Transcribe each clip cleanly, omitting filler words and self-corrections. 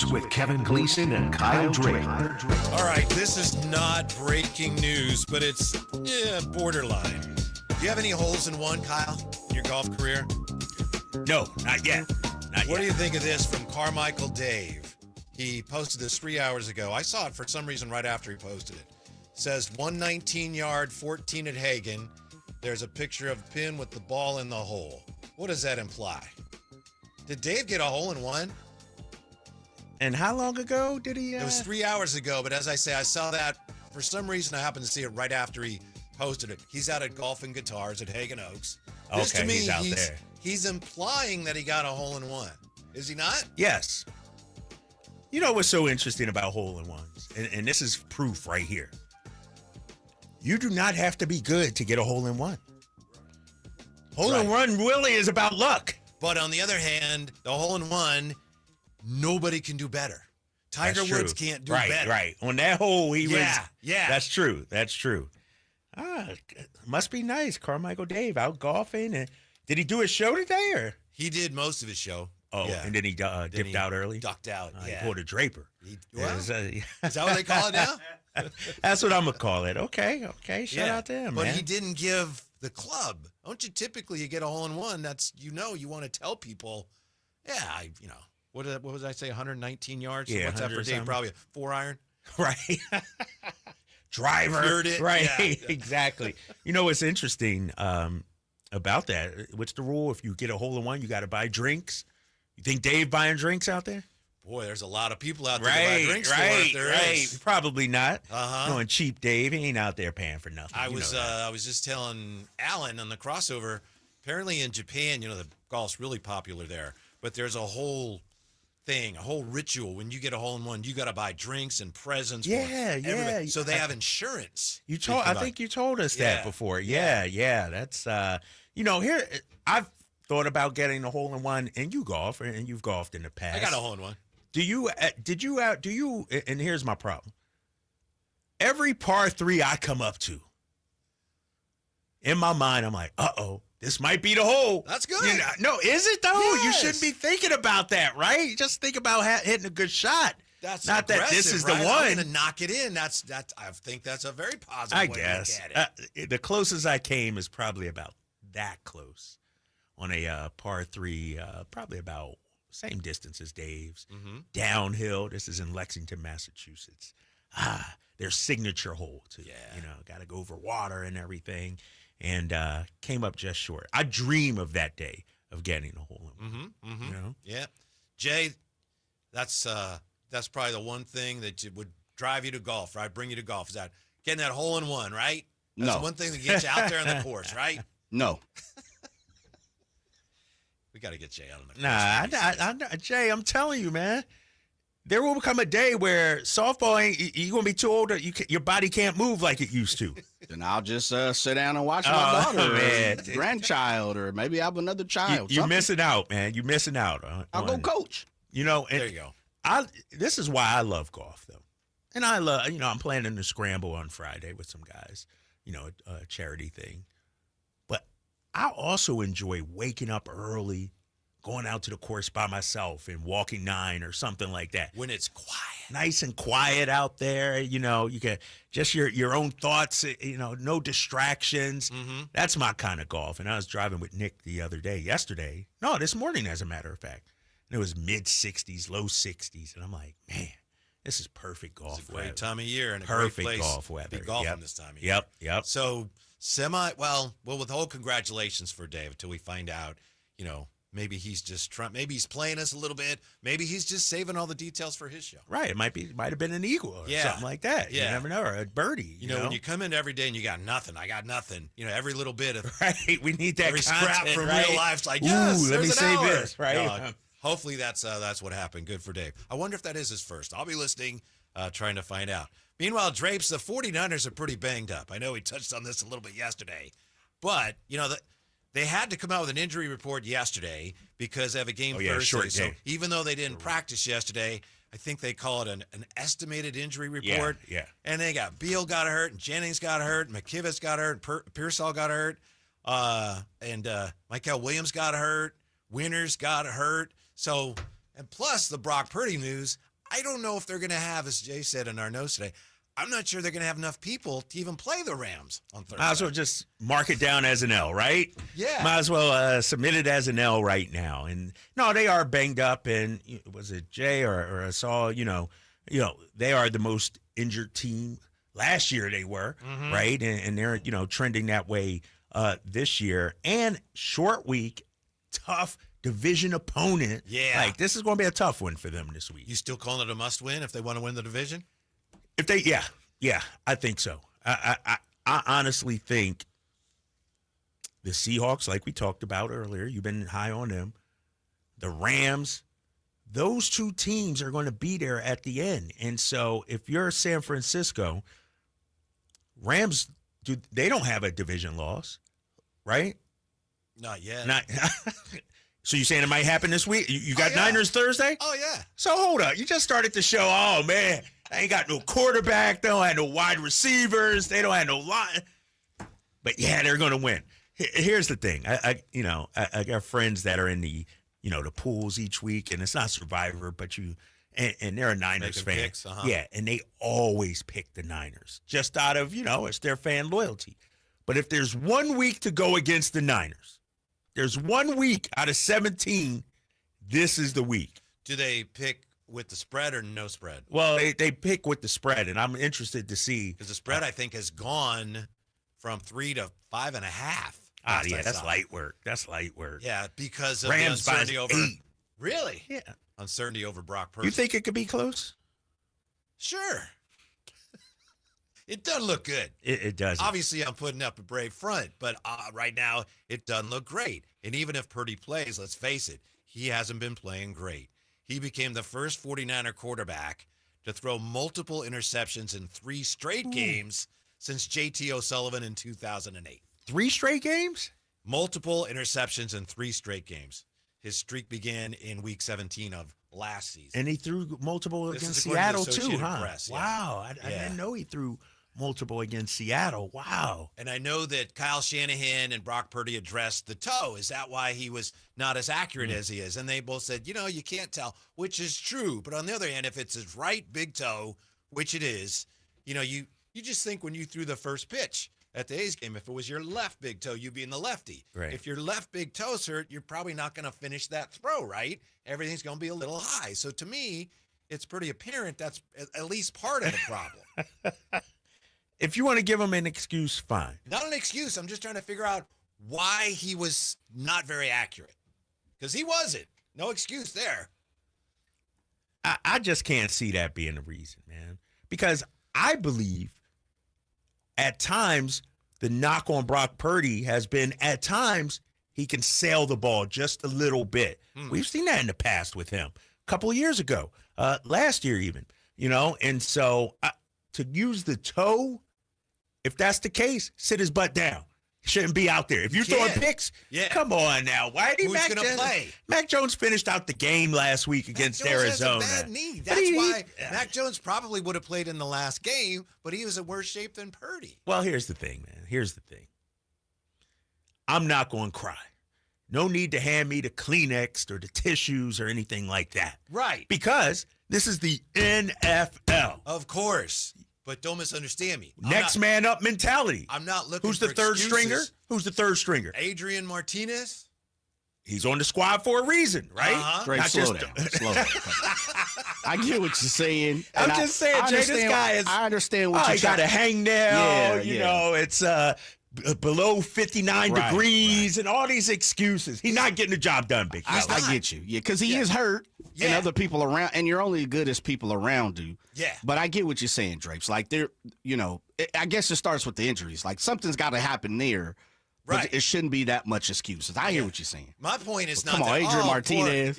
Advertisements with Kevin Gleason and Kyle Drake. All right, this is not breaking news, but it's borderline. Do you have any holes in one, Kyle, in your golf career? No, not yet. What do you think of this from Carmichael Dave? He posted this 3 hours ago. I saw it for some reason right after he posted it. Says 119 yard, 14 at Hagen. There's a picture of a pin with the ball in the hole. What does that imply? Did Dave get a hole in one? And how long ago did he? It was 3 hours ago, but as I say, I saw that. For some reason, I happened to see it right after he posted it. He's out at Golf and Guitars at Hagen Oaks. This, okay, to me, he's out there. He's implying that he got a hole in one. Is he not? Yes. You know what's so interesting about hole-in-ones? And this is proof right here. You do not have to be good to get a hole-in-one. Hole-in-one really is about luck. But on the other hand, the hole-in-one, nobody can do better. Tiger Woods can't do better. Right. On that hole, he was. Yeah. That's true. Must be nice. Carmichael Dave out golfing. And did he do his show today? Or? He did most of his show. Oh, yeah. And then he dipped out early? Ducked out, He pulled a Draper. Is that what they call it now? That's what I'm going to call it. Okay. Shout out to him, But man. he didn't give the club. Don't you typically, you get a hole-in-one, that's, you want to tell people, what was I say, 119 yards? Yeah, what's that for Dave? Probably a 4-iron? Right. Driver. Cleared it. Right, Yeah. Exactly. You know what's interesting about that? What's the rule? If you get a hole-in-one, you got to buy drinks. You think Dave buying drinks out there? Boy, there's a lot of people out there to buy drinks for if there is. Probably not. Uh-huh. Going cheap Dave, he ain't out there paying for nothing. I was just telling Alan on the crossover, apparently in Japan, the golf's really popular there, but there's a whole thing, a whole ritual. When you get a hole-in-one, you got to buy drinks and presents for everybody. So they have insurance. I think you told us that before. Yeah. That's, here, I've thought about getting a hole-in-one, and you golf, and you've golfed in the past. I got a hole-in-one. Do you, and here's my problem. Every par 3 I come up to, in my mind, I'm like, this might be the hole. That's good. No, is it though? Yes. You shouldn't be thinking about that, right? Just think about hitting a good shot. That's not that this is right? the one. I'm going to knock it in. I think that's a very positive way to look at it. The closest I came is probably about that close on a par 3, probably about same distance as Dave's. Mm-hmm. Downhill. This is in Lexington, Massachusetts. Their signature hole too. Yeah. Got to go over water and everything. And came up just short. I dream of that day of getting a hole-in-one. Mm-hmm. Yeah. Jay, that's probably the one thing that would drive you to golf, right? Bring you to golf. Is that getting that hole-in-one, right? That's the one thing that gets you out there on the course, right? No. We got to get Jay out on the course. Jay, I'm telling you, man. There will come a day where softball you're going to be too old. Your body can't move like it used to. Then I'll just sit down and watch my daughter or grandchild, or maybe I have another child. You're missing out, man. You're missing out. I'll go coach. There you go. This is why I love golf, though. And I love, I'm planning to scramble on Friday with some guys, a charity thing. But I also enjoy waking up early, going out to the course by myself and walking 9 or something like that. When it's quiet. Nice and quiet out there. You can just your own thoughts, no distractions. Mm-hmm. That's my kind of golf. And I was driving with Nick this morning, as a matter of fact. And it was mid-60s, low 60s. And I'm like, man, this is perfect golf weather. It's a great time of year and a perfect great place golf weather. to be golfing this time of year. Yep. So with the whole congratulations for Dave until we find out, maybe he's just trying. Maybe he's playing us a little bit. Maybe he's just saving all the details for his show. Right. It might have been an eagle or something like that. Yeah. You never know. Or a birdie. You know, when you come in every day and you got nothing, I got nothing. Every little bit of right. We need that every content, scrap from right? real life's like, let me an say hour. this, right? No, hopefully that's what happened. Good for Dave. I wonder if that is his first. I'll be listening, trying to find out. Meanwhile, Drapes, the 49ers are pretty banged up. I know we touched on this a little bit yesterday, but they had to come out with an injury report yesterday because they have a game Thursday. Short so day. even though they didn't practice yesterday, I think they call it an estimated injury report. Yeah. And they got Beal got hurt, and Jennings got hurt, and McKivitz got hurt, Pearsall got hurt, and Michael Williams got hurt, Winters got hurt. So, and plus the Brock Purdy news, I don't know if they're going to have, as Jay said in our notes today, I'm not sure they're going to have enough people to even play the Rams on Thursday. Might as well just mark it down as an L, right? Yeah. Might as well submit it as an L right now. And no, they are banged up. And was it Jay or I saw, they are the most injured team. Last year they were, right? And they're, trending that way this year. And short week, tough division opponent. Yeah. Like, this is going to be a tough one for them this week. You still calling it a must-win if they want to win the division? If they, yeah, I think so. I honestly think the Seahawks, like we talked about earlier, you've been high on them. The Rams, those two teams are going to be there at the end. And so if you're San Francisco, Rams, they don't have a division loss, right? Not yet. So you're saying it might happen this week? You got Niners Thursday? Oh, yeah. So hold up. You just started the show. Oh, man. They ain't got no quarterback. They don't have no wide receivers. They don't have no line. But, yeah, they're going to win. Here's the thing. I got friends that are in the, the pools each week, and it's not Survivor, but and they're a Niners fan. Picks, Yeah, and they always pick the Niners just out of, it's their fan loyalty. But if there's 1 week to go against the Niners, there's 1 week out of 17, this is the week. Do they pick with the spread or no spread? Well, they pick with the spread, and I'm interested to see. Because the spread, I think, has gone from 3 to 5.5. Yeah, that's light work. That's light work. Yeah, because of Rams the uncertainty over 8. Really? Yeah. Uncertainty over Brock Purdy. You think it could be close? Sure. It doesn't look good. It does. Obviously, I'm putting up a brave front, but right now, it doesn't look great. And even if Purdy plays, let's face it, he hasn't been playing great. He became the first 49er quarterback to throw multiple interceptions in 3 straight games since J.T. O'Sullivan in 2008. 3 straight games? Multiple interceptions in 3 straight games. His streak began in week 17 of last season. And he threw multiple This against is according to Seattle, the too, Associated huh? Press, yeah. Wow. I didn't know he threw multiple against Seattle. Wow. And I know that Kyle Shanahan and Brock Purdy addressed the toe. Is that why he was not as accurate as he is? And they both said, you can't tell, which is true. But on the other hand, if it's his right big toe, which it is, you just think when you threw the first pitch at the A's game, if it was your left big toe, you'd be in the lefty. Right. If your left big toe's hurt, you're probably not going to finish that throw, right? Everything's going to be a little high. So to me, it's pretty apparent that's at least part of the problem. If you want to give him an excuse, fine. Not an excuse. I'm just trying to figure out why he was not very accurate. Because he wasn't. No excuse there. I just can't see that being the reason, man. Because I believe at times the knock on Brock Purdy has been at times he can sail the ball just a little bit. We've seen that in the past with him. A couple of years ago, last year even, And so to use the toe, if that's the case, sit his butt down. He shouldn't be out there. If you're throwing picks, come on now. Why did Who's going to play? Mac Jones finished out the game last week against Arizona. Has a bad knee. That's why Mac Jones probably would have played in the last game, but he was in worse shape than Purdy. Well, here's the thing, man. Here's the thing. I'm not going to cry. No need to hand me the Kleenex or the tissues or anything like that. Right. Because this is the NFL. Of course. But don't misunderstand me. Next man up mentality. I'm not looking Who's the for third excuses. stringer? Who's the third stringer? Adrian Martinez. He's on the squad for a reason, right? Drake, slow down. Slow down. I get what you're saying. I'm just saying, Jay, this guy is. I understand what you're saying. He got a hangnail. Yeah, It's below 59 degrees and all these excuses. He's not getting the job done, Big. I get you. Yeah, because he is hurt and other people around, and you're only as good as people around you. Yeah. But I get what you're saying, Drapes. Like, I guess it starts with the injuries. Like, something's got to happen there. Right. But it shouldn't be that much excuses. I hear what you're saying. My point is not come on, that, Adrian Martinez.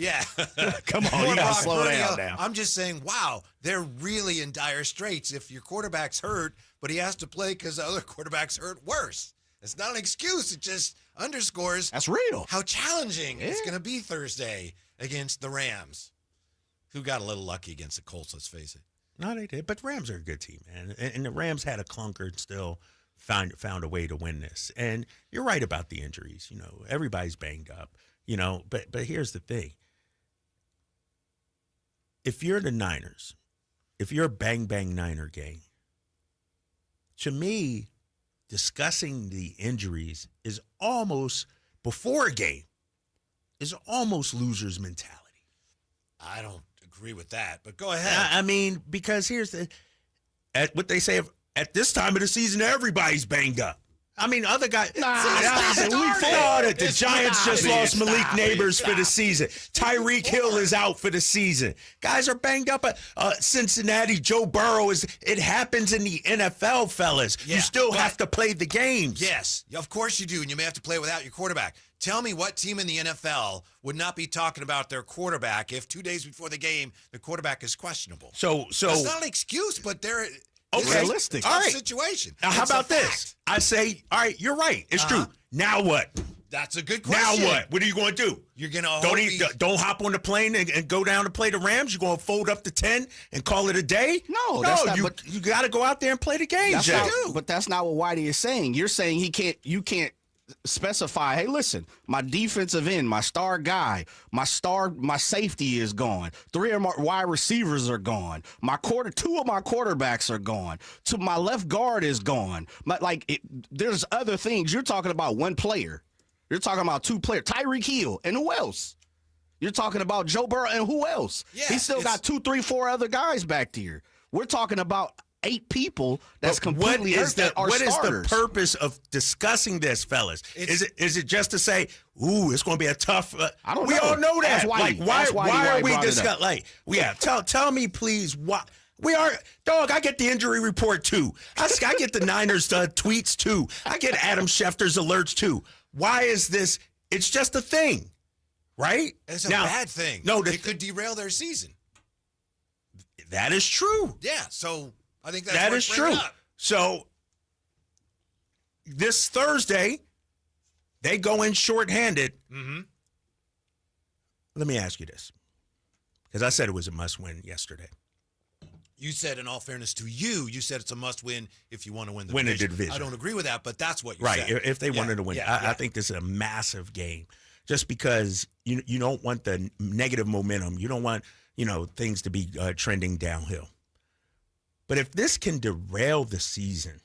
Come on, you got to slow down now. I'm just saying, wow, they're really in dire straits if your quarterback's hurt, but he has to play because the other quarterback's hurt worse. It's not an excuse. It just underscores that's real how challenging it's going to be Thursday against the Rams, who got a little lucky against the Colts, let's face it. No, they did. But the Rams are a good team, man. And the Rams had a clunker and still found a way to win this. And you're right about the injuries. Everybody's banged up. But here's the thing. if you're the Niners, if you're a bang bang Niner gang, to me, discussing the injuries is almost before a game is almost loser's mentality. I don't agree with that, but go ahead. I mean, because here's what they say at this time of the season, everybody's banged up. I mean, other guys. We thought that the Giants just lost Malik Neighbors for the season. Tyreek Hill is out for the season. Guys are banged up. Cincinnati, Joe Burrow it happens in the NFL, fellas. Yeah, you still have to play the games. Yes, of course you do, and you may have to play without your quarterback. Tell me what team in the NFL would not be talking about their quarterback if 2 days before the game the quarterback is questionable. So it's not an excuse, but they're realistic. All right. Situation. Now, how about this? I say, all right, you're right. It's true. Now what? That's a good question. Now what? What are you going to do? You're going to don't hop on the plane and go down to play the Rams. You're going to fold up to 10 and call it a day? No, that's not, you got to go out there and play the game. But that's not what Whitey is saying. You're saying you can't specify, hey, listen, my defensive end, my star guy, my safety is gone. 3 of my wide receivers are gone. 2 of my quarterbacks are gone. My left guard is gone. There's other things. You're talking about one player. You're talking about 2 players. Tyreek Hill and who else? You're talking about Joe Burrow and who else? Yeah, He still got 2, 3, 4 other guys back there. We're talking about 8 people that's completely hurt that are starters. What is the purpose of discussing this, fellas? Is it just to say, ooh, it's going to be a tough? I don't know. We all know that. Why are we discussing? Tell me, please, why? We are, dog, I get the injury report too. I get the Niners tweets too. I get Adam Schefter's alerts too. Why is this? It's just a thing, right? It's a bad thing. No, it could derail their season. That is true. Yeah, so I think that is true. Up. So this Thursday, they go in shorthanded. Mm-hmm. Let me ask you this, because I said it was a must-win yesterday. You said, in all fairness to you, said it's a must-win if you want to win the division. I don't agree with that, but that's what you said. Right, if they wanted to win. I think this is a massive game, just because you don't want the negative momentum. You don't want things to be trending downhill. But if this can derail the season,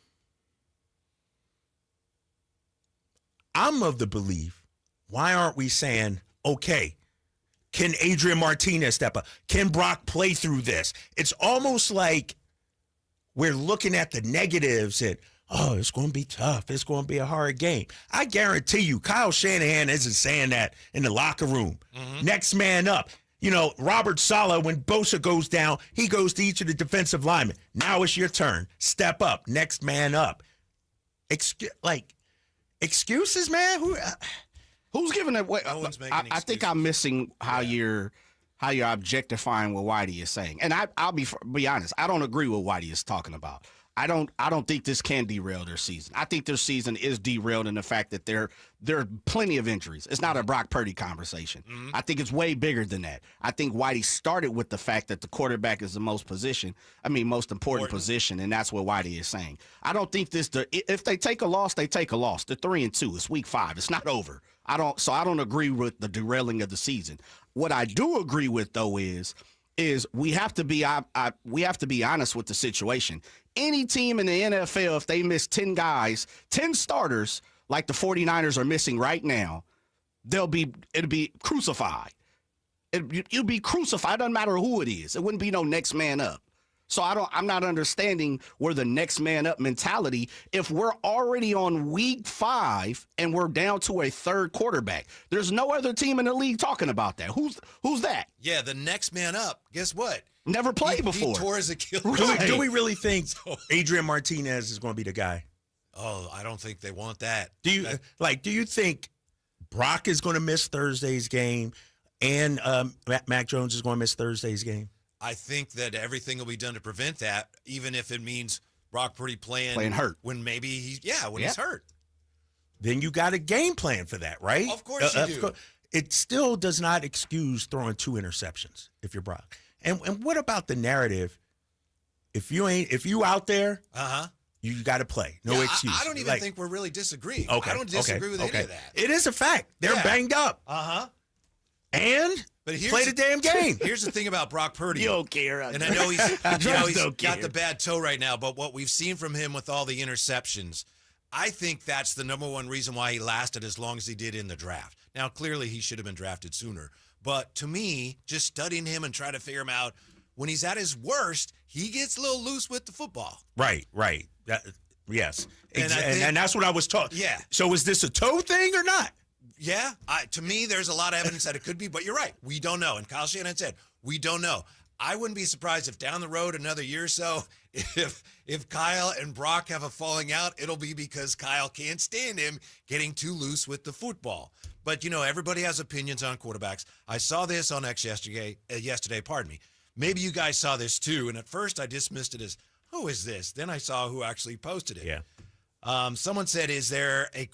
I'm of the belief, why aren't we saying, okay, can Adrian Martinez step up? Can Brock play through this? It's almost like we're looking at the negatives and, it's going to be tough. It's going to be a hard game. I guarantee you, Kyle Shanahan isn't saying that in the locker room. Mm-hmm. Next man up. Robert Saleh, when Bosa goes down, he goes to each of the defensive linemen. Now it's your turn. Step up. Next man up. Excuses, man? Who's giving it? I think I'm missing how you're objectifying what Whitey is saying. And I'll be honest. I don't agree with what Whitey is talking about. I don't think this can derail their season. I think their season is derailed in the fact that there are plenty of injuries. It's not a Brock Purdy conversation. Mm-hmm. I think it's way bigger than that. I think Whitey started with the fact that the quarterback is the most important position, and that's what Whitey is saying. I don't think if they take a loss, they take a loss. They're 3-2. It's week 5. It's not over. I don't agree with the derailing of the season. What I do agree with though is we have to be honest with the situation. Any team in the NFL, if they miss 10 guys, 10 starters, like the 49ers are missing right now, it'll be crucified. It'll be crucified. It doesn't matter who it is. It wouldn't be no next man up. So I'm not understanding where the next man up mentality, if we're already on week 5 and we're down to a third quarterback. There's no other team in the league talking about that. Who's that? Yeah, the next man up. Guess what? Never played before. He tore his Achilles. Do we really think Adrian Martinez is going to be the guy? Oh, I don't think they want that. Do you think Brock is going to miss Thursday's game and Mac Jones is going to miss Thursday's game? I think that everything will be done to prevent that, even if it means Brock Purdy playing hurt when maybe he's hurt. Then you got a game plan for that, right? Of course you do. It still does not excuse throwing 2 interceptions if you're Brock. And what about the narrative? If you out there, you got to play. No excuse. I don't even think we're really disagreeing. Okay, I don't disagree with any of that. It is a fact. They're banged up. And play the damn game. Here's the thing about Brock Purdy. You don't care. And I know he's got care. the bad toe right now, but what we've seen from him with all the interceptions, I think that's the number one reason why he lasted as long as he did in the draft. Now, clearly he should have been drafted sooner. But to me, just studying him and trying to figure him out, when he's at his worst, he gets a little loose with the football. Right. Yes. And that's what I was taught. Yeah. So is this a toe thing or not? Yeah. To me, there's a lot of evidence that it could be, but you're right. We don't know. And Kyle Shanahan said, we don't know. I wouldn't be surprised if down the road, another year or so, if Kyle and Brock have a falling out, it'll be because Kyle can't stand him getting too loose with the football. But, everybody has opinions on quarterbacks. I saw this on X yesterday, Maybe you guys saw this too. And at first I dismissed it as, who is this? Then I saw who actually posted it. Yeah. Someone said, is there any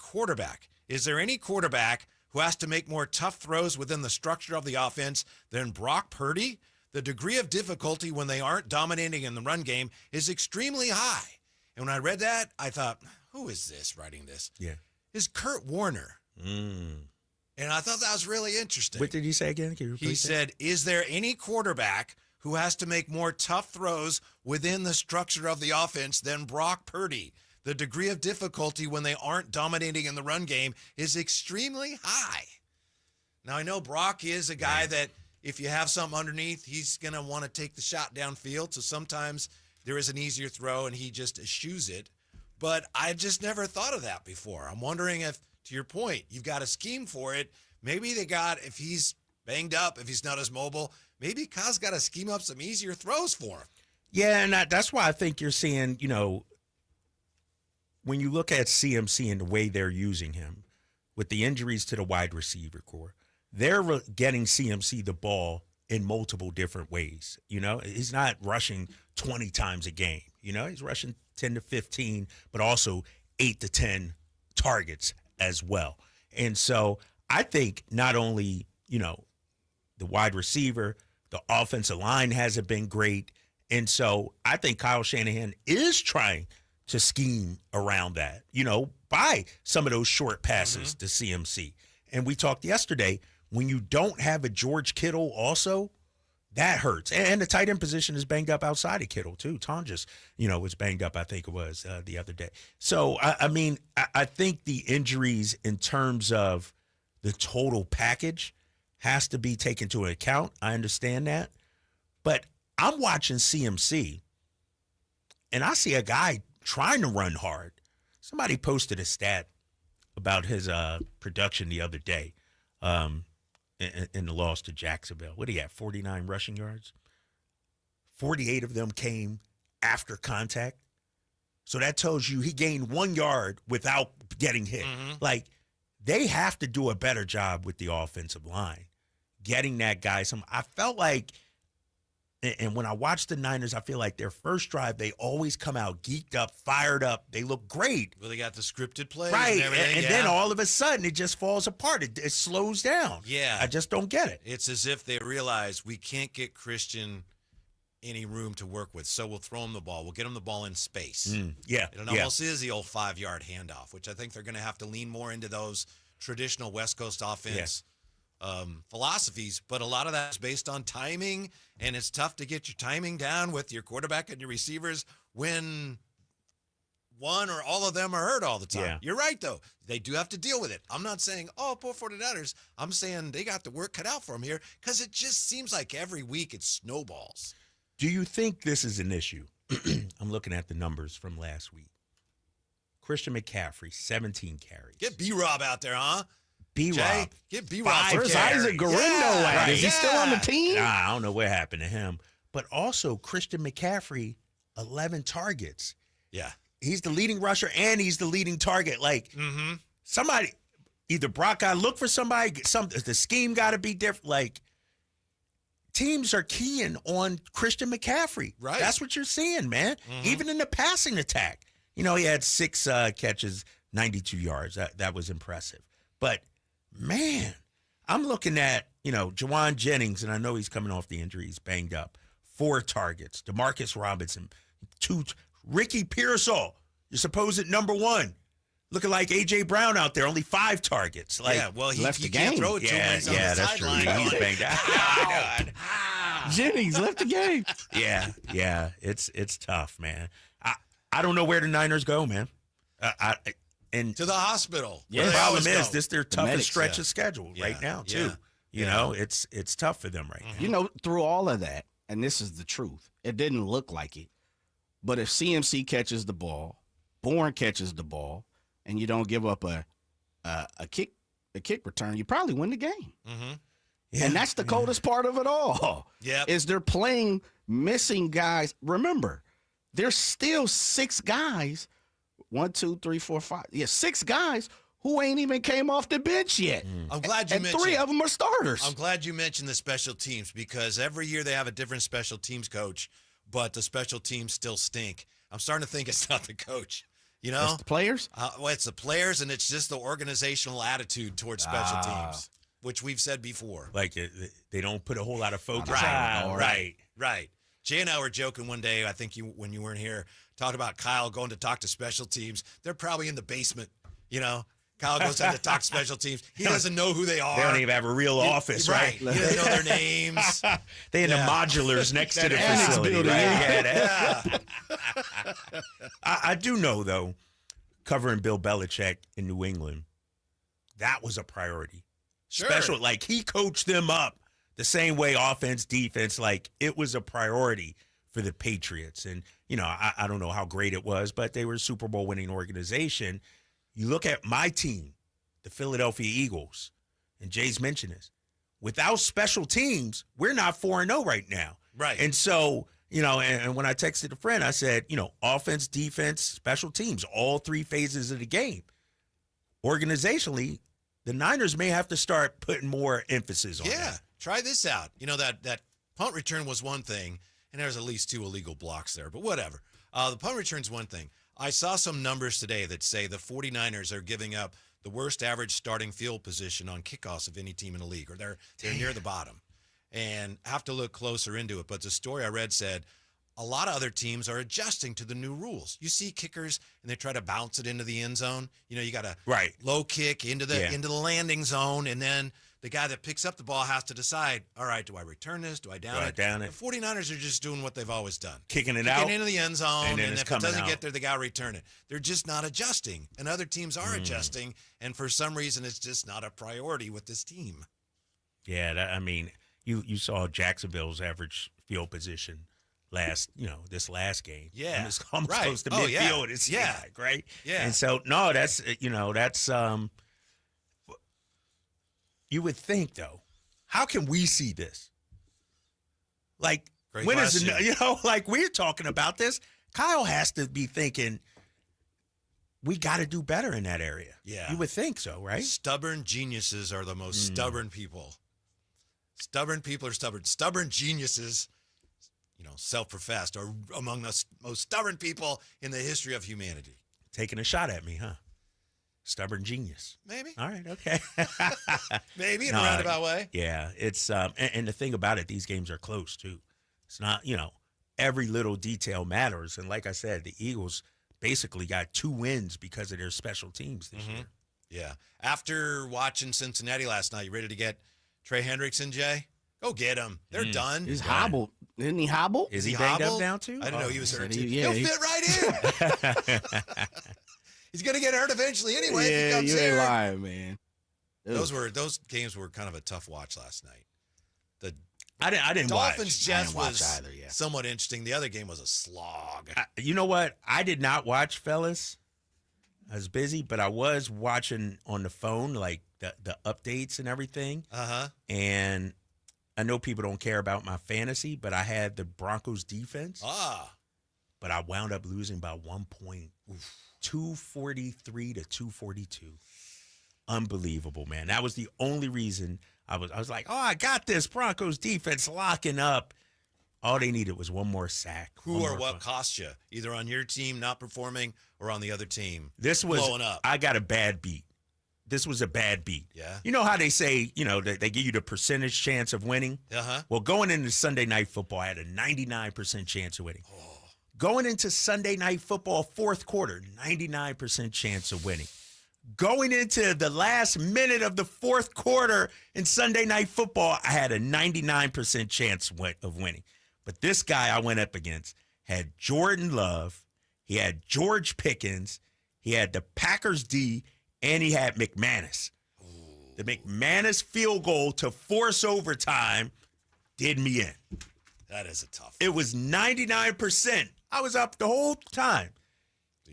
quarterback who has to make more tough throws within the structure of the offense than Brock Purdy? The degree of difficulty when they aren't dominating in the run game is extremely high. And when I read that, I thought, who is this writing this? Yeah. It's Kurt Warner. And I thought that was really interesting. What did he say again? He said, is there any quarterback who has to make more tough throws within the structure of the offense than Brock Purdy? The degree of difficulty when they aren't dominating in the run game is extremely high. Now, I know Brock is a guy that if you have something underneath, he's going to want to take the shot downfield. So sometimes there is an easier throw and he just eschews it. But I just never thought of that before. I'm wondering if, to your point, you've got a scheme for it. Maybe if he's banged up, if he's not as mobile, maybe Kyle's got to scheme up some easier throws for him. Yeah, and that's why I think you're seeing, when you look at CMC and the way they're using him, with the injuries to the wide receiver core, they're getting CMC the ball in multiple different ways. He's not rushing 20 times a game. He's rushing 10 to 15, but also 8 to 10 targets as well. And so I think not only, the wide receiver, the offensive line hasn't been great. And so I think Kyle Shanahan is trying to scheme around that, by some of those short passes to CMC. And we talked yesterday, when you don't have a George Kittle also, that hurts. And the tight end position is banged up outside of Kittle too. Tonjes, was banged up, I think it was the other day. So, I think the injuries in terms of the total package has to be taken into account. I understand that. But I'm watching CMC, and I see a guy trying to run hard. Somebody posted a stat about his production the other day in the loss to Jacksonville. What do you have, 49 rushing yards? 48 of them came after contact. So that tells you he gained 1 yard without getting hit. Like, they have to do a better job with the offensive line, getting that guy some. I felt like, and when I watch the Niners, I feel like their first drive, they always come out geeked up, fired up. They look great. Well, they got the scripted plays right, and everything. And then all of a sudden, it just falls apart. It slows down. Yeah. I just don't get it. It's as if they realize we can't get Christian any room to work with, so we'll throw him the ball. We'll get him the ball in space. Yeah. It almost is the old 5-yard handoff, which I think they're going to have to lean more into those traditional West Coast offense philosophies, but a lot of that is based on timing, and it's tough to get your timing down with your quarterback and your receivers when one or all of them are hurt all the time. Yeah. You're right, though. They do have to deal with it. I'm not saying, poor 49ers. I'm saying they got the work cut out for them here because it just seems like every week it snowballs. Do you think this is an issue? I'm looking at the numbers from last week. Christian McCaffrey, 17 carries. Get B-Rob out there, huh? B-Rob. Get B-Rob. Where's Isaac Guerrero at? Right. Is he still on the team? Nah, I don't know what happened to him. But also, Christian McCaffrey, 11 targets. Yeah. He's the leading rusher, and he's the leading target. Like, somebody, either Brock got to look for somebody, the scheme got to be different. Like, teams are keying on Christian McCaffrey. Right. That's what you're seeing, man. Even in the passing attack. He had 6 catches, 92 yards. That was impressive. But, man, I'm looking at, Jawan Jennings, and I know he's coming off the injury. He's banged up. 4 targets. DeMarcus Robinson, 2. Ricky Pearsall, your supposed number 1, looking like A.J. Brown out there, only 5 targets. Like, yeah, well, he left the can't game. throw it to him. He's on the that's true. sideline. He's banged out. Jennings left the game. Yeah, it's tough, man. I don't know where the Niners go, man. And To the hospital. the problem is this their toughest medics, stretch of schedule right now too. You know, it's tough for them right now. You know, through all of that, and this is the truth, it didn't look like it. But if CMC catches the ball, Bourne catches the ball, and you don't give up a kick return, you probably win the game. Mm-hmm. Yeah, And that's the coldest part of it all. Yep. Is they're playing missing guys. Remember, there's still 6 guys. 1, 2, 3, 4, 5. Yeah, 6 guys who ain't even came off the bench yet. I'm glad you and mentioned 3 of them are starters. I'm glad you mentioned the special teams because every year they have a different special teams coach, but the special teams still stink. I'm starting to think it's not the coach. You know, It's the players. Well, it's the players, and it's just the organizational attitude towards special teams, which we've said before. Like they don't put a whole lot of focus Right, on. right. Jay and I were joking one day. I think when you weren't here, talked about Kyle going to talk to special teams. They're probably in the basement. You know, Kyle goes in to talk to special teams. He doesn't know who they are. They don't even have a real office, right? He doesn't know their names. They in the modulars next to the annex facility, building, right? Yeah. I do know, though, covering Bill Belichick in New England, that was a priority. Sure. Special, like he coached them up the same way offense, defense, like it was a priority for the Patriots. And, you know, I don't know how great it was, but they were a Super Bowl winning organization. You look at my team, the Philadelphia Eagles, and Jay's mentioned this. Without special teams, we're not 4-0 right now. Right. And so, you know, and when I texted a friend, I said, you know, offense, defense, special teams, all 3 phases of the game. Organizationally, the Niners may have to start putting more emphasis on that. Try this out. You know, that punt return was one thing, and there's at least 2 illegal blocks there, but whatever. The punt return's one thing. I saw some numbers today that say the 49ers are giving up the worst average starting field position on kickoffs of any team in the league, or they're near the bottom. And have to look closer into it. But the story I read said a lot of other teams are adjusting to the new rules. You see kickers, and they try to bounce it into the end zone. You know, you got a low kick into the landing zone, and then the guy that picks up the ball has to decide, all right, do I return this? Do I down it? The 49ers are just doing what they've always done. Kicking it out. Into the end zone, and if it doesn't out. get there, they got to return it. They're just not adjusting, and other teams are adjusting, and for some reason, it's just not a priority with this team. Yeah, I mean, you saw Jacksonville's average field position this last game. Yeah. And it's almost close to midfield. It's like, right? Yeah. And so, no, that's you would think, though, how can we see this? Like, Great when is question. like we're talking about this, Kyle has to be thinking, we got to do better in that area. Yeah. You would think so, right? Stubborn geniuses are the most stubborn people. Stubborn people are stubborn. Stubborn geniuses, self-professed, are among the most stubborn people in the history of humanity. Taking a shot at me, huh? Stubborn genius. Maybe. All right, okay. Maybe in a roundabout way. Yeah, it's and the thing about it, these games are close too. It's not, every little detail matters. And like I said, the Eagles basically got 2 wins because of their special teams this year. Yeah. After watching Cincinnati last night, you ready to get Trey Hendrickson, Jay? Go get him. They're done. He's hobbled. Isn't he hobbled? Is he banged hobbled? up now too? I didn't know he was hurt too. Yeah, He'll fit right in. He's going to get hurt eventually anyway if he comes you here. ain't lying, man. Those games were kind of a tough watch last night. The I didn't Dolphins watch. Jets was somewhat interesting. The other game was a slog. You know what? I did not watch, fellas. I was busy, but I was watching on the phone, like the updates and everything. And I know people don't care about my fantasy, but I had the Broncos defense. But I wound up losing by 1 point. 243 to 242. Unbelievable, man. That was the only reason I was like, oh, I got this Broncos defense locking up. All they needed was one more sack. Who or what cost you, either on your team not performing or on the other team this was blowing up? I got a bad beat. This was a bad beat. Yeah. You know how they say, they give you the percentage chance of winning? Well, going into Sunday Night Football, I had a 99% chance of winning. Going into Sunday Night Football, fourth quarter, 99% chance of winning. Going into the last minute of the fourth quarter in Sunday Night Football, I had a 99% chance of winning. But this guy I went up against had Jordan Love, he had George Pickens, he had the Packers D, and he had McManus. The McManus field goal to force overtime did me in. That is a tough one. It was 99%. I was up the whole time.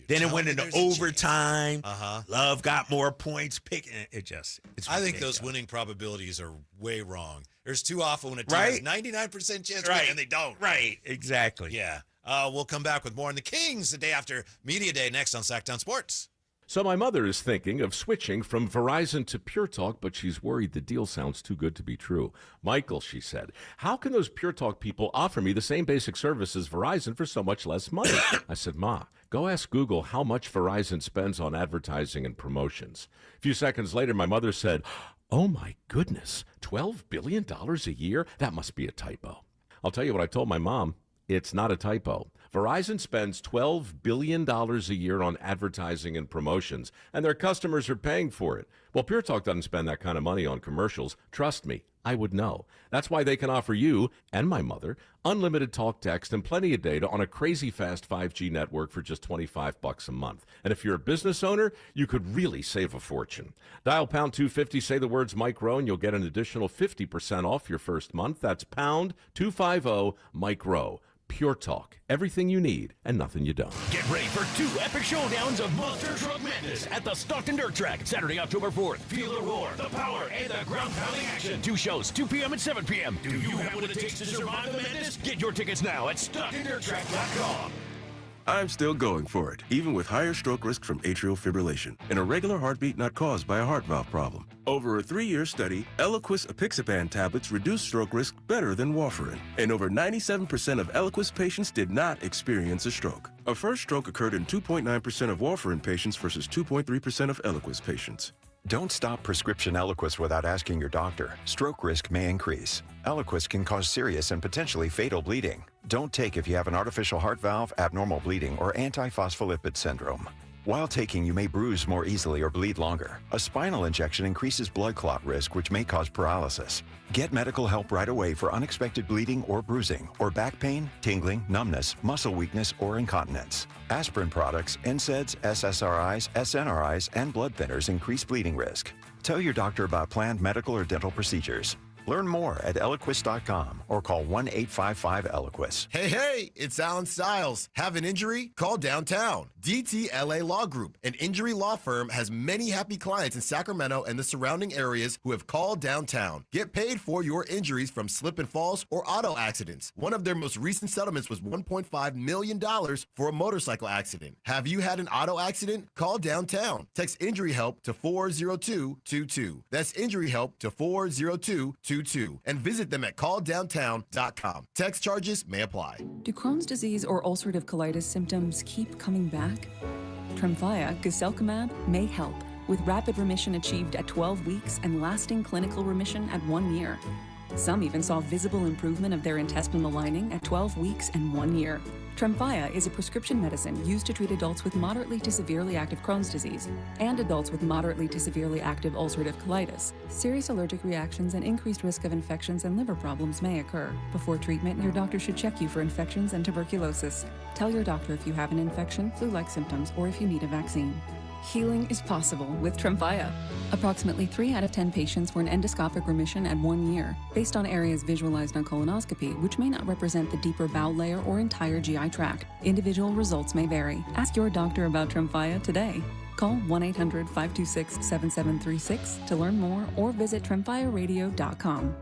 Then it went into overtime. Love got more points. I think those winning probabilities are way wrong. There's too often when a team has 99% chance to win and they don't. Right, exactly. Yeah. We'll come back with more on the Kings the day after Media Day next on Sacktown Sports. So my mother is thinking of switching from Verizon to Pure Talk, but she's worried the deal sounds too good to be true. Michael, she said, how can those Pure Talk people offer me the same basic service as Verizon for so much less money? I said, Ma, go ask Google how much Verizon spends on advertising and promotions. A few seconds later, my mother said, oh my goodness, $12 billion a year? That must be a typo. I'll tell you what I told my mom. It's not a typo. Verizon spends $12 billion a year on advertising and promotions, and their customers are paying for it. Well, Pure Talk doesn't spend that kind of money on commercials. Trust me, I would know. That's why they can offer you and my mother unlimited talk, text, and plenty of data on a crazy fast 5G network for just $25 a month. And if you're a business owner, you could really save a fortune. Dial pound 250, say the words Mike Rowe, and you'll get an additional 50% off your first month. That's pound 250 Mike Rowe. Pure Talk. Everything you need and nothing you don't. Get ready for 2 epic showdowns of Monster Truck Madness at the Stockton Dirt Track, Saturday, October 4th. Feel the roar, the power, and the ground-pounding action. 2 shows, 2 p.m. and 7 p.m. Do you have what it takes to survive the madness? Get your tickets now at StocktonDirtTrack.com. I'm still going for it, even with higher stroke risk from atrial fibrillation, and a regular heartbeat not caused by a heart valve problem. Over a 3-year study, Eliquis apixaban tablets reduced stroke risk better than warfarin, and over 97% of Eliquis patients did not experience a stroke. A first stroke occurred in 2.9% of warfarin patients versus 2.3% of Eliquis patients. Don't stop prescription Eliquis without asking your doctor. Stroke risk may increase. Eliquis can cause serious and potentially fatal bleeding. Don't take if you have an artificial heart valve, abnormal bleeding, or antiphospholipid syndrome. While taking, you may bruise more easily or bleed longer. A spinal injection increases blood clot risk, which may cause paralysis. Get medical help right away for unexpected bleeding or bruising, or back pain, tingling, numbness, muscle weakness, or incontinence. Aspirin products, NSAIDs, SSRIs, SNRIs, and blood thinners increase bleeding risk. Tell your doctor about planned medical or dental procedures. Learn more at Eliquis.com or call 1-855-ELIQUIS. Hey, it's Alan Stiles. Have an injury? Call downtown. DTLA Law Group, an injury law firm, has many happy clients in Sacramento and the surrounding areas who have called downtown. Get paid for your injuries from slip and falls or auto accidents. One of their most recent settlements was $1.5 million for a motorcycle accident. Have you had an auto accident? Call downtown. Text injury help to 40222. That's injury help to 40222. And visit them at calldowntown.com. Text charges may apply. Do Crohn's disease or ulcerative colitis symptoms keep coming back? Tremfya, guselkumab, may help, with rapid remission achieved at 12 weeks and lasting clinical remission at 1 year. Some even saw visible improvement of their intestinal lining at 12 weeks and 1 year. Tremfya is a prescription medicine used to treat adults with moderately to severely active Crohn's disease and adults with moderately to severely active ulcerative colitis. Serious allergic reactions and increased risk of infections and liver problems may occur. Before treatment, your doctor should check you for infections and tuberculosis. Tell your doctor if you have an infection, flu-like symptoms, or if you need a vaccine. Healing is possible with Tremfya. Approximately 3 out of 10 patients were in endoscopic remission at 1 year, based on areas visualized on colonoscopy, which may not represent the deeper bowel layer or entire GI tract. Individual results may vary. Ask your doctor about Tremfya today. Call 1-800-526-7736 to learn more or visit tremfyaradio.com.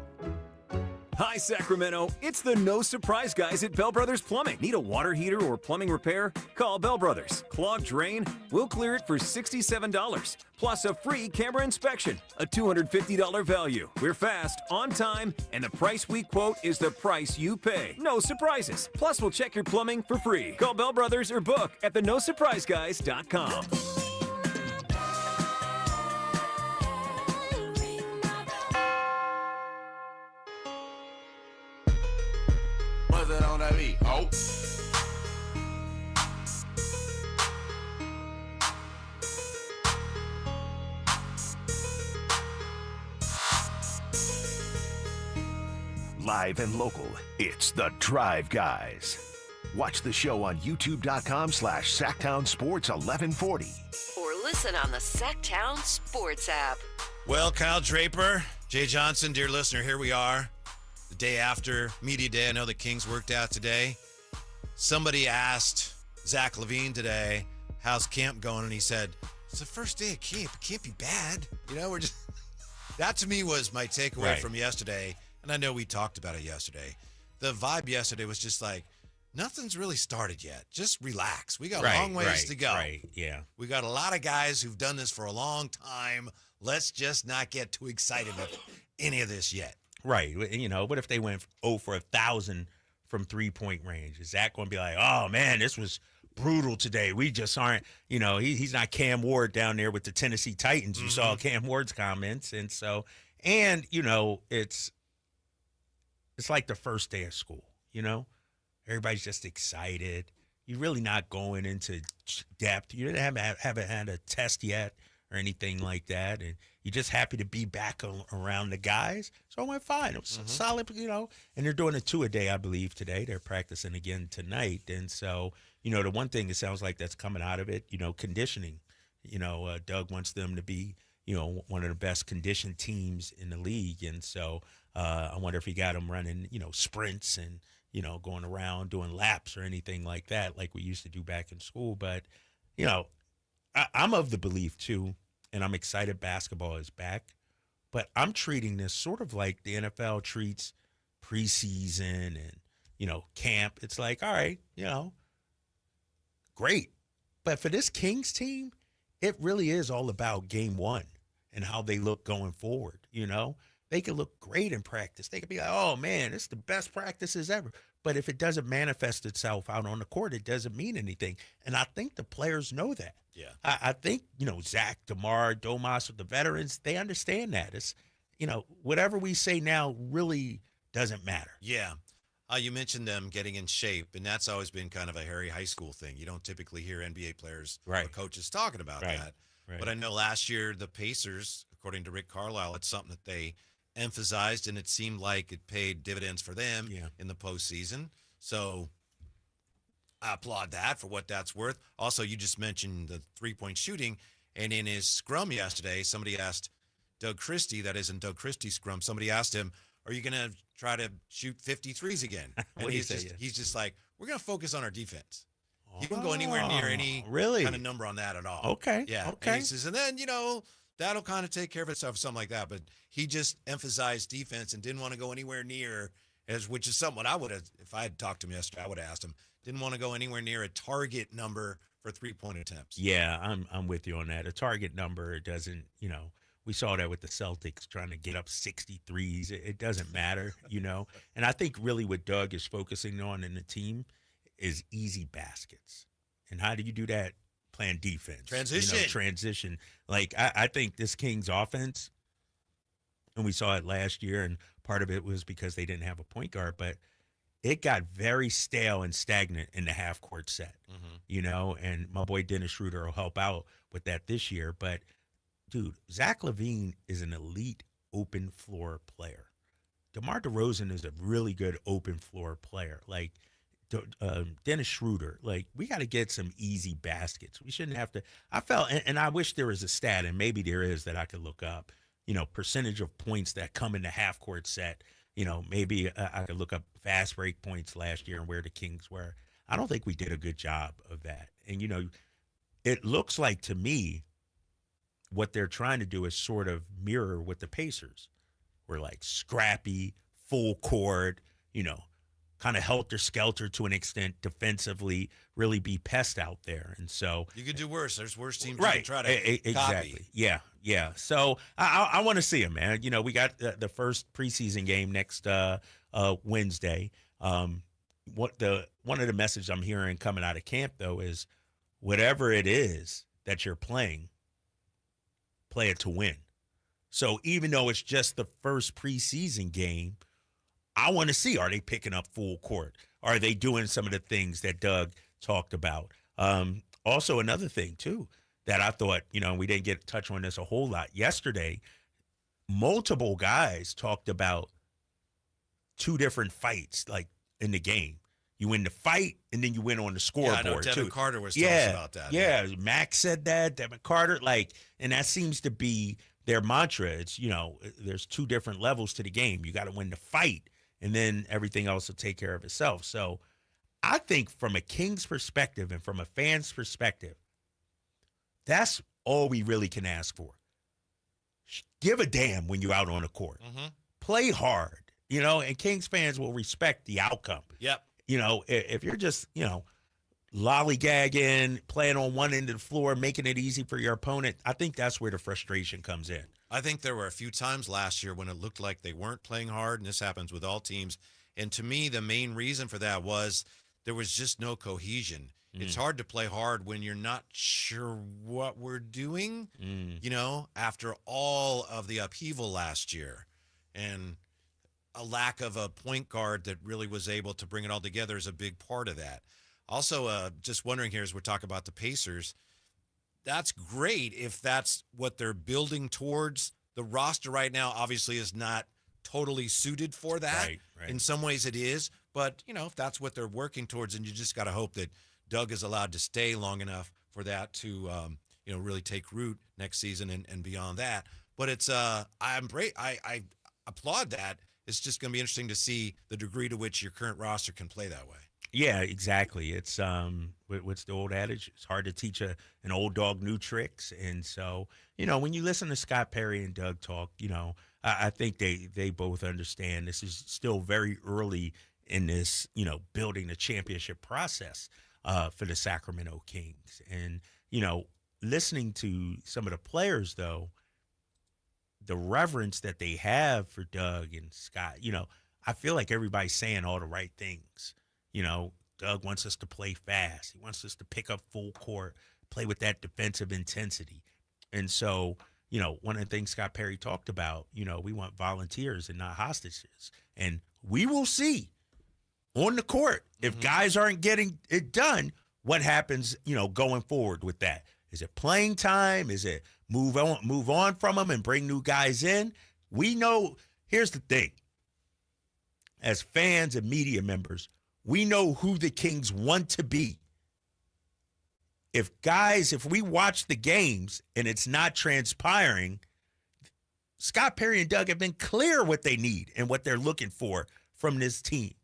Hi, Sacramento. It's the No Surprise guys at Bell Brothers Plumbing. Need a water heater or plumbing repair? Call Bell Brothers. Clogged drain? We'll clear it for $67. Plus a free camera inspection, a $250 value. We're fast, on time, and the price we quote is the price you pay. No surprises. Plus, we'll check your plumbing for free. Call Bell Brothers or book at thenosurpriseguys.com. On that beat. Oh. Live and local, it's the Drive Guys. Watch the show on youtube.com/SacktownSports1140. Or listen on the Sacktown Sports app. Well, Kyle Draper, Jay Johnson, dear listener, here we are. The day after Media Day. I know the Kings worked out today. Somebody asked Zach LaVine today, how's camp going? And he said, it's the first day of camp. It can't be bad. You know, we're just... That to me was my takeaway from yesterday. And I know we talked about it yesterday. The vibe yesterday was just like, nothing's really started yet. Just relax. We got a long ways to go. Yeah. We got a lot of guys who've done this for a long time. Let's just not get too excited about any of this yet. Right. You know, what if they went 0 for 1,000 from three-point range? Is Zach going to be like, oh, man, this was brutal today. We just aren't, you know, he's not Cam Ward down there with the Tennessee Titans. You saw Cam Ward's comments. And so, and, you know, it's like the first day of school, you know? Everybody's just excited. You're really not going into depth. You haven't had a test yet or anything like that. And you're just happy to be back around the guys. So it went fine. It was solid, you know. And they're doing a 2-a-day, I believe, today. They're practicing again tonight. And so, you know, the one thing it sounds like that's coming out of it, you know, conditioning. You know, Doug wants them to be, you know, one of the best conditioned teams in the league. And so I wonder if he got them running, you know, sprints and, you know, going around doing laps or anything like that, like we used to do back in school. But, you know, I'm of the belief, too, and I'm excited basketball is back, but I'm treating this sort of like the NFL treats preseason and, you know, camp. It's like, all right, you know, great. But for this Kings team, it really is all about game one and how they look going forward, you know. They could look great in practice. They could be like, oh, man, it's the best practices ever. But if it doesn't manifest itself out on the court, it doesn't mean anything. And I think the players know that. Yeah. I think, you know, Zach, DeMar, Domas, the veterans, they understand that. It's, you know, whatever we say now really doesn't matter. Yeah. You mentioned them getting in shape, and that's always been kind of a hairy high school thing. You don't typically hear NBA players or coaches talking about that. Right. But I know last year the Pacers, according to Rick Carlisle, it's something that they emphasized, and it seemed like it paid dividends for them in the postseason. So I applaud that for what that's worth. Also, you just mentioned the three-point shooting, and in his scrum yesterday, somebody asked Doug Christie, that isn't Doug Christie's scrum, somebody asked him, are you going to try to shoot 53s again? And he's just like, we're going to focus on our defense. He won't go anywhere near any kind of number on that at all. Okay. Yeah. Okay. And he says, and then, you know, that'll kind of take care of itself, something like that. But he just emphasized defense and didn't want to go anywhere near, which is something I would have, if I had talked to him yesterday, I would have asked him, didn't want to go anywhere near a target number for three-point attempts. Yeah, I'm with you on that. A target number, it doesn't, you know, we saw that with the Celtics trying to get up 63s. It doesn't matter, you know. And I think really what Doug is focusing on in the team is easy baskets. And how do you do that? Playing defense. Transition. You know, transition. Like, I think this Kings offense, and we saw it last year, and part of it was because they didn't have a point guard, but it got very stale and stagnant in the half-court set, you know, and my boy Dennis Schröder will help out with that this year. But, dude, Zach LaVine is an elite open floor player. DeMar DeRozan is a really good open floor player. Like, Dennis Schröder, like, we got to get some easy baskets. We shouldn't have to. I felt, and I wish there was a stat, and maybe there is that I could look up, you know, percentage of points that come in the half-court set. You know, maybe I could look up fast break points last year and where the Kings were. I don't think we did a good job of that. And, you know, it looks like to me what they're trying to do is sort of mirror what the Pacers were like, scrappy, full court, you know, kind of helter-skelter to an extent defensively, really be pest out there. And so you could do worse. There's worse teams you can try to exactly. copy. Yeah. So I want to see him, man. You know, we got the first preseason game next Wednesday. One of the messages I'm hearing coming out of camp, though, is whatever it is that you're playing, play it to win. So even though it's just the first preseason game, I want to see, are they picking up full court? Are they doing some of the things that Doug talked about? Also, another thing, too, that I thought, you know, we didn't get to touch on this a whole lot. Yesterday, multiple guys talked about two different fights like in the game. You win the fight, and then you win on the scoreboard, I know Devin too. Carter was telling us about that. Yeah, Max said that, Devin Carter, and that seems to be their mantra. It's, there's two different levels to the game. You got to win the fight, and then everything else will take care of itself. So I think from a Kings perspective and from a fan's perspective, that's all we really can ask for. Give a damn when you're out on the court. Mm-hmm. Play hard, and Kings fans will respect the outcome. Yep. If you're just, lollygagging, playing on one end of the floor, making it easy for your opponent, I think that's where the frustration comes in. I think there were a few times last year when it looked like they weren't playing hard, and this happens with all teams. And to me, the main reason for that was there was just no cohesion. It's hard to play hard when you're not sure what we're doing, after all of the upheaval last year. And a lack of a point guard that really was able to bring it all together is a big part of that. Also, just wondering here as we're talking about the Pacers, that's great if that's what they're building towards. The roster right now obviously is not totally suited for that. Right. In some ways it is, but, if that's what they're working towards, and you just got to hope that Doug is allowed to stay long enough for that to, really take root next season and beyond that. But it's, I'm great. I applaud that. It's just going to be interesting to see the degree to which your current roster can play that way. Yeah, exactly. It's what's the old adage? It's hard to teach an old dog new tricks. And so, when you listen to Scott Perry and Doug talk, I think they both understand this is still very early in this, building the championship process for the Sacramento Kings. And, listening to some of the players, though, the reverence that they have for Doug and Scott, I feel like everybody's saying all the right things. Doug wants us to play fast. He wants us to pick up full court, play with that defensive intensity. And so, one of the things Scott Perry talked about, we want volunteers and not hostages. And we will see on the court, if guys aren't getting it done, what happens, going forward with that? Is it playing time? Is it move on from them and bring new guys in? We know, here's the thing. As fans and media members, we know who the Kings want to be. If we watch the games and it's not transpiring, Scott Perry and Doug have been clear what they need and what they're looking for from this team.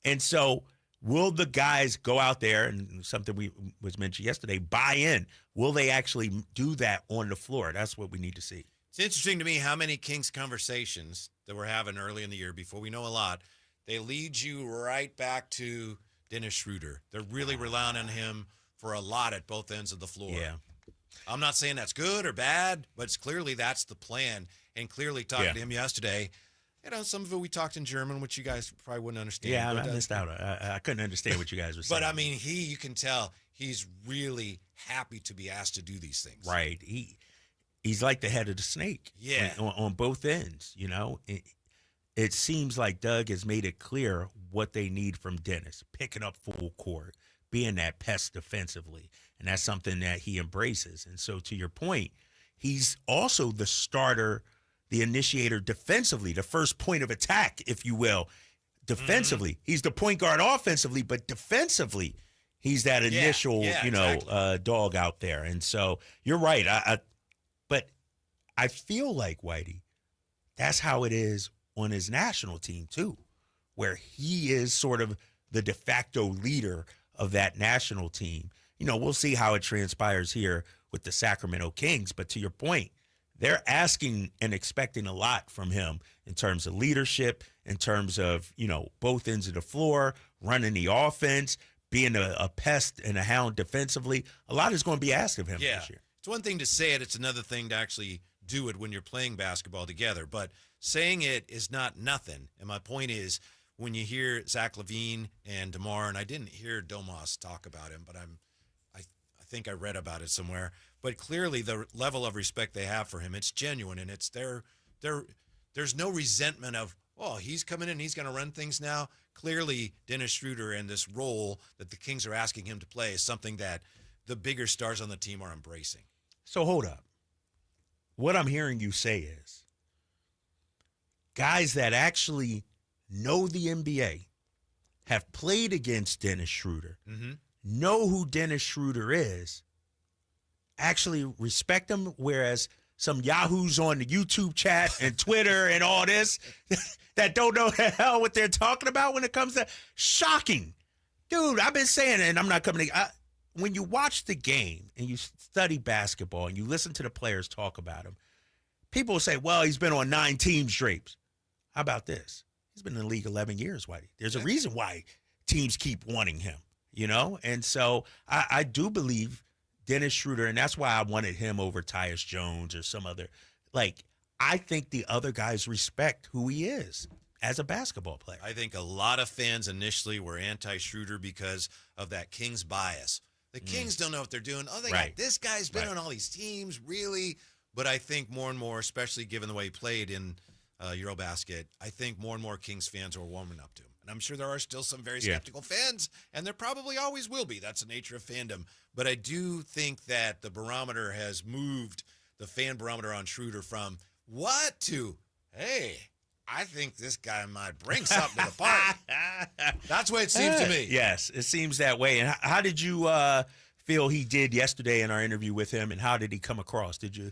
And so will the guys go out there, and something was mentioned yesterday, buy in? Will they actually do that on the floor? That's what we need to see. It's interesting to me how many Kings conversations that we're having early in the year before we know a lot, they lead you right back to Dennis Schröder. They're really relying on him for a lot at both ends of the floor. Yeah. I'm not saying that's good or bad, but it's clearly that's the plan. And clearly talking to him yesterday, some of it we talked in German, which you guys probably wouldn't understand. Yeah, I missed out. I couldn't understand what you guys were saying. But, I mean, you can tell he's really happy to be asked to do these things. Right. He's like the head of the snake. Yeah. On both ends, It seems like Doug has made it clear what they need from Dennis, picking up full court, being that pest defensively. And that's something that he embraces. And so to your point, he's also the starter, the initiator defensively, the first point of attack, if you will, defensively. He's the point guard offensively, but defensively, he's that initial, dog out there. And so you're right. But I feel like, Whitey, that's how it is on his national team too, where he is sort of the de facto leader of that national team. We'll see how it transpires here with the Sacramento Kings. But to your point, they're asking and expecting a lot from him in terms of leadership, in terms of, both ends of the floor, running the offense, being a pest and a hound defensively. A lot is going to be asked of him this year. It's one thing to say it. It's another thing to actually do it when you're playing basketball together. But saying it is not nothing. And my point is, when you hear Zach LaVine and DeMar, and I didn't hear Domas talk about him, but I think I read about it somewhere. But clearly the level of respect they have for him, it's genuine, and it's there's no resentment of, he's coming in, he's going to run things now. Clearly Dennis Schröder and this role that the Kings are asking him to play is something that the bigger stars on the team are embracing. So hold up. What I'm hearing you say is guys that actually know the NBA, have played against Dennis Schröder, Mm-hmm. know who Dennis Schröder is, actually respect him, whereas some yahoos on the YouTube chat and Twitter and all this that don't know the hell what they're talking about when it comes to shocking. Dude, I've been saying it, and I'm not coming to when you watch the game and you study basketball and you listen to the players talk about him, people will say, well, he's been on 9 teams, Drapes. How about this? He's been in the league 11 years, Whitey. There's a reason why teams keep wanting him, you know? And so I do believe Dennis Schröder, and that's why I wanted him over Tyus Jones or some other. Like, I think the other guys respect who he is as a basketball player. I think a lot of fans initially were anti-Schröder because of that Kings bias. The Kings don't know what they're doing. Oh, they got this guy's been on all these teams, really? But I think more and more, especially given the way he played in Eurobasket, I think more and more Kings fans are warming up to him. And I'm sure there are still some very skeptical fans, and there probably always will be. That's the nature of fandom. But I do think that the barometer has moved, the fan barometer on Schröder, from what to, hey, I think this guy might bring something to the party. That's what it seems to me. Yes, it seems that way. And how did you feel he did yesterday in our interview with him, and how did he come across? Did you,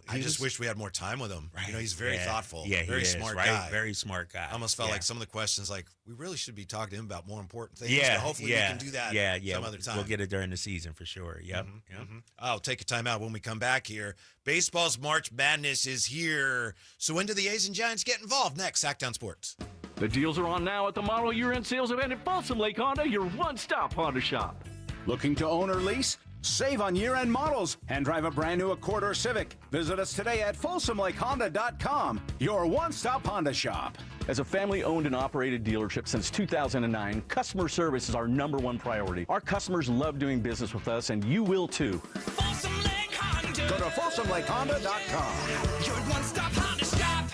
I just wish we had more time with him. Right. He's very thoughtful. Yeah, very smart guy. Very smart guy. I almost felt like some of the questions, like, we really should be talking to him about more important things. So hopefully we can do that some other time. We'll get it during the season for sure. Yep. Mm-hmm. I'll take a time out when we come back here. Baseball's March Madness is here. So when do the A's and Giants get involved? Next, Sacktown Sports. The deals are on now at the model year-end sales event at Folsom Lake Honda, your one-stop Honda shop. Looking to own or lease? Save on year-end models and drive a brand new Accord or Civic. Visit us today at FolsomLakeHonda.com, your one-stop Honda shop. As a family-owned and operated dealership since 2009, customer service is our #1 priority. Our customers love doing business with us, and you will too. Folsom Lake Honda. Go to FolsomLakeHonda.com. Your one-stop Honda shop.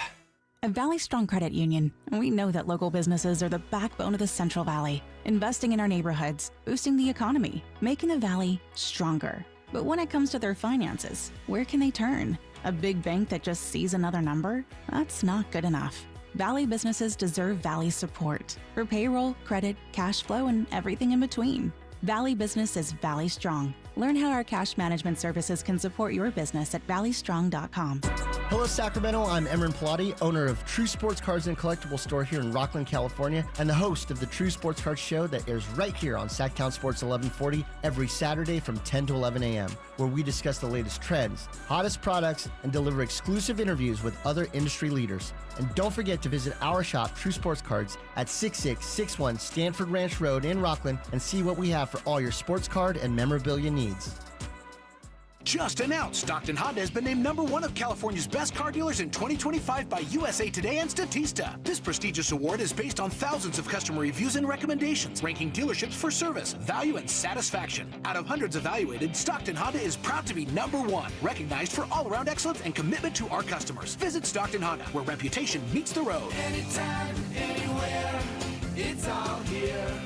At Valley Strong Credit Union, we know that local businesses are the backbone of the Central Valley, investing in our neighborhoods, boosting the economy, making the Valley stronger. But when it comes to their finances, where can they turn? A big bank that just sees another number? That's not good enough. Valley businesses deserve Valley support for payroll, credit, cash flow, and everything in between. Valley Business is Valley Strong. Learn how our cash management services can support your business at valleystrong.com. Hello, Sacramento. I'm Emran Pilati, owner of True Sports Cards and Collectible Store here in Rockland, California, and the host of the True Sports Cards Show that airs right here on Sacktown Sports 1140 every Saturday from 10 to 11 a.m., where we discuss the latest trends, hottest products, and deliver exclusive interviews with other industry leaders. And don't forget to visit our shop, True Sports Cards, at 6661 Stanford Ranch Road in Rockland and see what we have for all your sports card and memorabilia needs. Just announced, Stockton Honda has been named #1 of California's best car dealers in 2025 by USA Today and Statista. This prestigious award is based on thousands of customer reviews and recommendations, ranking dealerships for service, value, and satisfaction. Out of hundreds evaluated, Stockton Honda is proud to be #1, recognized for all-around excellence and commitment to our customers. Visit Stockton Honda, where reputation meets the road. Anytime, anywhere, it's all here.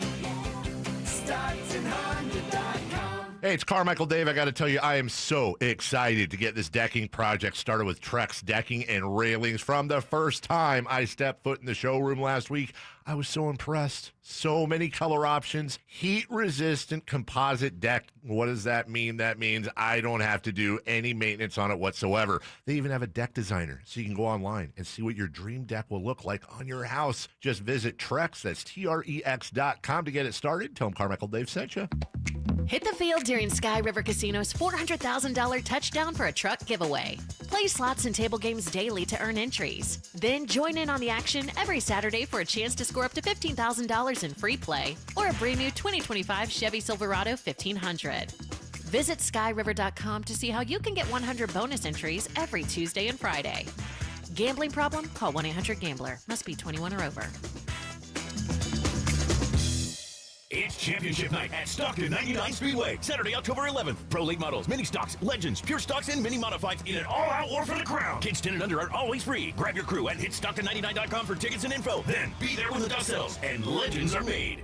StocktonHonda.com. Hey, it's Carmichael Dave. I got to tell you, I am so excited to get this decking project started with Trex Decking and Railings. From the first time I stepped foot in the showroom last week, I was so impressed. So many color options, heat-resistant composite deck. What does that mean? That means I don't have to do any maintenance on it whatsoever. They even have a deck designer, so you can go online and see what your dream deck will look like on your house. Just visit Trex, that's TREX.com to get it started. Tell them Carmichael Dave sent you. Hit the field during Sky River Casino's $400,000 touchdown for a truck giveaway. Play slots and table games daily to earn entries. Then join in on the action every Saturday for a chance to score up to $15,000 in free play or a brand new 2025 Chevy Silverado 1500. Visit skyriver.com to see how you can get 100 bonus entries every Tuesday and Friday. Gambling problem? Call 1-800-GAMBLER. Must be 21 or over. It's championship night at Stockton 99 Speedway, Saturday, October 11th. Pro Late Models, Mini Stocks, Legends, Pure Stocks, and Mini Modifieds in an all-out war for the crown. Kids 10 and under are always free. Grab your crew and hit Stockton99.com for tickets and info. Then be there when the dust settles and legends are made.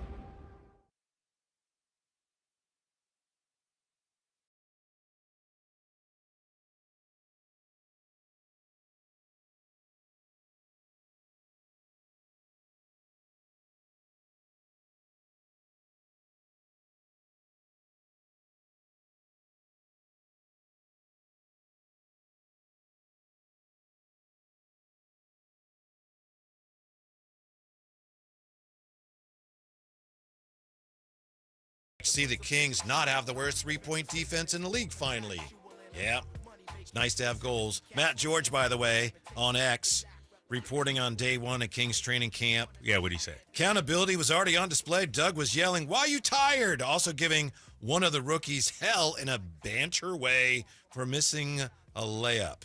see the Kings not have the worst three-point defense in the league finally. Yeah, it's nice to have goals. Matt George, by the way, on X, reporting on day one of Kings training camp. Yeah, what'd he say? Accountability was already on display. Doug was yelling, "Why are you tired?" Also giving one of the rookies hell in a banter way for missing a layup.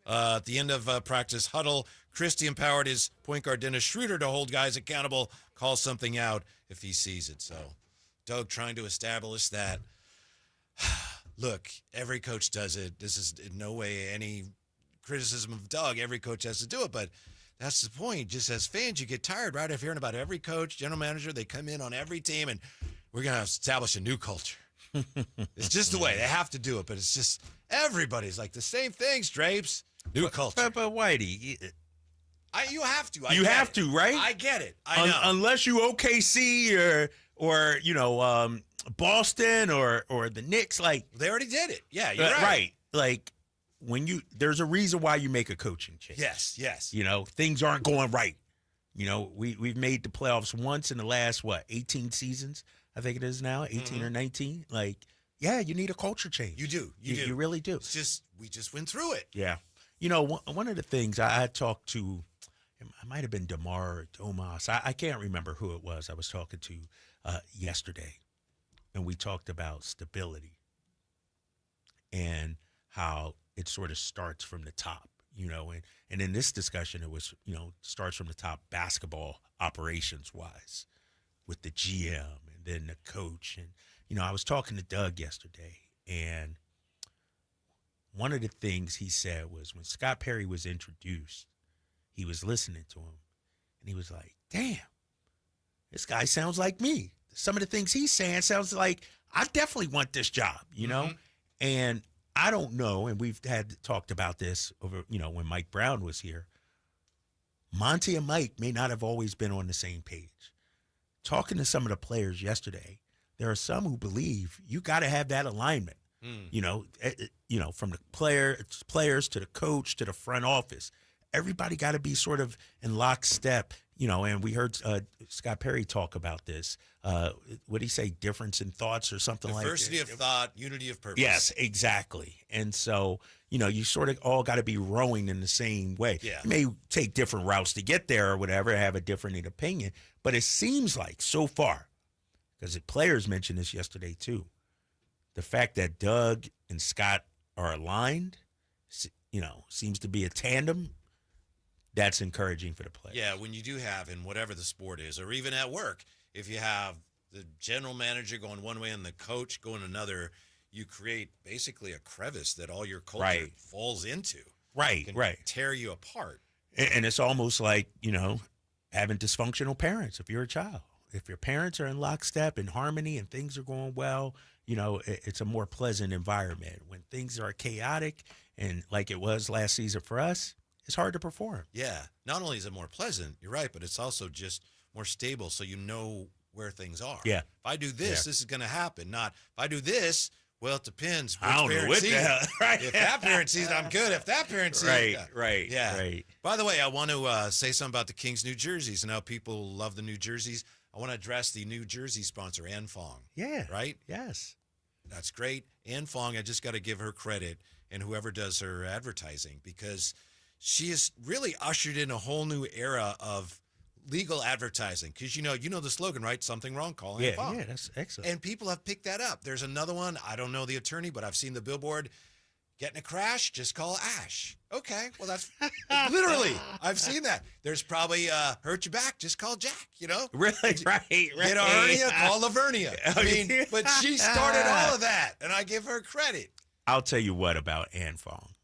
At the end of practice huddle, Christie empowered his point guard Dennis Schröder to hold guys accountable, call something out if he sees it. So Doug trying to establish that, look, every coach does it. This is in no way any criticism of Doug. Every coach has to do it, but that's the point. Just as fans, you get tired, right, of hearing about every coach, general manager. They come in on every team, and we're going to establish a new culture. It's just the way. They have to do it, but it's just everybody's like the same things, Drapes. New culture. But Whitey, you have to. You have to, right? I get it. I know. Unless you OKC or Boston or the Knicks, like they already did it. Yeah, you're right. Right. Like there's a reason why you make a coaching change. Yes. Things aren't going right. We've made the playoffs once in the last 18 seasons. I think it is now 18 or 19. Like, yeah, you need a culture change. You do. You really do. It's just we just went through it. Yeah. One of the things I talked to, it might have been DeMar or Domas. I can't remember who it was I was talking to yesterday. And we talked about stability and how it sort of starts from the top, and in this discussion, it was, starts from the top basketball operations wise with the GM and then the coach. And, I was talking to Doug yesterday, and one of the things he said was when Scott Perry was introduced, he was listening to him, and he was like, damn, this guy sounds like me. Some of the things he's saying sounds like I definitely want this job, And I don't know, and we've talked about this over, when Mike Brown was here. Monty and Mike may not have always been on the same page. Talking to some of the players yesterday, there are some who believe you got to have that alignment. From the players to the coach to the front office. Everybody got to be sort of in lockstep, and we heard Scott Perry talk about this. What did he say? Difference in thoughts or something like that? Diversity of thought, unity of purpose. Yes, exactly. And so, you sort of all got to be rowing in the same way. Yeah. You may take different routes to get there or whatever, have a different opinion, but it seems like so far, because the players mentioned this yesterday too, the fact that Doug and Scott are aligned, seems to be a tandem. That's encouraging for the players. Yeah, when you do have, in whatever the sport is, or even at work, if you have the general manager going one way and the coach going another, you create basically a crevice that all your culture falls into. Right. Tear you apart. And it's almost like, having dysfunctional parents if you're a child. If your parents are in lockstep and harmony and things are going well, it's a more pleasant environment. When things are chaotic and like it was last season for us, it's hard to perform. Yeah. Not only is it more pleasant, you're right, but it's also just more stable so you know where things are. Yeah. If I do this, this is going to happen. Not if I do this, well, it depends. I don't know what the hell. Right. If that parent sees it, I'm good. If that parent sees it. Right. By the way, I want to say something about the Kings New Jerseys and how people love the New Jerseys. I want to address the New Jersey sponsor, Ann Fong. Yeah. Right? Yes. That's great. Ann Fong, I just got to give her credit, and whoever does her advertising, because she has really ushered in a whole new era of legal advertising. Because you know the slogan, right? Something wrong, call Ann Fong. Yeah, that's excellent. And people have picked that up. There's another one. I don't know the attorney, but I've seen the billboard. Get in a crash, just call Ash. Okay, well, that's literally, I've seen that. There's probably hurt your back, just call Jack, Really? Right. Get a hernia, call Lavernia. I mean, but she started all of that, and I give her credit. I'll tell you what about Ann Fong.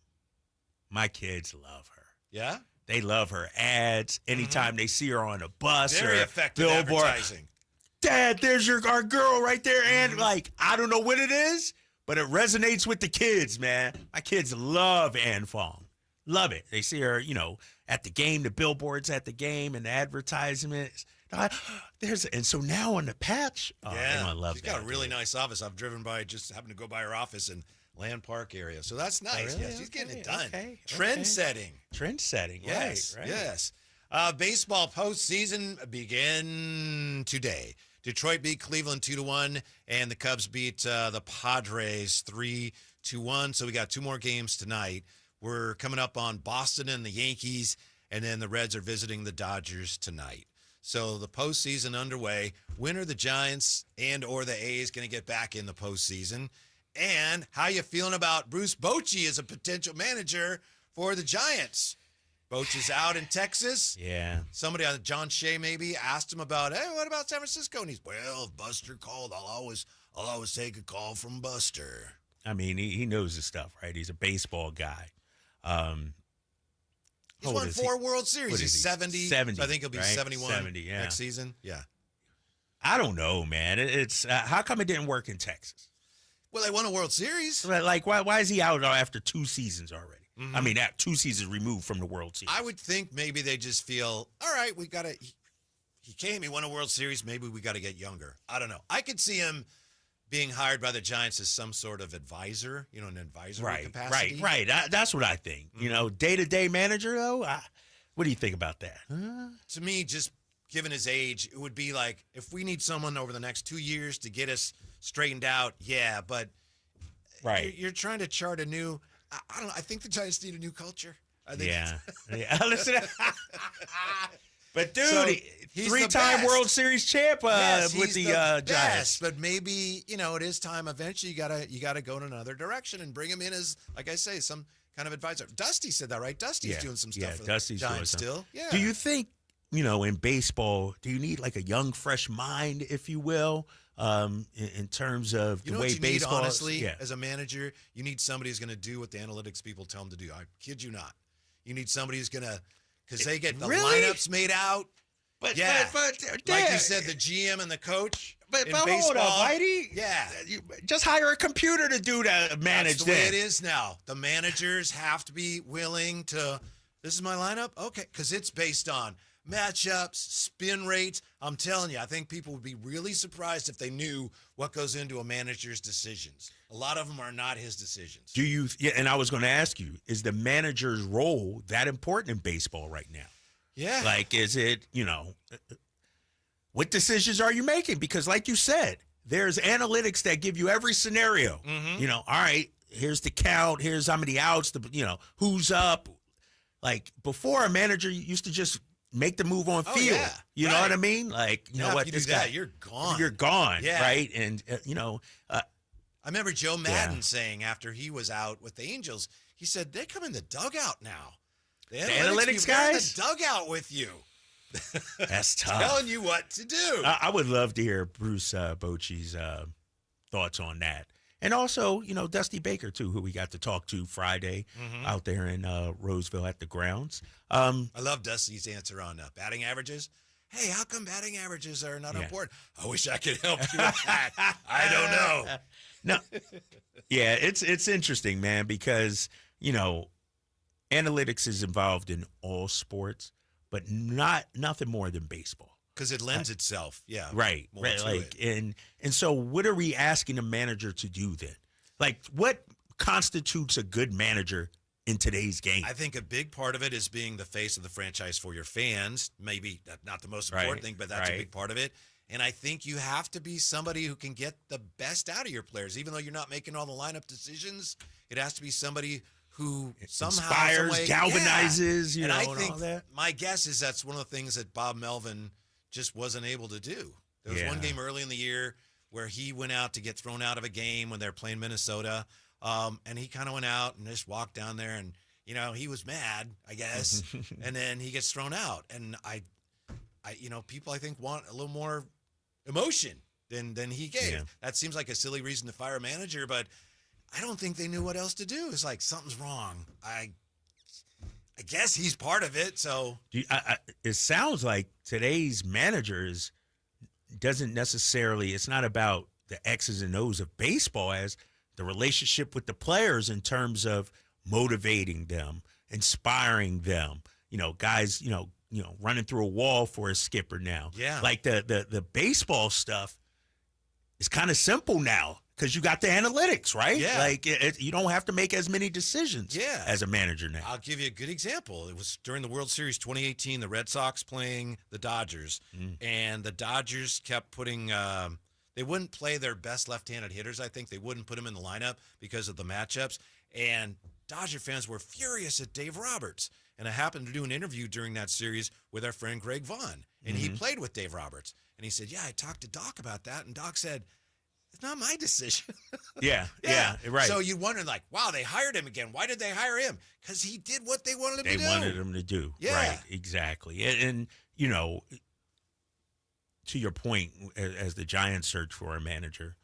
My kids love her. Yeah? They love her ads. Anytime they see her on a bus Very or a effective billboard. advertising. Dad, there's our girl right there. And I don't know what it is, but it resonates with the kids, man. My kids love Ann Fong. Love it. They see her, at the game, the billboards at the game and the advertisements. And so now on the patch, I love she's that. got a really nice office. I've driven by, just happened to go by her office in Land Park area. So that's nice. Really? Yeah, she's getting it done. Okay. Trend setting. Yes. Right. Yes. Baseball postseason begin today. Detroit beat Cleveland 2-1, and the Cubs beat the Padres 3-1. So we got 2 more games tonight. We're coming up on Boston and the Yankees, and then the Reds are visiting the Dodgers tonight. So the postseason underway. When are the Giants and or the A's going to get back in the postseason? And how you feeling about Bruce Bochy as a potential manager for the Giants? Bochy's out in Texas. Yeah. Somebody, John Shea maybe, asked him about, hey, what about San Francisco? And he's, well, if Buster called, I'll always take a call from Buster. I mean, he knows his stuff, right? He's a baseball guy. He's won 4 World Series. He's 70. 70. So I think he'll be right? 71 70, yeah. next season. Yeah. I don't know, man. It's how come it didn't work in Texas? Well, they won a World Series. Like, why is he out after 2 seasons already? Mm-hmm. I mean, 2 seasons removed from the World Series. I would think maybe they just feel, all right, we got to. He came, he won a World Series. Maybe we got to get younger. I don't know. I could see him being hired by the Giants as some sort of advisor, an advisory capacity. Right. That's what I think. Mm-hmm. Day-to-day manager, though, what do you think about that? To me, just given his age, it would be like, if we need someone over the next 2 years to get us straightened out, yeah, but you're trying to chart a new, I don't know, I think the Giants need a new culture. I think Listen, but dude, So, he's 3-time the World Series champ Yes, with he's the best, Giants. but maybe it is time. Eventually, you gotta go in another direction and bring him in as, like I say, some kind of advisor. Dusty said that, right? Dusty's doing some stuff for Dusty's the Giants doing still. Yeah. Do you think in baseball, do you need like a young, fresh mind, if you will, in terms of the know way what you baseball? need, honestly, as a manager, you need somebody who's going to do what the analytics people tell them to do. I kid you not. You need somebody who's going to, because they get the lineups made out. But like you said, the GM and the coach. But in baseball, hold up, Whitey. Yeah. Just hire a computer to do that. Manage That's the way it is now. The managers have to be willing to. This is my lineup, okay? Because it's based on matchups, spin rates. I'm telling you, I think people would be really surprised if they knew what goes into a manager's decisions. A lot of them are not his decisions. And I was going to ask you, is the manager's role that important in baseball right now? Yeah. Like, is it, what decisions are you making? Because like you said, there's analytics that give you every scenario. Mm-hmm. All right, here's the count, here's how many outs, who's up. Like, before, a manager used to just make the move on field. Yeah, you know what I mean? Like, if you do that, you're gone. You're gone, Yeah. right? And, I remember Joe Madden saying after he was out with the Angels, he said, they come in the dugout now. The analytics people are in guys? the dugout with you. That's tough. Telling you what to do. I would love to hear Bruce Bochy's thoughts on that. And also, Dusty Baker, too, who we got to talk to Friday out there in Roseville at the grounds. I love Dusty's answer on batting averages. Hey, how come batting averages are not important? I wish I could help you with that. I don't know. No. Yeah, it's interesting, man, because, analytics is involved in all sports, but nothing more than baseball. Because it lends itself, right. more to it. And so what are we asking a manager to do then? Like, what constitutes a good manager in today's game? I think a big part of it is being the face of the franchise for your fans. Maybe not the most important thing, but that's a big part of it. And I think you have to be somebody who can get the best out of your players. Even though you're not making all the lineup decisions, it has to be somebody who somehow inspires, galvanizes, and I and think all that. My guess is that's one of the things that Bob Melvin just wasn't able to do. There was one game early in the year where he went out to get thrown out of a game when they're playing Minnesota, and he kind of went out and just walked down there, and he was mad, I guess, and then he gets thrown out. And I people I think want a little more emotion than he gave. Yeah. That seems like a silly reason to fire a manager, but I don't think they knew what else to do. It's like something's wrong. I guess he's part of it. So it sounds like today's managers doesn't necessarily. It's not about the X's and O's of baseball as the relationship with the players in terms of motivating them, inspiring them. Guys, running through a wall for a skipper now. Yeah. Like the baseball stuff is kind of simple now because you got the analytics, right? Yeah. Like, you don't have to make as many decisions as a manager now. I'll give you a good example. It was during the World Series 2018, the Red Sox playing the Dodgers, and the Dodgers kept putting they wouldn't play their best left-handed hitters, I think. They wouldn't put them in the lineup because of the matchups, and Dodger fans were furious at Dave Roberts. And I happened to do an interview during that series with our friend Greg Vaughn, and he played with Dave Roberts. And he said, I talked to Doc about that, and Doc said, it's not my decision. Yeah, right. So you wonder, like, wow, they hired him again. Why did they hire him? Because he did what they wanted him to do. They wanted him to do. Yeah. Right, exactly. And, you know, to your point, as the Giants search for a manager,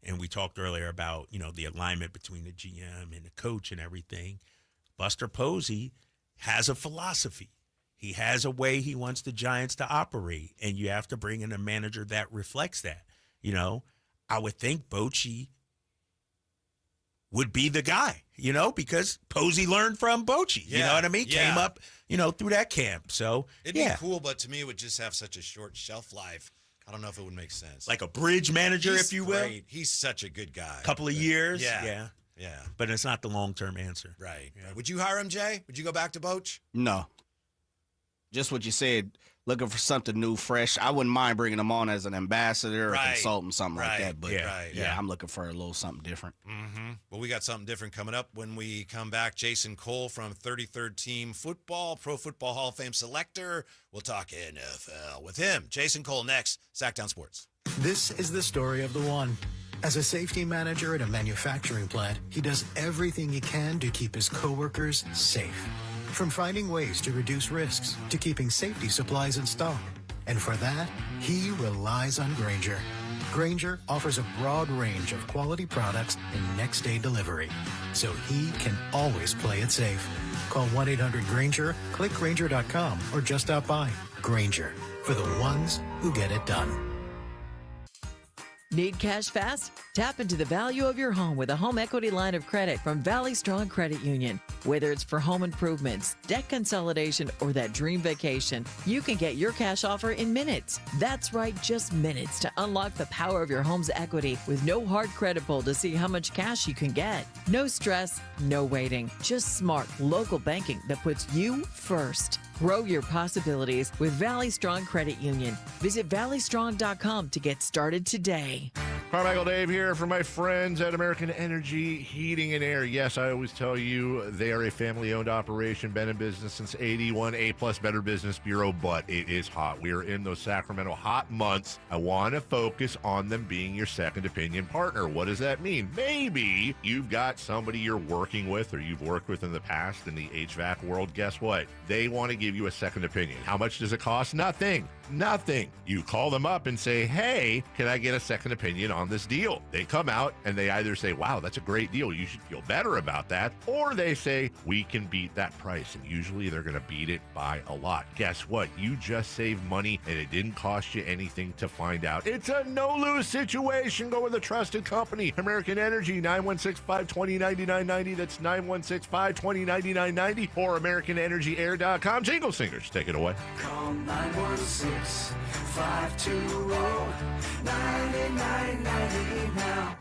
and we talked earlier about, you know, the alignment between the GM and the coach and everything, Buster Posey has a philosophy. He has a way he wants the Giants to operate, and you have to bring in a manager that reflects that. You know, I would think Bochy would be the guy, you know, because Posey learned from Bochy. You know what I mean? Yeah. Came up, you know, through that camp. So, It'd be cool, but to me, it would just have such a short shelf life. I don't know if it would make sense. Like a bridge manager, if you will. Great. He's such a good guy. Couple of years. Yeah. But it's not the long-term answer. Right. Would you hire him, Jay? Would you go back to Boch? No. Just what you said, looking for something new, fresh. I wouldn't mind bringing him on as an ambassador or consultant, something like that. But I'm looking for a little something different. Mm-hmm. Well, we got something different coming up when we come back. Jason Cole from 33rd Team Football, Pro Football Hall of Fame selector. We'll talk NFL with him. Jason Cole next, Sacktown Sports. This is the story of the one. As a safety manager at a manufacturing plant, he does everything he can to keep his coworkers safe. From finding ways to reduce risks to keeping safety supplies in stock. And for that, he relies on Grainger. Grainger offers a broad range of quality products and next-day delivery, so he can always play it safe. Call 1-800-GRAINGER, click Grainger.com, or just stop by. Grainger, for the ones who get it done. Need cash fast? Tap into the value of your home with a home equity line of credit from Valley Strong Credit Union. Whether it's for home improvements, debt consolidation, or that dream vacation, you can get your cash offer in minutes. That's right, just minutes to unlock the power of your home's equity with no hard credit pull to see how much cash you can get. No stress, no waiting, just smart local banking that puts you first. Grow your possibilities with Valley Strong Credit Union. Visit valleystrong.com to get started today. Carmichael Dave here for my friends at American Energy Heating and Air. Yes, I always tell you they are a family-owned operation, been in business since 81, A-plus Better Business Bureau, but it is hot. We are in those Sacramento hot months. I want to focus on them being your second opinion partner. What does that mean? Maybe you've got somebody you're working with or you've worked with in the past in the HVAC world. Guess what? They want to give you a second opinion. How much does it cost? Nothing. You call them up and say, hey, can I get a second opinion on this deal? They come out and they either say, wow, that's a great deal, you should feel better about that, or they say, we can beat that price. And usually they're going to beat it by a lot. Guess what? You just saved money and it didn't cost you anything to find out. It's a no-lose situation. Go with a trusted company. American Energy, 916-520-9990. That's 916-520-9990 or AmericanEnergyAir.com. Jingle Singers, take it away. Call 916-520-9990 now.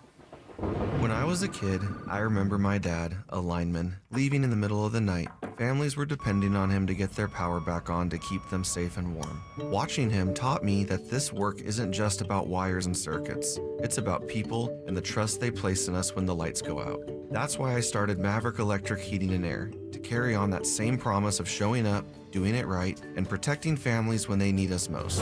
When I was a kid, I remember my dad, a lineman, leaving in the middle of the night. Families were depending on him to get their power back on to keep them safe and warm. Watching him taught me that this work isn't just about wires and circuits. It's about people and the trust they place in us when the lights go out. That's why I started Maverick Electric Heating and Air, to carry on that same promise of showing up, doing it right, and protecting families when they need us most.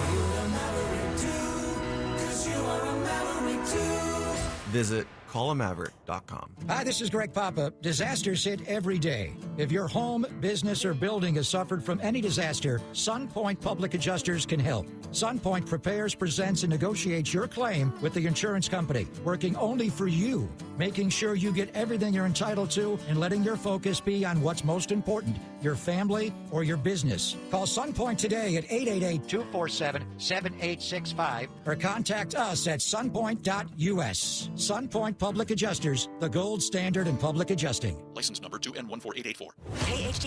Visit callamaverick.com. Hi, this is Greg Papa. Disasters hit every day. If your home, business, or building has suffered from any disaster, SunPoint Public Adjusters can help. SunPoint prepares, presents, and negotiates your claim with the insurance company, working only for you. making sure you get everything you're entitled to and letting your focus be on what's most important, your family or your business. Call SunPoint today at 888-247-7865 or contact us at sunpoint.us. SunPoint Public Adjusters, the gold standard in public adjusting. License number 2N14884.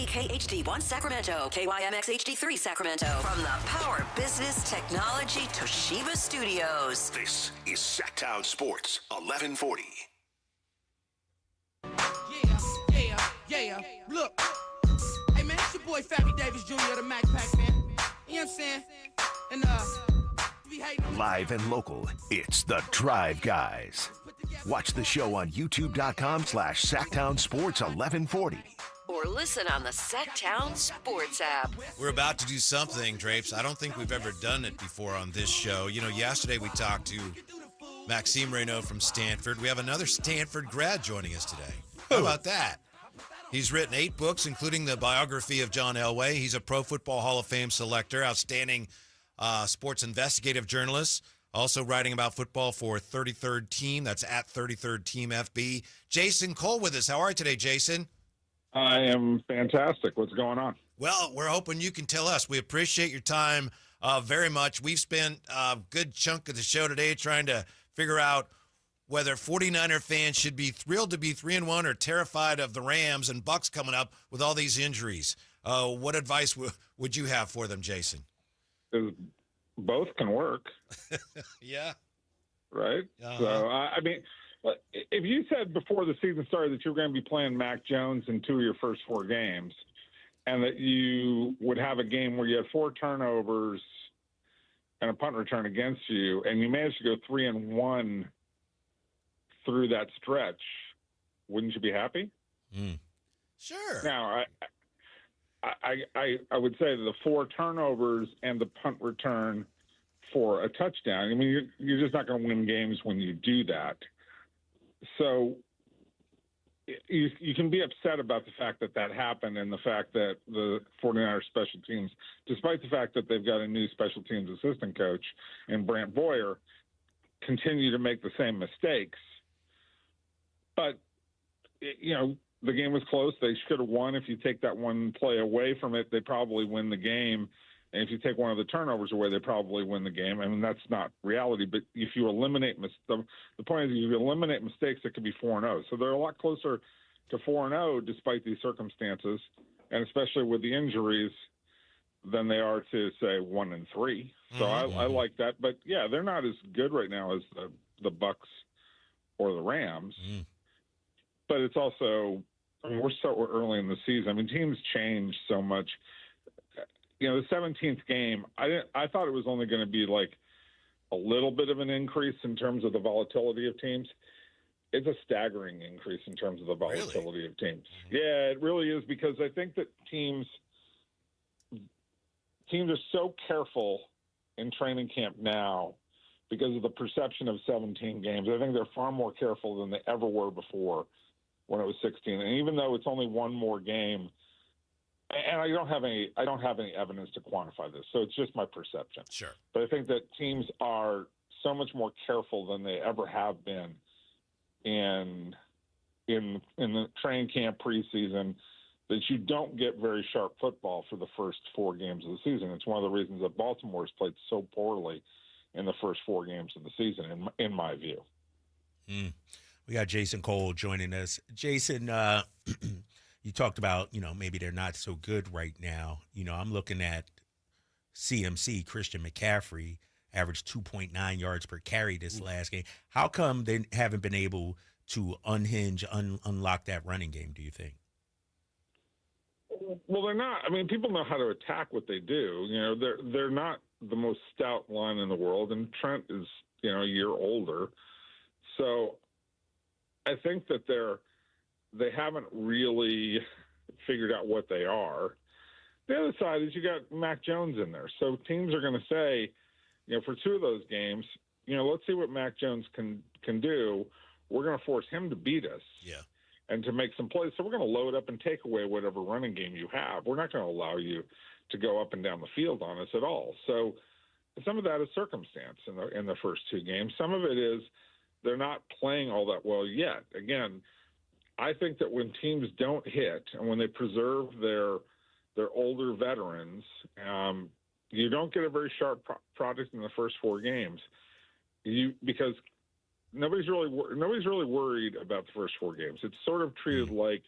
KHD 1 Sacramento, KYMX HD3 Sacramento. From the Power Business Technology Toshiba Studios. This is Sacktown Sports 1140. Yeah. Look. Hey, man, it's your boy Fabby Davis Jr. the Mac Pack, man. You know what I'm saying? And, be hating. Live and local, it's the Drive Guys. Watch the show on youtube.com/Sacktown Sports 1140. Or listen on the Sacktown Sports app. We're about to do something, Drapes. I don't think we've ever done it before on this show. You know, yesterday we talked to Maxime Reynaud from Stanford. We have another Stanford grad joining us today. How about that? He's written 8 books, including the biography of John Elway. He's a Pro Football Hall of Fame selector, outstanding sports investigative journalist, also writing about football for 33rd Team. That's at 33rd Team FB. Jason Cole with us. How are you today, Jason? I am fantastic. What's going on? Well, we're hoping you can tell us. We appreciate your time very much. We've spent a good chunk of the show today trying to figure out whether 49er fans should be thrilled to be 3-1 or terrified of the Rams and Bucs coming up with all these injuries. What advice would you have for them, Jason? Both can work. Yeah. Right? Uh-huh. So, I mean, if you said before the season started that you were going to be playing Mac Jones in 2 of your first 4 games and that you would have a game where you had 4 turnovers and a punt return against you and you managed to go 3-1 through that stretch, wouldn't you be happy? Sure. Now, I would say the 4 turnovers and the punt return for a touchdown. I mean, you're just not going to win games when you do that. So you can be upset about the fact that that happened and the fact that the 49ers special teams, despite the fact that they've got a new special teams assistant coach in Brant Boyer, continue to make the same mistakes. But, you know, the game was close. They should have won. If you take that one play away from it, they probably win the game. And if you take one of the turnovers away, they probably win the game. I mean, that's not reality. But if you eliminate the point is, if you eliminate mistakes, it could be 4-0. So they're a lot closer to 4-0 despite these circumstances, and especially with the injuries, than they are to say 1-3. So I like that. But yeah, they're not as good right now as the Bucs or the Rams. But it's also, I mean, we're so early in the season. I mean, teams change so much. You know, the 17th game, I thought it was only going to be like a little bit of an increase in terms of the volatility of teams. It's a staggering increase in terms of the volatility of teams. Yeah, it really is, because I think that teams are so careful in training camp now because of the perception of 17 games. I think they're far more careful than they ever were before when it was 16. And even though it's only one more game, and I don't have any evidence to quantify this, so it's just my perception. Sure. But I think that teams are so much more careful than they ever have been in the training camp preseason, that you don't get very sharp football for the first 4 games of the season. It's one of the reasons that Baltimore has played so poorly in the first 4 games of the season, in my view. We got Jason Cole joining us. Jason, you talked about, you know, maybe they're not so good right now. You know, I'm looking at CMC, Christian McCaffrey, averaged 2.9 yards per carry this last game. How come they haven't been able to unlock that running game, do you think? Well, they're not. I mean, people know how to attack what they do. You know, they're not the most stout line in the world, and Trent is, you know, a year older. So I think that they haven't really figured out what they are. The other side is you got Mac Jones in there. So teams are going to say, you know, for 2 of those games, you know, let's see what Mac Jones can do. We're going to force him to beat us. Yeah. And to make some plays. So we're going to load up and take away whatever running game you have. We're not going to allow you to go up and down the field on us at all. So some of that is circumstance in the first 2 games. Some of it is they're not playing all that well yet. Again, I think that when teams don't hit and when they preserve their older veterans, you don't get a very sharp product in the first 4 games. Because nobody's really worried about the first 4 games. It's sort of treated like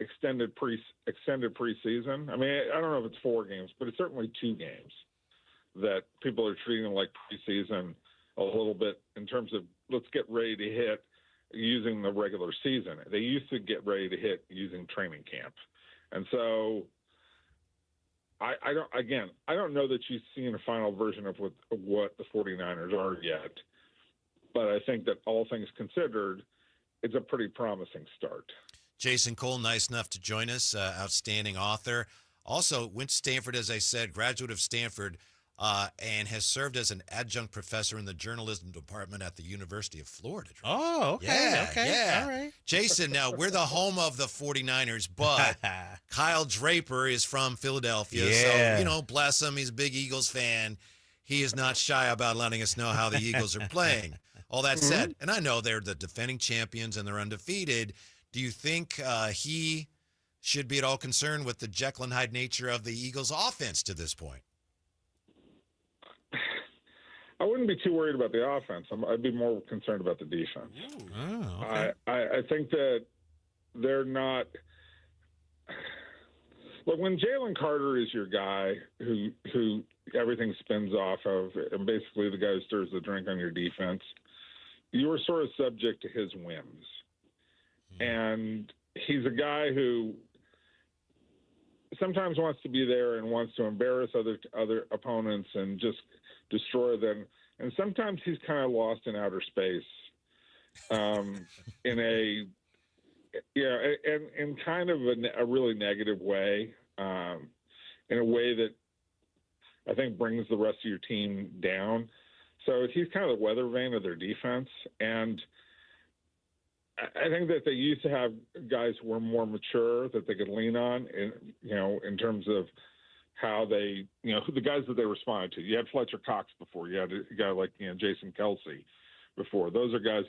extended preseason. I mean, I don't know if it's 4 games, but it's certainly 2 games that people are treating like preseason a little bit in terms of let's get ready to hit using the regular season. They used to get ready to hit using training camp. And so I don't know that you've seen a final version of what the 49ers are yet, but I think that all things considered, it's a pretty promising start. Jason Cole, nice enough to join us, outstanding author. Also went to Stanford, as I said, graduate of Stanford, and has served as an adjunct professor in the journalism department at the University of Florida. Oh, okay. Yeah, okay. yeah. All right. Jason, now we're the home of the 49ers, but Kyle Draper is from Philadelphia. Yeah. So, bless him. He's a big Eagles fan. He is not shy about letting us know how the Eagles are playing. All that said, and I know they're the defending champions and they're undefeated. Do you think he should be at all concerned with the Jekyll and Hyde nature of the Eagles' offense to this point? I wouldn't be too worried about the offense. I'd be more concerned about the defense. Oh, okay. I think that they're not. Look, when Jalen Carter is your guy who everything spins off of, and basically the guy who stirs the drink on your defense, you are sort of subject to his whims. And he's a guy who sometimes wants to be there and wants to embarrass other opponents and just destroy them. And sometimes he's kind of lost in outer space, in kind of a really negative way, in a way that I think brings the rest of your team down. So he's kind of the weather vane of their defense. And I think that they used to have guys who were more mature that they could lean on, in terms of how they, the guys that they responded to. You had Fletcher Cox before. You had a guy like Jason Kelsey before. Those are guys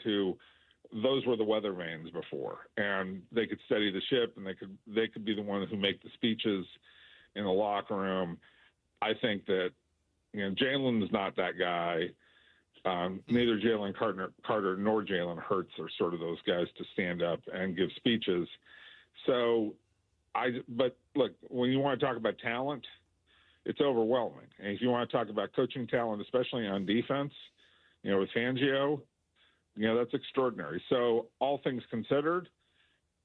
those were the weather vanes before, and they could steady the ship, and they could be the ones who make the speeches in the locker room. I think that Jalen is not that guy. Neither Jalen Carter nor Jalen Hurts are sort of those guys to stand up and give speeches. But look, when you want to talk about talent, it's overwhelming. And if you want to talk about coaching talent, especially on defense, with Fangio, that's extraordinary. So all things considered,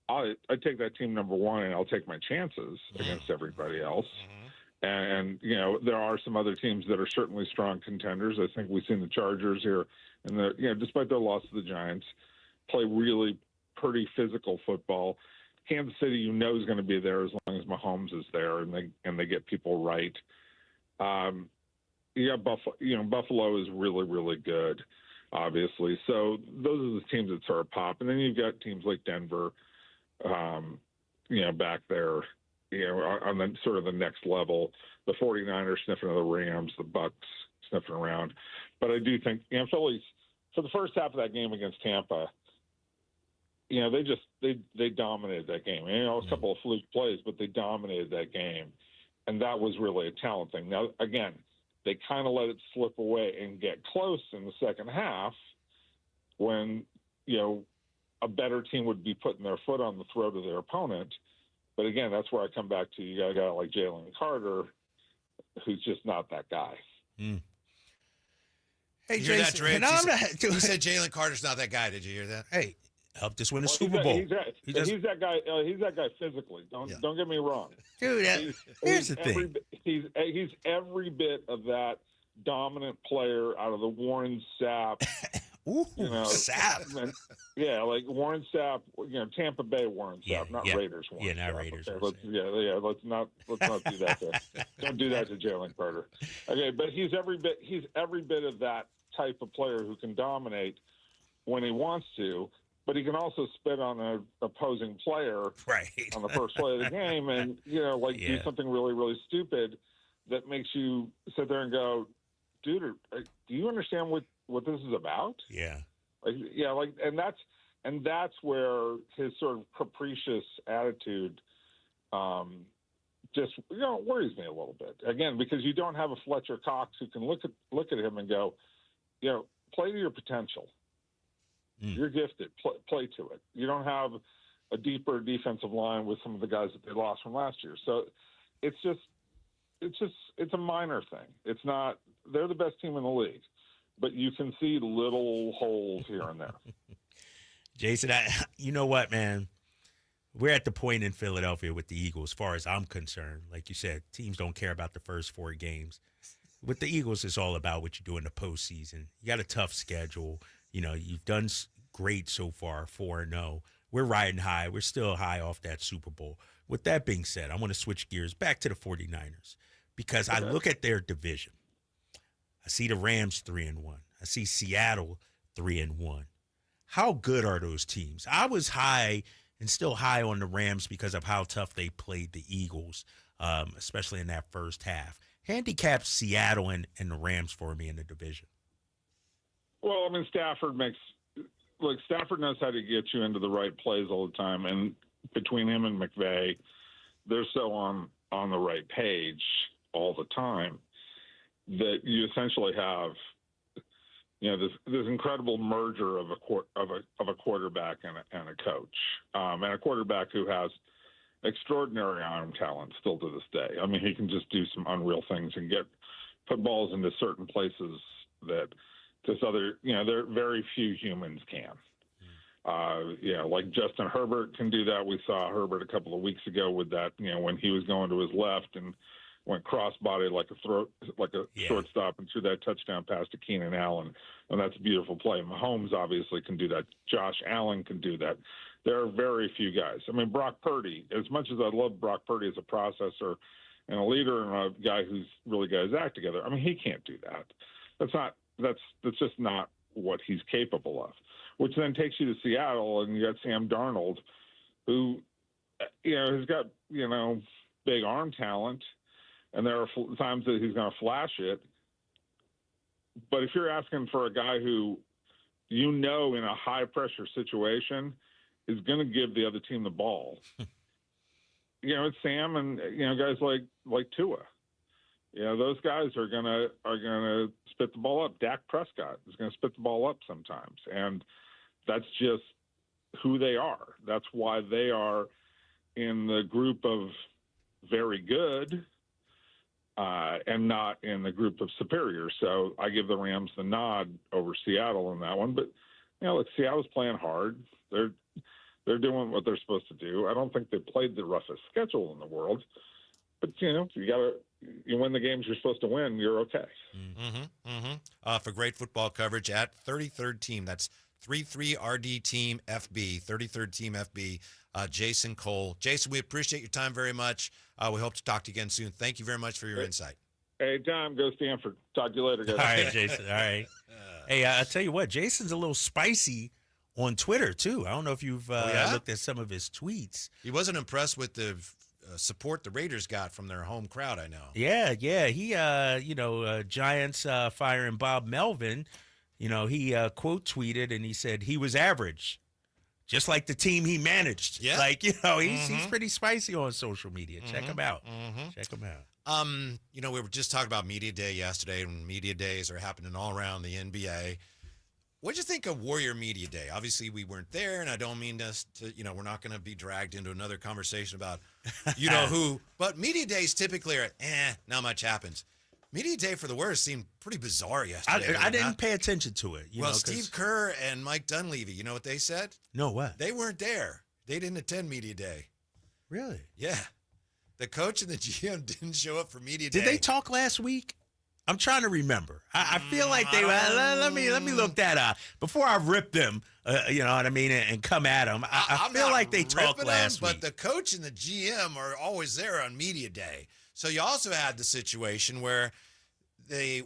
I'd take that team number 1, and I'll take my chances against everybody else. And, there are some other teams that are certainly strong contenders. I think we've seen the Chargers here, and despite their loss to the Giants, play really pretty physical football. Kansas City, is going to be there as long as Mahomes is there, and they get people right. Buffalo is really, really good, obviously. So those are the teams that sort of pop. And then you've got teams like Denver, back there, on the sort of the next level. The 49ers sniffing at the Rams, the Bucks sniffing around. But I do think, Phillies, for the first half of that game against Tampa, they dominated that game. A couple of fluke plays, but they dominated that game. And that was really a talent thing. Now, again, they kind of let it slip away and get close in the second half when, a better team would be putting their foot on the throat of their opponent. But again, that's where I come back to, you got a guy like Jalen Carter, who's just not that guy. Mm. Hey, you hear that, Jason, Dre? You said Jalen Carter's not that guy. Did you hear that? Hey, helped us win a Super Bowl. He's that guy. He's that guy physically. Don't get me wrong, dude. Here's the thing. He's every bit of that dominant player out of the Warren Sapp. Ooh, Sapp. Like Warren Sapp. Tampa Bay Warren Sapp, not Raiders. Warren not Sapp. Raiders. Okay, let's not do that. Don't do that to Jalen Carter. Okay, but he's every bit of that type of player who can dominate when he wants to. But he can also spit on an opposing player on the first play of the game and, do something really, really stupid that makes you sit there and go, dude, do you understand what this is about? Yeah. And that's where his sort of capricious attitude just worries me a little bit. Again, because you don't have a Fletcher Cox who can look at him and go, play to your potential. You're gifted. Play to it. You don't have a deeper defensive line with some of the guys that they lost from last year. So it's a minor thing. It's not. They're the best team in the league, but you can see little holes here and there. Jason, you know what, man? We're at the point in Philadelphia with the Eagles, as far as I'm concerned. Like you said, teams don't care about the first 4 games. With the Eagles, it's all about what you do in the postseason. You got a tough schedule. You've done great so far, 4-0. We're riding high. We're still high off that Super Bowl. With that being said, I want to switch gears back to the 49ers because I look at their division. I see the Rams 3-1. I see Seattle 3-1. How good are those teams? I was high and still high on the Rams because of how tough they played the Eagles, especially in that first half. Handicap Seattle and the Rams for me in the division. Well, I mean, Stafford knows how to get you into the right plays all the time. And between him and McVay, they're so on the right page all the time that you essentially have, this incredible merger of a quarterback and a coach, and a quarterback who has extraordinary arm talent still to this day. I mean, he can just do some unreal things and put balls into certain places that there very few humans can. Like Justin Herbert can do that. We saw Herbert a couple of weeks ago with that, when he was going to his left and went crossbody like a shortstop and threw that touchdown pass to Keenan Allen. And that's a beautiful play. Mahomes obviously can do that. Josh Allen can do that. There are very few guys. I mean, Brock Purdy, as much as I love Brock Purdy as a processor and a leader and a guy who's really got his act together, I mean, he can't do that. That's just not what he's capable of, which then takes you to Seattle, and you got Sam Darnold, who, has got, big arm talent, and there are times that he's going to flash it. But if you're asking for a guy who, in a high-pressure situation is going to give the other team the ball, it's Sam and, guys like Tua. Those guys are gonna spit the ball up. Dak Prescott is gonna spit the ball up sometimes, and that's just who they are. That's why they are in the group of very good, and not in the group of superior. So I give the Rams the nod over Seattle in that one. But Seattle's playing hard. They're doing what they're supposed to do. I don't think they played the roughest schedule in the world, but you win the games you're supposed to win, you're okay. For great football coverage at 33rd Team, that's 33RD Team FB, 33rd Team FB, Jason Cole. Jason, we appreciate your time very much. We hope to talk to you again soon. Thank you very much for your insight. Hey, Tom, go Stanford. Talk to you later, guys. All right, Jason. All right. Hey, I'll tell you what, Jason's a little spicy on Twitter, too. I don't know if you've looked at some of his tweets. He wasn't impressed with the support the Raiders got from their home crowd, I know. Yeah. He, Giants firing Bob Melvin, he quote tweeted and he said he was average, just like the team he managed. Yeah. Like, he's pretty spicy on social media. Check him out. Check him out. We were just talking about Media Day yesterday, and Media Days are happening all around the NBA. What'd you think of Warrior Media Day? Obviously, we weren't there, and I don't mean us to, we're not going to be dragged into another conversation about, who. But Media Days typically are, not much happens. Media Day for the Warriors seemed pretty bizarre yesterday. I didn't pay attention to it. Steve Kerr and Mike Dunleavy, you know what they said? No, what? They weren't there. They didn't attend Media Day. Really? Yeah. The coach and the GM didn't show up for Media Day. Did they talk last week? I'm trying to remember. I feel like they. Let me look that up before I rip them. You know what I mean, and come at them. I feel like they talked last week. But the coach and the GM are always there on Media Day. So you also had the situation where they.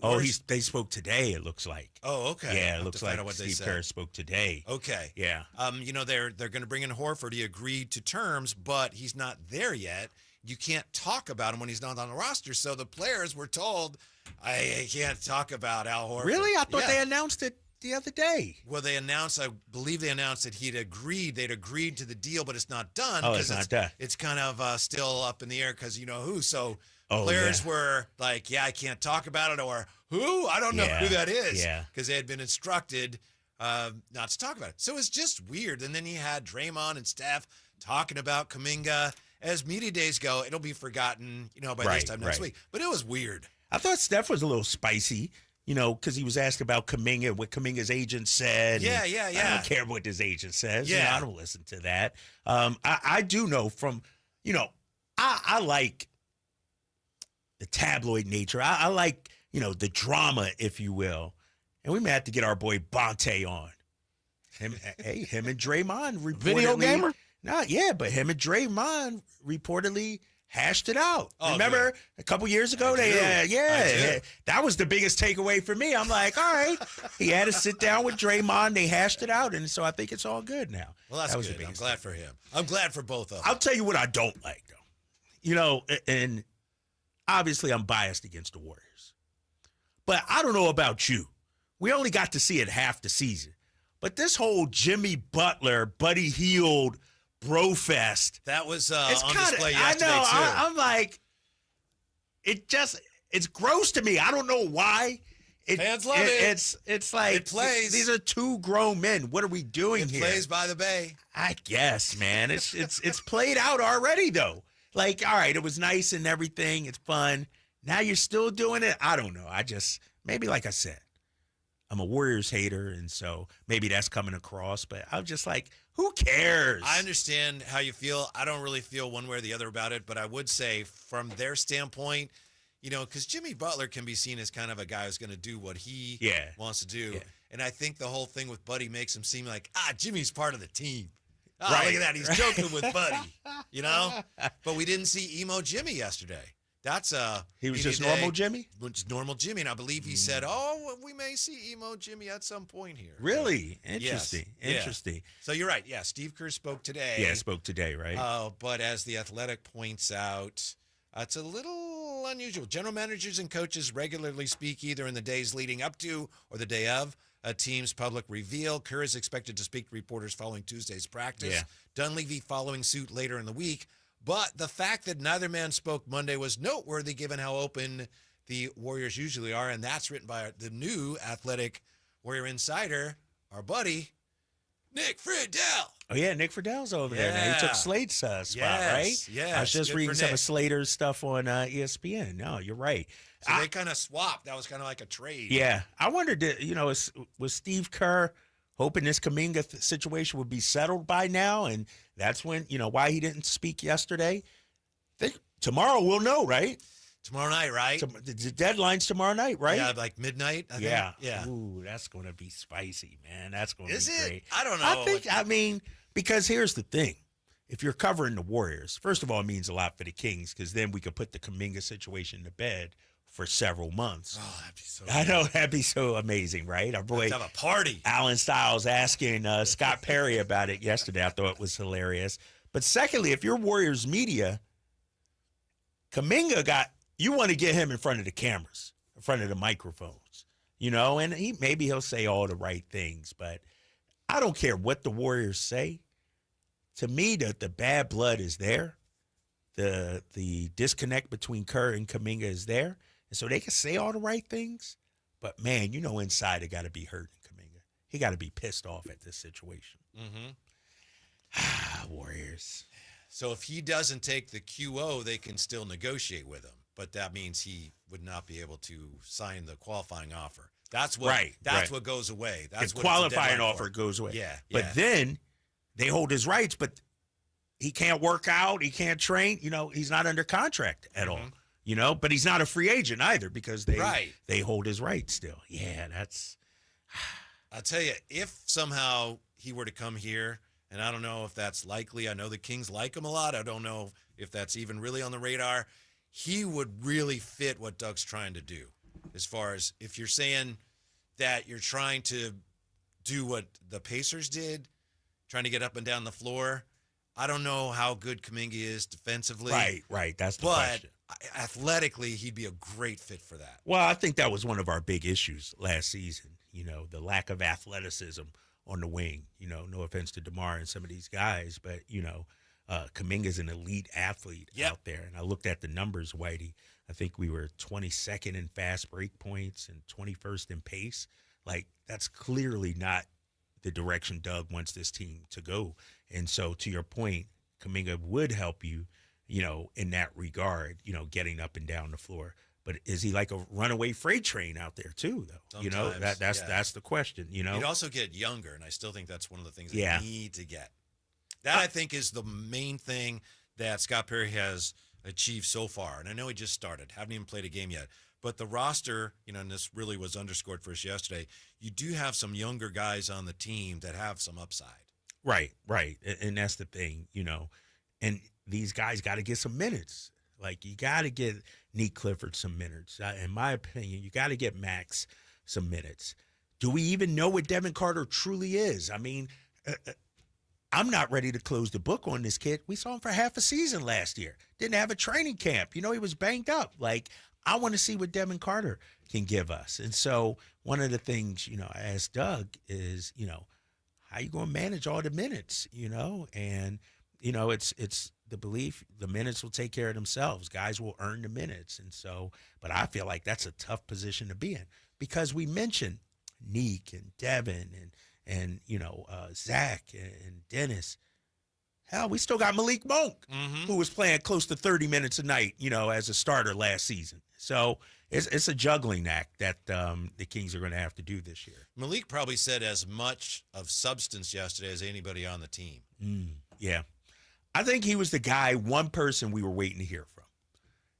They spoke today. It looks like. Oh, okay. Yeah, it looks like Steve Kerr spoke today. Okay. Yeah. They're going to bring in Horford. He agreed to terms, but he's not there yet. You can't talk about him when he's not on the roster. So the players were told, I can't talk about Al Horford. Really? I thought they announced it the other day. Well, I believe they announced that they'd agreed to the deal, but it's not done. Oh, it's not done. It's kind of still up in the air because you know who. So players were like, I can't talk about it, or who? I don't know who that is. Yeah. Because they had been instructed not to talk about it. So it's just weird. And then you had Draymond and Steph talking about Kuminga. As media days go, it'll be forgotten, by this time next week. But it was weird. I thought Steph was a little spicy, because he was asked about Kuminga, what Kuminga's agent said. Yeah. I don't care what his agent says. Yeah. I don't listen to that. I do know from, I like the tabloid nature. I like, the drama, if you will. And we may have to get our boy Bonte on. Him and Draymond reportedly. Video gamer? But him and Draymond reportedly hashed it out. Oh, Remember good. a couple years ago? That was the biggest takeaway for me. I'm like, all right. He had to sit down with Draymond. They hashed it out, and so I think it's all good now. Well, that's good. I'm glad for him. I'm glad for both of them. I'll tell you what I don't like, though. And obviously I'm biased against the Warriors. But I don't know about you. We only got to see it half the season. But this whole Jimmy Butler, Buddy Hield, Brofest. That was on display yesterday, too. I'm like, it's gross to me. I don't know why. Fans love it. It's like, it plays. These are two grown men. What are we doing here? It plays by the bay. I guess, man. It's played out already, though. Like, all right, it was nice and everything. It's fun. Now you're still doing it? I don't know. Maybe like I said, I'm a Warriors hater, and so maybe that's coming across. But I'm just like, who cares? I understand how you feel. I don't really feel one way or the other about it, but I would say from their standpoint, because Jimmy Butler can be seen as kind of a guy who's going to do what he wants to do. Yeah. And I think the whole thing with Buddy makes him seem like, Jimmy's part of the team. Look at that. He's joking with Buddy, But we didn't see emo Jimmy yesterday. He was just normal Jimmy? Just normal Jimmy. And I believe he said, we may see emo Jimmy at some point here. Really? Interesting. Yes. Interesting. So you're right. Yeah, Steve Kerr spoke today. Yeah, spoke today, right? But as The Athletic points out, it's a little unusual. General managers and coaches regularly speak either in the days leading up to or the day of a team's public reveal. Kerr is expected to speak to reporters following Tuesday's practice. Yeah. Dunleavy following suit later in the week. But the fact that neither man spoke Monday was noteworthy given how open the Warriors usually are, and that's written by the new Athletic Warrior insider, our buddy, Nick Friedel. Oh, yeah, Nick Friedell's over there now. He took Slade's spot, right? Yes, I was just good reading for some Nick. of Slater's stuff on ESPN. No, you're right. So they kind of swapped. That was kind of like a trade. Yeah. I wondered, was Steve Kerr hoping this Kuminga situation would be settled by now? And that's when, why he didn't speak yesterday. Tomorrow we'll know, right? Tomorrow night, right? The deadline's tomorrow night, right? Yeah, like midnight, I think. Yeah. Ooh, that's going to be spicy, man. That's going to be Is it? great. I don't know. Because here's the thing. If you're covering the Warriors, first of all, it means a lot for the Kings because then we could put the Kuminga situation to bed for several months. Oh, that'd be so I know, that'd be so amazing, right? Our boy, Let's have a party. Alan Stiles asking Scott Perry about it yesterday. I thought it was hilarious. But secondly, if you're Warriors media, Kuminga you want to get him in front of the cameras, in front of the microphones, and maybe he'll say all the right things, but I don't care what the Warriors say. To me, the bad blood is there. The disconnect between Kerr and Kuminga is there. And so they can say all the right things, but man, inside it got to be hurting Kuminga. He got to be pissed off at this situation. Mm-hmm. Warriors. So if he doesn't take the QO, they can still negotiate with him. But that means he would not be able to sign the qualifying offer. That's what what goes away. That's the what qualifying offer goes away. Yeah. But then they hold his rights, but he can't work out, he can't train, he's not under contract at all. But he's not a free agent either because they hold his rights still. Yeah, that's I'll tell you, if somehow he were to come here, and I don't know if that's likely. I know the Kings like him a lot. I don't know if that's even really on the radar. He would really fit what Doug's trying to do. As far as if you're saying that you're trying to do what the Pacers did, trying to get up and down the floor, I don't know how good Kuminga is defensively. Right. That's the question. Athletically, he'd be a great fit for that. Well, I think that was one of our big issues last season, the lack of athleticism on the wing. No offense to DeMar and some of these guys, but, Kuminga's an elite athlete out there. And I looked at the numbers, Whitey. I think we were 22nd in fast break points and 21st in pace. Like, that's clearly not the direction Doug wants this team to go. And so, to your point, Kuminga would help you, in that regard, getting up and down the floor. But is he like a runaway freight train out there too, though? Sometimes, that's the question. He'd also get younger, and I still think that's one of the things they need to get. That, I think, is the main thing that Scott Perry has achieved so far. And I know he just started, haven't even played a game yet. But the roster, and this really was underscored for us yesterday, you do have some younger guys on the team that have some upside. Right. And that's the thing, And these guys got to get some minutes. Like, you got to get Nick Clifford some minutes. In my opinion, you got to get Max some minutes. Do we even know what Devin Carter truly is? I mean, I'm not ready to close the book on this kid. We saw him for half a season last year. Didn't have a training camp. He was banged up. Like, I want to see what Devin Carter can give us. And so one of the things, I asked Doug is, how you going to manage all the minutes, And, it's the belief the minutes will take care of themselves. Guys will earn the minutes. And so, but I feel like that's a tough position to be in because we mentioned Neek and Devin and Zach and Dennis. Hell, we still got Malik Monk, who was playing close to 30 minutes a night, as a starter last season. So it's a juggling act that the Kings are going to have to do this year. Malik probably said as much of substance yesterday as anybody on the team. Yeah. I think he was the guy, one person we were waiting to hear from.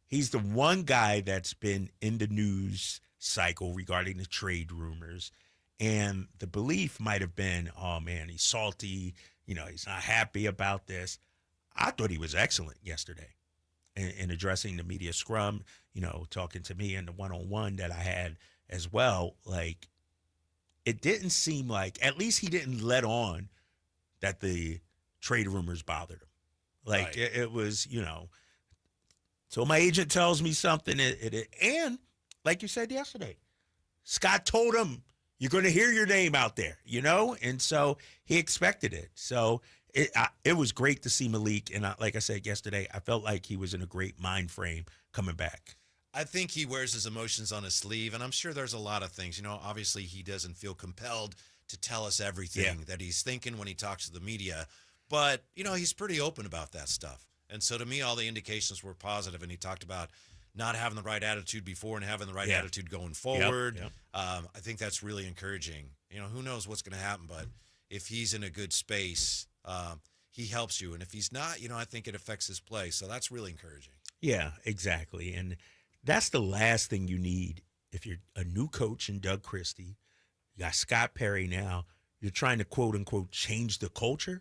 He's the one guy that's been in the news cycle regarding the trade rumors. And the belief might have been, oh, man, he's salty. He's not happy about this. I thought he was excellent yesterday in addressing the media scrum, talking to me in the one-on-one that I had as well. Like, it didn't seem like, at least he didn't let on that the trade rumors bothered him. Like, it was, so my agent tells me something. And like you said yesterday, Scott told him, you're going to hear your name out there, And so he expected it. So it was great to see Malik. And like I said yesterday, I felt like he was in a great mind frame coming back. I think he wears his emotions on his sleeve. And I'm sure there's a lot of things. Obviously he doesn't feel compelled to tell us everything that he's thinking when he talks to the media. But, he's pretty open about that stuff. And so to me, all the indications were positive. And he talked about not having the right attitude before and having the right attitude going forward. Yep. I think that's really encouraging. Who knows what's going to happen, but if he's in a good space, he helps you. And if he's not, I think it affects his play. So that's really encouraging. Yeah, exactly. And that's the last thing you need if you're a new coach in Doug Christie. You got Scott Perry now. You're trying to, quote, unquote, change the culture.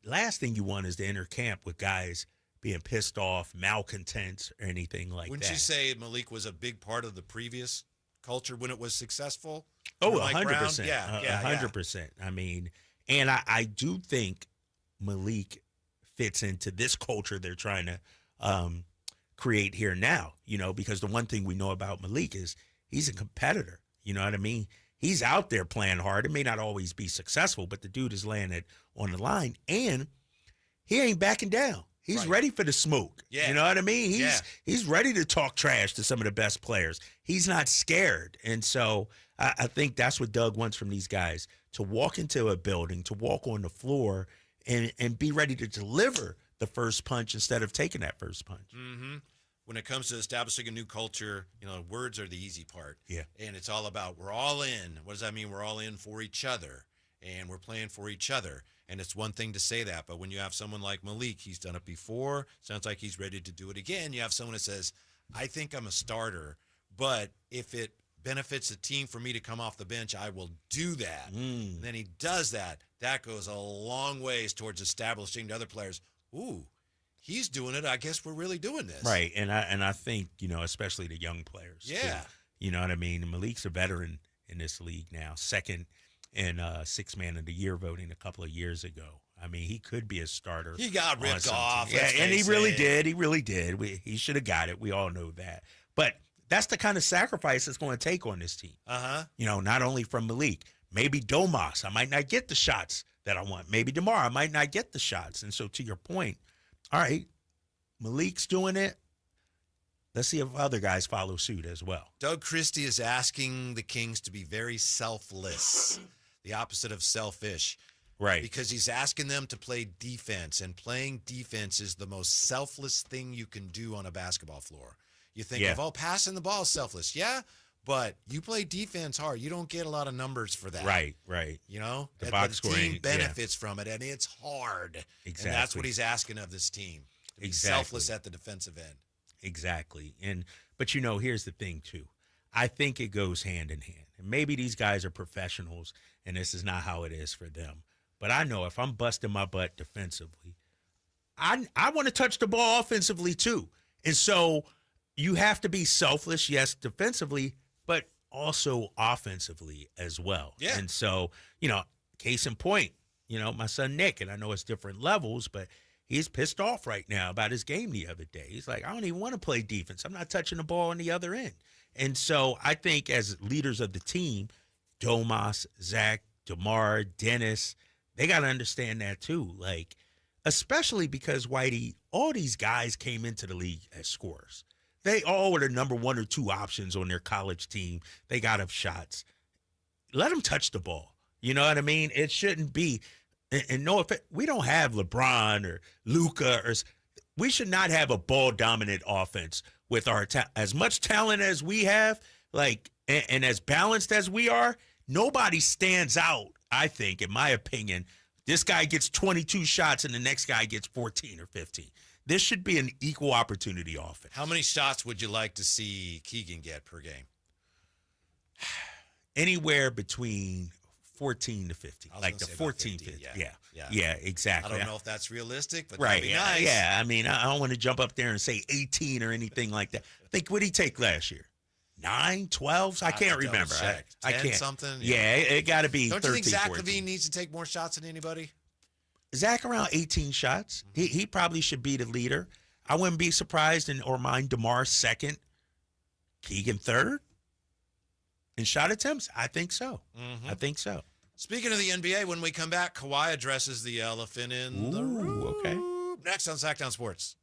Last thing you want is to enter camp with guys being pissed off, malcontents, or anything like Wouldn't that. you say Malik was a big part of the previous culture when it was successful? Oh, Mike 100%. Brown? 100%. I mean, and I do think Malik fits into this culture they're trying to create here now, because the one thing we know about Malik is he's a competitor. You know what I mean? He's out there playing hard. It may not always be successful, but the dude is laying it on the line, and he ain't backing down. He's ready for the smoke. Yeah. You know what I mean? He's ready to talk trash to some of the best players. He's not scared. And so I think that's what Doug wants from these guys, to walk into a building, to walk on the floor and be ready to deliver the first punch instead of taking that first punch. Mm-hmm. When it comes to establishing a new culture, words are the easy part. Yeah. And it's all about we're all in. What does that mean? We're all in for each other, and we're playing for each other. And it's one thing to say that, but when you have someone like Malik, he's done it before, sounds like he's ready to do it again. You have someone that says, I think I'm a starter, but if it benefits the team for me to come off the bench, I will do that. And then he does that. That goes a long ways towards establishing to other players, ooh, he's doing it. I guess we're really doing this. Right. And I think, especially the young players. Yeah. Too. You know what I mean? Malik's a veteran in this league now, second in Sixth Man of the Year voting a couple of years ago. I mean, he could be a starter. He got ripped off. Yeah, and he really did. He really did. He should have got it. We all know that. But that's the kind of sacrifice it's going to take on this team. Not only from Malik. Maybe Domas, I might not get the shots that I want. Maybe DeMar, I might not get the shots. And so to your point, all right, Malik's doing it. Let's see if other guys follow suit as well. Doug Christie is asking the Kings to be very selfless, the opposite of selfish. Right. Because he's asking them to play defense, and playing defense is the most selfless thing you can do on a basketball floor. You think of, passing the ball is selfless. Yeah, but you play defense hard. You don't get a lot of numbers for that. Right. The box team scoring benefits from it, and it's hard. Exactly. And that's what he's asking of this team, to be selfless at the defensive end. Exactly. But here's the thing too. I think it goes hand in hand. And maybe these guys are professionals and this is not how it is for them. But I know if I'm busting my butt defensively, I want to touch the ball offensively too. And so you have to be selfless, yes, defensively, but also offensively as well. Yeah. And so, case in point, my son Nick, and I know it's different levels, but he's pissed off right now about his game the other day. He's like, I don't even want to play defense. I'm not touching the ball on the other end. And so I think as leaders of the team, Domas, Zach, DeMar, Dennis, they got to understand that too. Like, especially because, Whitey, all these guys came into the league as scorers. They all were the number 1 or 2 options on their college team. They got up shots. Let them touch the ball. You know what I mean? It shouldn't be. And no offense, we don't have LeBron or Luka, we should not have a ball-dominant offense with our as much talent as we have, and as balanced as we are. Nobody stands out, I think, in my opinion. This guy gets 22 shots and the next guy gets 14 or 15. This should be an equal opportunity offense. How many shots would you like to see Keegan get per game? Anywhere between 14 to 15, like the 14, 15. Yeah, exactly. I don't know if that's realistic, but right. that'd be nice. Yeah, I mean, I don't want to jump up there and say 18 or anything like that. What did he take last year? 9, 12? I can't remember. I can't. Something? Yeah, it got to be 13, Don't you think Zach 14. LaVine needs to take more shots than anybody? Zach around 18 shots. He probably should be the leader. I wouldn't be surprised or mind DeMar second, Keegan third. In shot attempts, I think so. I think so. Speaking of the NBA, when we come back, Kawhi addresses the elephant in the room. Okay. Next on Sacktown Sports.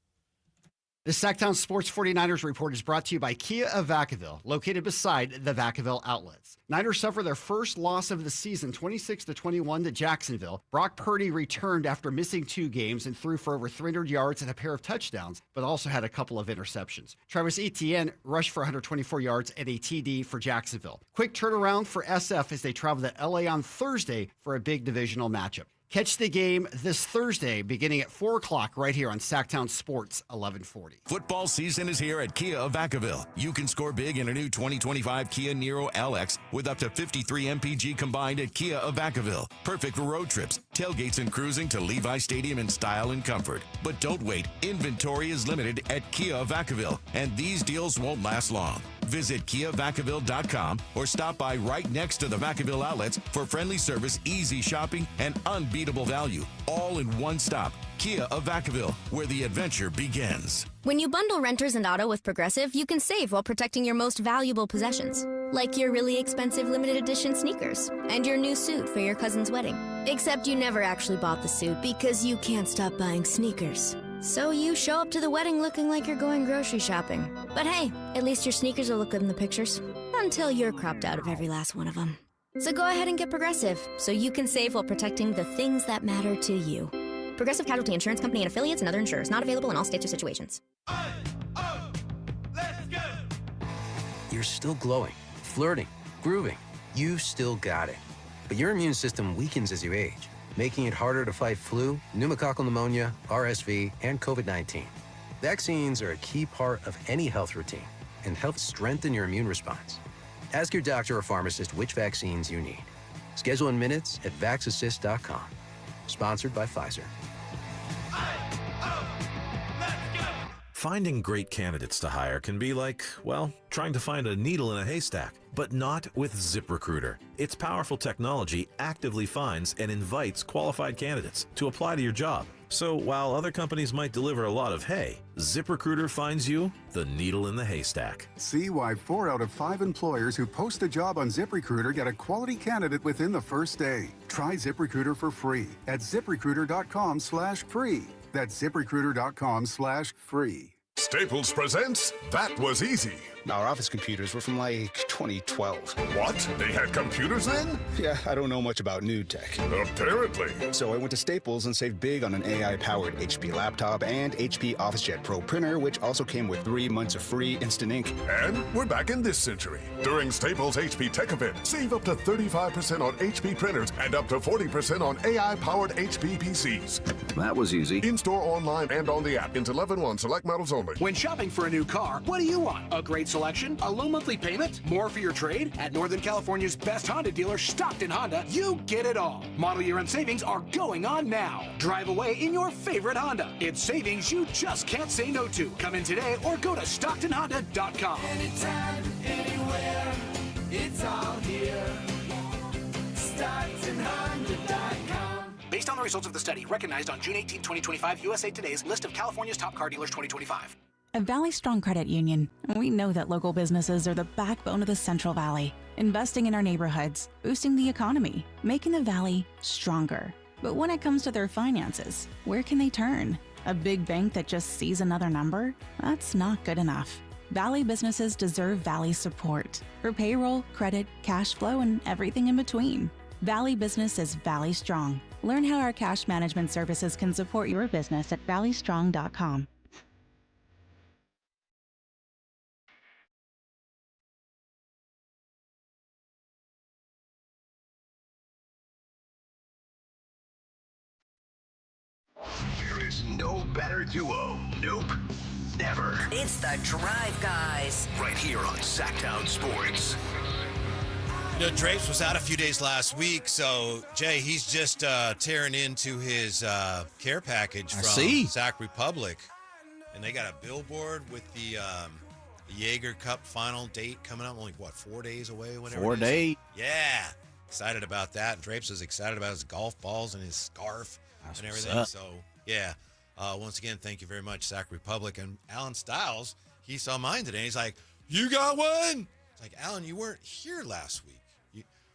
The Sacktown Sports 49ers report is brought to you by Kia of Vacaville, located beside the Vacaville outlets. Niners suffer their first loss of the season, 26-21 to Jacksonville. Brock Purdy returned after missing 2 games and threw for over 300 yards and a pair of touchdowns, but also had a couple of interceptions. Travis Etienne rushed for 124 yards and a TD for Jacksonville. Quick turnaround for SF as they travel to LA on Thursday for a big divisional matchup. Catch the game this Thursday beginning at 4 o'clock right here on Sacktown Sports 1140. Football season is here at Kia of Vacaville. You can score big in a new 2025 Kia Niro LX with up to 53 MPG combined at Kia of Vacaville. Perfect for road trips, tailgates, and cruising to Levi Stadium in style and comfort. But don't wait. Inventory is limited at Kia of Vacaville, and these deals won't last long. Visit KiaVacaville.com or stop by right next to the Vacaville outlets for friendly service, easy shopping, and unbeatable value. All in one stop. Kia of Vacaville, where the adventure begins. When you bundle renters and auto with Progressive, you can save while protecting your most valuable possessions. Like your really expensive limited edition sneakers and your new suit for your cousin's wedding. Except you never actually bought the suit because you can't stop buying sneakers. So you show up to the wedding looking like you're going grocery shopping. But hey, at least your sneakers will look good in the pictures. Until you're cropped out of every last one of them. So go ahead and get Progressive, so you can save while protecting the things that matter to you. Progressive Casualty Insurance Company and affiliates and other insurers. Not available in all states or situations. You're still glowing, flirting, grooving. You still got it. But your immune system weakens as you age, making it harder to fight flu, pneumococcal pneumonia, RSV, and COVID-19. Vaccines are a key part of any health routine and help strengthen your immune response. Ask your doctor or pharmacist which vaccines you need. Schedule in minutes at Finding great candidates to hire can be like, well, trying to find a needle in a haystack, but not with ZipRecruiter. Its powerful technology actively finds and invites qualified candidates to apply to your job. So while other companies might deliver a lot of hay, ZipRecruiter finds you the needle in the haystack. See why 4 out of 5 employers who post a job on ZipRecruiter get a quality candidate within the first day. Try ZipRecruiter for free at ZipRecruiter.com/free. That's ZipRecruiter.com/free. Staples presents That Was Easy. Our office computers were from like 2012. What? They had computers then? Yeah, I don't know much about new tech. Apparently. So I went to Staples and saved big on an AI-powered HP laptop and HP OfficeJet Pro printer, which also came with 3 months of free instant ink. And we're back in this century. During Staples HP Tech Event, save up to 35% on HP printers and up to 40% on AI-powered HP PCs. That was easy. In-store, online, and on the app. Until 11/1, select models only. When shopping for a new car, what do you want? A great selection? A low monthly payment? More for your trade? At Northern California's best Honda dealer, Stockton Honda, you get it all. Model year-end savings are going on now. Drive away in your favorite Honda. It's savings you just can't say no to. Come in today or go to StocktonHonda.com. Anytime, anywhere, it's all here. StocktonHonda.com. Based on the results of the study, recognized on June 18, 2025, USA Today's list of California's top car dealers 2025. At Valley Strong Credit Union, we know that local businesses are the backbone of the Central Valley, investing in our neighborhoods, boosting the economy, making the Valley stronger. But when it comes to their finances, where can they turn? A big bank that just sees another number? That's not good enough. Valley businesses deserve Valley support for payroll, credit, cash flow, and everything in between. Valley Business is Valley Strong. Learn how our cash management services can support your business at valleystrong.com. There is no better duo. Nope. Never. It's the Drive Guys. Right here on Sacktown Sports. You know, Drapes was out a few days last week, so, Jay, he's just tearing into his care package from Sac Republic. And they got a billboard with the Jaeger Cup final date coming up, only, 4 days away? Whatever 4 days. Yeah. Excited about that. And Drapes is excited about his golf balls and his scarf and everything. So, yeah. Once again, thank you very much, Sac Republic. And Alan Stiles, he saw mine today. He's like, you got one? It's like, Alan, you weren't here last week.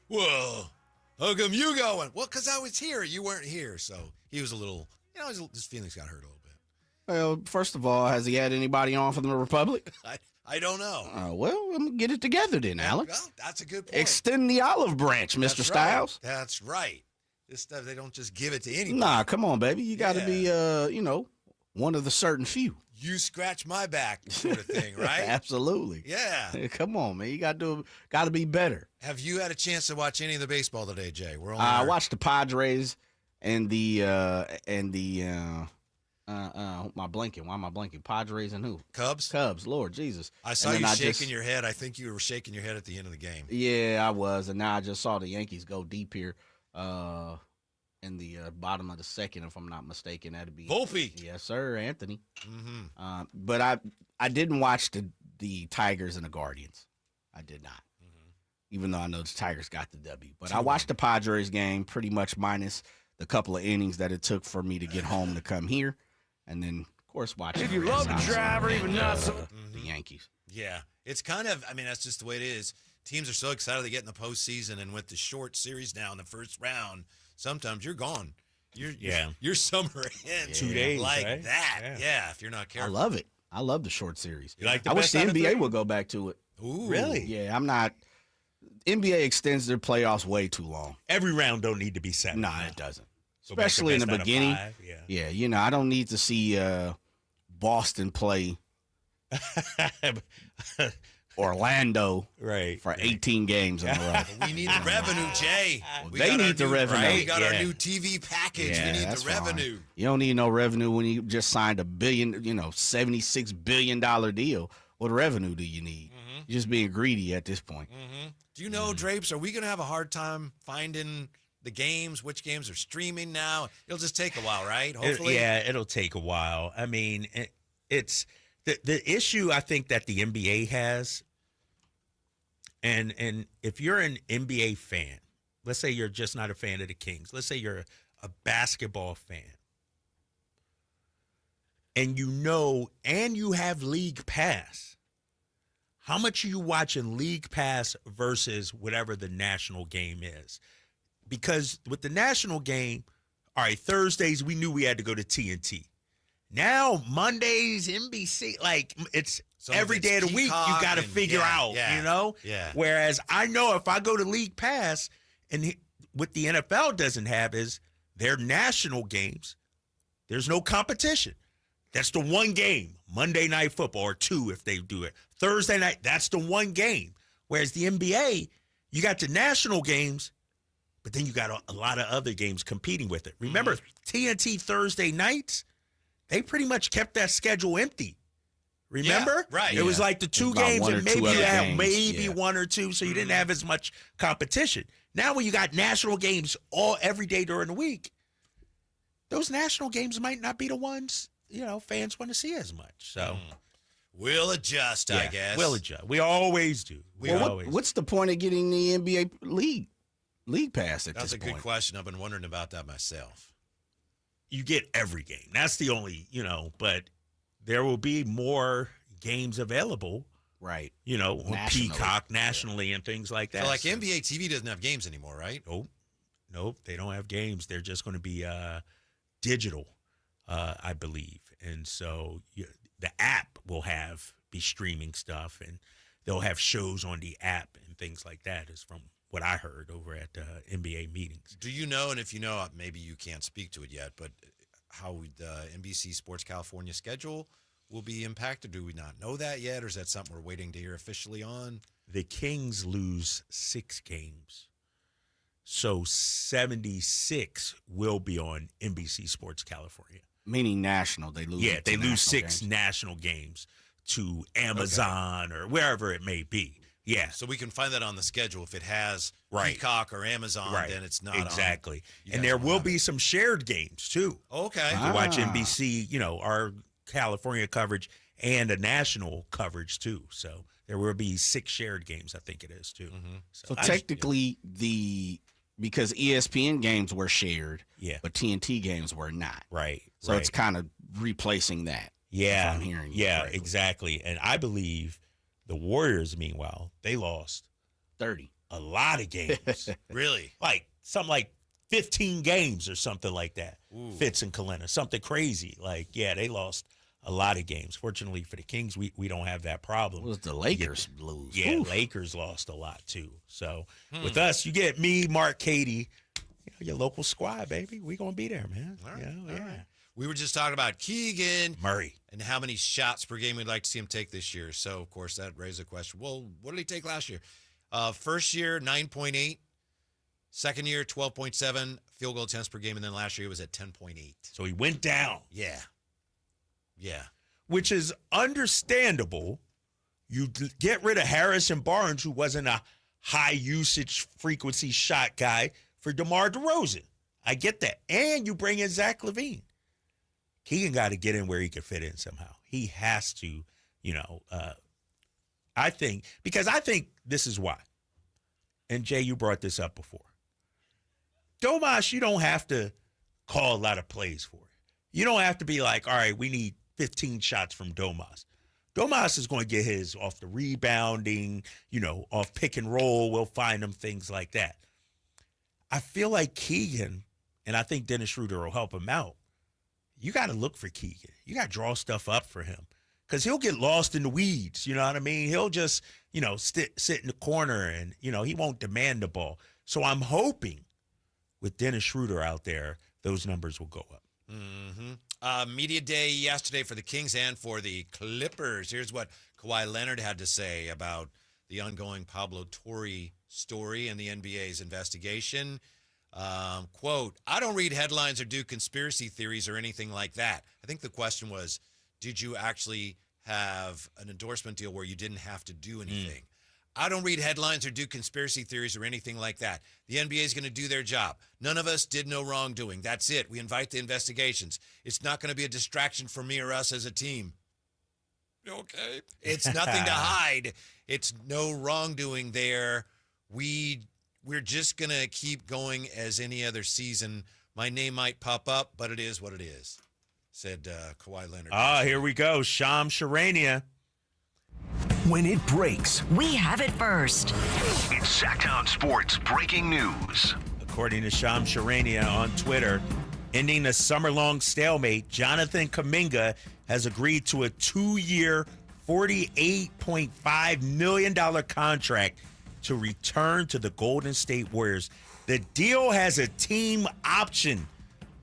Well, how come you got one? Well, because I was here. You weren't here. So he was a little, his feelings got hurt a little bit. Well, first of all, has he had anybody on from the Republic? I don't know. Well, I'm going to get it together then, Alan. Well, that's a good point. Extend the olive branch, Mr. Stiles. That's right. This stuff, they don't just give it to anybody. Nah, come on, baby. You got to be, one of the certain few. You scratch my back sort of thing, right? Absolutely. Yeah. Come on, man. You got to be better. Have you had a chance to watch any of the baseball today, Jay? I watched the Padres and my blanking. Why am I blanking? Padres and who? Cubs. Lord Jesus. I saw you shaking your head. I think you were shaking your head at the end of the game. Yeah, I was. And now I just saw the Yankees go deep here. In the bottom of the second, if I'm not mistaken. That'd be Volpe. Yes, sir, Anthony. Mm-hmm. But I didn't watch the Tigers and the Guardians. I did not. Mm-hmm. Even though I know the Tigers got the W. But I watched the Padres game pretty much minus the couple of innings that it took for me to get home to come here. And then, of course, watching If you love the driver, even not so. The Yankees. Yeah. It's kind of, that's just the way it is. Teams are so excited to get in the postseason, and with the short series now in the first round, sometimes you're gone. You're summer in 2 days like right? that. Yeah, if you're not careful. I love it. I love the short series. You like the I wish best the out of NBA three? would go back to it. Ooh, really? Yeah, I'm not. NBA extends their playoffs way too long. Every round don't need to be 7. No, it doesn't. Go back to Especially in the best out of beginning. 5, Yeah, I don't need to see Boston play Orlando for 18 games in a row. We need the revenue, Jay. They need the revenue. We got our new TV package. We need the revenue. Fine. You don't need no revenue when you just signed $76 billion deal. What revenue do you need? Mm-hmm. You're just being greedy at this point. Mm-hmm. Do you know, Drapes, are we going to have a hard time finding the games, which games are streaming now? It'll just take a while, right? Hopefully. It'll take a while. I mean, it's The issue I think that the NBA has, and if you're an NBA fan, let's say you're just not a fan of the Kings. Let's say you're a basketball fan. And and you have League Pass. How much are you watching League Pass versus whatever the national game is? Because with the national game, all right, Thursdays, we knew we had to go to TNT. Now, Mondays, NBC, like it's every day of the week, you got to figure out, you know? Yeah. Whereas I know if I go to League Pass, and what the NFL doesn't have is their national games, there's no competition. That's the one game, Monday Night Football, or two if they do it. Thursday night, that's the one game. Whereas the NBA, you got the national games, but then you got a lot of other games competing with it. Remember, TNT Thursday nights, they pretty much kept that schedule empty. Remember? Yeah, right. It was like the two games, and maybe you had games. one or two, so you didn't have as much competition. Now when you got national games every day during the week, those national games might not be the ones fans want to see as much. So we'll adjust, I guess. We'll adjust. We always do. What's the point of getting the NBA league pass at That's this point? a good question. I've been wondering about that myself. You get every game. That's the only, but there will be more games available. Right. On Peacock nationally and things like that. So like NBA TV doesn't have games anymore, right? Nope. They don't have games. They're just going to be digital, I believe. And so the app will be streaming stuff, and they'll have shows on the app and things like that, is from what I heard over at NBA meetings. Do you know, and if you know, maybe you can't speak to it yet, but how the NBC Sports California schedule will be impacted? Do we not know that yet, or is that something we're waiting to hear officially on? The Kings lose 6 games. So 76 will be on NBC Sports California. Meaning national. They lose. Yeah, they lose 6 national games to Amazon or wherever it may be. Yeah. So we can find that on the schedule. If it has Peacock or Amazon, then it's not exactly. On. And there will be some shared games too. Okay. You can watch NBC, our California coverage and a national coverage too. So there will be 6 shared games, I think it is too. Mm-hmm. So technically because ESPN games were shared, but TNT games were not. Right. So it's kind of replacing that. Yeah. If I'm hearing you correctly. Exactly. And I believe the Warriors, meanwhile, they lost 30. A lot of games. Really? Like something like 15 games or something like that. Ooh. Fitz and Kalina. Something crazy. Like, they lost a lot of games. Fortunately for the Kings, we don't have that problem. It was the Lakers lose. Yeah, Lakers lost a lot too. So with us, you get me, Mark, Katie, your local squad, baby. We gonna be there, man. All right. We were just talking about Keegan Murray and how many shots per game we'd like to see him take this year. So of course that raised a question. Well, what did he take last year? First year 9.8, second year 12.7 field goal attempts per game, and then last year he was at 10.8. So he went down. Yeah. Which is understandable. You get rid of Harrison Barnes, who wasn't a high usage frequency shot guy, for DeMar DeRozan. I get that. And you bring in Zach LaVine. Keegan got to get in where he can fit in somehow. He has to, I think this is why. And Jay, you brought this up before. Domas, you don't have to call a lot of plays for it. You don't have to be like, all right, we need 15 shots from Domas. Domas is going to get his off the rebounding, off pick and roll. We'll find him, things like that. I feel like Keegan, and I think Dennis Schröder will help him out. You got to look for Keegan. You got to draw stuff up for him because he'll get lost in the weeds. You know what I mean? He'll just, sit in the corner and, he won't demand the ball. So I'm hoping with Dennis Schröder out there, those numbers will go up. Mm-hmm. Media day yesterday for the Kings and for the Clippers. Here's what Kawhi Leonard had to say about the ongoing Pablo Torre story and the NBA's investigation. Quote, I don't read headlines or do conspiracy theories or anything like that. I think the question was, did you actually have an endorsement deal where you didn't have to do anything? I don't read headlines or do conspiracy theories or anything like that. The NBA is going to do their job. None of us did no wrongdoing. That's it. We invite the investigations. It's not going to be a distraction for me or us as a team. Okay. It's nothing to hide. It's no wrongdoing there. We're just going to keep going as any other season. My name might pop up, but it is what it is, said Kawhi Leonard. Here we go. Shams Charania. When it breaks, we have it first. It's Sacktown Sports breaking news. According to Shams Charania on Twitter, ending a summer-long stalemate, Jonathan Kuminga has agreed to a 2-year, $48.5 million contract to return to the Golden State Warriors. The deal has a team option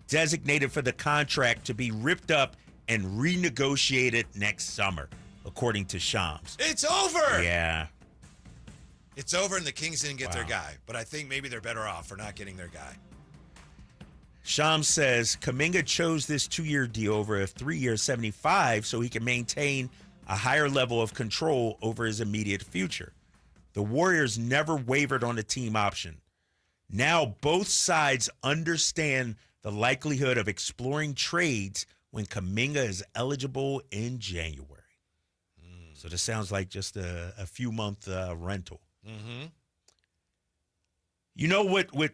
designated for the contract to be ripped up and renegotiated next summer, according to Shams. It's over! Yeah. It's over, and the Kings didn't get their guy. But I think maybe they're better off for not getting their guy. Shams says Kuminga chose this 2-year deal over a 3-year 75 so he can maintain a higher level of control over his immediate future. The Warriors never wavered on the team option. Now both sides understand the likelihood of exploring trades when Kuminga is eligible in January. So this sounds like just a few-month rental. Mm-hmm. You know what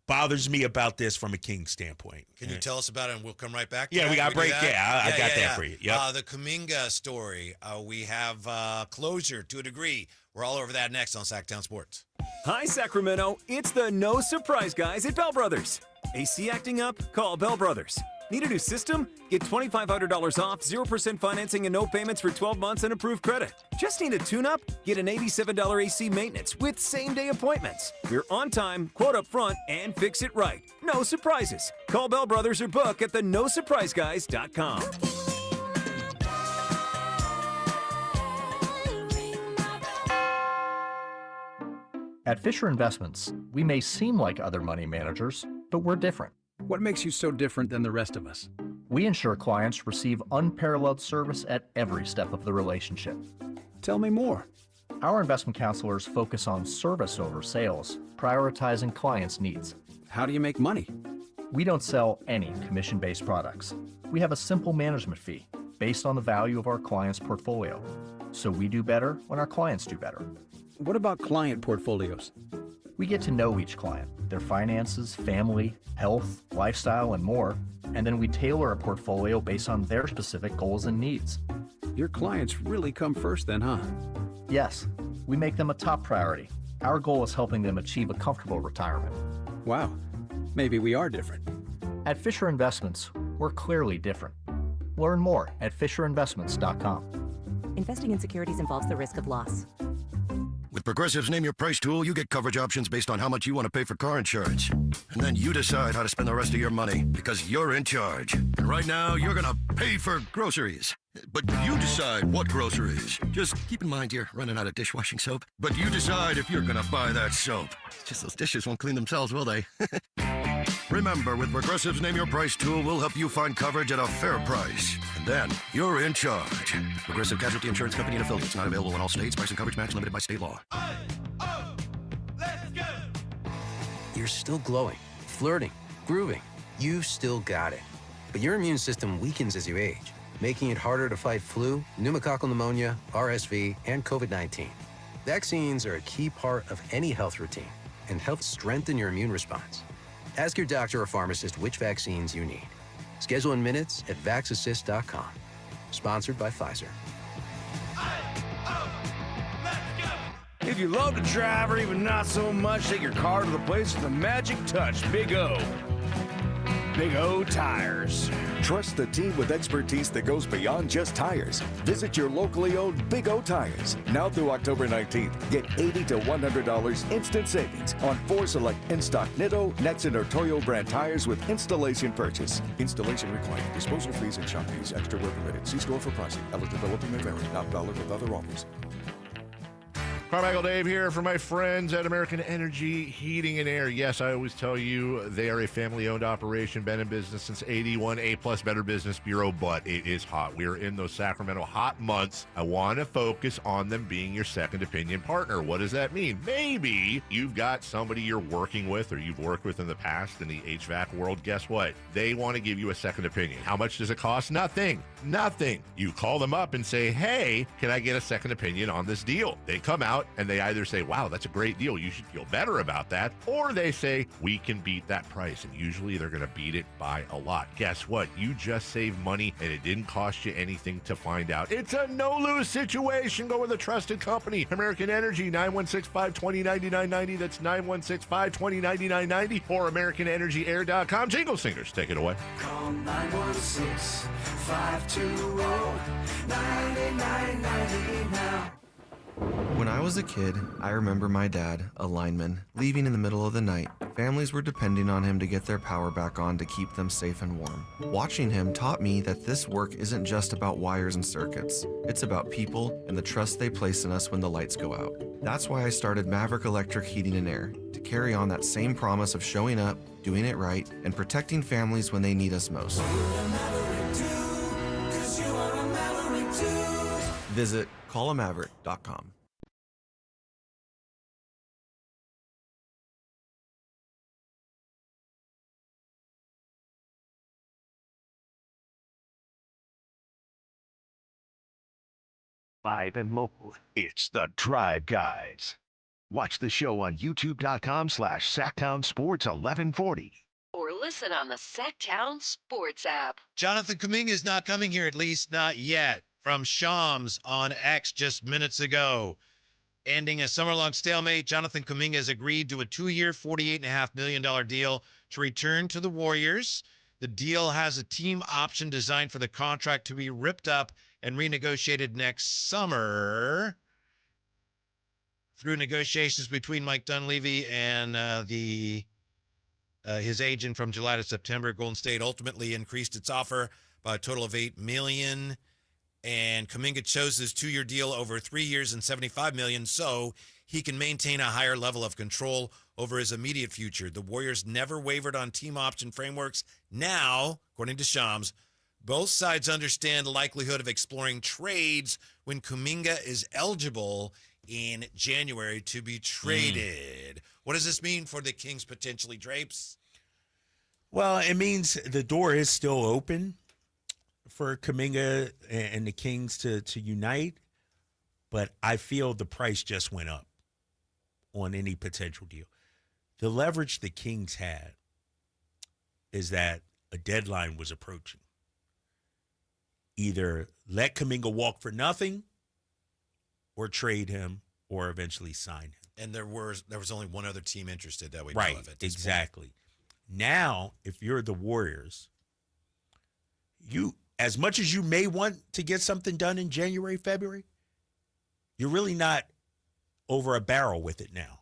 bothers me about this from a Kings standpoint? Can you tell us about it, and we'll come right back? Yeah, we got break. Yeah, I got that for you. Yep. The Kuminga story. We have closure to a degree. We're all over that next on Sacktown Sports. Hi, Sacramento. It's the No Surprise guys at Bell Brothers. AC acting up? Call Bell Brothers. Need a new system? Get $2,500 off, 0% financing and no payments for 12 months and approved credit. Just need a tune-up? Get an $87 AC maintenance with same-day appointments. We're on time, quote up front, and fix it right. No surprises. Call Bell Brothers or book at thenosurpriseguys.com. At Fisher Investments, we may seem like other money managers, but we're different. What makes you so different than the rest of us? We ensure clients receive unparalleled service at every step of the relationship. Tell me more. Our investment counselors focus on service over sales, prioritizing clients' needs. How do you make money? We don't sell any commission-based products. We have a simple management fee based on the value of our client's portfolio. So we do better when our clients do better. What about client portfolios? We get to know each client, their finances, family, health, lifestyle, and more, and then we tailor a portfolio based on their specific goals and needs. Your clients really come first then, huh? Yes, we make them a top priority. Our goal is helping them achieve a comfortable retirement. Wow, maybe we are different. At Fisher Investments, we're clearly different. Learn more at FisherInvestments.com. Investing in securities involves the risk of loss. With Progressive's Name Your Price tool, you get coverage options based on how much you want to pay for car insurance. And then you decide how to spend the rest of your money because you're in charge. And right now, you're going to pay for groceries. But you decide what groceries. Just keep in mind you're running out of dishwashing soap. But you decide if you're going to buy that soap. Just those dishes won't clean themselves, will they? Remember, with Progressive's Name Your Price tool, we'll help you find coverage at a fair price. And then you're in charge. Progressive Casualty Insurance Company and affiliates. Not available in all states. Price and coverage match limited by state law. You're still glowing, flirting, grooving. You still got it. But your immune system weakens as you age, making it harder to fight flu, pneumococcal pneumonia, RSV, and COVID-19. Vaccines are a key part of any health routine and help strengthen your immune response. Ask your doctor or pharmacist which vaccines you need. Schedule in minutes at VaxAssist.com. Sponsored by Pfizer. If you love to drive or even not so much, take your car to the place with the magic touch. Big O. Big O Tires. Trust the team with expertise that goes beyond just tires. Visit your locally owned Big O Tires. Now through October 19th, get $80 to $100 instant savings on 4 select in-stock Nitto, Nexen, or Toyo brand tires with installation purchase. Installation required. Disposal fees and shop fees extra were permitted. See store for pricing. Eligibility may vary. Not valid with other offers. Carmichael Dave here for my friends at American Energy Heating and Air. Yes, I always tell you they are a family-owned operation, been in business since 81, A-plus Better Business Bureau, but it is hot. We are in those Sacramento hot months. I want to focus on them being your second opinion partner. What does that mean? Maybe you've got somebody you're working with or you've worked with in the past in the HVAC world. Guess what? They want to give you a second opinion. How much does it cost? Nothing. Nothing. You call them up and say, hey, can I get a second opinion on this deal? They come out and they either say, wow, that's a great deal, you should feel better about that, or they say, we can beat that price, and usually they're going to beat it by a lot. Guess what? You just saved money, and it didn't cost you anything to find out. It's a no-lose situation. Go with a trusted company, American Energy, 916-520-9990. That's 916-520-9990, or AmericanEnergyAir.com. Jingle Singers, take it away. Call 916-520-9990 now. When I was a kid, I remember my dad, a lineman, leaving in the middle of the night. Families were depending on him to get their power back on to keep them safe and warm. Watching him taught me that this work isn't just about wires and circuits. It's about people and the trust they place in us when the lights go out. That's why I started Maverick Electric Heating and Air, to carry on that same promise of showing up, doing it right, and protecting families when they need us most. Visit callamaverick.com. Live and local, it's the Drive Guys. Watch the show on youtube.com/SacktownSports1140. Or listen on the Sacktown Sports app. Jonathan Kuminga is not coming here, at least not yet. From Shams on X just minutes ago. Ending a summer-long stalemate, Jonathan Kuminga has agreed to a 2-year, $48.5 million deal to return to the Warriors. The deal has a team option designed for the contract to be ripped up and renegotiated next summer through negotiations between Mike Dunleavy and his agent from July to September. Golden State ultimately increased its offer by a total of $8 million. And Kuminga chose his 2-year deal over 3 years and $75 million, so he can maintain a higher level of control over his immediate future. The Warriors never wavered on team option frameworks. Now, according to Shams, both sides understand the likelihood of exploring trades when Kuminga is eligible in January to be traded. What does this mean for the Kings potentially, Drapes? Well, it means the door is still open for Kuminga and the Kings to unite, but I feel the price just went up on any potential deal. The leverage the Kings had is that a deadline was approaching. Either let Kuminga walk for nothing or trade him or eventually sign him. And there was only one other team interested that we know of at Right, this exactly. point. Now, if you're the Warriors, you, as much as you may want to get something done in January, February, you're really not over a barrel with it now.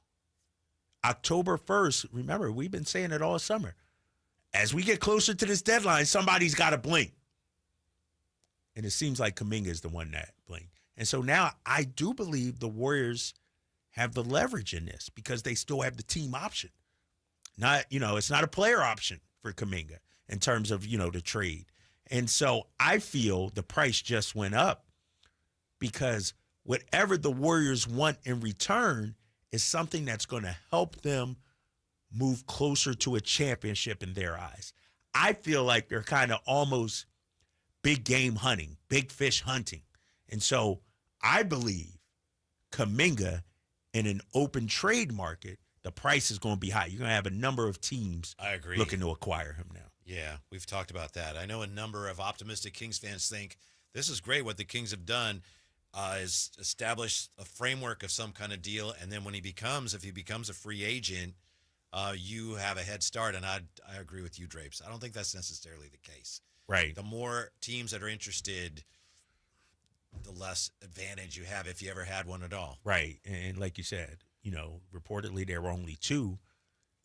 October 1st, remember, we've been saying it all summer. As we get closer to this deadline, somebody's got to blink. And it seems like Kuminga is the one that blinked. And so now I do believe the Warriors have the leverage in this because they still have the team option. Not, it's not a player option for Kuminga in terms of, the trade. And so I feel the price just went up because whatever the Warriors want in return is something that's going to help them move closer to a championship in their eyes. I feel like they're kind of almost big game hunting, big fish hunting. And so I believe Kuminga in an open trade market, the price is going to be high. You're going to have a number of teams looking to acquire him now. Yeah, we've talked about that. I know a number of optimistic Kings fans think this is great what the Kings have done is establish a framework of some kind of deal, and then when if he becomes a free agent, you have a head start, and I agree with you, Drapes. I don't think that's necessarily the case. Right. The more teams that are interested, the less advantage you have if you ever had one at all. Right, and like you said, reportedly there were only 2.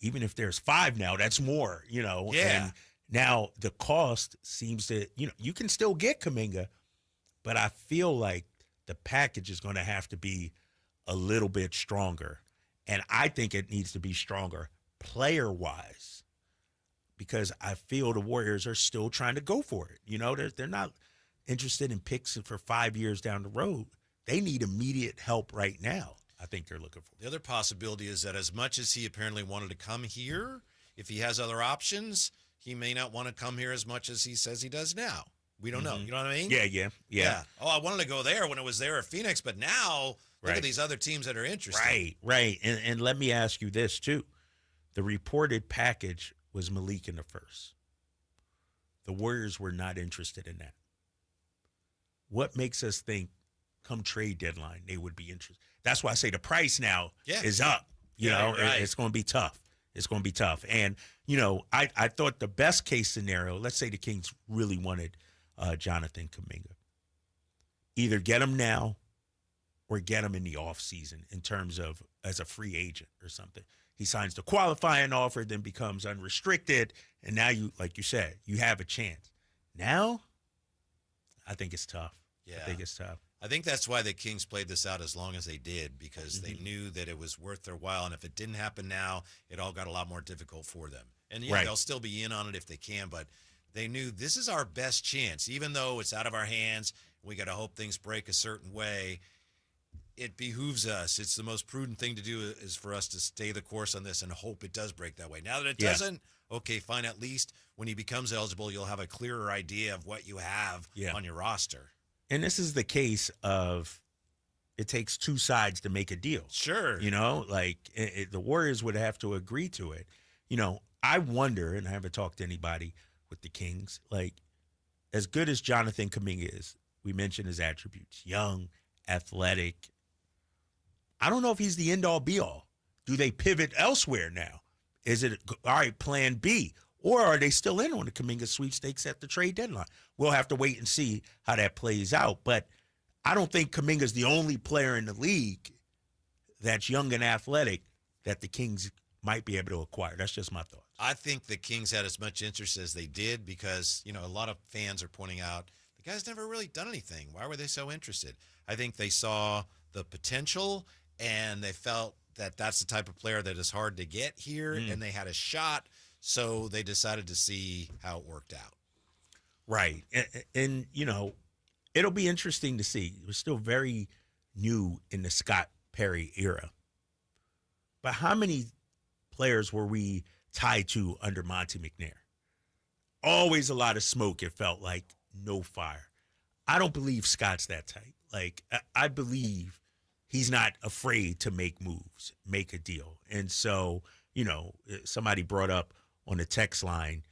Even if there's 5 now, that's more, Yeah. And now the cost seems to, you can still get Kuminga, but I feel like the package is going to have to be a little bit stronger. And I think it needs to be stronger player-wise because I feel the Warriors are still trying to go for it. You know, they're not interested in picks for 5 years down the road. They need immediate help right now. I think they're looking for. The other possibility is that as much as he apparently wanted to come here, if he has other options, he may not want to come here as much as he says he does now. We don't know. You know what I mean? Yeah. Oh, I wanted to go there when it was there at Phoenix, but now look at these other teams that are interested. Right. And let me ask you this, too. The reported package was Malik in the first. The Warriors were not interested in that. What makes us think come trade deadline they would be interested? That's why I say the price now is up. You know, it's going to be tough. It's going to be tough. And, you know, I thought the best case scenario, let's say the Kings really wanted Jonathan Kuminga. Either get him now or get him in the offseason in terms of as a free agent or something. He signs the qualifying offer, then becomes unrestricted, and now you, like you said, you have a chance. Now, I think it's tough. Yeah. I think it's tough. I think that's why the Kings played this out as long as they did, because they knew that it was worth their while, and if it didn't happen now, it all got a lot more difficult for them. And they'll still be in on it if they can, but they knew this is our best chance, even though it's out of our hands. We got to hope things break a certain way. It behooves us. It's the most prudent thing to do is for us to stay the course on this and hope it does break that way. Now that it doesn't, okay, fine. At least when he becomes eligible, you'll have a clearer idea of what you have on your roster. And this is the case of it takes two sides to make a deal. Sure. You know, like the Warriors would have to agree to it. You know, I wonder, and I haven't talked to anybody with the Kings, like as good as Jonathan Kuminga is, we mentioned his attributes, young, athletic. I don't know if he's the end-all, be-all. Do they pivot elsewhere now? Is it, all right, plan B? Or are they still in on the Kuminga sweepstakes at the trade deadline? We'll have to wait and see how that plays out. But I don't think Kuminga's the only player in the league that's young and athletic that the Kings might be able to acquire. That's just my thoughts. I think the Kings had as much interest as they did because, you know, a lot of fans are pointing out the guy's never really done anything. Why were they so interested? I think they saw the potential and they felt that that's the type of player that is hard to get here, and they had a shot, so they decided to see how it worked out. Right. And you know, it'll be interesting to see. We're still very new in the Scott Perry era. But how many players were we tied to under Monty McNair? Always a lot of smoke, it felt like, no fire. I don't believe Scott's that tight. Like, I believe he's not afraid to make moves, make a deal. And so, you know, somebody brought up on the text line,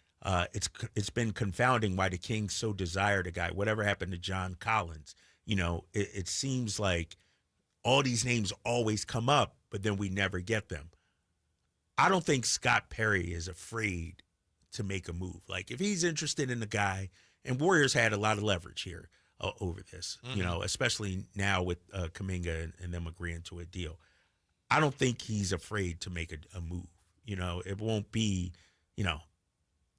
it's been confounding why the Kings so desire the guy. Whatever happened to John Collins? You know, it seems like all these names always come up, but then we never get them. I don't think Scott Perry is afraid to make a move. Like, if he's interested in the guy, and Warriors had a lot of leverage here over this, you know, especially now with Kuminga and them agreeing to a deal. I don't think he's afraid to make a move. You know, it won't be, you know,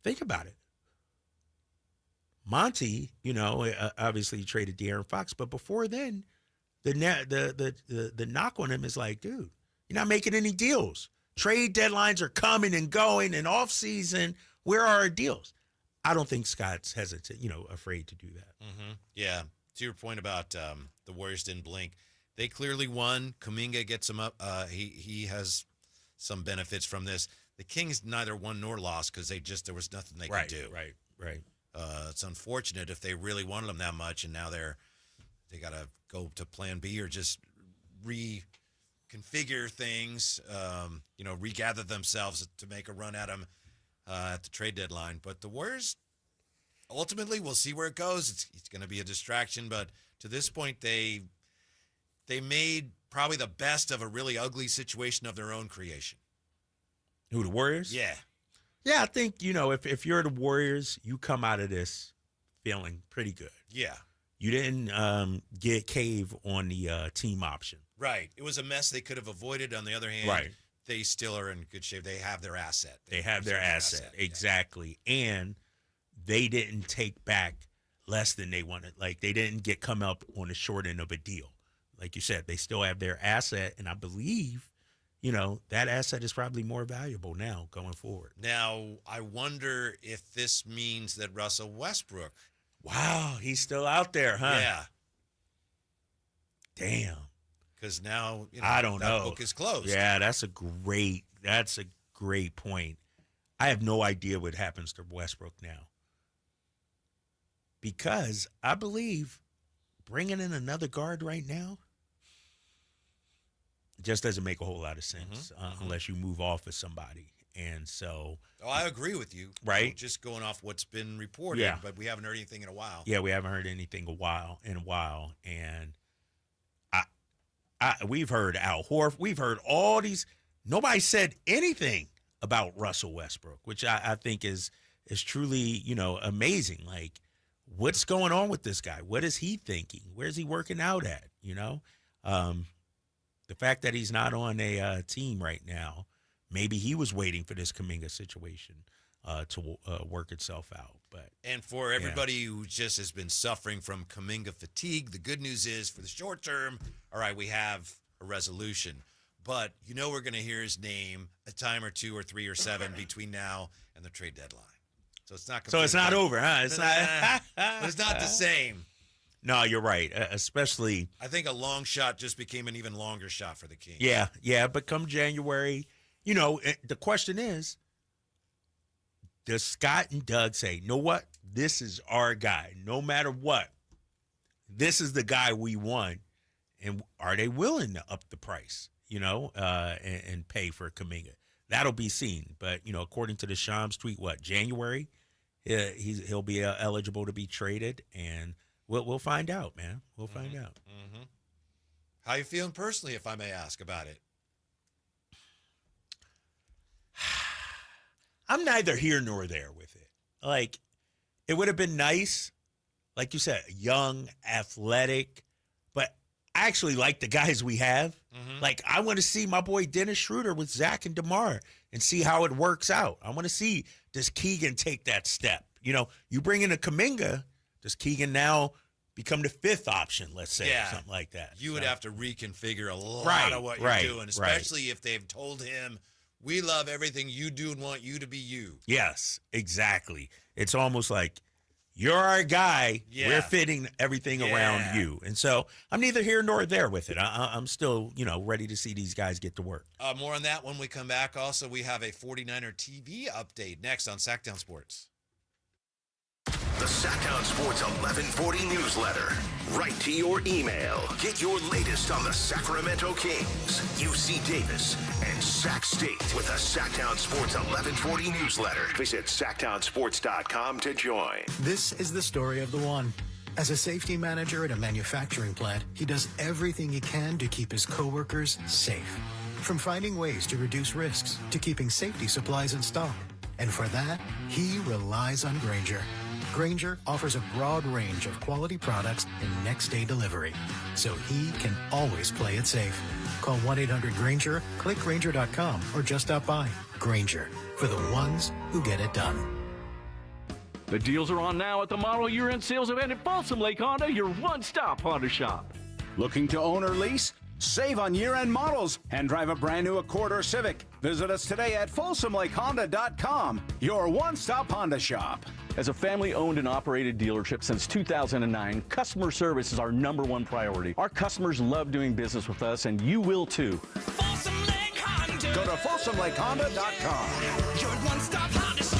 think about it. Monty, you know, obviously he traded De'Aaron Fox, but before then, the knock on him is like, dude, you're not making any deals. Trade deadlines are coming and going, and off season, where are our deals? I don't think Scott's hesitant, you know, afraid to do that. Yeah. To your point about the Warriors didn't blink, they clearly won. Kuminga gets him up. He has some benefits from this. The Kings neither won nor lost because there was nothing they could do. Right. It's unfortunate if they really wanted him that much, and now they got to go to Plan B or just reconfigure things. You know, regather themselves to make a run at him at the trade deadline. But the Warriors, ultimately, we'll see where it goes. It's going to be a distraction, but to this point, they made probably the best of a really ugly situation of their own creation. Who, the Warriors? Yeah. Yeah, I think, you know, if you're the Warriors, you come out of this feeling pretty good. Yeah. You didn't get cave on the team option. Right. It was a mess they could have avoided. On the other hand, they still are in good shape. They have their asset. They have their asset. Exactly. Yeah. And they didn't take back less than they wanted. Like, they didn't come up on the short end of a deal. like you said, they still have their asset, and I believe, that asset is probably more valuable now going forward. Now, I wonder if this means that Russell Westbrook. Wow, he's still out there, huh? Yeah. Damn. Because now, I don't know. That book is closed. Yeah, that's a great point. I have no idea what happens to Westbrook now. Because I believe bringing in another guard right now just doesn't make a whole lot of sense unless you move off of somebody. And so. Oh, I agree with you. Right. So just going off what's been reported, but we haven't heard anything in a while. Yeah, we haven't heard anything in a while. And we've heard Al Horford. We've heard all these. Nobody said anything about Russell Westbrook, which I think is truly, amazing. Like, what's going on with this guy? What is he thinking? Where's he working out at? The fact that he's not on a team right now, maybe he was waiting for this Kuminga situation to work itself out. And for everybody who just has been suffering from Kuminga fatigue, the good news is for the short term, all right, we have a resolution. But we're going to hear his name a time or 2 or 3 or 7 between now and the trade deadline. So it's not. So it's not over, huh? It's not. But it's not the same. No, you're right. Especially, I think a long shot just became an even longer shot for the Kings. Yeah. But come January, the question is, does Scott and Doug say, you know what? This is our guy. No matter what, this is the guy we want. And are they willing to up the price, and pay for Kuminga? That'll be seen. But, according to the Shams tweet, January, he'll be eligible to be traded. And we'll find out, man. We'll find out. Mm-hmm. How you feeling personally, if I may ask about it? I'm neither here nor there with it. Like, it would have been nice, like you said, young, athletic, but I actually like the guys we have. Mm-hmm. Like, I want to see my boy Dennis Schröder with Zach and DeMar and see how it works out. I want to see, does Keegan take that step? You bring in a Kuminga, does Keegan now become the 5th option, let's say, or something like that? You would have to reconfigure a lot of what you're doing, especially if they've told him, we love everything you do and want you to be you. Yes, exactly. It's almost like, you're our guy. Yeah. We're fitting everything around you. And so I'm neither here nor there with it. I'm still, ready to see these guys get to work. More on that when we come back. Also, we have a 49er TV update next on Sacktown Sports. The Sacktown Sports 1140 newsletter. Right to your email. Get your latest on the Sacramento Kings, UC Davis, and Sac State with the Sacktown Sports 1140 newsletter. Visit sacktownsports.com to join. This is the story of the one. As a safety manager at a manufacturing plant, he does everything he can to keep his coworkers safe. From finding ways to reduce risks to keeping safety supplies in stock. And for that, he relies on Grainger. Grainger offers a broad range of quality products and next-day delivery, so he can always play it safe. Call 1-800-GRAINGER, click Grainger.com, or just stop by. Grainger, for the ones who get it done. The deals are on now at the model year-end sales event at Balsam Lake Honda, your one-stop Honda shop. Looking to own or lease? Save on year-end models and drive a brand new Accord or Civic. Visit us today at FolsomLakeHonda.com, your one-stop Honda shop. As a family-owned and operated dealership since 2009, customer service is our #1 priority. Our customers love doing business with us, and you will too. Folsom Lake Honda. Go to FolsomLakeHonda.com. Your one-stop Honda shop.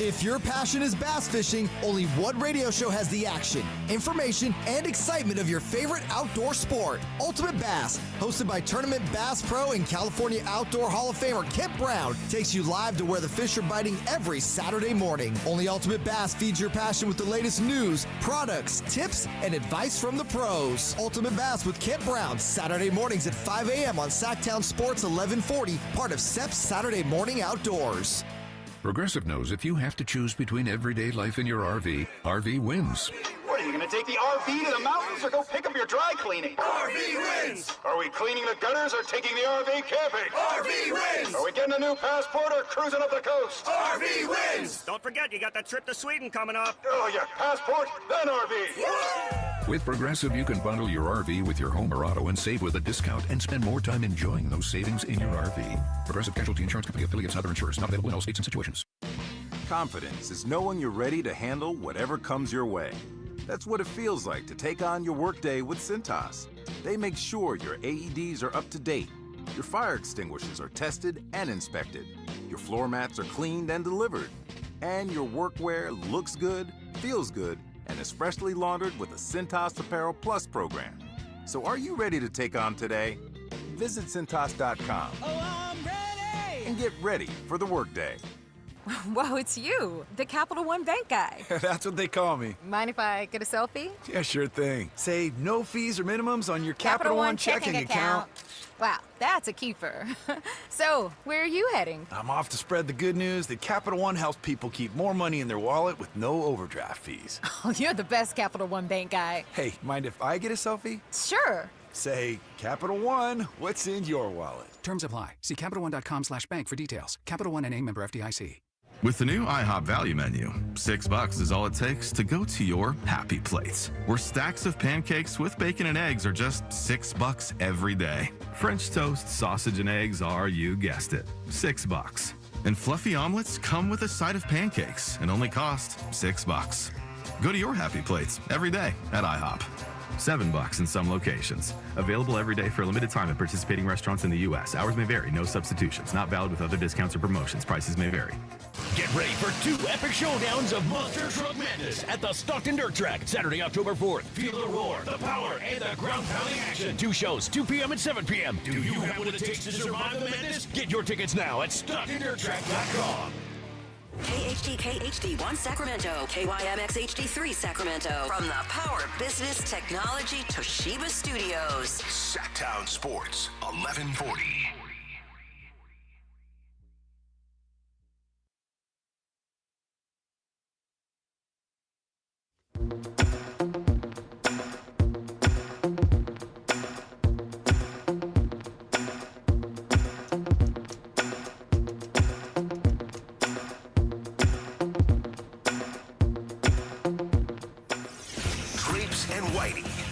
If your passion is bass fishing, only one radio show has the action, information, and excitement of your favorite outdoor sport. Ultimate Bass, hosted by Tournament Bass Pro and California Outdoor Hall of Famer Kip Brown, takes you live to where the fish are biting every Saturday morning. Only Ultimate Bass feeds your passion with the latest news, products, tips, and advice from the pros. Ultimate Bass with Kip Brown, Saturday mornings at 5 a.m. on Sacktown Sports 1140, part of SEP's Saturday Morning Outdoors. Progressive knows if you have to choose between everyday life and your RV wins. What, are you going to take the RV to the mountains or go pick up your dry cleaning? RV wins! Are we cleaning the gutters or taking the RV camping? RV wins! Are we getting a new passport or cruising up the coast? RV wins! Don't forget, you got the trip to Sweden coming up. Oh, yeah, passport, then RV. With Progressive, you can bundle your RV with your home or auto and save with a discount and spend more time enjoying those savings in your RV. Progressive Casualty Insurance Company affiliates and other insurers. Not available in all states and situations. Confidence is knowing you're ready to handle whatever comes your way. That's what it feels like to take on your workday with Cintas. They make sure your AEDs are up to date, your fire extinguishers are tested and inspected, your floor mats are cleaned and delivered, and your workwear looks good, feels good, and is freshly laundered with the Cintas Apparel Plus program. So are you ready to take on today? Visit Cintas.com and get ready for the workday. Whoa, it's you, the Capital One Bank guy. That's what they call me. Mind if I get a selfie? Yeah, sure thing. Save no fees or minimums on your Capital One checking account. Wow, that's a keeper. So, where are you heading? I'm off to spread the good news that Capital One helps people keep more money in their wallet with no overdraft fees. Oh, you're the best Capital One Bank guy. Hey, mind if I get a selfie? Sure. Say, Capital One, what's in your wallet? Terms apply. See CapitalOne.com/bank for details. Capital One NA, member FDIC. With the new IHOP value menu, $6 is all it takes to go to your happy place, where stacks of pancakes with bacon and eggs are just $6 every day. French toast, sausage, and eggs are, you guessed it, $6. And fluffy omelets come with a side of pancakes and only cost $6. Go to your happy plates every day at IHOP. $7 in some locations. Available every day for a limited time at participating restaurants in the U.S. Hours may vary. No substitutions. Not valid with other discounts or promotions. Prices may vary. Get ready for 2 epic showdowns of Monster Truck Madness at the Stockton Dirt Track, Saturday, October 4th. Feel the roar, the power, and the ground-pounding action. 2 shows, 2 p.m. and 7 p.m. Do you have what it takes to survive the madness? Get your tickets now at StocktonDirtTrack.com. KHD1 Sacramento, KYMX HD3 Sacramento. From the Power Business Technology Toshiba Studios. Sacktown Sports, 1140.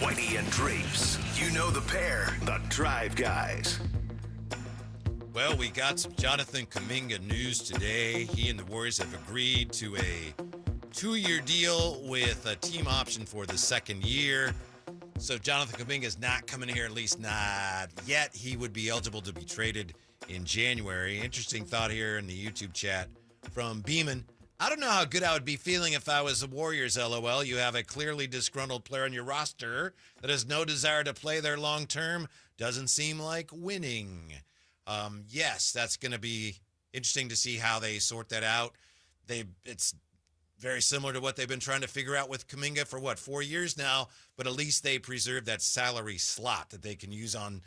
Whitey and Drapes. You know the pair, the Drive Guys. Well, we got some Jonathan Kuminga news today. He and the Warriors have agreed to a 2-year deal with a team option for the second year. So Jonathan Kuminga is not coming here, at least not yet. He would be eligible to be traded in January. Interesting thought here in the YouTube chat from Beeman. I don't know how good I would be feeling if I was the Warriors, LOL. You have a clearly disgruntled player on your roster that has no desire to play there long term. Doesn't seem like winning. Yes, that's going to be interesting to see how they sort that out. It's very similar to what they've been trying to figure out with Kuminga for, 4 years now? But at least they preserve that salary slot that they can use on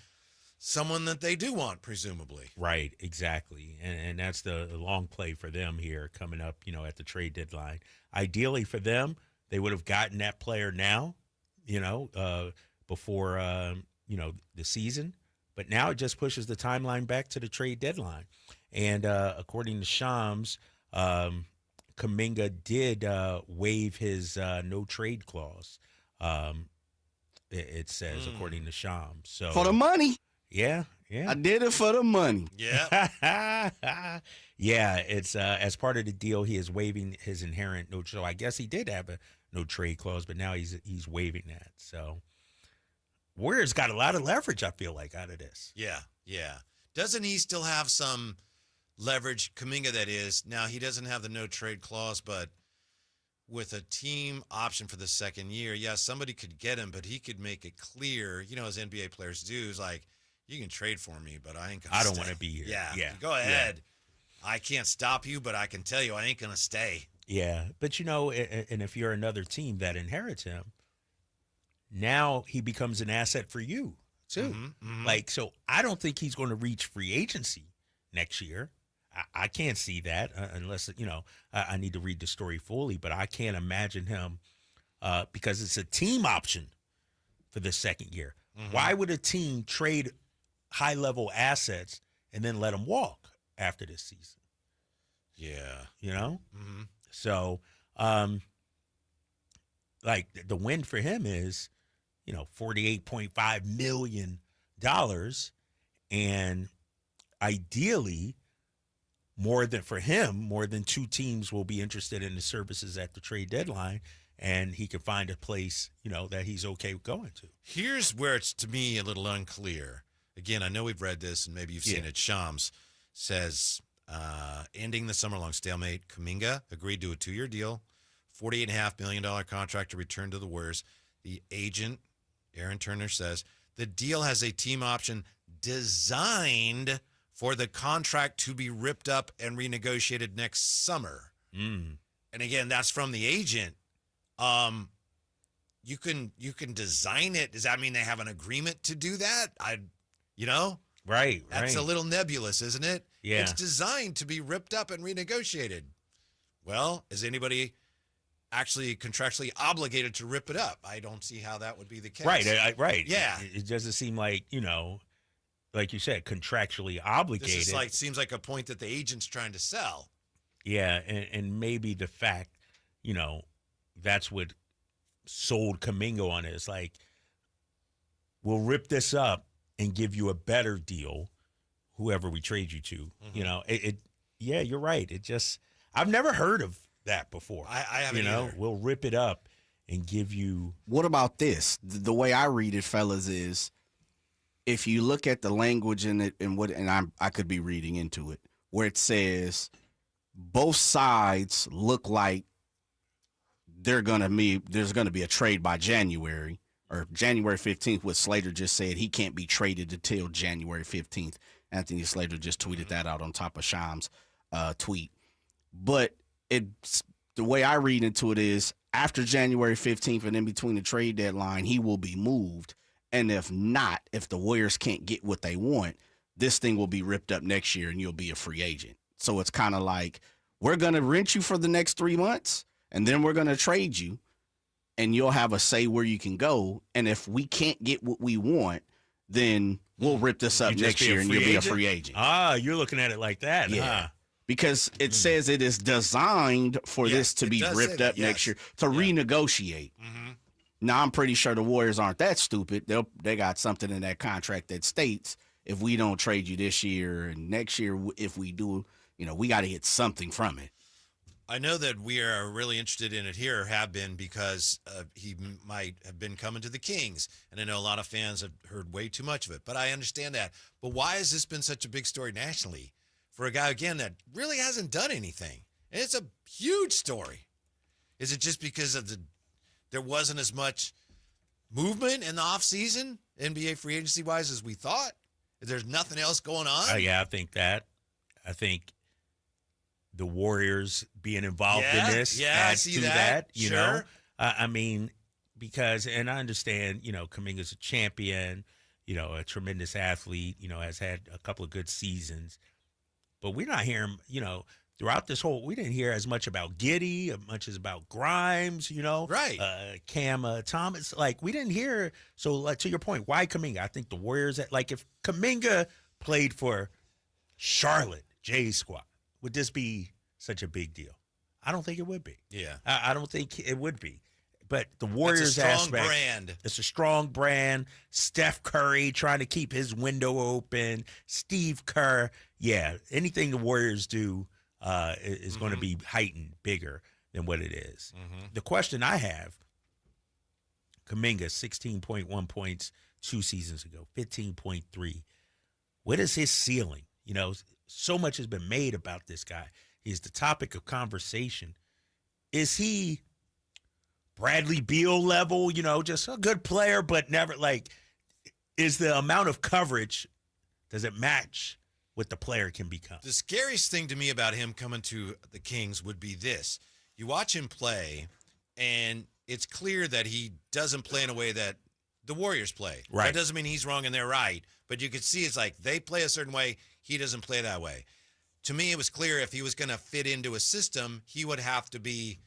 someone that they do want, presumably. Right, exactly. And that's the long play for them here coming up, at the trade deadline. Ideally for them, they would have gotten that player now, before, the season. But now it just pushes the timeline back to the trade deadline. And according to Shams, Kuminga did waive his no-trade clause, it says, according to Shams. So, for the money. Yeah. I did it for the money. Yeah. Yeah, it's as part of the deal, he is waiving his inherent no. So I guess he did have a no trade clause, but now he's waiving that. So Warriors got a lot of leverage, I feel like, out of this. Yeah. Doesn't he still have some leverage, Kuminga that is? Now, he doesn't have the no trade clause, but with a team option for the second year, somebody could get him, but he could make it clear, as NBA players do, is like, you can trade for me, but I ain't going to stay. I don't want to be here. Yeah. Go ahead. Yeah. I can't stop you, but I can tell you I ain't going to stay. Yeah. But, and if you're another team that inherits him, now he becomes an asset for you, too. Mm-hmm. So I don't think he's going to reach free agency next year. I can't see that unless, I need to read the story fully, but I can't imagine him because it's a team option for the second year. Mm-hmm. Why would a team trade high-level assets and then let them walk after this season? Yeah. Mm-hmm. So, the win for him is $48.5 million. And ideally, more than two teams will be interested in the services at the trade deadline, and he can find a place, that he's okay with going to. Here's where it's, to me, a little unclear. Again, I know we've read this, and maybe you've seen it. Shams says, ending the summer-long stalemate, Kuminga agreed to a 2-year deal, $48.5 million contract to return to the Warriors. The agent, Aaron Turner, says, the deal has a team option designed for the contract to be ripped up and renegotiated next summer. And again, that's from the agent. You can design it. Does that mean they have an agreement to do that? Right. That's a little nebulous, isn't it? Yeah. It's designed to be ripped up and renegotiated. Well, is anybody actually contractually obligated to rip it up? I don't see how that would be the case. Right. Yeah. It doesn't seem like, like you said, contractually obligated. This is seems like a point that the agent's trying to sell. Yeah, and maybe the fact, that's what sold Kuminga on it. It's like, we'll rip this up and give you a better deal, whoever we trade you to. Yeah, you're right. I've never heard of that before. I haven't either. We'll rip it up and give you. What about this? The way I read it, fellas, is if you look at the language in it and I could be reading into it, where it says both sides look like there's going to be a trade by January or January 15th. What Slater just said, he can't be traded until January 15th. Anthony Slater just tweeted that out on top of Shams' tweet. But the way I read into it is after January 15th and in between the trade deadline, he will be moved. And if not, if the Warriors can't get what they want, this thing will be ripped up next year and you'll be a free agent. So it's kind of like, we're going to rent you for the next 3 months and then we're going to trade you and you'll have a say where you can go. And if we can't get what we want, then we'll rip this up next year and you'll be a free agent. Ah, you're looking at it like that. Yeah. Because it says it is designed for this to be ripped up next year to renegotiate. Now, I'm pretty sure the Warriors aren't that stupid. They got something in that contract that states if we don't trade you this year and next year, if we do, we got to get something from it. I know that we are really interested in it here, have been, because he might have been coming to the Kings. And I know a lot of fans have heard way too much of it, but I understand that. But why has this been such a big story nationally for a guy, again, that really hasn't done anything? And it's a huge story. Is it just because of there wasn't as much movement in the offseason, NBA free agency-wise, as we thought? There's nothing else going on? Yeah, I think that. I think the Warriors being involved in this adds to that. Sure. I mean, because, and I understand, Kuminga's a champion, a tremendous athlete, has had a couple of good seasons. But we're not hearing, throughout this we didn't hear as much about Giddey, as much as about Grimes, Right. Cam Thomas. Like, we didn't hear. So, like, to your point, why Kuminga? I think the Warriors, if Kuminga played for Charlotte, Jay's squad, would this be such a big deal? I don't think it would be. Yeah. I don't think it would be. But the Warriors That's a strong aspect, brand. It's a strong brand. Steph Curry trying to keep his window open. Steve Kerr. Yeah, anything the Warriors do is going to be heightened, bigger than what it is. The question I have, Kuminga, 16.1 points 2 seasons ago, 15.3. What is his ceiling? So much has been made about this guy. He's the topic of conversation. Is he Bradley Beal level, just a good player, but never is the amount of coverage, does it match what the player can become? The scariest thing to me about him coming to the Kings would be this. You watch him play, and it's clear that he doesn't play in a way that the Warriors play. Right. That doesn't mean he's wrong and they're right, but you could see it's like they play a certain way, he doesn't play that way. To me, it was clear if he was going to fit into a system, he would have to be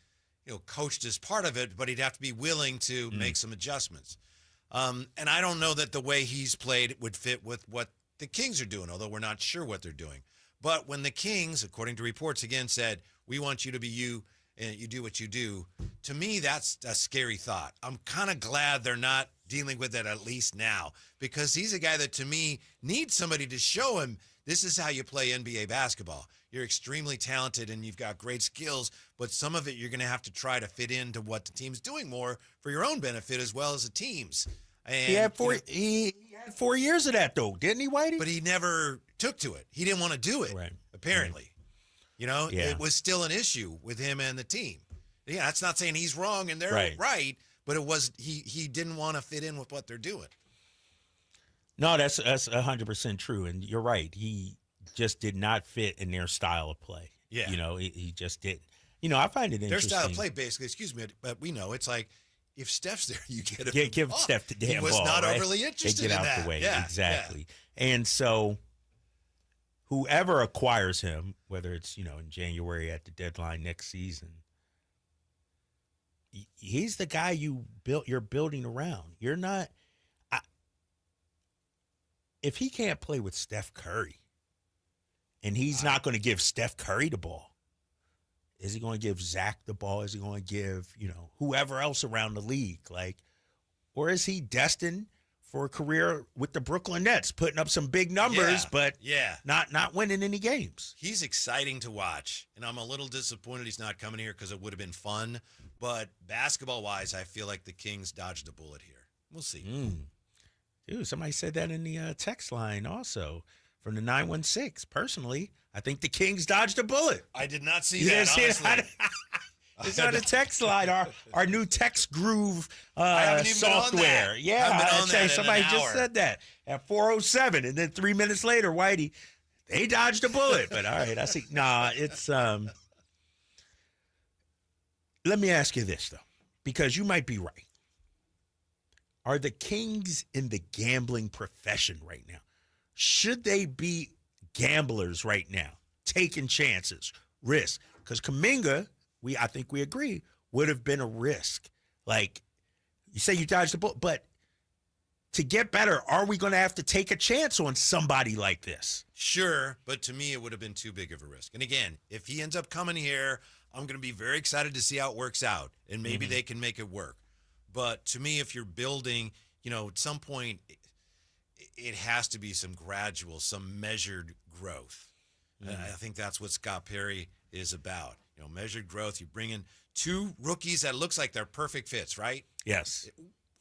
coached as part of it, but he'd have to be willing to make some adjustments. And I don't know that the way he's played would fit with what the Kings are doing, although we're not sure what they're doing. But when the Kings, according to reports, again said, we want you to be you and you do what you do, to me, that's a scary thought. I'm kind of glad they're not dealing with it at least now, because he's a guy that, to me, needs somebody to show him this is how you play NBA basketball. You're extremely talented and you've got great skills, but some of it you're going to have to try to fit into what the team's doing more for your own benefit as well as the team's. And, he had 4 years of that, though, didn't he, Whitey? But he never took to it. He didn't want to do it, apparently. Right. It was still an issue with him and the team. Yeah, that's not saying he's wrong and they're right, but it was he didn't want to fit in with what they're doing. No, that's 100% true, and you're right. He just did not fit in their style of play. Yeah. He just didn't. I find it interesting. Their style of play, basically, excuse me, but we know it's like, if Steph's there, you get him. Give Steph the damn ball. He was not right? overly interested get in out that. the way. Yeah, exactly. Yeah. And so whoever acquires him, whether it's, in January at the deadline next season, he's the guy you're building around. You're not if he can't play with Steph Curry and he's not going to give Steph Curry the ball, is he going to give Zach the ball? Is he going to give, whoever else around the league? Or is he destined for a career with the Brooklyn Nets, putting up some big numbers, but not winning any games? He's exciting to watch, and I'm a little disappointed he's not coming here because it would have been fun. But basketball-wise, I feel like the Kings dodged a bullet here. We'll see. Dude, somebody said that in the text line also from the 916. Personally, I think the Kings dodged a bullet. I did not see that, honestly. It's on the text line, our new text groove software. Somebody just said that at 4:07, and then 3 minutes later, Whitey, they dodged a bullet. But all right, I see. Nah, it's Let me ask you this though, because you might be right. Are the Kings in the gambling profession right now? Should they be gamblers right now, taking chances, risk? Because Kuminga, I think we agree, would have been a risk. Like, you say you dodged the bullet, but to get better, are we going to have to take a chance on somebody like this? Sure, but to me, it would have been too big of a risk. And again, if he ends up coming here, I'm going to be very excited to see how it works out, and maybe they can make it work. But to me, if you're building, at some point, it has to be some gradual, some measured growth. I think that's what Scott Perry is about. Measured growth. You bring in two rookies that looks like they're perfect fits, right? Yes.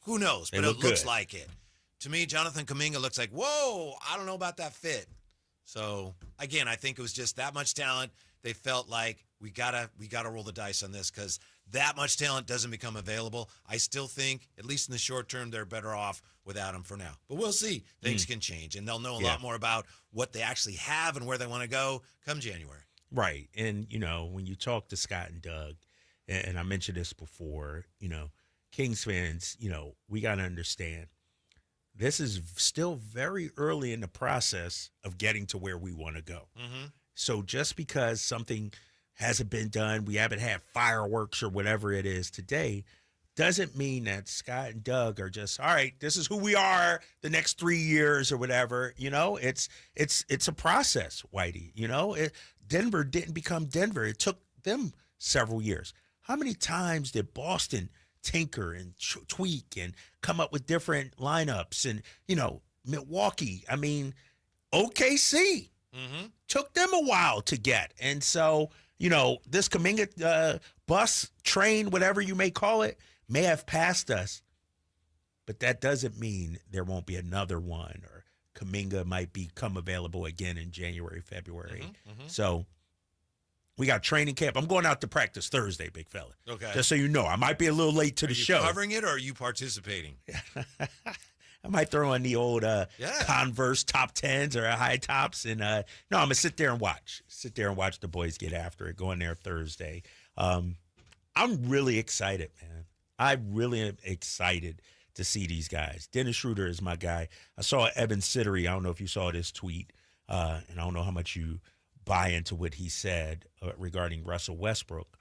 Who knows? But it looks like it. To me, Jonathan Kuminga looks like, whoa, I don't know about that fit. So, again, I think it was just that much talent. They felt like we gotta roll the dice on this because that much talent doesn't become available. I still think, at least in the short term, they're better off without him for now. But we'll see. Things can change, and they'll know a lot more about what they actually have and where they want to go come January. Right. And, when you talk to Scott and Doug, and I mentioned this before, Kings fans, we got to understand this is still very early in the process of getting to where we want to go. So just because something hasn't been done, we haven't had fireworks or whatever it is today, doesn't mean that Scott and Doug are just, all right, this is who we are the next 3 years or whatever. It's a process, Whitey. Denver didn't become Denver. It took them several years. How many times did Boston tinker and tweak and come up with different lineups? And, Milwaukee, OKC took them a while to get. And so, this Kuminga bus, train, whatever you may call it, may have passed us. But that doesn't mean there won't be another one, or Kuminga might become available again in January, February. So we got training camp. I'm going out to practice Thursday, big fella. Okay. Just so you know, I might be a little late to the show. Are you covering it, or are you participating? I might throw on the old Converse top 10s or high tops. And no, I'm going to sit there and watch. Sit there and watch the boys get after it, going there Thursday. I'm really excited, man. I really am excited to see these guys. Dennis Schröder is my guy. I saw Evan Sittery. I don't know if you saw this tweet, and I don't know how much you buy into what he said regarding Russell Westbrook.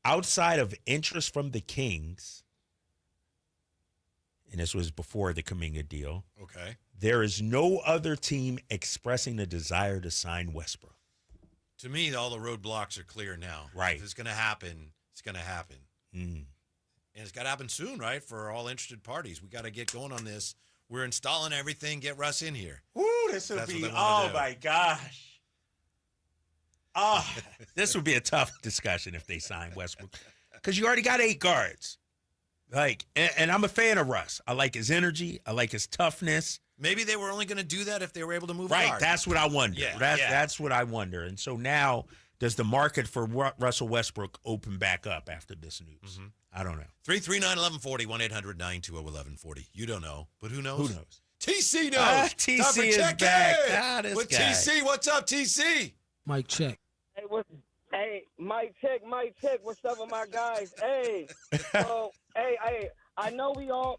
Outside of interest from the Kings, and this was before the Kuminga deal, there is no other team expressing a desire to sign Westbrook. To me, all the roadblocks are clear now. Right. If it's going to happen, it's going to happen. And it's got to happen soon, right? For all interested parties. We got to get going on this. We're installing everything. Get Russ in here. Woo, this would That's be, what they wanna do. my gosh. Oh, this would be a tough discussion if they sign Westbrook. Because you already got 8 guards. And I'm a fan of Russ. I like his energy. I like his toughness. Maybe they were only going to do that if they were able to move Right, guard. that's what I wonder. Yeah, That's what I wonder. And so now, does the market for Russell Westbrook open back up after this news? Mm-hmm. I don't know. 339-1140, 1-800-920-1140. You don't know, but who knows? Who knows? TC knows. TC Time for is check back. in This with guy. TC. What's up, TC? Mic check. Hey, mic check. What's up with my guys? Hey, so I know we all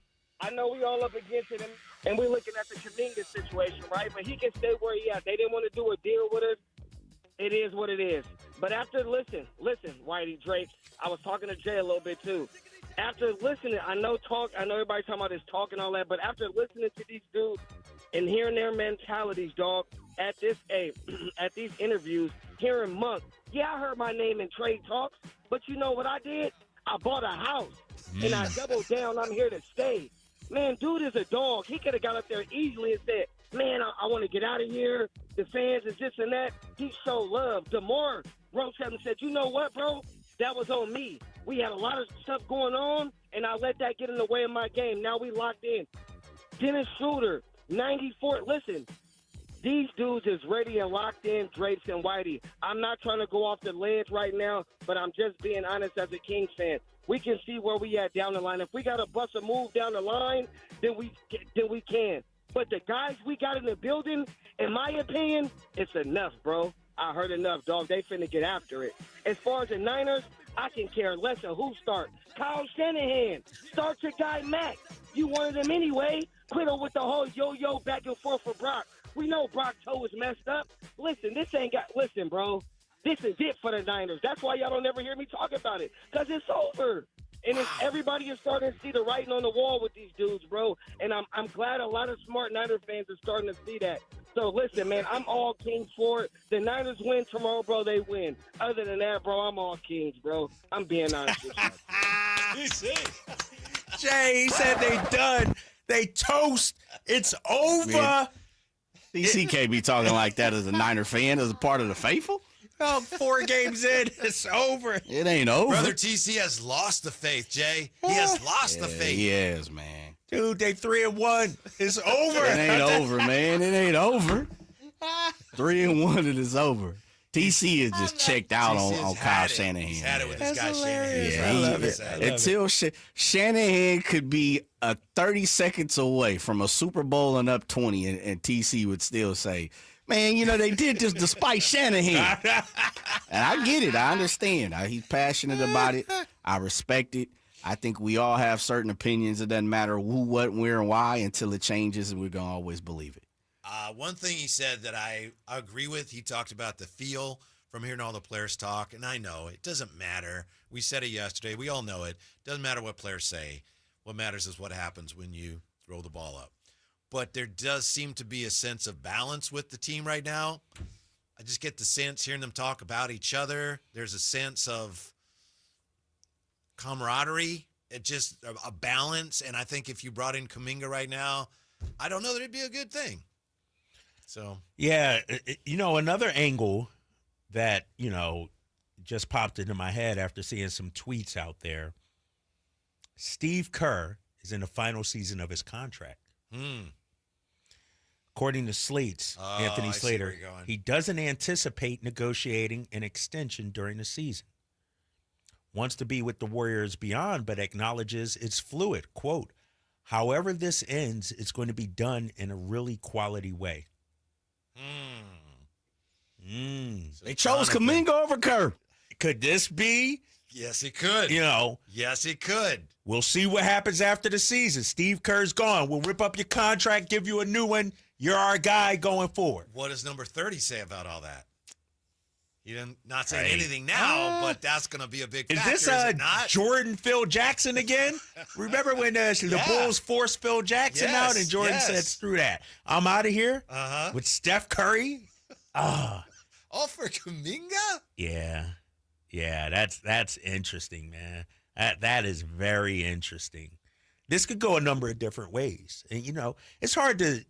up against it, and we're looking at the Kuminga situation, right? But he can stay where he at. They didn't want to do a deal with us. It is what it is. But after listen, Whitey Drake. I was talking to Jay a little bit too. After listening, I know everybody's talking about this talk and all that, but after listening to these dudes and hearing their mentalities, dog, at these interviews, hearing Monk, yeah, I heard my name in trade talks, but you know what I did? I bought a house, and I doubled down. I'm here to stay. Man, dude is a dog. He could have got up there easily and said, man, I want to get out of here. The fans is this and that. He showed love. DeMar wrote something and said, you know what, bro? That was on me. We had a lot of stuff going on, and I let that get in the way of my game. Now we locked in. Dennis Schröder, 94. Listen, these dudes is ready and locked in, Drapes and Whitey. I'm not trying to go off the ledge right now, but I'm just being honest as a Kings fan. We can see where we at down the line. If we got to bust a move down the line, then we can. But the guys we got in the building, in my opinion, it's enough, bro. I heard enough, dog. They finna get after it. As far as the Niners, I can care less of who start. Kyle Shanahan, start your guy Mac. You wanted him anyway. Quit with the whole yo-yo back and forth for Brock. We know Brock's toe is messed up. Listen, listen, bro. This is it for the Niners. That's why y'all don't ever hear me talk about it, because it's over. And everybody is starting to see the writing on the wall with these dudes, bro. And I'm glad a lot of smart Niner fans are starting to see that. So, listen, man, I'm all Kings for it. The Niners win tomorrow, bro, they win. Other than that, bro, I'm all Kings, bro. I'm being honest with you. Jay, he said they done. They toast. It's over. Man, DC can't be talking like that as a Niner fan, as a part of the faithful. Oh, 4 games in, it's over. It ain't over. Brother TC has lost the faith, Jay. He has lost the faith. He is, man. Dude, they 3-1. It's over. It ain't over, man. It ain't over. 3-1, it is over. TC is just checked out on Kyle Shanahan. He's had it with this guy Shanahan. Yeah, I love it. Until Shanahan could be 30 seconds away from a Super Bowl and up 20, and TC would still say, man, you know, they did this despite Shanahan. And I get it. I understand. He's passionate about it. I respect it. I think we all have certain opinions. It doesn't matter who, what, where, and why until it changes, and we're going to always believe it. One thing he said that I agree with, he talked about the feel from hearing all the players talk, and I know it doesn't matter. We said it yesterday. We all know it. Doesn't matter what players say. What matters is what happens when you throw the ball up. But there does seem to be a sense of balance with the team right now. I just get the sense hearing them talk about each other. There's a sense of camaraderie, just a balance. And I think if you brought in Kuminga right now, I don't know that it'd be a good thing. So yeah, another angle that, just popped into my head after seeing some tweets out there. Steve Kerr is in the final season of his contract. According to Slate's Anthony Slater, he doesn't anticipate negotiating an extension during the season. Wants to be with the Warriors beyond, but acknowledges it's fluid. Quote, however this ends, it's going to be done in a really quality way. They chose Kuminga over Kerr. Could this be? Yes, it could. Yes, it could. We'll see what happens after the season. Steve Kerr's gone. We'll rip up your contract, give you a new one. You're our guy going forward. What does number 30 say about all that? He didn't not saying anything now, but that's going to be a big factor. Is this Jordan Phil Jackson again? Remember when the Bulls forced Phil Jackson out and Jordan said, screw that. I'm out of here with Steph Curry? All for Kuminga? Yeah. Yeah, that's interesting, man. That is very interesting. This could go a number of different ways. And, it's hard to,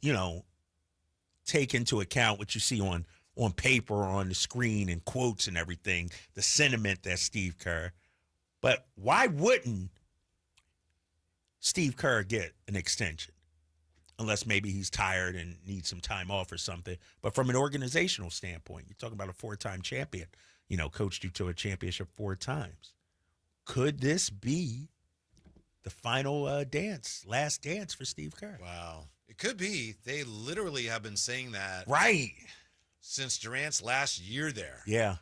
take into account what you see on paper or on the screen and quotes and everything, the sentiment that Steve Kerr. But why wouldn't Steve Kerr get an extension? Unless maybe he's tired and needs some time off or something. But from an organizational standpoint, you're talking about a 4-time champion, coached you to a championship 4 times. Could this be the final last dance for Steve Kerr? Wow. It could be. They literally have been saying that. Right. Since Durant's last year there. Yeah.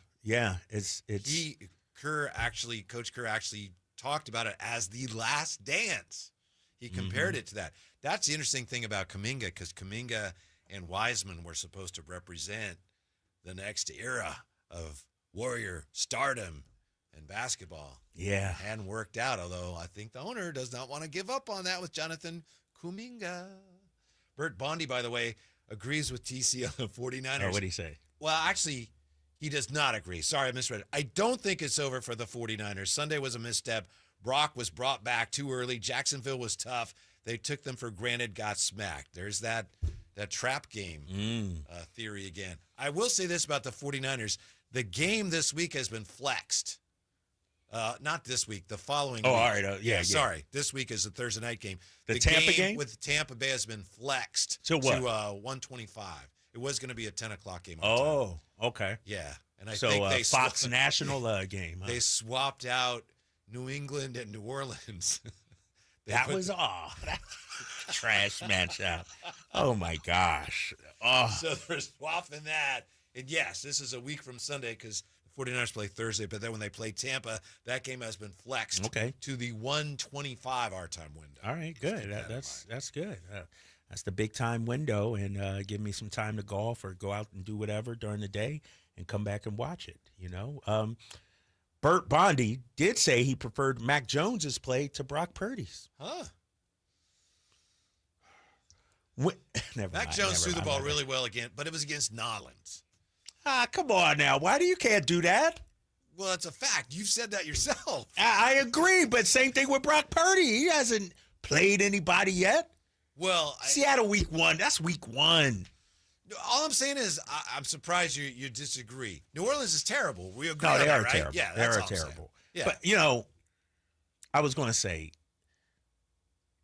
It's Coach Kerr actually talked about it as the last dance. He compared it to that. That's the interesting thing about Kuminga, because Kuminga and Wiseman were supposed to represent the next era of Warrior stardom in basketball. Yeah. Hadn't worked out, although I think the owner does not want to give up on that with Jonathan Kuminga. Bert Bondi, by the way, agrees with TC on the 49ers. Oh, what did he say? Well, actually, he does not agree. Sorry, I misread it. I don't think it's over for the 49ers. Sunday was a misstep. Brock was brought back too early. Jacksonville was tough. They took them for granted, got smacked. There's that trap game theory again. I will say this about the 49ers. The game this week has been flexed. Not this week, the following week. All right. Yeah. Sorry. This week is the Thursday night game. The Tampa game with Tampa Bay has been flexed to what? To 125. It was going to be a 10 o'clock game. Oh, okay. Yeah. And I so think they Fox National game. Huh? They swapped out New England and New Orleans. That was trash matchup. Oh, my gosh. Oh. So they're swapping that. And, yes, this is a week from Sunday because the 49ers play Thursday. But then when they play Tampa, that game has been flexed to the 125 our time window. All right, good. That's good. That's the big time window, and give me some time to golf or go out and do whatever during the day and come back and watch it, Bert Bondi did say he preferred Mac Jones's play to Brock Purdy's. Huh. Mac Jones threw the ball really well again, but it was against Nolans. Come on now. Why do you can't do that? Well, it's a fact. You've said that yourself. I agree, but same thing with Brock Purdy. He hasn't played anybody yet. Well, Seattle week 1. That's week 1. All I'm saying is I'm surprised you disagree. New Orleans is terrible. We agree no, on they that, are right? terrible. Yeah, they that's are all I'm terrible. saying. But, I was going to say,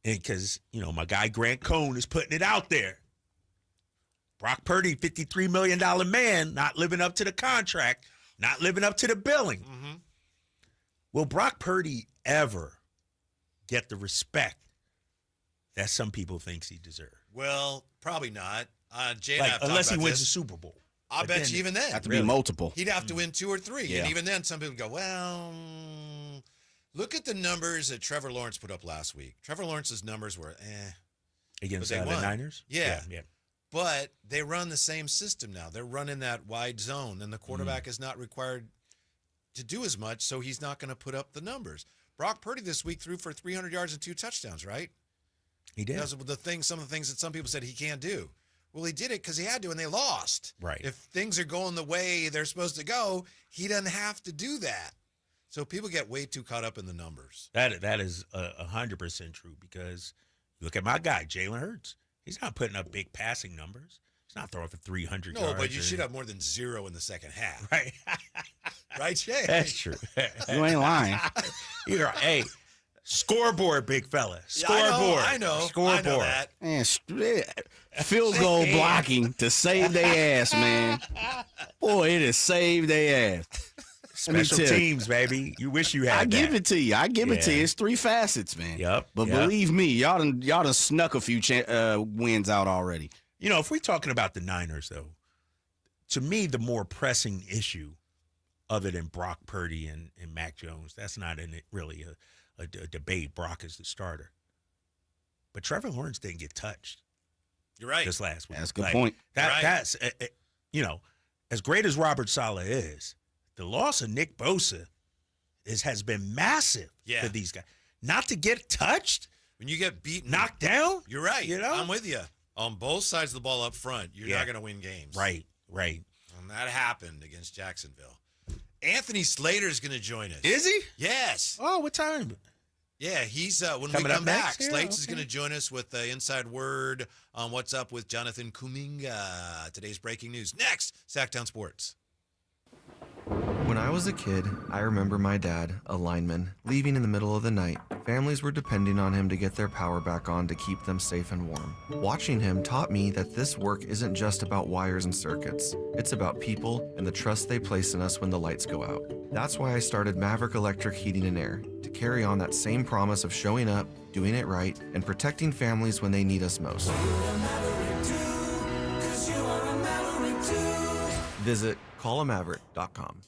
because, my guy Grant Cohn is putting it out there. Brock Purdy, $53 million man, not living up to the contract, not living up to the billing. Mm-hmm. Will Brock Purdy ever get the respect that some people think he deserves? Well, probably not. Jay unless he wins the Super Bowl. I bet you even then. Have to be multiple. He'd have to win 2 or 3. Yeah. And even then, some people go, well, look at the numbers that Trevor Lawrence put up last week. Trevor Lawrence's numbers were Against the Niners? Yeah. But they run the same system now. They're running that wide zone, and the quarterback is not required to do as much, so he's not going to put up the numbers. Brock Purdy this week threw for 300 yards and 2 touchdowns, right? He did. Those are some of the things that some people said he can't do. Well, he did it because he had to, and they lost. Right. If things are going the way they're supposed to go, he doesn't have to do that. So people get way too caught up in the numbers. That is 100% true because look at my guy, Jalen Hurts. He's not putting up big passing numbers. He's not throwing for 300 yards. No, but you should have more than 0 in the second half. Right. Right, Jay? That's true. You ain't lying. Hey, scoreboard, big fella. Scoreboard. I know. Scoreboard. I know that. Man, field goal blocking to save their ass, man. Boy, it has saved their ass. Special teams, baby. You wish you had I give it to you. It's 3 facets, man. Yep. But believe me, y'all done snuck a few wins out already. If we're talking about the Niners, though, to me, the more pressing issue other than Brock Purdy and Mac Jones, that's not really a debate. Brock is the starter. But Trevor Lawrence didn't get touched. You're right. This last week. That's a good point. That's, as great as Robert Saleh is, the loss of Nick Bosa has been massive for these guys. Not to get touched, when you get beaten, knocked down. You're right. I'm with you. On both sides of the ball up front, you're not going to win games. Right. And that happened against Jacksonville. Anthony Slater's going to join us. Is he? Yes. Oh, what time? Yeah, he's when Coming we up come back, next? Yeah, Slates is okay. going to join us with the inside word on what's up with Jonathan Kuminga. Today's breaking news. Next, Sacktown Sports. When I was a kid, I remember my dad, a lineman, leaving in the middle of the night. Families were depending on him to get their power back on to keep them safe and warm. Watching him taught me that this work isn't just about wires and circuits. It's about people and the trust they place in us when the lights go out. That's why I started Maverick Electric Heating and Air, to carry on that same promise of showing up, doing it right, and protecting families when they need us most. Visit callamaverick.com.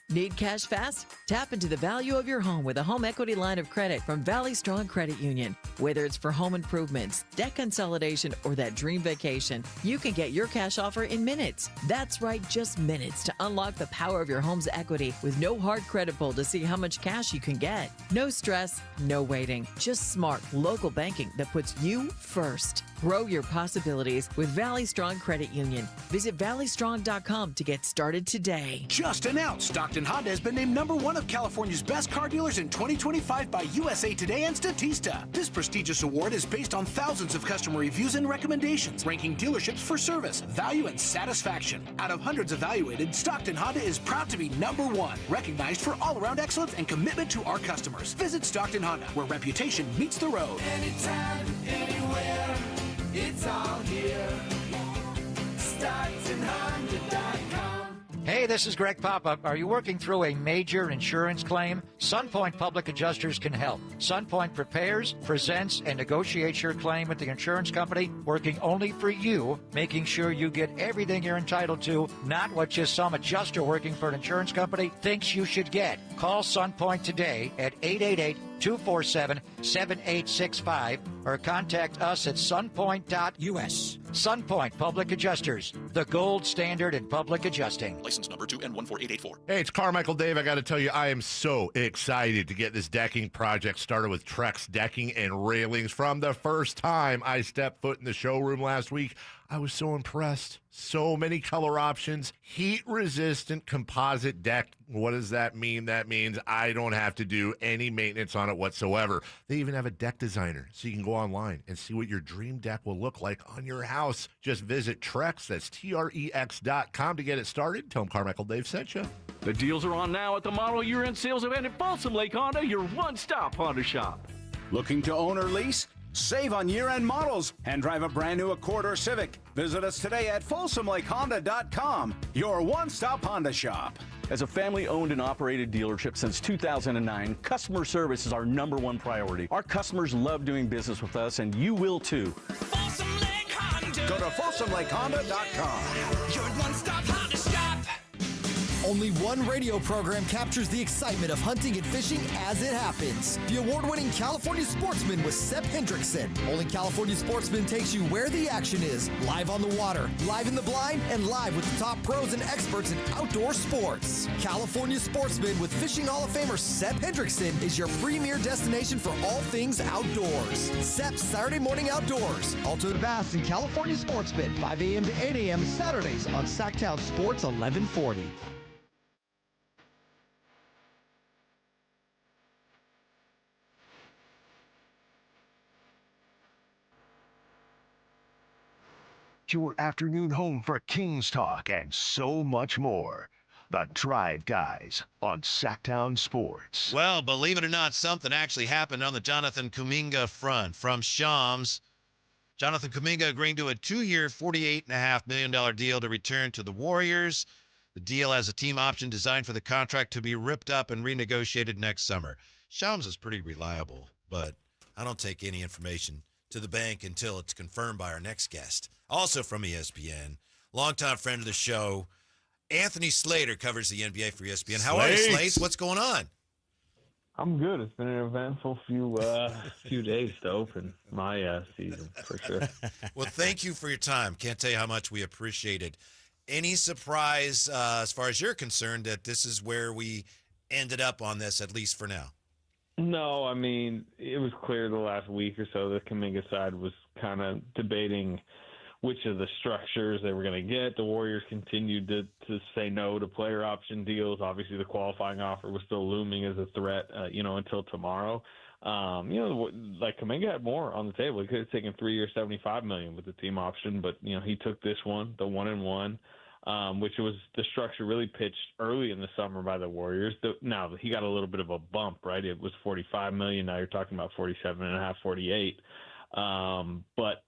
Need cash fast? Tap into the value of your home with a home equity line of credit from Valley Strong Credit Union. Whether it's for home improvements, debt consolidation, or that dream vacation, you can get your cash offer in minutes. That's right, just minutes to unlock the power of your home's equity with no hard credit pull to see how much cash you can get. No stress, no waiting. Just smart, local banking that puts you first. Grow your possibilities with Valley Strong Credit Union. Visit valleystrong.com to get started today. Just announced, Stockton Honda has been named #1 of California's best car dealers in 2025 by USA Today and Statista. This prestigious award is based on thousands of customer reviews and recommendations, ranking dealerships for service, value, and satisfaction. Out of hundreds evaluated, Stockton Honda is proud to be #1, recognized for all-around excellence and commitment to our customers. Visit Stockton Honda, where reputation meets the road. Anytime, anywhere, it's all here. StocktonHonda.com. Hey, this is Greg Papa. Are you working through a major insurance claim? Sunpoint Public Adjusters can help. Sunpoint prepares, presents, and negotiates your claim with the insurance company, working only for you, making sure you get everything you're entitled to, not what just some adjuster working for an insurance company thinks you should get. Call Sunpoint today at 888-247-7865 or contact us at sunpoint.us. Sunpoint Public Adjusters, the gold standard in public adjusting. License number 2N14884. Hey, it's Carmichael Dave. I got to tell you, I am so excited to get this decking project started with Trex Decking and Railings. From the first time I stepped foot in the showroom last week, I was so impressed. So many color options, heat-resistant composite deck. What does that mean? That means I don't have to do any maintenance on it whatsoever. They even have a deck designer, so you can go online and see what your dream deck will look like on your house. Just visit Trex, that's Trex.com to get it started. Tell them Carmichael Dave sent you. The deals are on now at the model year-end sales event at Balsam Lake Honda, your one-stop Honda shop. Looking to own or lease? Save on year-end models and drive a brand new Accord or Civic. Visit us today at FolsomLakeHonda.com, your one-stop Honda shop. As a family-owned and operated dealership since 2009, customer service is our #1 priority. Our customers love doing business with us, and you will too. Go to FolsomLakeHonda.com. Your one-stop Honda shop. Only one radio program captures the excitement of hunting and fishing as it happens. The award-winning California Sportsman with Sep Hendrickson. Only California Sportsman takes you where the action is. Live on the water, live in the blind, and live with the top pros and experts in outdoor sports. California Sportsman with Fishing Hall of Famer Sep Hendrickson is your premier destination for all things outdoors. Sep's Saturday Morning Outdoors. Ultimate Bass and California Sportsman, 5 a.m. to 8 a.m. Saturdays on Sacktown Sports 1140. Your afternoon home for Kings Talk and so much more. The Drive Guys on Sacktown Sports. Well, believe it or not, something actually happened on the Jonathan Kuminga front. From Shams, Jonathan Kuminga agreeing to a 2-year, $48.5 million deal to return to the Warriors. The deal has a team option designed for the contract to be ripped up and renegotiated next summer. Shams is pretty reliable, but I don't take any information to the bank until it's confirmed by our next guest. Also from ESPN, longtime friend of the show, Anthony Slater covers the NBA for ESPN. How are you, Slates? What's going on? I'm good. It's been an eventful few days to open my season, for sure. Well, thank you for your time. Can't tell you how much we appreciate it. Any surprise, as far as you're concerned, that this is where we ended up on this, at least for now? No, I mean, it was clear the last week or so the Kuminga side was kind of debating which of the structures they were going to get. The Warriors continued to say no to player option deals. Obviously, the qualifying offer was still looming as a threat, until tomorrow. Like Kuminga had more on the table. He could have taken 3 years, $75 million with the team option, but he took this one, the 1-and-1, which was the structure really pitched early in the summer by the Warriors. Now he got a little bit of a bump, right? It was $45 million. Now you're talking about 47.5, 48. But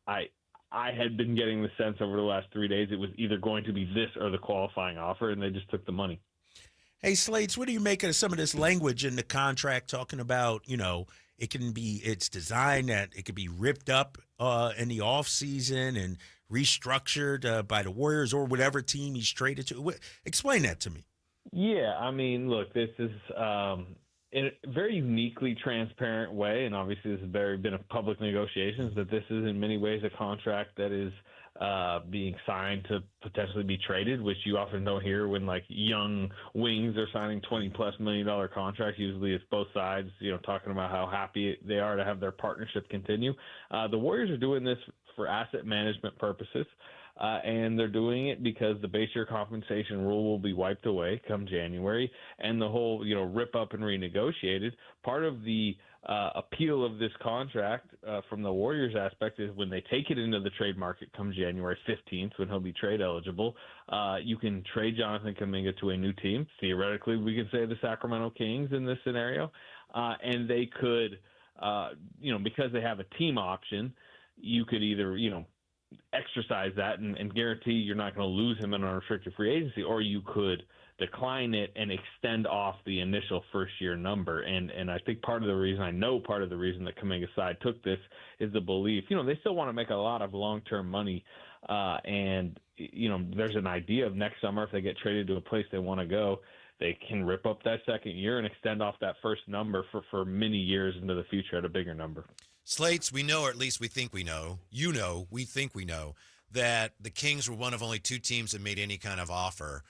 I had been getting the sense over the last 3 days it was either going to be this or the qualifying offer, and they just took the money. Hey, Slates, what do you make of some of this language in the contract talking about, it's designed that it could be ripped up in the offseason and restructured by the Warriors or whatever team he's traded to? Explain that to me. Yeah, I mean, look, this is in a very uniquely transparent way, and obviously this has been a public negotiations, that this is in many ways a contract that is being signed to potentially be traded, which you often don't hear when like young wings are signing $20+ million contracts. Usually it's both sides, talking about how happy they are to have their partnership continue. The Warriors are doing this for asset management purposes. And they're doing it because the base year compensation rule will be wiped away come January, and the whole, rip up and renegotiated. Part of the appeal of this contract from the Warriors aspect is when they take it into the trade market come January 15th, when he'll be trade eligible, you can trade Jonathan Kuminga to a new team. Theoretically, we can say the Sacramento Kings in this scenario, and they could, because they have a team option, you could either, exercise that and guarantee you're not going to lose him in unrestricted free agency, or you could decline it and extend off the initial first-year number. And I think part of the reason that Kuminga's side took this is the belief, they still want to make a lot of long-term money. And there's an idea of next summer, if they get traded to a place they want to go, they can rip up that second year and extend off that first number for many years into the future at a bigger number. Slates, we know, or at least we think we know, we think we know, that the Kings were one of only two teams that made any kind of offer,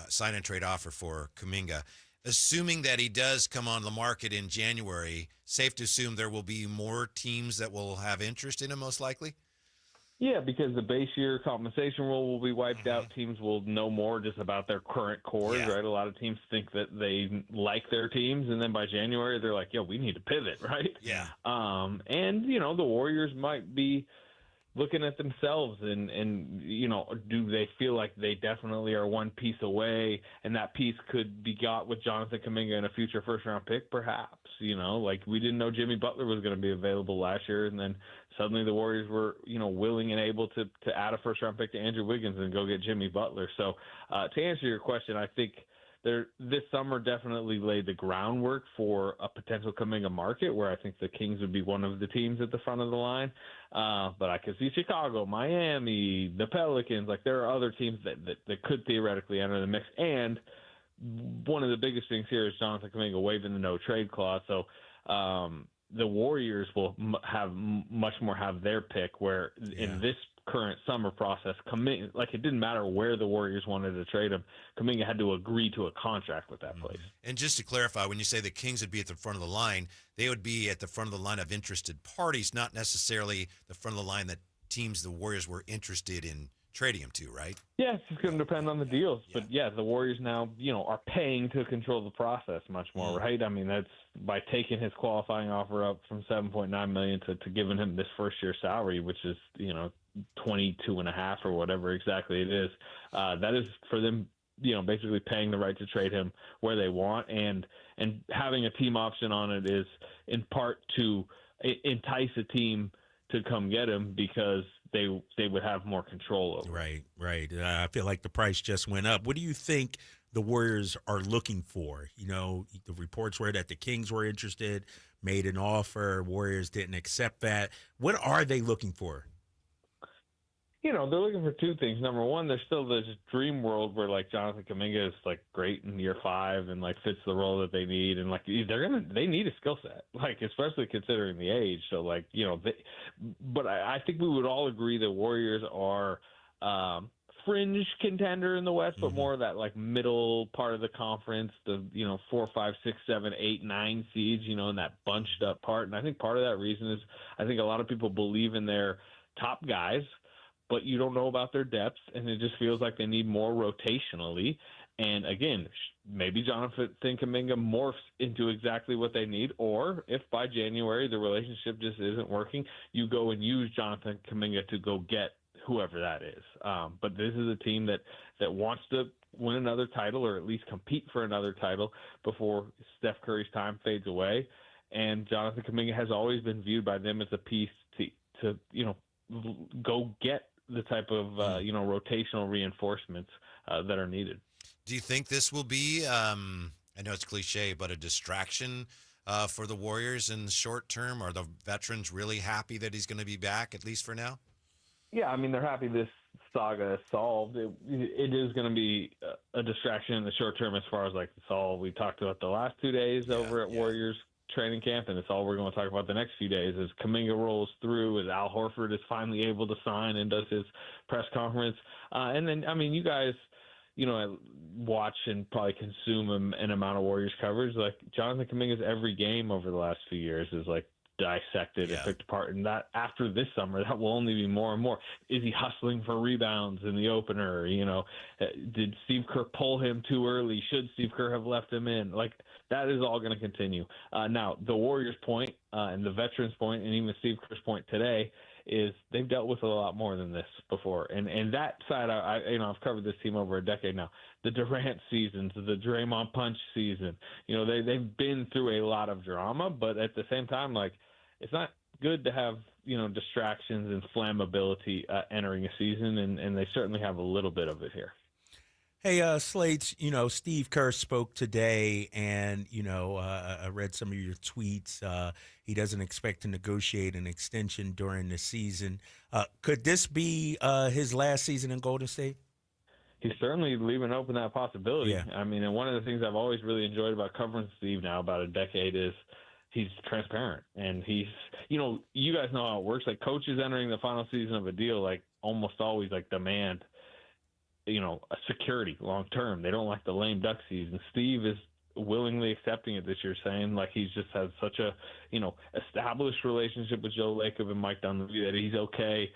sign and trade offer for Kuminga. Assuming that he does come on the market in January, safe to assume there will be more teams that will have interest in him, most likely? Yeah, because the base year compensation rule will be wiped out. Teams will know more just about their current cores, right? A lot of teams think that they like their teams, and then by January they're like, we need to pivot, right? Yeah. And, the Warriors might be looking at themselves and do they feel like they definitely are one piece away, and that piece could be got with Jonathan Kuminga in a future first-round pick, perhaps. Like we didn't know Jimmy Butler was going to be available last year, and then suddenly the Warriors were, willing and able to add a first-round pick to Andrew Wiggins and go get Jimmy Butler. So to answer your question, I think this summer definitely laid the groundwork for a potential Kuminga market where I think the Kings would be one of the teams at the front of the line. But I could see Chicago, Miami, the Pelicans. Like there are other teams that could theoretically enter the mix. And one of the biggest things here is Jonathan Kuminga waiving the no-trade clause. So the Warriors will much more have their pick, where in this current summer process, it didn't matter where the Warriors wanted to trade him, Kuminga had to agree to a contract with that place. And just to clarify, when you say the Kings would be at the front of the line, they would be at the front of the line of interested parties, not necessarily the front of the line that teams the Warriors were interested in trading him to, right? Yeah, it's just going to depend on the deals. But the Warriors now, are paying to control the process much more, right? I mean, that's by taking his qualifying offer up from $7.9 million to giving him this first year salary, which is, 22.5 or whatever exactly it is. That is for them, basically paying the right to trade him where they want, and having a team option on it is in part to entice a team to come get him because they would have more control over. Right. I feel like the price just went up. What do you think the Warriors are looking for? The reports were that the Kings were interested, made an offer, Warriors didn't accept that. What are they looking for? They're looking for two things. Number one, there's still this dream world where Jonathan Kuminga is great in year 5 and fits the role that they need, and they need a skill set, especially considering the age. So but I think we would all agree that Warriors are fringe contender in the West, but more of that middle part of the conference, the 4, 5, 6, 7, 8, 9 seeds, in that bunched up part. And I think part of that reason is I think a lot of people believe in their top guys. but you don't know about their depth, and it just feels like they need more rotationally. And again, maybe Jonathan Kuminga morphs into exactly what they need, or if by January the relationship just isn't working, you go and use Jonathan Kuminga to go get whoever that is. But this is a team that wants to win another title, or at least compete for another title before Steph Curry's time fades away. And Jonathan Kuminga has always been viewed by them as a piece to go get the type of rotational reinforcements that are needed. Do you think this will be, I know it's cliche, but a distraction for the Warriors in the short term? Are the veterans really happy that he's going to be back, at least for now? Yeah, I mean, they're happy this saga is solved. It is going to be a distraction in the short term as far as, like, it's all we talked about the last 2 days over at Warriors training camp, and it's all we're going to talk about the next few days as Kuminga rolls through, as Al Horford is finally able to sign and does his press conference. And then, I mean, you guys – watch and probably consume an amount of Warriors coverage. Like Jonathan Kuminga's every game over the last few years is like dissected and picked apart. And that after this summer, that will only be more and more. Is he hustling for rebounds in the opener? Did Steve Kerr pull him too early? Should Steve Kerr have left him in? Like that is all going to continue. Now the Warriors' point and the veterans' point, and even Steve Kerr's point today, is they've dealt with a lot more than this before. And that side, I've covered this team over a decade now. The Durant seasons, the Draymond punch season, they've been through a lot of drama, but at the same time, like, it's not good to have, distractions and flammability entering a season, and they certainly have a little bit of it here. Hey, Slates, Steve Kerr spoke today, and, I read some of your tweets. He doesn't expect to negotiate an extension during the season. Could this be his last season in Golden State? He's certainly leaving open that possibility. Yeah. I mean, and one of the things I've always really enjoyed about covering Steve now about a decade is he's transparent. And he's, you guys know how it works. Like, coaches entering the final season of a deal, like, almost always, like, demand a security long term. They don't like the lame duck season. Steve is willingly accepting it this year, saying like he's just had such a established relationship with Joe Lacob and Mike Dunleavy that he's okay,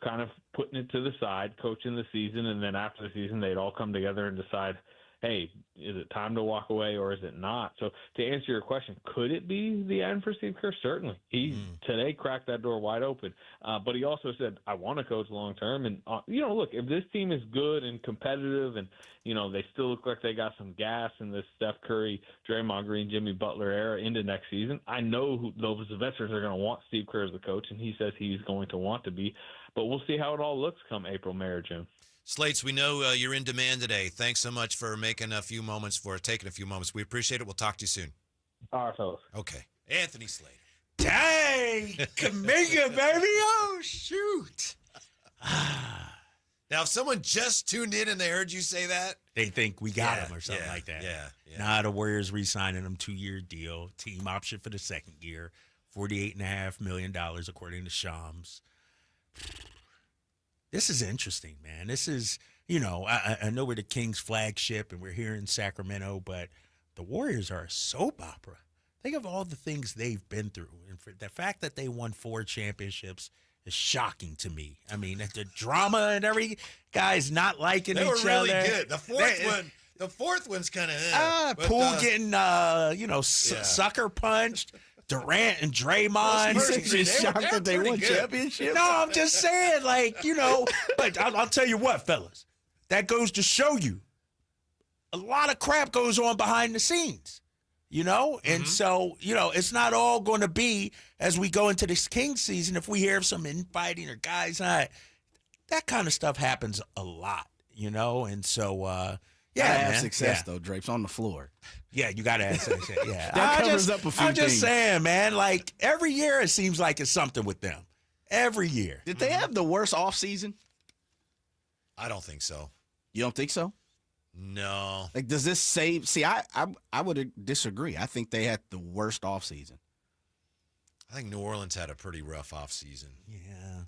kind of putting it to the side, coaching the season, and then after the season they'd all come together and decide, hey, is it time to walk away or is it not? So to answer your question, could it be the end for Steve Kerr? Certainly. He today cracked that door wide open. But he also said, I want to coach long term. And, look, if this team is good and competitive and, they still look like they got some gas in this Steph Curry, Draymond Green, Jimmy Butler era into next season, I know those veterans are going to want Steve Kerr as the coach, and he says he's going to want to be. But we'll see how it all looks come April, May, or June. Slates, we know you're in demand today. Thanks so much for taking a few moments. We appreciate it. We'll talk to you soon. All right, fellas. Okay. Anthony Slater. Dang, Kuminga, baby. Oh, shoot. Now, if someone just tuned in and they heard you say that, they think we got him or something like that. Yeah. Nah, the Warriors re-signing him 2-year deal, team option for the second year, $48.5 million, according to Shams. This is interesting, man. This is, I know we're the Kings flagship and we're here in Sacramento, but the Warriors are a soap opera. Think of all the things they've been through. And for the fact that they won 4 championships is shocking to me. I mean, the drama and every guy's not liking each other. They were really good. The fourth one's kind of Poole getting, sucker punched. Durant and Draymond. He's shocked that they won championships. No, I'm just saying, but I'll tell you what, fellas, that goes to show you a lot of crap goes on behind the scenes, and so, it's not all going to be as we go into this Kings season. If we hear of some infighting or guys, that kind of stuff happens a lot, and so, have success though, Drapes on the floor. Yeah, you got to have success. Yeah, that covers up a few things. I'm just saying, man. Like every year, it seems like it's something with them. Every year. Did they have the worst offseason? I don't think so. You don't think so? No. Like, does this save? See, I would disagree. I think they had the worst offseason. I think New Orleans had a pretty rough offseason. Yeah.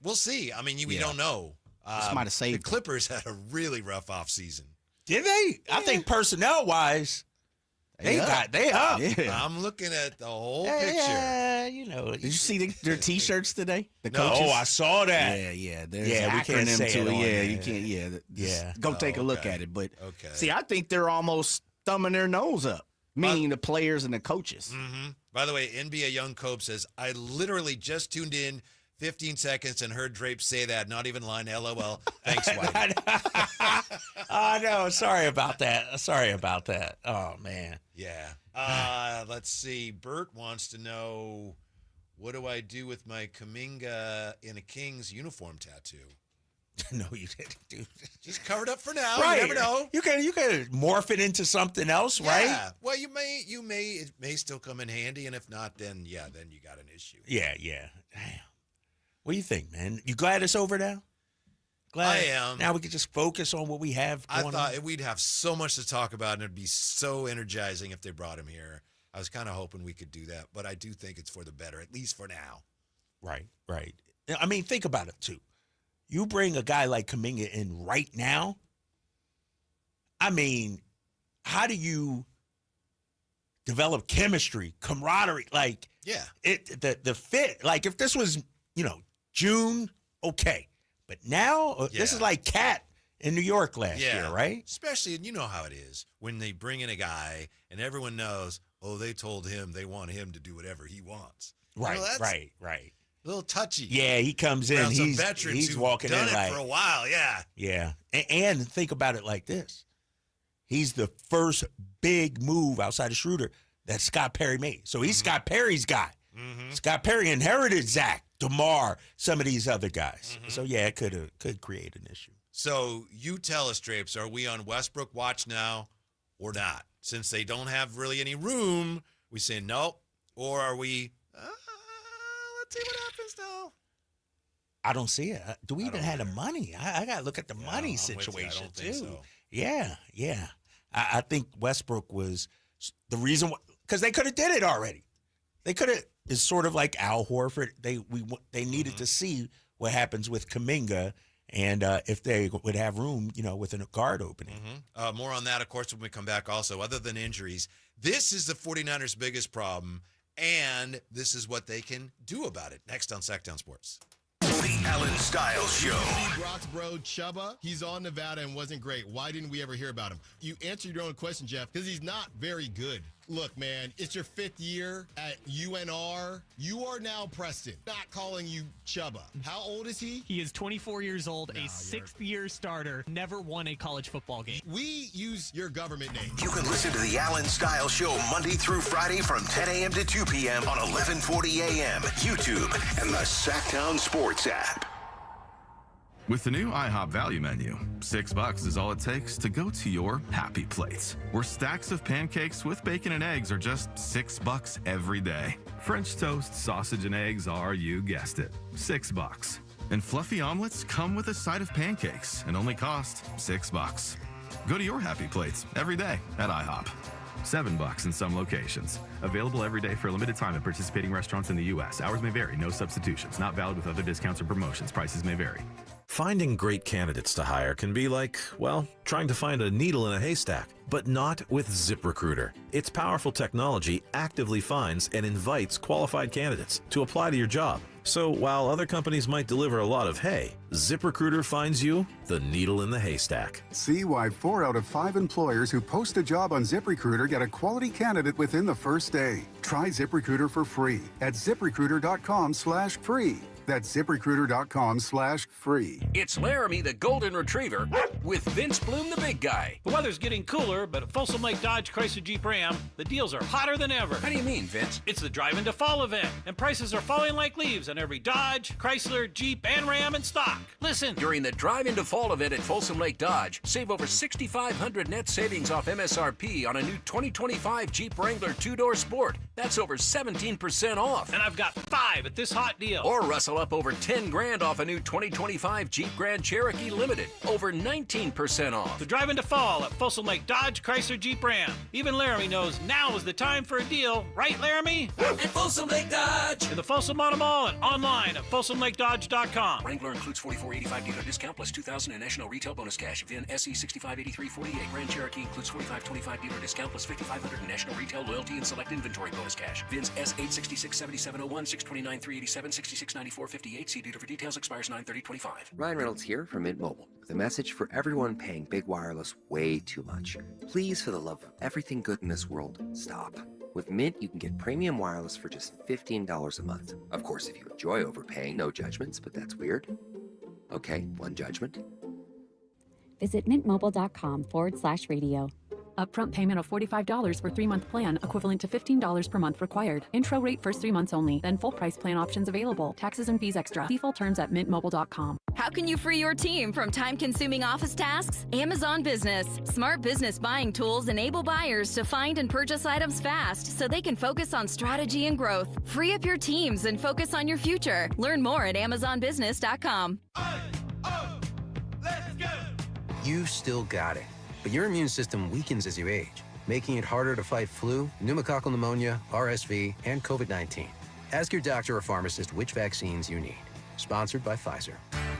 We'll see. I mean, we don't know. This might have saved the Clippers had a really rough offseason. Did they? Yeah. I think personnel-wise, they up. Yeah. I'm looking at the whole picture. Yeah, know. Did you see their T-shirts today? The No, coaches? I saw that. Yeah. There's Yeah, an we can't acronym say to it it. on Yeah, there. you can't. Yeah, Yeah. Go take a look at it. But Okay. see, I think they're almost thumbing their nose up, meaning the players and the coaches. Mm-hmm. By the way, NBA Young Cope says, I literally just tuned in 15 seconds and heard Drape say that. Not even lying. LOL. Thanks, Whitey. Oh, no. Sorry about that. Oh, man. Yeah. Let's see. Bert wants to know, what do I do with my Kuminga in a Kings uniform tattoo? No, you didn't do that. Just covered up for now. Right. You never know. You can morph it into something else, right? Yeah. Well, it may still come in handy, and if not, then you got an issue. Yeah. Damn. What do you think, man? You glad it's over now? Glad I am. Now we can just focus on what we have I going thought on. we'd have so much to talk about, and it'd be so energizing if they brought him here. I was kind of hoping we could do that, but I do think it's for the better, at least for now. Right. I mean, think about it, too. You bring a guy like Kuminga in right now, I mean, how do you develop chemistry, camaraderie? Like, yeah, the fit. Like, if this was, June, okay. But now, this is like Cat in New York last year, right? Especially, and you know how it is, when they bring in a guy and everyone knows, they told him they want him to do whatever he wants. Right. A little touchy. Yeah, he comes in. He's walking done in it like for a while. Yeah. Yeah, and think about it like this: he's the first big move outside of Schröder that Scott Perry made. So he's Scott Perry's guy. Mm-hmm. Scott Perry inherited Zach, DeMar, some of these other guys. So yeah, it could create an issue. So you tell us, Drapes, are we on Westbrook watch now or not? Since they don't have really any room, we say no, or are we? Let's see what happens now. I don't see it. Do we even have the money? I got to look at the money situation too. So. Yeah. I think Westbrook was the reason because they could have did it already. They could have. It's sort of like Al Horford. They needed to see what happens with Kuminga and if they would have room, with a guard opening. More on that, of course, when we come back. Also, other than injuries, this is the 49ers' biggest problem. And this is what they can do about it. Next on Sacktown Sports. The Alan Styles Show. Brock's bro, Chubba, he's on Nevada and wasn't great. Why didn't we ever hear about him? You answered your own question, Jeff, because he's not very good. Look, man, it's your 5th year at UNR. You are now Preston, not calling you Chubba. How old is he? He is 24 years old, a 6th-year starter, never won a college football game. We use your government name. You can listen to the Alan Styles Show Monday through Friday from 10 a.m. to 2 p.m. on 1140 a.m., YouTube, and the Sacktown Sports app. With the new IHOP value menu, $6 is all it takes to go to your happy place, where stacks of pancakes with bacon and eggs are just $6 every day. French toast, sausage, and eggs are, you guessed it, $6. And fluffy omelets come with a side of pancakes and only cost $6. Go to your happy plates every day at IHOP. $7 in some locations. Available every day for a limited time at participating restaurants in the U.S. Hours may vary. No substitutions. Not valid with other discounts or promotions. Prices may vary. Finding great candidates to hire can be like, trying to find a needle in a haystack, but not with ZipRecruiter. Its powerful technology actively finds and invites qualified candidates to apply to your job. So while other companies might deliver a lot of hay, ZipRecruiter finds you the needle in the haystack. See why 4 out of 5 employers who post a job on ZipRecruiter get a quality candidate within the first day. Try ZipRecruiter for free at ZipRecruiter.com/free. That's ZipRecruiter.com/free. It's Laramie the Golden Retriever with Vince Bloom the big guy. The weather's getting cooler, but at Folsom Lake Dodge Chrysler Jeep Ram, the deals are hotter than ever. How do you mean, Vince? It's the Drive Into Fall event, and prices are falling like leaves on every Dodge, Chrysler, Jeep, and Ram in stock. Listen. During the Drive Into Fall event at Folsom Lake Dodge, save over $6,500 net savings off MSRP on a new 2025 Jeep Wrangler 2-door Sport. That's over 17% off. And I've got 5 at this hot deal. Or Russell also up over 10 grand off a new 2025 Jeep Grand Cherokee Limited. Over 19% off. So drive into fall at Folsom Lake Dodge, Chrysler, Jeep, Ram. Even Laramie knows now is the time for a deal. Right, Laramie? At Folsom Lake Dodge. In the Folsom Auto Mall and online at FolsomLakeDodge.com. Wrangler includes $44.85 dealer discount plus $2,000 in national retail bonus cash. VIN SE 658348. Grand Cherokee includes $45.25 dealer discount plus $5,500 in national retail loyalty and select inventory bonus cash. VINs S8667701, 629-387, 669458. See dealer for details. Expires 9/30/25. Ryan Reynolds here from Mint Mobile with a message for everyone paying big wireless way too much. Please, for the love of everything good in this world, stop. With Mint, you can get premium wireless for just $15 a month. Of course, if you enjoy overpaying, no judgments, but that's weird. Okay, one judgment. Visit mintmobile.com/radio. Upfront payment of $45 for 3-month plan, equivalent to $15 per month required. Intro rate first 3 months only, then full price plan options available. Taxes and fees extra. See full terms at mintmobile.com. How can you free your team from time-consuming office tasks? Amazon Business. Smart business buying tools enable buyers to find and purchase items fast so they can focus on strategy and growth. Free up your teams and focus on your future. Learn more at amazonbusiness.com. You still got it, but your immune system weakens as you age, making it harder to fight flu, pneumococcal pneumonia, RSV, and COVID-19. Ask your doctor or pharmacist which vaccines you need. Sponsored by Pfizer.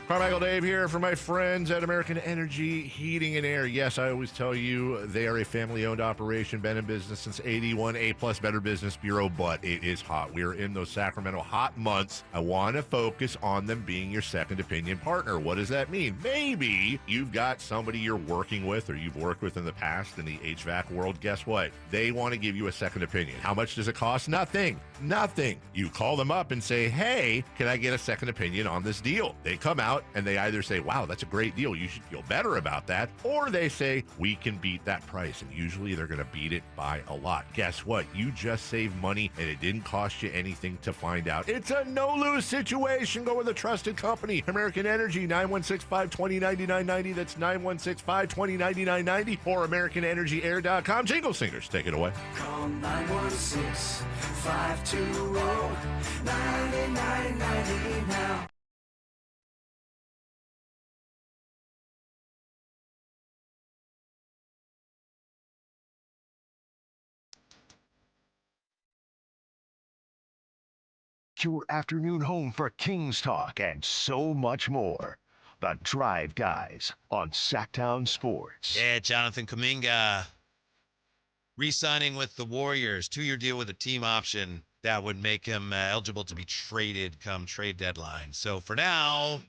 Carmichael Dave here for my friends at American Energy Heating and Air. Yes, I always tell you they are a family-owned operation, been in business since 81, A-plus Better Business Bureau, but it is hot. We are in those Sacramento hot months. I want to focus on them being your second opinion partner. What does that mean? Maybe you've got somebody you're working with or you've worked with in the past in the HVAC world. Guess what? They want to give you a second opinion. How much does it cost? Nothing. Nothing. You call them up and say, hey, can I get a second opinion on this deal? They come out and they either say, wow, that's a great deal, you should feel better about that, or they say, we can beat that price, and usually they're going to beat it by a lot. Guess what? You just saved money, and it didn't cost you anything to find out. It's a no-lose situation. Go with a trusted company. American Energy, 916-520-9990. That's 916-520-9990, or AmericanEnergyAir.com. Jingle Singers, take it away. Call 916-520-9990 now. Your afternoon home for Kings Talk and so much more. The Drive Guys on Sacktown Sports. Yeah, Jonathan Kuminga re-signing with the Warriors. 2-year deal with a team option that would make him eligible to be traded come trade deadline. So for now,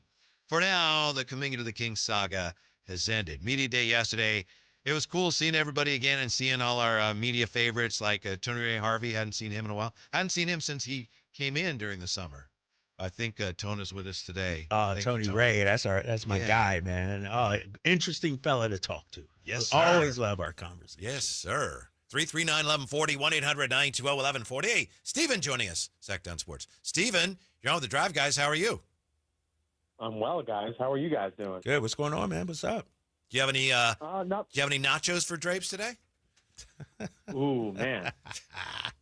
the Kuminga to the Kings saga has ended. Media day yesterday. It was cool seeing everybody again and seeing all our media favorites like Tony Ray Harvey. Hadn't seen him in a while. Hadn't seen him since he came in during the summer. I think Tona's with us today. Tony Ray, that's my guy, man. Oh, interesting fella to talk to. Yes, sir. Always love our conversation. Yes, sir. 339-1140, 1-800-920-1140. Hey, Steven joining us, Sacktown Sports. Steven, you're on with the Drive Guys. How are you? I'm well, guys. How are you guys doing? Good. What's going on, man? What's up? Do you have any nachos for Drapes today? Ooh, man.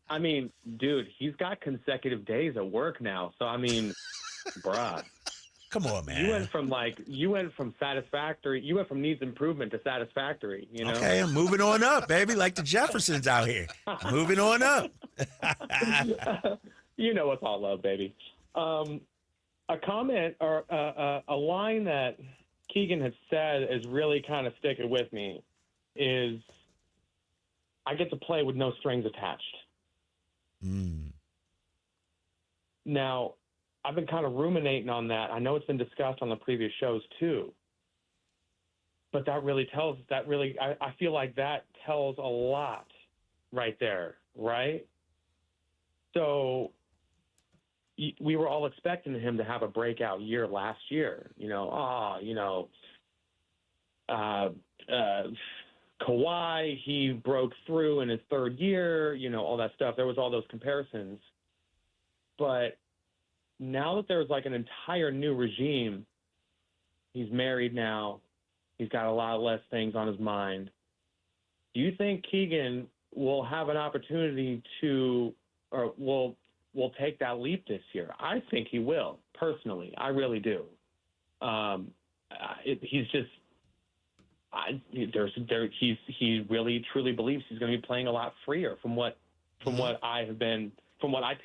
I mean, dude, he's got consecutive days at work now. So, I mean, bruh. Come on, man. You went from satisfactory. You went from needs improvement to satisfactory, you know? Okay, I'm moving on up, baby, like the Jeffersons out here. Moving on up. You know it's all love, baby. A comment or a line that Keegan had said is really kind of sticking with me is, I get to play with no strings attached. Now, I've been kind of ruminating on that. I know it's been discussed on the previous shows too. But I feel like that tells a lot right there, right? So we were all expecting him to have a breakout year last year. Kawhi, he broke through in his third year, all that stuff. There was all those comparisons. But now that there's like an entire new regime, he's married now, he's got a lot less things on his mind. Do you think Keegan will have an opportunity to, or will will take that leap this year. I think he will, personally. I really do. He's just he really truly believes he's going to be playing a lot freer from what I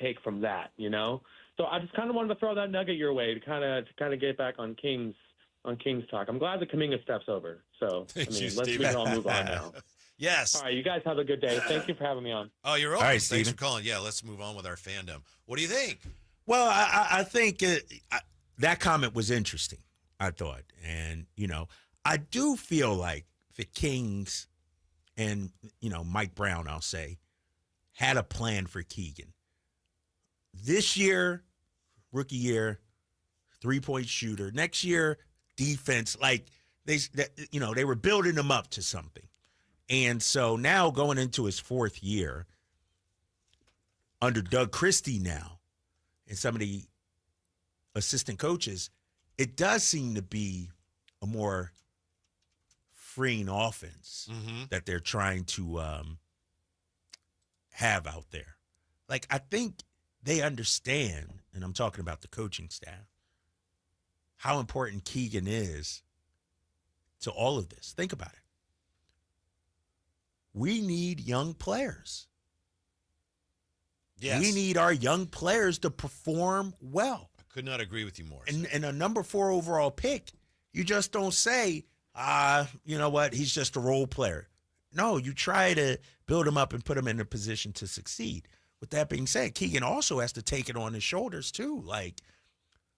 take from that, you know. So I just kind of wanted to throw that nugget your way to kind of get back on Kings talk. I'm glad that Kuminga steps over. So we can all move on now. Yes. All right, you guys have a good day. Thank you for having me on. Oh, you're welcome. All right, Thanks Steven. for calling. Yeah, let's move on with our fandom. What do you think? Well, I think that comment was interesting, I thought. And, you know, I do feel like the Kings and, you know, Mike Brown, I'll say, had a plan for Keegan. This year, rookie year, three-point shooter. Next year, defense. Like, they were building him up to something. And so now going into his fourth year under Doug Christie now and some of the assistant coaches, it does seem to be a more freeing offense that they're trying to have out there. Like, I think they understand, and I'm talking about the coaching staff, how important Keegan is to all of this. Think about it. We need young players. Yes. We need our young players to perform well. I could not agree with you more. And a number 4 overall pick, you just don't say, you know what, he's just a role player. No, you try to build him up and put him in a position to succeed. With that being said, Keegan also has to take it on his shoulders too. Like,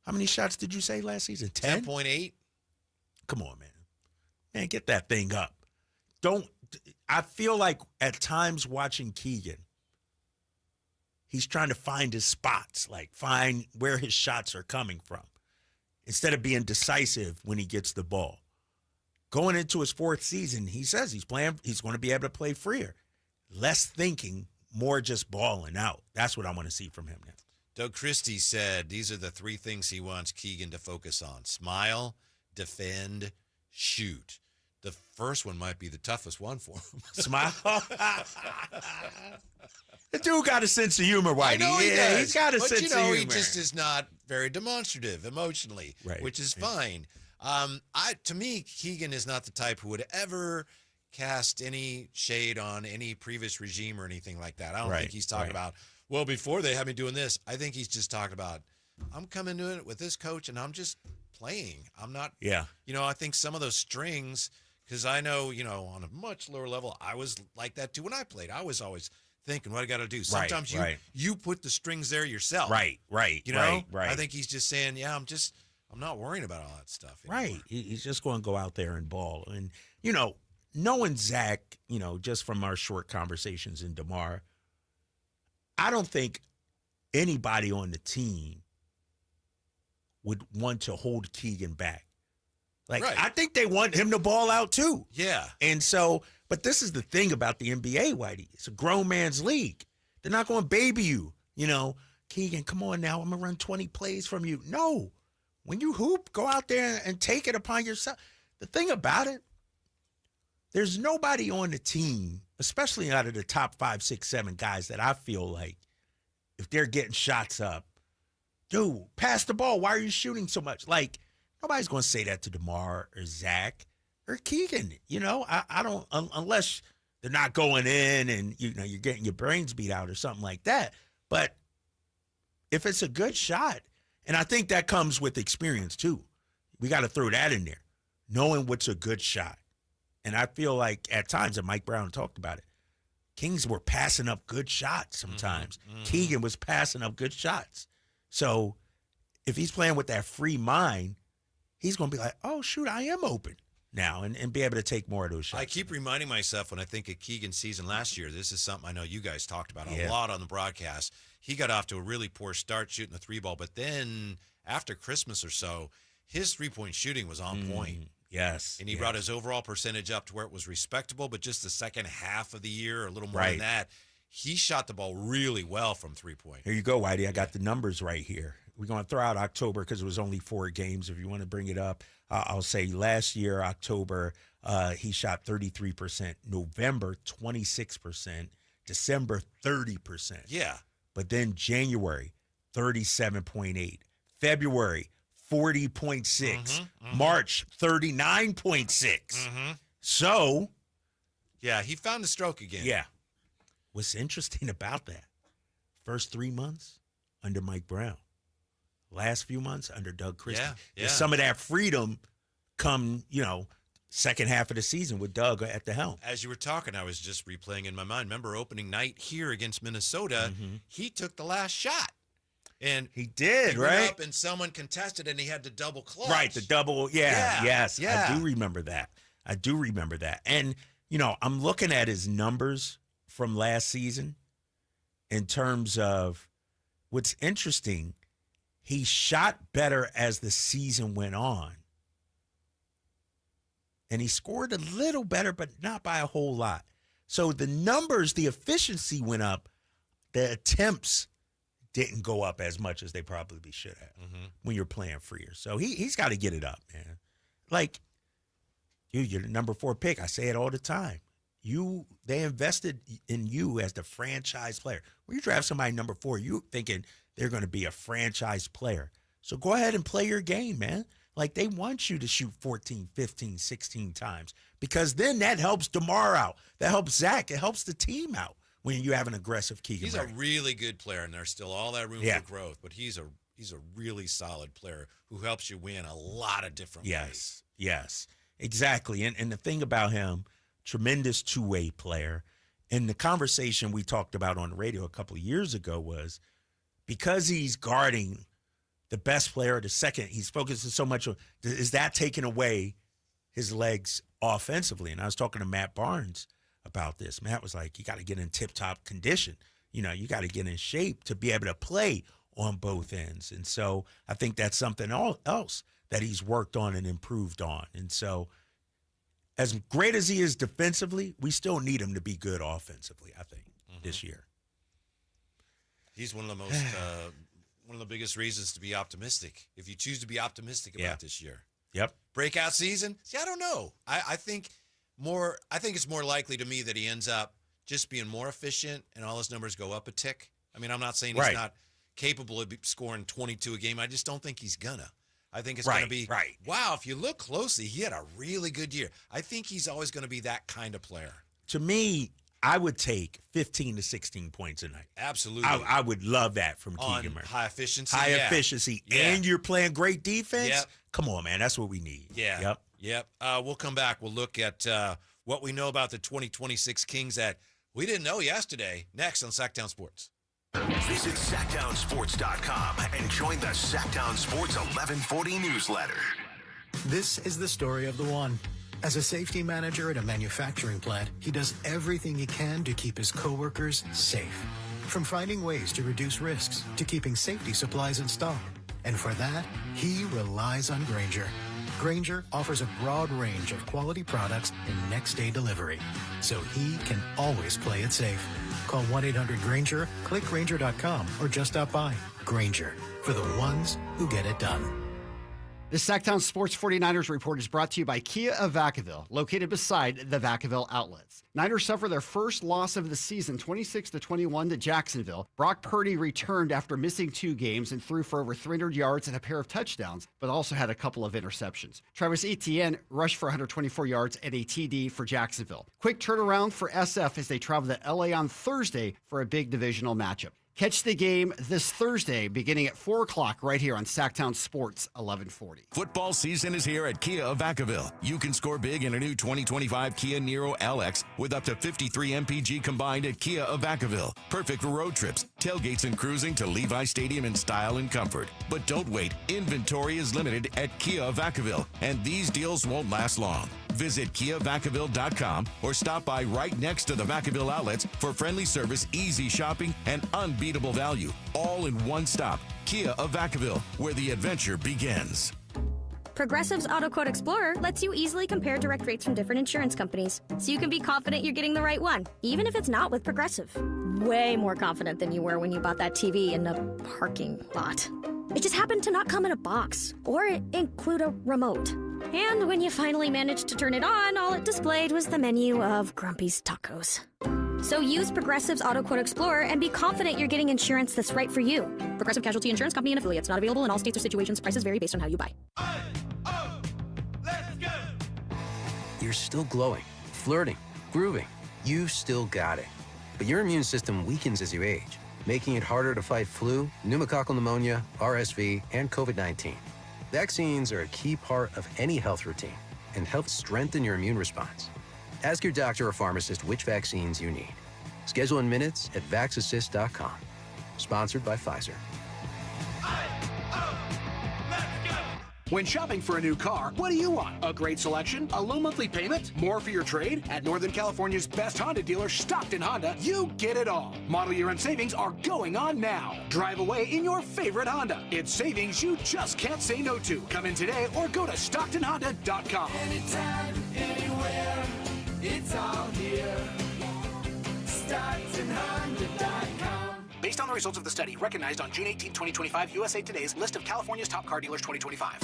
how many shots did you say last season? 10? 10.8. Come on, man. Man, get that thing up. I feel like at times watching Keegan, he's trying to find his spots, like find where his shots are coming from, instead of being decisive when he gets the ball. Going into his fourth season, he says he's going to be able to play freer. Less thinking, more just balling out. That's what I want to see from him now. Doug Christie said these are the 3 things he wants Keegan to focus on: smile, defend, shoot. The first one might be the toughest one for him. Smile. The dude got a sense of humor, Whitey. I know he does. He's got a sense of humor. He just is not very demonstrative emotionally, which is fine. To me, Keegan is not the type who would ever cast any shade on any previous regime or anything like that. I don't think he's talking about, well, before they had me doing this. I think he's just talking about, I'm coming to it with this coach and I'm just playing. I'm not, I think some of those strings, because I know, on a much lower level, I was like that too when I played. I was always thinking, what I got to do. Sometimes you put the strings there yourself. Right. I think he's just saying, I'm not worrying about all that stuff anymore. Right. He's just going to go out there and ball. And, knowing Zach, just from our short conversations in DeMar, I don't think anybody on the team would want to hold Keegan back. I think they want him to ball out too. Yeah. And so, but this is the thing about the NBA, Whitey. It's a grown man's league. They're not going to baby you. Keegan, come on now. I'm going to run 20 plays from you. No. When you hoop, go out there and take it upon yourself. The thing about it, there's nobody on the team, especially out of the top 5, 6, 7 guys, that I feel like if they're getting shots up, dude, pass the ball. Why are you shooting so much? Nobody's going to say that to DeMar or Zach or Keegan. I don't, unless they're not going in and, you're getting your brains beat out or something like that. But if it's a good shot, and I think that comes with experience too. We got to throw that in there, knowing what's a good shot. And I feel like at times, and Mike Brown talked about it, Kings were passing up good shots sometimes. Keegan was passing up good shots. So if he's playing with that free mind, he's going to be like, oh, shoot, I am open now and be able to take more of those shots. I keep reminding myself when I think of Keegan's season last year, this is something I know you guys talked about a lot on the broadcast. He got off to a really poor start shooting the 3-ball, but then after Christmas or so, his 3-point shooting was on point. Yes. And he brought his overall percentage up to where it was respectable, but just the second half of the year, or a little more than that, he shot the ball really well from 3-point. Here you go, Whitey. I got the numbers right here. We're going to throw out October because it was only 4 games. If you want to bring it up, I'll say last year, October, he shot 33%. November, 26%. December, 30%. Yeah. But then January, 37.8. February, 40.6. March, 39.6. So. Yeah, he found the stroke again. Yeah. What's interesting about that, first 3 months under Mike Brown, last few months under Doug Christie. Yeah. Some of that freedom come, second half of the season with Doug at the helm. As you were talking, I was just replaying in my mind. Remember opening night here against Minnesota, he took the last shot. And he did, he went right? up and someone contested and he had to double clutch. Right, the double, yes. I do remember that. And, I'm looking at his numbers from last season in terms of what's interesting. He shot better as the season went on. And he scored a little better, but not by a whole lot. So the numbers, the efficiency went up. The attempts didn't go up as much as they probably should have when you're playing freer. So he's got to get it up, man. Like, you're the number 4 pick. I say it all the time. They invested in you as the franchise player. When you draft somebody number 4, you thinking they're going to be a franchise player. So go ahead and play your game, man. Like, they want you to shoot 14, 15, 16 times because then that helps DeMar out. That helps Zach. It helps the team out when you have an aggressive Keegan Murray. He's a really good player, and there's still all that room for growth, but he's a really solid player who helps you win a lot of different ways. Yes, exactly. And the thing about him, tremendous two-way player. And the conversation we talked about on the radio a couple of years ago was because he's guarding the best player, the second, he's focusing so much on, is that taking away his legs offensively? And I was talking to Matt Barnes about this. Matt was like, you got to get in tip-top condition. You got to get in shape to be able to play on both ends. And so I think that's something else that he's worked on and improved on. And so as great as he is defensively, we still need him to be good offensively, I think, this year. He's one of the most one of the biggest reasons to be optimistic. If you choose to be optimistic about this year. Yep. Breakout season? See, I don't know. I think it's more likely to me that he ends up just being more efficient and all his numbers go up a tick. I mean, I'm not saying he's not capable of scoring 22 a game. I just don't think he's gonna. I think it's going to be, wow, if you look closely, he had a really good year. I think he's always going to be that kind of player. To me, I would take 15 to 16 points a night. Absolutely. I would love that from Keegan Murray. High efficiency. Efficiency. Yeah. And you're playing great defense? Yep. Come on, man. That's what we need. Yeah. Yep. We'll come back. We'll look at what we know about the 2026 Kings that we didn't know yesterday. Next on Sacktown Sports. Visit SacktownSports.com and join the Sacktown Sports 1140 newsletter. This is the story of the one. As a safety manager at a manufacturing plant, he does everything he can to keep his coworkers safe. From finding ways to reduce risks to keeping safety supplies in stock. And for that, he relies on Grainger. Grainger offers a broad range of quality products and next-day delivery, so he can always play it safe. Call 1-800-GRAINGER, click Grainger.com, or just stop by. Grainger, for the ones who get it done. The Sacktown Sports 49ers report is brought to you by Kia of Vacaville, located beside the Vacaville outlets. Niners suffer their first loss of the season, 26-21 to Jacksonville. Brock Purdy returned after missing 2 games and threw for over 300 yards and a pair of touchdowns, but also had a couple of interceptions. Travis Etienne rushed for 124 yards and a TD for Jacksonville. Quick turnaround for SF as they travel to LA on Thursday for a big divisional matchup. Catch the game this Thursday beginning at 4 o'clock right here on Sacktown Sports 1140. Football season is here at Kia of Vacaville. You can score big in a new 2025 Kia Niro LX with up to 53 MPG combined at Kia of Vacaville. Perfect for road trips, tailgates, and cruising to Levi Stadium in style and comfort. But don't wait. Inventory is limited at Kia of Vacaville, and these deals won't last long. Visit KiaVacaville.com or stop by right next to the Vacaville outlets for friendly service, easy shopping, and unbeatable value. All in one stop. Kia of Vacaville, where the adventure begins. Progressive's Auto Quote Explorer lets you easily compare direct rates from different insurance companies, so you can be confident you're getting the right one, even if it's not with Progressive. Way more confident than you were when you bought that TV in a parking lot. It just happened to not come in a box or include a remote. And when you finally managed to turn it on, all it displayed was the menu of Grumpy's Tacos. So use Progressive's Auto Quote Explorer and be confident you're getting insurance that's right for you. Progressive Casualty Insurance Company and affiliates. Not available in all states or situations. Prices vary based on how you buy. You're still glowing, flirting, grooving. You still got it. But your immune system weakens as you age, making it harder to fight flu, pneumococcal pneumonia, RSV, and COVID-19. Vaccines are a key part of any health routine and help strengthen your immune response. Ask your doctor or pharmacist which vaccines you need. Schedule in minutes at vaxassist.com. Sponsored by Pfizer. When shopping for a new car, what do you want? A great selection? A low monthly payment? More for your trade? At Northern California's best Honda dealer, Stockton Honda, you get it all. Model year-end savings are going on now. Drive away in your favorite Honda. It's savings you just can't say no to. Come in today or go to StocktonHonda.com. Anytime, anywhere, it's all here. StocktonHonda.com. Based on the results of the study, recognized on June 18, 2025, USA Today's list of California's top car dealers 2025.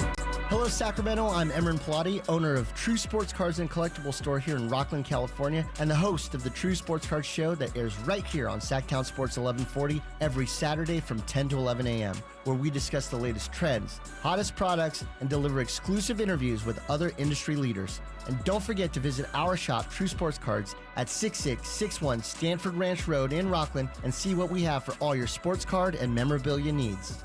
Hello, Sacramento. I'm Emran Pilati, owner of True Sports Cards and Collectibles Store here in Rockland, California, and the host of the True Sports Cards Show that airs right here on Sacktown Sports 1140 every Saturday from 10 to 11 a.m., where we discuss the latest trends, hottest products, and deliver exclusive interviews with other industry leaders. And don't forget to visit our shop, True Sports Cards, at 6661 Stanford Ranch Road in Rockland and see what we have for all your sports card and memorabilia needs.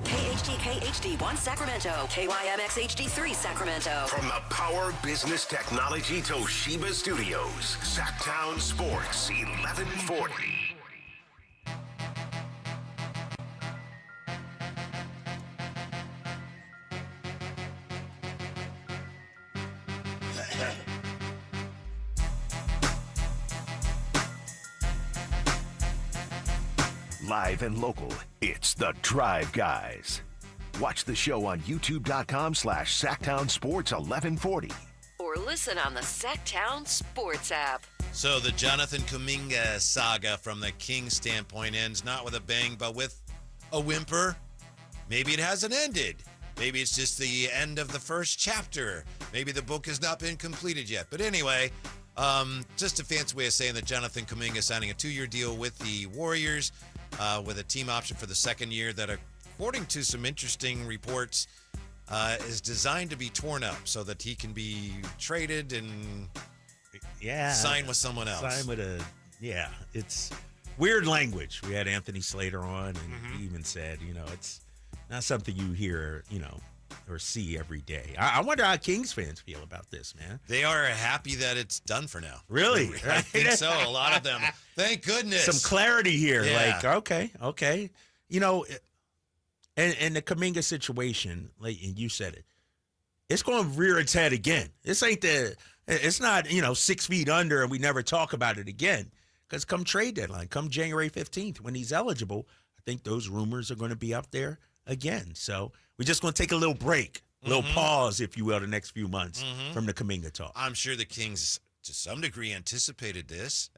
KHTK HD1 Sacramento, KYMX HD3 Sacramento. From the Power Business Technology Toshiba Studios, Sacktown Sports 1140. Live and local, it's The Drive Guys. Watch the show on youtube.com/Sacktown Sports 1140. Or listen on the Sacktown Sports app. So the Jonathan Kuminga saga from the Kings standpoint ends not with a bang, but with a whimper. Maybe it hasn't ended. Maybe it's just the end of the first chapter. Maybe the book has not been completed yet. But anyway, just a fancy way of saying that Jonathan Kuminga signing a 2-year deal with the Warriors with a team option for the second year that, according to some interesting reports, is designed to be torn up so that he can be traded and sign with someone else. Sign with it's weird language. We had Anthony Slater on, and he even said, it's not something you hear, or see every day. I wonder how Kings fans feel about this, man. They are happy that it's done for now. Really? I think so. A lot of them. Thank goodness. Some clarity here. Yeah. Like, okay. And the Kuminga situation, like you said it, it's going to rear its head again. It's not 6 feet under and we never talk about it again. Because come trade deadline, come January 15th, when he's eligible, I think those rumors are going to be up there again. So we're just going to take a little break, a little pause, if you will, the next few months from the Kuminga talk. I'm sure the Kings, to some degree, anticipated this,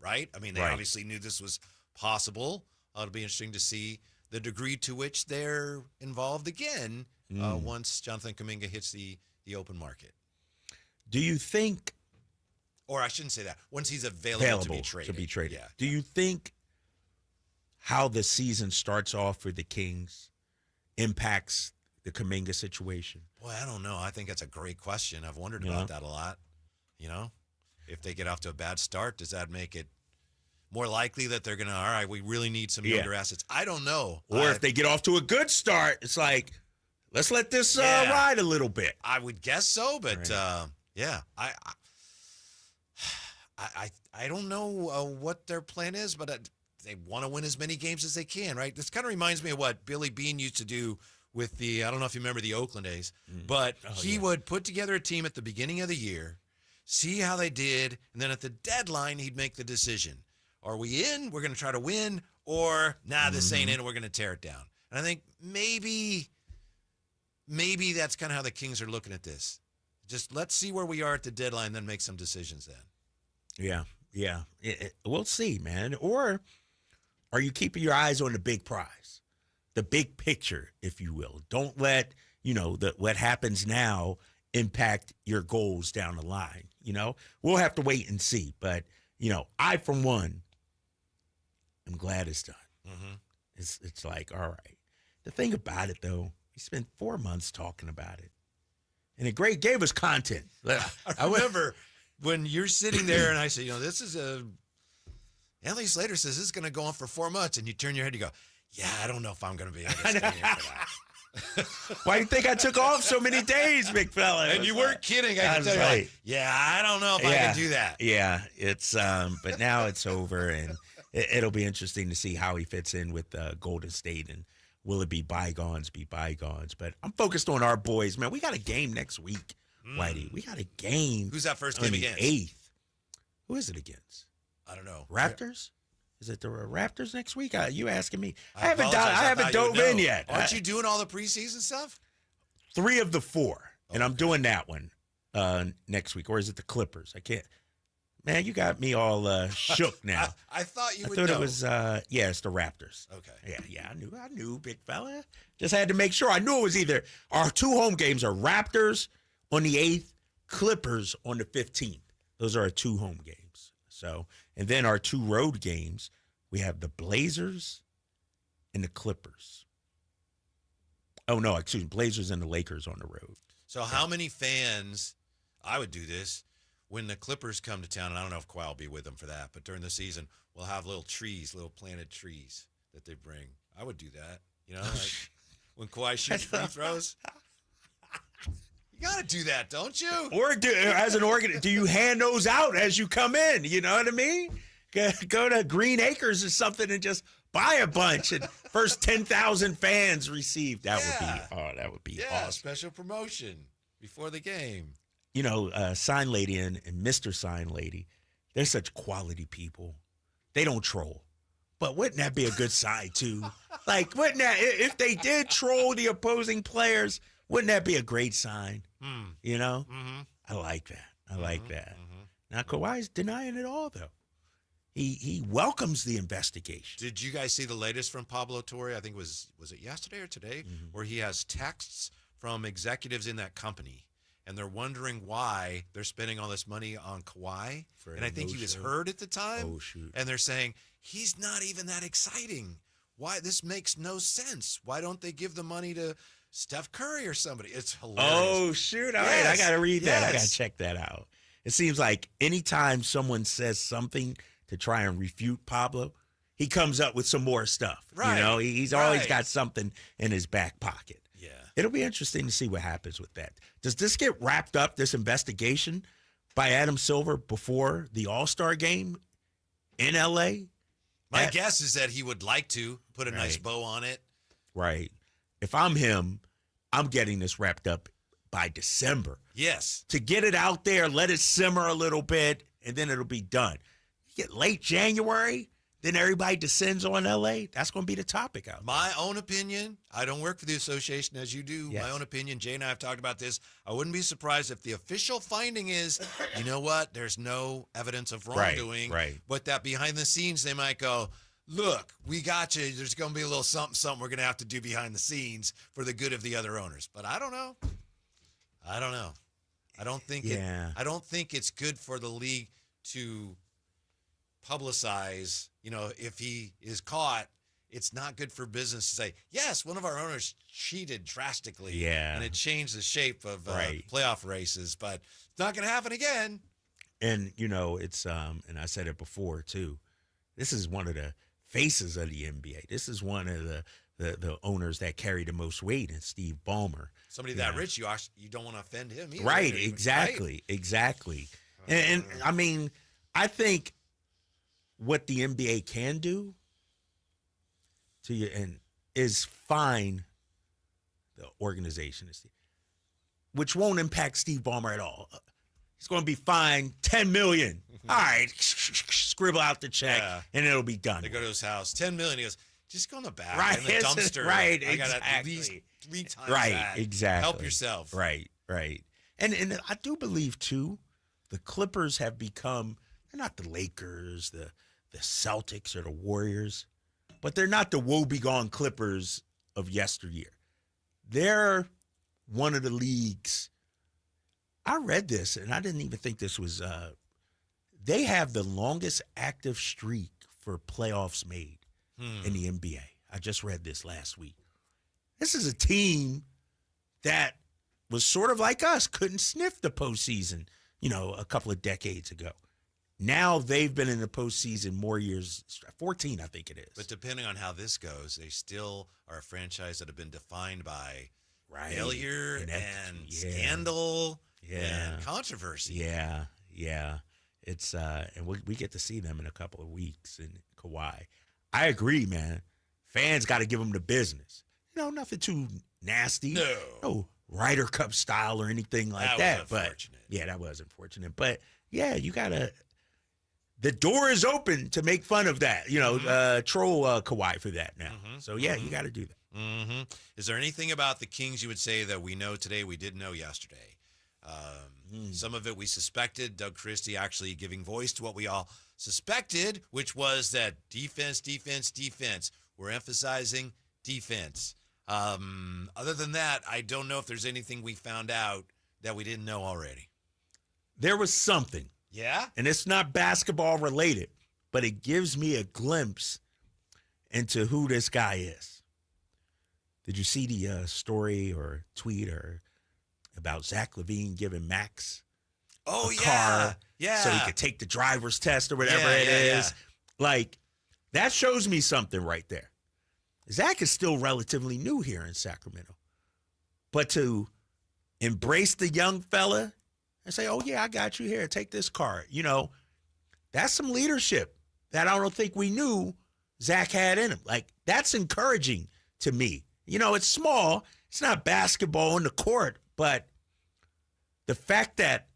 right? I mean, they obviously knew this was possible. It'll be interesting to see the degree to which they're involved again once Jonathan Kuminga hits the open market. Do you think... Or I shouldn't say that. Once he's available to be traded. Yeah. Do you think how the season starts off for the Kings impacts the Kuminga situation? Boy, I don't know. I think that's a great question. I've wondered about that a lot. If they get off to a bad start, does that make it more likely that they're going to, all right, we really need some younger assets? I don't know. Or if they get off to a good start, it's like, let's let this ride a little bit. I would guess so, but I don't know what their plan is, but they want to win as many games as they can, right? This kind of reminds me of what Billy Beane used to do with the, I don't know if you remember the Oakland A's, but he would put together a team at the beginning of the year, see how they did, and then at the deadline, he'd make the decision. Are we in? We're going to try to win, or this ain't in, we're going to tear it down. And I think maybe that's kind of how the Kings are looking at this. Just let's see where we are at the deadline, then make some decisions then. Yeah. We'll see, man. Or are you keeping your eyes on the big prize, the big picture, if you will? Don't let, what happens now impact your goals down the line. We'll have to wait and see. But, I, for one, am glad it's done. Mm-hmm. It's like, all right. The thing about it, though, we spent 4 months talking about it. And it gave us content. I remember when you're sitting there and I say, this is Anthony Slater says this is going to go on for 4 months. And you turn your head and you go, yeah, I don't know if I'm going to be able to stay here for that. Why do you think I took off so many days, big fella? And you weren't kidding. I can tell you, I don't know if I can do that. Yeah, it's but now it's over, and it'll be interesting to see how he fits in with Golden State, and will it be bygones? But I'm focused on our boys, man. We got a game next week, Whitey. We got a game. Who's that first game against? 8th. Who is it against? I don't know. Raptors? Is it the Raptors next week? You asking me? I apologize. haven't dove in yet. Aren't you doing all the preseason stuff? 3 of the 4, and I'm doing that one next week. Or is it the Clippers? I can't. Man, you got me all shook now. I thought you would know. I thought know. it was, it's the Raptors. Okay. Yeah, I knew, big fella. Just had to make sure. I knew it was either our 2 home games are Raptors on the 8th, Clippers on the 15th. Those are our 2 home games. So, and then our 2 road games, we have the Blazers and the Clippers. Oh, no, excuse me, Blazers and the Lakers on the road. So how many fans, I would do this, when the Clippers come to town, and I don't know if Kawhi will be with them for that, but during the season, we'll have little planted trees that they bring. I would do that. Like when Kawhi shoots free throws. You got to do that, don't you? Or as an organ, do you hand those out as you come in? You know what I mean? Go to Green Acres or something and just buy a bunch, and first 10,000 fans receive. That would be awesome. Special promotion before the game. Sign Lady and Mr. Sign Lady, they're such quality people. They don't troll. But wouldn't that be a good side, too? Like, wouldn't that, if they did troll the opposing players, wouldn't that be a great sign? Mm-hmm. I like that. I like that. Now, Kawhi's denying it all, though. He welcomes the investigation. Did you guys see the latest from Pablo Torre? I think was it yesterday or today? Where he has texts from executives in that company, and they're wondering why they're spending all this money on Kawhi. And I think he was hurt at the time. Oh, shoot. And they're saying, he's not even that exciting. Why? This makes no sense. Why don't they give the money to Steph Curry or somebody? It's hilarious. Oh, shoot. All right, I got to read that. I got to check that out. It seems like anytime someone says something to try and refute Pablo, he comes up with some more stuff. Right. He's always got something in his back pocket. Yeah. It'll be interesting to see what happens with that. Does this get wrapped up, this investigation, by Adam Silver before the All-Star game in L.A.? My guess is that he would like to put a nice bow on it. Right. If I'm him, I'm getting this wrapped up by December. Yes. To get it out there, let it simmer a little bit, and then it'll be done. You get late January, then everybody descends on L.A. That's going to be the topic out there. My own opinion, I don't work for the association as you do. Yes. My own opinion, Jay and I have talked about this. I wouldn't be surprised if the official finding is, you know what, there's no evidence of wrongdoing. Right. But that behind the scenes, they might go, look, we got you. There's going to be a little something we're going to have to do behind the scenes for the good of the other owners. But I don't know. I don't think I don't think it's good for the league to publicize, if he is caught, it's not good for business to say, yes, one of our owners cheated drastically. Yeah. And it changed the shape of playoff races, but it's not going to happen again. And, it's, and I said it before too, this is one of the faces of the NBA. This is one of the owners that carry the most weight, and Steve Ballmer. Somebody that rich, you don't want to offend him either. Right, exactly. And I mean, I think what the NBA can do to you is fine the organization, which won't impact Steve Ballmer at all. He's going to be fined $10 million. All right, scribble out the check, and it'll be done. They go to his house, $10 million. He goes, just go in the back, in the dumpster. Right, I got exactly. at least 3 times right, that. Exactly. Help yourself. Right. And I do believe, too, the Clippers have become, they're not the Lakers, the Celtics, or the Warriors, but they're not the woebegone Clippers of yesteryear. They're one of the leagues. I read this, and I didn't even think this was they have the longest active streak for playoffs made in the NBA. I just read this last week. This is a team that was sort of like us, couldn't sniff the postseason, a couple of decades ago. Now they've been in the postseason more years, 14, I think it is. But depending on how this goes, they still are a franchise that have been defined by failure and scandal and controversy. Yeah. It's and we get to see them in a couple of weeks in Kawhi. I agree, man. Fans got to give them the business. Nothing too nasty. No Ryder Cup style or anything like that. But yeah, that was unfortunate. But yeah, you gotta. The door is open to make fun of that. Troll Kawhi for that now. So yeah, you got to do that. Is there anything about the Kings you would say that we know today we didn't know yesterday? Some of it we suspected. Doug Christie actually giving voice to what we all suspected, which was that defense. We're emphasizing defense. Other than that, I don't know if there's anything we found out that we didn't know already. There was something. Yeah? And it's not basketball related, but it gives me a glimpse into who this guy is. Did you see the story or tweet or about Zach LaVine giving Max a car so he could take the driver's test or whatever it is? Like, that shows me something right there. Zach is still relatively new here in Sacramento. But to embrace the young fella and say, oh, yeah, I got you here. Take this car. That's some leadership that I don't think we knew Zach had in him. Like, that's encouraging to me. It's small. It's not basketball on the court. But the fact that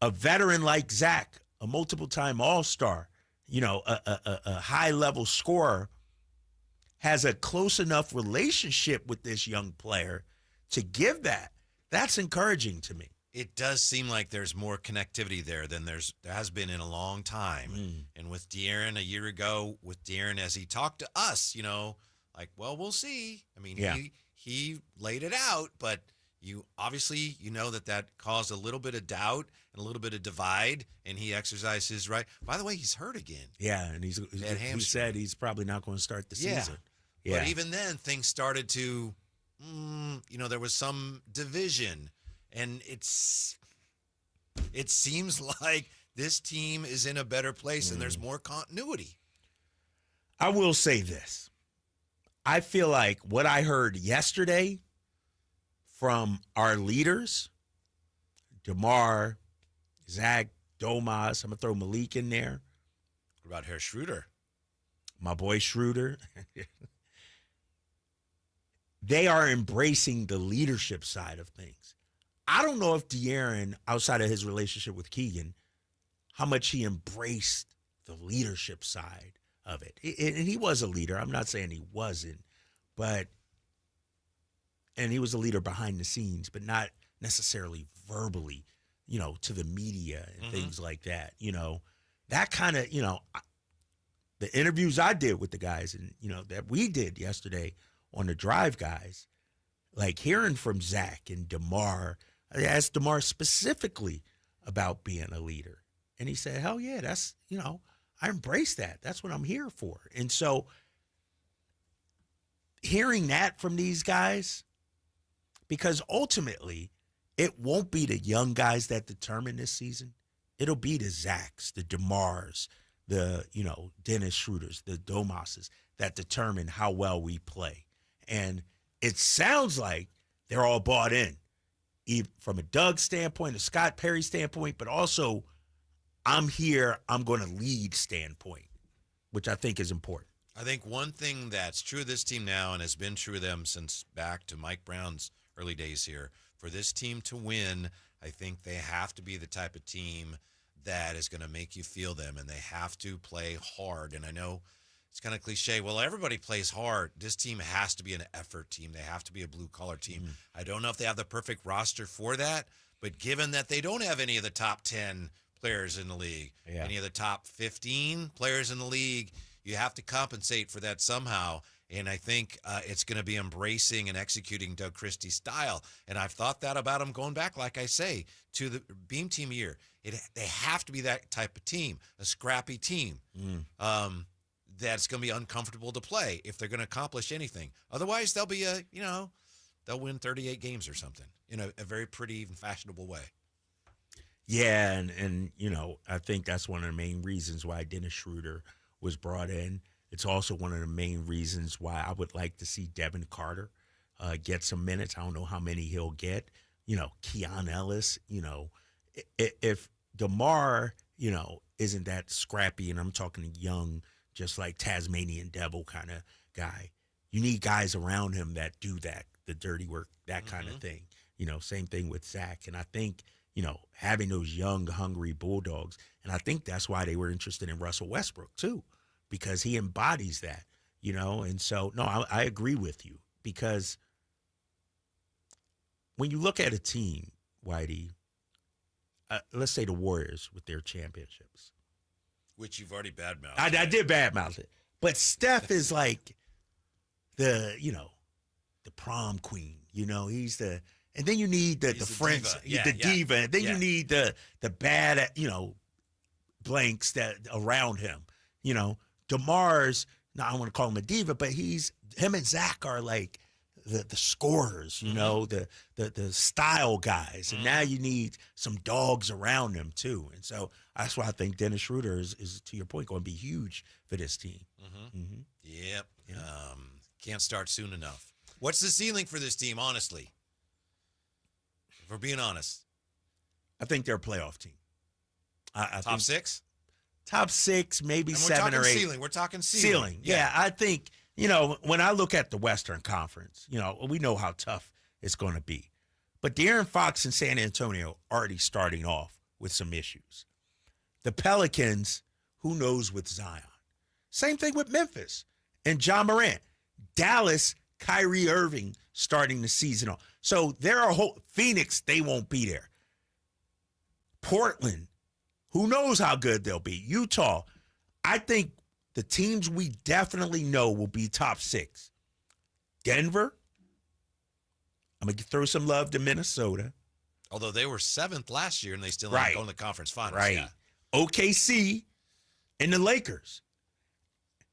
a veteran like Zach, a multiple-time All-Star, a high-level scorer, has a close enough relationship with this young player to give that's encouraging to me. It does seem like there's more connectivity there than there has been in a long time. And with De'Aaron a year ago, with De'Aaron as he talked to us, we'll see. I mean, he laid it out, but you obviously, that caused a little bit of doubt and a little bit of divide, and he exercised his right. By the way, he's hurt again. Yeah, and he said he's probably not going to start the season. But even then, things started to, there was some division. And it seems like this team is in a better place and there's more continuity. I will say this. I feel like what I heard yesterday from our leaders, DeMar, Zach, Domas, I'm going to throw Malik in there. What about Herr Schröder? My boy Schröder. They are embracing the leadership side of things. I don't know if De'Aaron, outside of his relationship with Keegan, how much he embraced the leadership side of it. And he was a leader. I'm not saying he wasn't, and he was a leader behind the scenes, but not necessarily verbally, to the media and things like that. That kind of, the interviews I did with the guys and, that we did yesterday on the Drive guys, like hearing from Zach and DeMar. I asked DeMar specifically about being a leader. And he said, hell yeah, that's, I embrace that. That's what I'm here for. And so hearing that from these guys, because ultimately it won't be the young guys that determine this season. It'll be the Zachs, the DeMars, the, Dennis Schröders, the Domases that determine how well we play. And it sounds like they're all bought in. From a Doug standpoint, a Scott Perry standpoint, but also I'm here, I'm going to lead standpoint, which I think is important. I think one thing that's true of this team now and has been true of them since back to Mike Brown's early days here, for this team to win, I think they have to be the type of team that is going to make you feel them, and they have to play hard. And I know it's kind of cliche. Well, everybody plays hard. This team has to be an effort team. They have to be a blue-collar team. I don't know if they have the perfect roster for that, but given that they don't have any of the top 10 players in the league, any of the top 15 players in the league, you have to compensate for that somehow. And I think it's going to be embracing and executing Doug Christie's style. And I've thought that about him going back, like I say, to the Beam Team year. They have to be that type of team, a scrappy team that's going to be uncomfortable to play if they're going to accomplish anything. Otherwise, they'll be they'll win 38 games or something in a very pretty, even fashionable way. Yeah, and I think that's one of the main reasons why Dennis Schröder was brought in. It's also one of the main reasons why I would like to see Devin Carter get some minutes. I don't know how many he'll get. Keon Ellis, if DeMar, isn't that scrappy, and I'm talking young, just like Tasmanian Devil kind of guy, you need guys around him that do that, the dirty work, that kind of thing. Same thing with Zach. And I think, having those young, hungry Bulldogs, and I think that's why they were interested in Russell Westbrook too, because he embodies that, And so, no, I agree with you, because when you look at a team, Whitey, let's say the Warriors with their championships. Which you've already badmouthed. I did badmouth it. But Steph is like the prom queen. He's the, and then you need the friends, the diva. And then you need the bad, blanks that around him. DeMar's, I don't want to call him a diva, but him and Zach are like the scorers, the style guys. And now you need some dogs around them too. And so that's why I think Dennis Schröder is, to your point, going to be huge for this team. Yep. Can't start soon enough. What's the ceiling for this team, honestly? If we're being honest. I think they're a playoff team. I Top six? Top six, maybe 7 or 8. We're talking ceiling. Yeah, I think, when I look at the Western Conference, we know how tough it's going to be. But De'Aaron Fox and San Antonio already starting off with some issues. The Pelicans, who knows with Zion? Same thing with Memphis and Ja Morant. Dallas, Kyrie Irving starting the season off. So there are Phoenix, they won't be there. Portland, who knows how good they'll be. Utah, I think the teams we definitely know will be top 6. Denver, I'm going to throw some love to Minnesota. Although they were 7th last year and they still aren't going to the conference finals. Right. Yeah. OKC and the Lakers.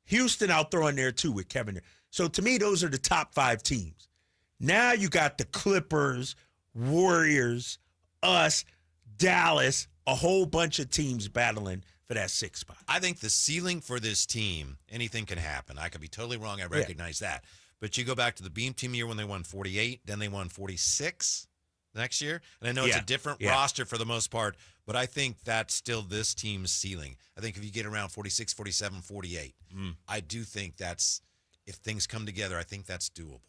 Houston, I'll throw in there too with Kevin. So to me, those are the top 5 teams. Now you got the Clippers, Warriors, us, Dallas, a whole bunch of teams battling for that 6th spot. I think the ceiling for this team, anything can happen. I could be totally wrong. I recognize that. But you go back to the Beam Team year when they won 48, then they won 46 next year. And I know it's a different roster for the most part, but I think that's still this team's ceiling. I think if you get around 46, 47, 48, I do think that's, if things come together, I think that's doable.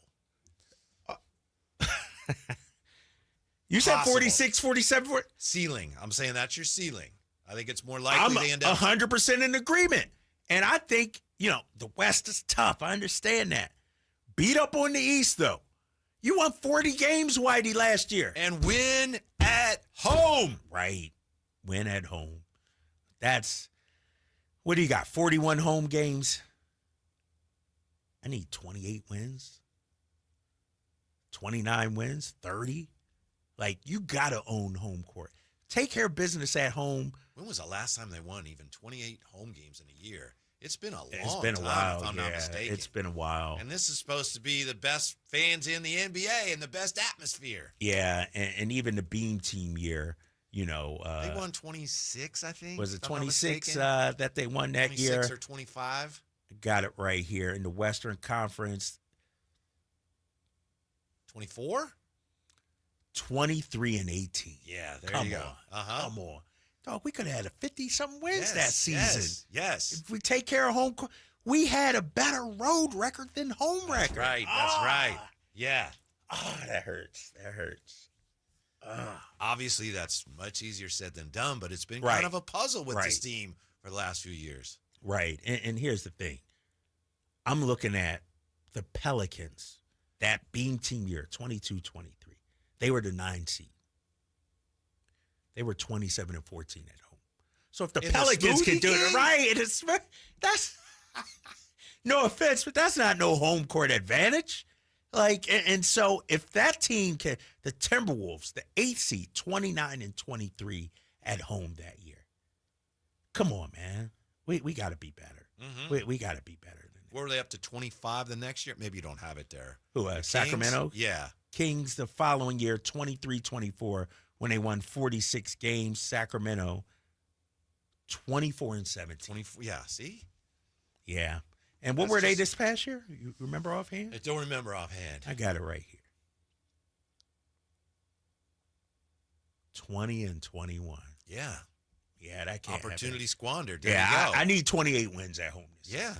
You said 46, 47? Ceiling. I'm saying that's your ceiling. I think it's more likely they end up. 100% in agreement. And I think, the West is tough. I understand that. Beat up on the East, though. You won 40 games, Whitey, last year. And win at home. Right. Win at home. That's, what do you got, 41 home games? I need 28 wins. 29 wins, 30. Like, you got to own home court. Take care of business at home. When was the last time they won even 28 home games in a year? It's been a long time. It's been a while, if I'm not mistaken. It's been a while. And this is supposed to be the best fans in the NBA and the best atmosphere. Yeah, and even the Beam Team year, they won 26, I think. Was it 26 that they won that 26 year? 26 or 25. Got it right here in the Western Conference. 24? 23 and 18. Yeah, there you go. Come on. Dog, we could have had a 50-something wins that season. Yes. If we take care of home court, we had a better road record than home record. Right, that's right. Yeah. That hurts. Obviously, that's much easier said than done, but it's been kind of a puzzle with this team for the last few years. Right. And here's the thing. I'm looking at the Pelicans, that Beam Team year, 22-23. They were the 9 seed. They were 27-14 at home. So if the Pelicans can do it right, that's No offense, but that's not no home court advantage. Like, and so if that team can, the Timberwolves, the 8th seed, 29-23 at home that year. Come on, man. We got to be better. We got to be better than that. Where were they up to 25 the next year? Maybe you don't have it there. Who, Sacramento? Yeah. Kings the following year, 23-24, when they won 46 games. Sacramento, 24-17. Yeah, see? Yeah. And what were they this past year? You remember offhand? I don't remember offhand. I got it right here. 20-21. Yeah. Yeah, that can't Opportunity squandered. Yeah, I need 28 wins at home this year.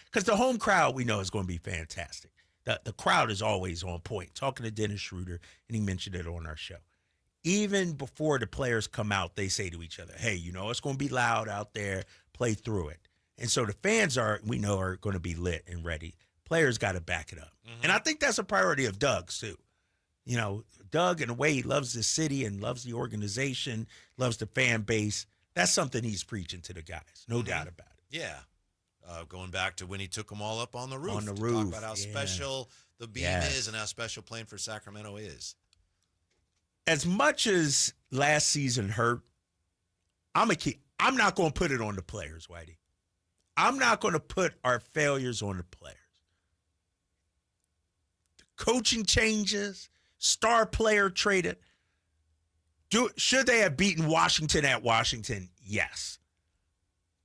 Because the home crowd we know is going to be fantastic. The crowd is always on point. Talking to Dennis Schröder, and he mentioned it on our show. Even before the players come out, they say to each other, hey, it's going to be loud out there. Play through it. And so the fans are going to be lit and ready. Players got to back it up. And I think that's a priority of Doug's too. Doug, in a way, he loves the city and loves the organization, loves the fan base. That's something he's preaching to the guys. No doubt about it. Yeah. Going back to when he took them all up on the roof. On the to roof. Talk about how special the beam is and how special playing for Sacramento is. As much as last season hurt, I'm not going to put it on the players, Whitey. I'm not going to put our failures on the players. The coaching changes, star player traded. Should they have beaten Washington at Washington? Yes.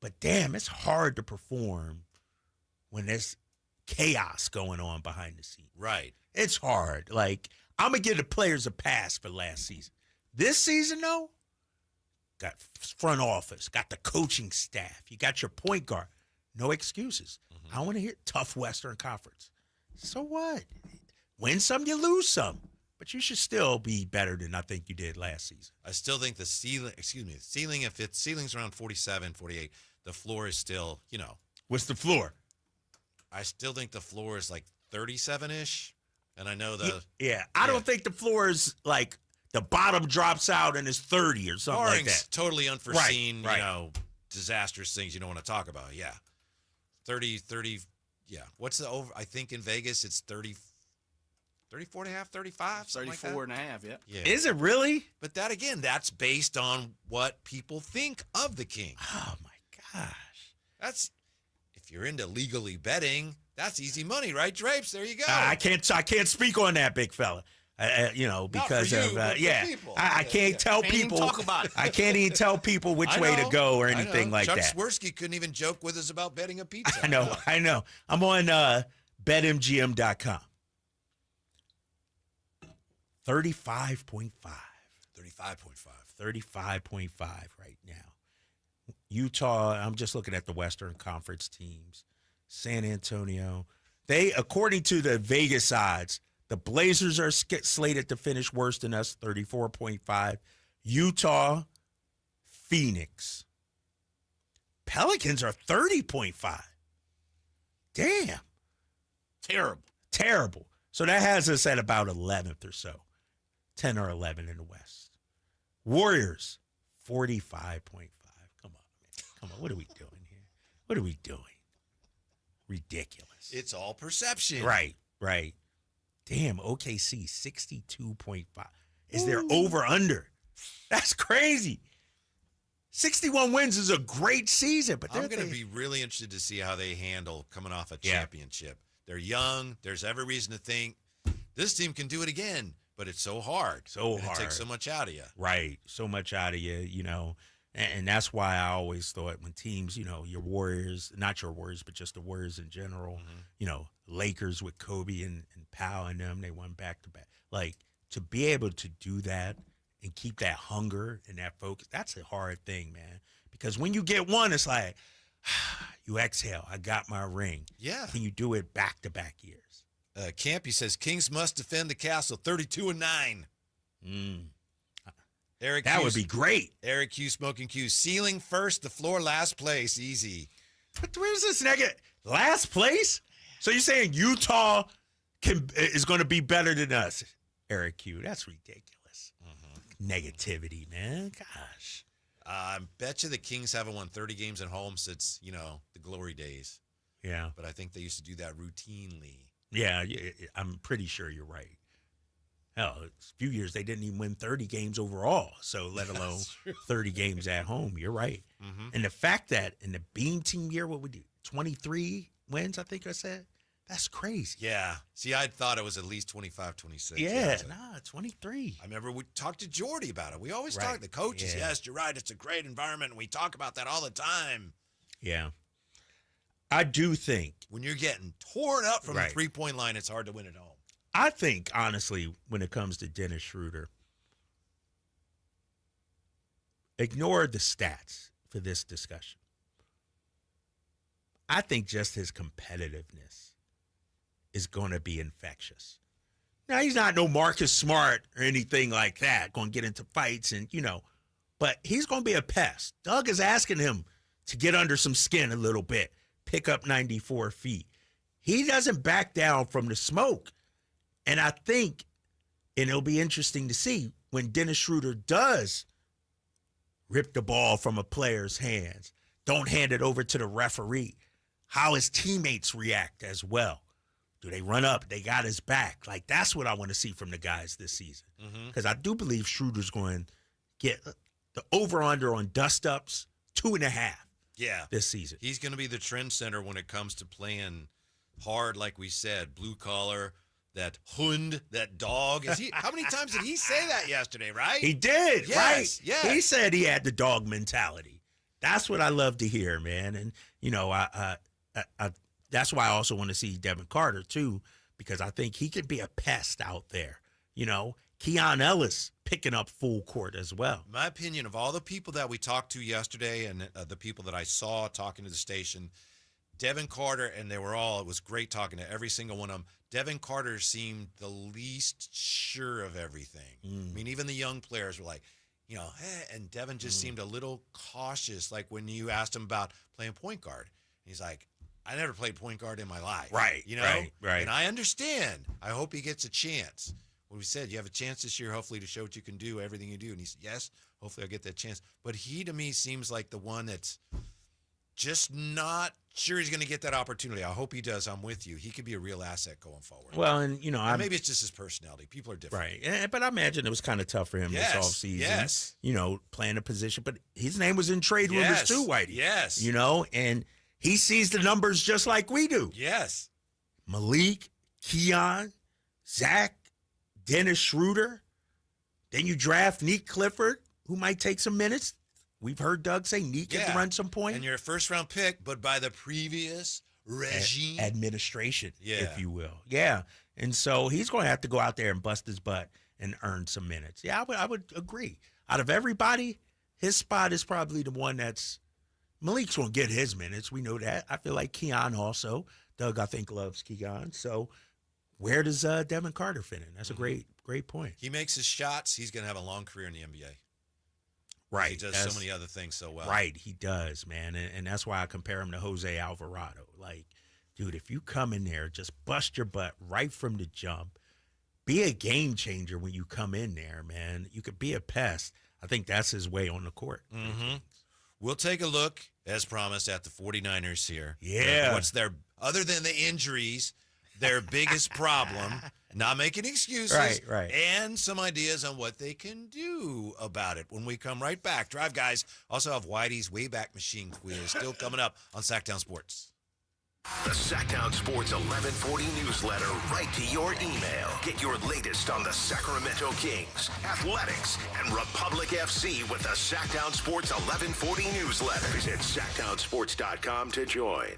But damn, it's hard to perform when there's chaos going on behind the scenes. Right. It's hard. Like, I'm going to give the players a pass for last season. This season, though, got front office, got the coaching staff. You got your point guard. No excuses. I want to hear tough Western Conference. So what? Win some, you lose some. But you should still be better than I think you did last season. I still think the ceiling, if it's ceiling's around 47, 48, the floor is still, What's the floor? I still think the floor is like 37-ish. And I know I don't think the floor is like the bottom drops out and is 30 or something like that. Totally unforeseen, right. Disastrous things you don't want to talk about. Yeah. 30, yeah. What's the over? I think in Vegas it's 34 and a half, 35, 34 and a half, yeah. Is it really? But that, again, that's based on what people think of the Kings. Oh, my gosh. That's, if you're into legally betting, that's easy money, right, Drapes? There you go. I can't speak on that, big fella. Because Not for you, but for people. I can't tell people. Talk about it. I can't even tell people which way to go or anything like Chuck that. Swirsky couldn't even joke with us about betting a pizza. I know. I'm on betmgm.com. 35.5. 35.5 right now. Utah, I'm just looking at the Western Conference teams. San Antonio. They, according to the Vegas odds, the Blazers are slated to finish worse than us, 34.5. Utah, Phoenix. Pelicans are 30.5. Damn. Terrible. So that has us at about 11th or so. 10 or 11 in the West. Warriors, 45.5. Come on. What are we doing here? What are we doing? Ridiculous. It's all perception. Right. Damn, OKC, 62.5. Is there over-under? That's crazy. 61 wins is a great season. But I'm going to be really interested to see how they handle coming off a championship. They're young. There's every reason to think this team can do it again. But it's so hard. It takes so much out of you. Right. So much out of you, And that's why I always thought when teams, your Warriors, not your Warriors, but just the Warriors in general, Lakers with Kobe and Powell and them, they won back-to-back. Like, to be able to do that and keep that hunger and that focus, that's a hard thing, man. Because when you get one, it's like, you exhale. I got my ring. Yeah. Can you do it back-to-back years? Campy says, Kings must defend the castle, 32-9. Eric that would be great. Eric Q, Smoking Q. Ceiling first, the floor last place. Easy. But where's this last place? So you're saying Utah is going to be better than us? Eric Q, that's ridiculous. Negativity, man. Gosh. I bet you the Kings haven't won 30 games at home since, the glory days. Yeah. But I think they used to do that routinely. Yeah, I'm pretty sure you're right. Hell, a few years they didn't even win 30 games overall, so let alone 30 games at home. You're right. Mhm. And the fact that in the Beam team year, what we do, 23 wins, I think I said, that's crazy. Yeah. See, I thought it was at least 25, 26. Yeah, 23. I remember we talked to Jordy about it. We always Right. talk, the coaches, Yeah. yes, you're right, it's a great environment, and we talk about that all the time. Yeah. I do think. When you're getting torn up from Right. the three-point line, it's hard to win at home. I think, honestly, when it comes to Dennis Schröder, ignore the stats for this discussion. I think just his competitiveness is going to be infectious. Now, he's not no Marcus Smart or anything like that, going to get into fights and, but he's going to be a pest. Doug is asking him to get under some skin a little bit, pick up 94 feet. He doesn't back down from the smoke. And I think, and it'll be interesting to see, when Dennis Schröder does rip the ball from a player's hands, don't hand it over to the referee, how his teammates react as well. Do they run up? They got his back. Like, that's what I want to see from the guys this season. Because I do believe Schroeder's going to get the over-under on dust-ups, 2.5 this season. He's going to be the trend center when it comes to playing hard, like we said, blue-collar, that hund, that dog. How many times did he say that yesterday, right? He did, yes, right? Yes. He said he had the dog mentality. That's what I love to hear, man. And, that's why I also want to see Devin Carter, too, because I think he could be a pest out there. Keon Ellis picking up full court as well. My opinion, of all the people that we talked to yesterday and the people that I saw talking to the station, Devin Carter, and it was great talking to every single one of them. Devin Carter seemed the least sure of everything. I mean, even the young players were like, and Devin just seemed a little cautious, like when you asked him about playing point guard. He's like, I never played point guard in my life. Right, right. And I understand. I hope he gets a chance. Well, we said, you have a chance this year, hopefully, to show what you can do, everything you do. And he said, yes, hopefully I'll get that chance. But he, to me, seems like the one that's just not sure he's going to get that opportunity. I hope he does. I'm with you. He could be a real asset going forward. Well, and, maybe it's just his personality. People are different. Right. But I imagine it was kind of tough for him this offseason. Yes. Playing a position. But his name was in trade rumors too, Whitey. Yes. And he sees the numbers just like we do. Yes. Malik, Keon, Zach, Dennis Schröder. Then you draft Neek Clifford, who might take some minutes. We've heard Doug say Neek can run some point. And you're a first-round pick, but by the previous regime. Administration, if you will. Yeah. And so he's going to have to go out there and bust his butt and earn some minutes. Yeah, I would agree. Out of everybody, his spot is probably the one that's Malik's going to get his minutes. We know that. I feel like Keon also. Doug, I think, loves Keon. So where does Devin Carter fit in? That's a great point. He makes his shots. He's going to have a long career in the NBA. Right. He does so many other things so well. Right. He does, man. And that's why I compare him to Jose Alvarado. Like, dude, if you come in there, just bust your butt right from the jump, be a game changer when you come in there, man. You could be a pest. I think that's his way on the court. We'll take a look, as promised, at the 49ers here. Yeah. What's other than the injuries, their biggest problem, not making excuses, right. And some ideas on what they can do about it when we come right back. Drive Guys also have Whitey's Wayback Machine quiz still coming up on Sacktown Sports. The Sacktown Sports 1140 newsletter right to your email. Get your latest on the Sacramento Kings, athletics, and Republic FC with the Sacktown Sports 1140 newsletter. Visit SacktownSports.com to join.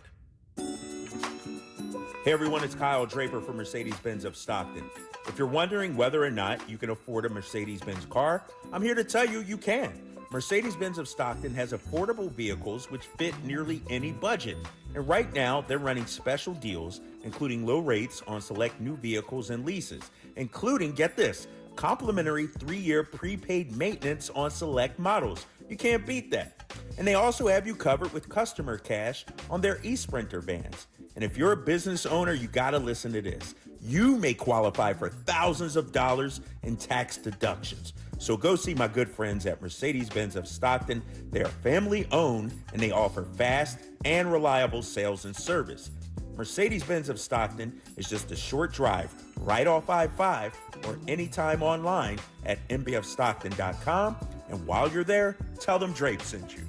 Hey everyone, it's Kyle Draper from Mercedes-Benz of Stockton. If you're wondering whether or not you can afford a Mercedes-Benz car, I'm here to tell you you can. Mercedes-Benz of Stockton has affordable vehicles which fit nearly any budget. And right now, they're running special deals, including low rates on select new vehicles and leases, including, get this, complimentary 3-year prepaid maintenance on select models. You can't beat that. And they also have you covered with customer cash on their eSprinter vans. And if you're a business owner, you gotta listen to this. you may qualify for thousands of dollars in tax deductions. So go see my good friends at Mercedes-Benz of Stockton. They are family owned and they offer fast and reliable sales and service. Mercedes-Benz of Stockton is just a short drive right off I-5 or anytime online at mbfstockton.com. And while you're there, tell them Drape sent you.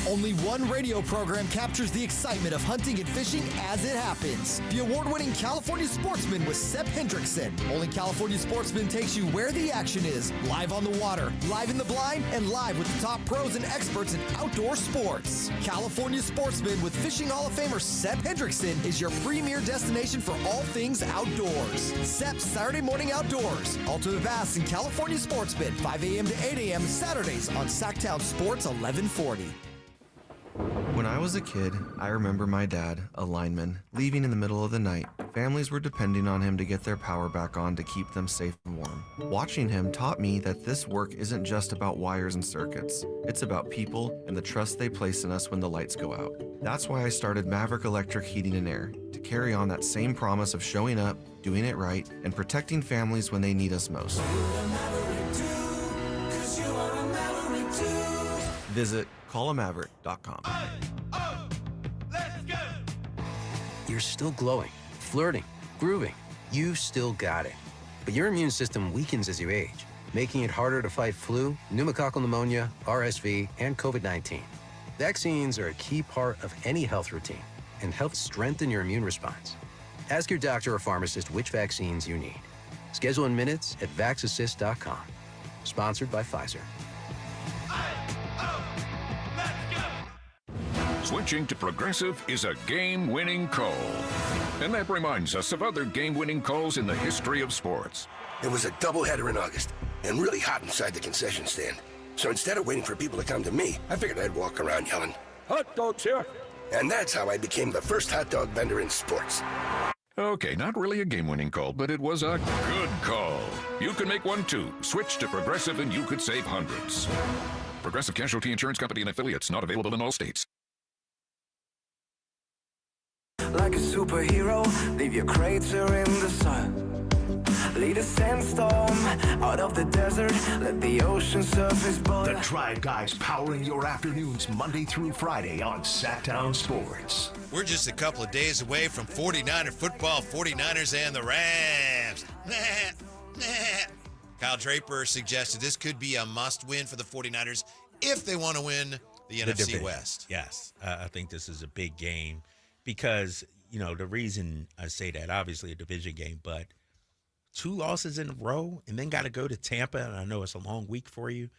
Only one radio program captures the excitement of hunting and fishing as it happens. The award-winning California Sportsman with Sepp Hendrickson. Only California Sportsman takes you where the action is. Live on the water, live in the blind, and live with the top pros and experts in outdoor sports. California Sportsman with Fishing Hall of Famer Sepp Hendrickson is your premier destination for all things outdoors. Sepp's Saturday Morning Outdoors. Ultimate Bass and California Sportsman, 5 a.m. to 8 a.m. Saturdays on Sacktown Sports 1140. When I was a kid, I remember my dad, a lineman, leaving in the middle of the night. Families were depending on him to get their power back on to keep them safe and warm. Watching him taught me that this work isn't just about wires and circuits. It's about people and the trust they place in us when the lights go out. That's why I started Maverick Electric Heating and Air, to carry on that same promise of showing up, doing it right, and protecting families when they need us most. Visit callamaverick.com. You're still glowing, flirting, grooving. You still got it. But your immune system weakens as you age, making it harder to fight flu, pneumococcal pneumonia, RSV, and COVID-19. Vaccines are a key part of any health routine and help strengthen your immune response. Ask your doctor or pharmacist which vaccines you need. Schedule in minutes at vaxassist.com. Sponsored by Pfizer. Switching to Progressive is a game-winning call. And that reminds us of other game-winning calls in the history of sports. It was a doubleheader in August, and really hot inside the concession stand. So instead of waiting for people to come to me, I figured I'd walk around yelling, "Hot dogs here!" And that's how I became the first hot dog vendor in sports. Okay, not really a game-winning call, but it was a good call. You can make one too. Switch to Progressive and you could save hundreds. Progressive Casualty Insurance Company and affiliates, not available in all states. Like a superhero, leave your crater in the sun. Lead a sandstorm out of the desert, let the ocean surface boil. The Drive Guys powering your afternoons Monday through Friday on Sacktown Sports. We're just a couple of days away from 49er football, 49ers and the Rams. Kyle Draper suggested this could be a must-win for the 49ers if they want to win the NFC division. West. Yes, I think this is a big game because, you know, the reason I say that, obviously a division game, but 2 losses in a row and then got to go to Tampa, and I know it's a long week for you.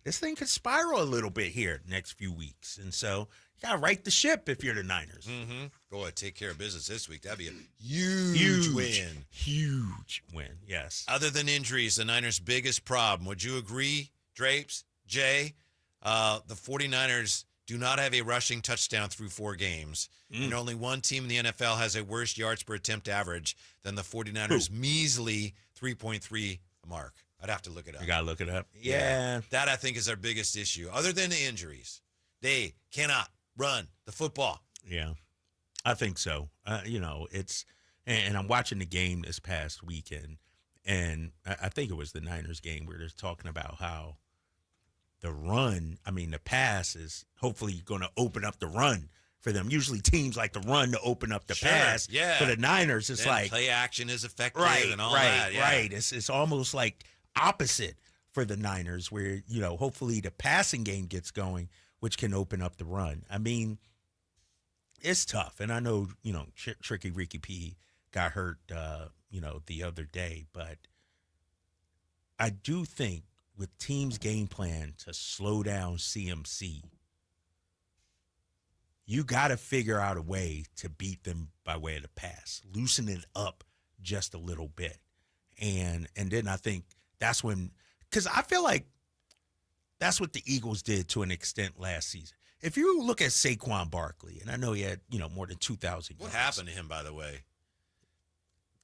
This thing could spiral a little bit here next few weeks, and so you got to right the ship if you're the Niners. Mm-hmm. Boy, take care of business this week. That'd be a huge win. Huge win, yes. Other than injuries, the Niners' biggest problem. Would you agree, Drapes, Jay? The 49ers do not have a rushing touchdown through 4 games. And only one team in the NFL has a worse yards per attempt average than the 49ers' measly 3.3 mark. I'd have to look it up. You got to look it up. Yeah. That, I think, is our biggest issue. Other than the injuries, they cannot run the football. Yeah, I think so. You know, it's and I'm watching the game this past weekend, and I think it was the Niners game where they're talking about how the run, the pass is hopefully going to open up the run for them. Usually teams like to run to open up the pass. Yeah. For the Niners, it's then like play action is effective and all right, that. Yeah. Right. It's almost like opposite for the Niners where, you know, hopefully the passing game gets going, which can open up the run. It's tough. And I know, you know, Tricky Ricky P got hurt, the other day. But I do think with teams' game plan to slow down CMC, you got to figure out a way to beat them by way of the pass, loosen it up just a little bit. And then I think that's when, because I feel like that's what the Eagles did to an extent last season. If you look at Saquon Barkley, and I know he had, more than 2,000 yards. What happened to him, by the way?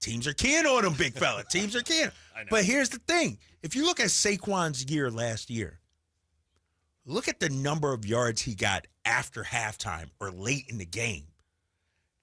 Teams are keen on him, big fella. Teams are keen. I know. But here's the thing. If you look at Saquon's year last year, look at the number of yards he got after halftime or late in the game.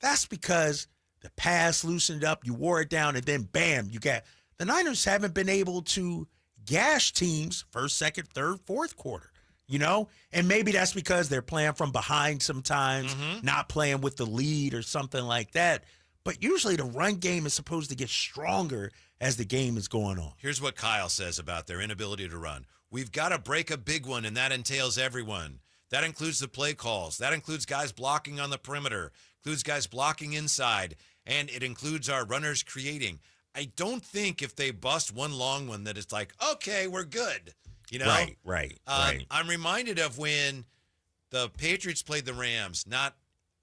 That's because the pass loosened up, you wore it down, and then bam, you got the Niners haven't been able to gash teams first, second, third, fourth quarter, and maybe that's because they're playing from behind sometimes, not playing with the lead or something like that. But usually the run game is supposed to get stronger as the game is going on. Here's what Kyle says about their inability to run. We've got to break a big one, and that entails everyone. That includes the play calls. That includes guys blocking on the perimeter, includes guys blocking inside, and it includes our runners creating. I don't think if they bust one long one that it's like, okay, we're good. Right. I'm reminded of when the Patriots played the Rams, not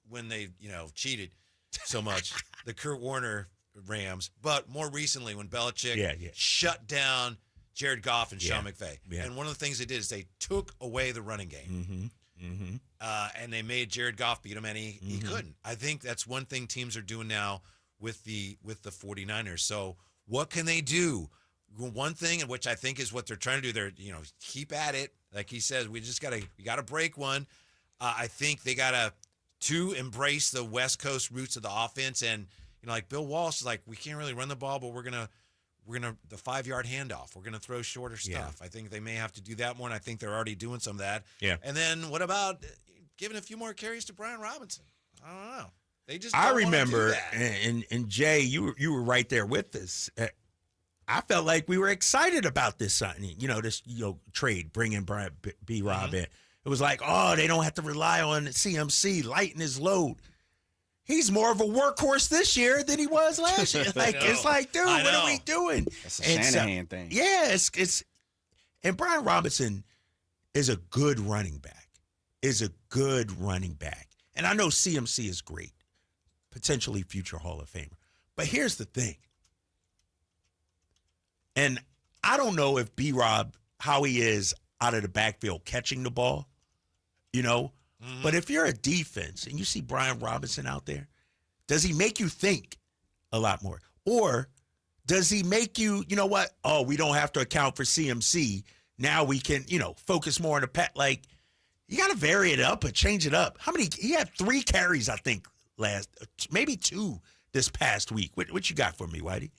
when they, cheated so much, the Kurt Warner Rams, but more recently when Belichick shut down Jared Goff and Sean McVay. Yeah. And one of the things they did is they took away the running game. And they made Jared Goff beat him, and he couldn't. I think that's one thing teams are doing now with the 49ers. So what can they do? One thing, which I think is what they're trying to do, they're keep at it. Like he says, we got to break one. I think they got to embrace the West Coast roots of the offense, and like Bill Walsh is like, we can't really run the ball, but we're gonna the 5-yard handoff. We're gonna throw shorter stuff. I think they may have to do that more, and I think they're already doing some of that. Yeah. And then what about giving a few more carries to Brian Robinson? I don't know. They just I don't remember, wanna do that. and Jay, you were right there with us. I felt like we were excited about this signing. This trade, bringing Brian B. Rob in. It was like, oh, they don't have to rely on CMC lighten his load. He's more of a workhorse this year than he was last year. It's like, dude, what are we doing? That's a Shanahan thing. Yeah, it's and Brian Robinson is a good running back. And I know CMC is great, potentially future Hall of Famer. But here's the thing. And I don't know if B-Rob, how he is out of the backfield catching the ball, But if you're a defense and you see Brian Robinson out there, does he make you think a lot more? Or does he make you, what? Oh, we don't have to account for CMC. Now we can, focus more on the pet. Like, you got to vary it up or change it up. He had 3 carries, I think, maybe 2 this past week. What you got for me, Whitey?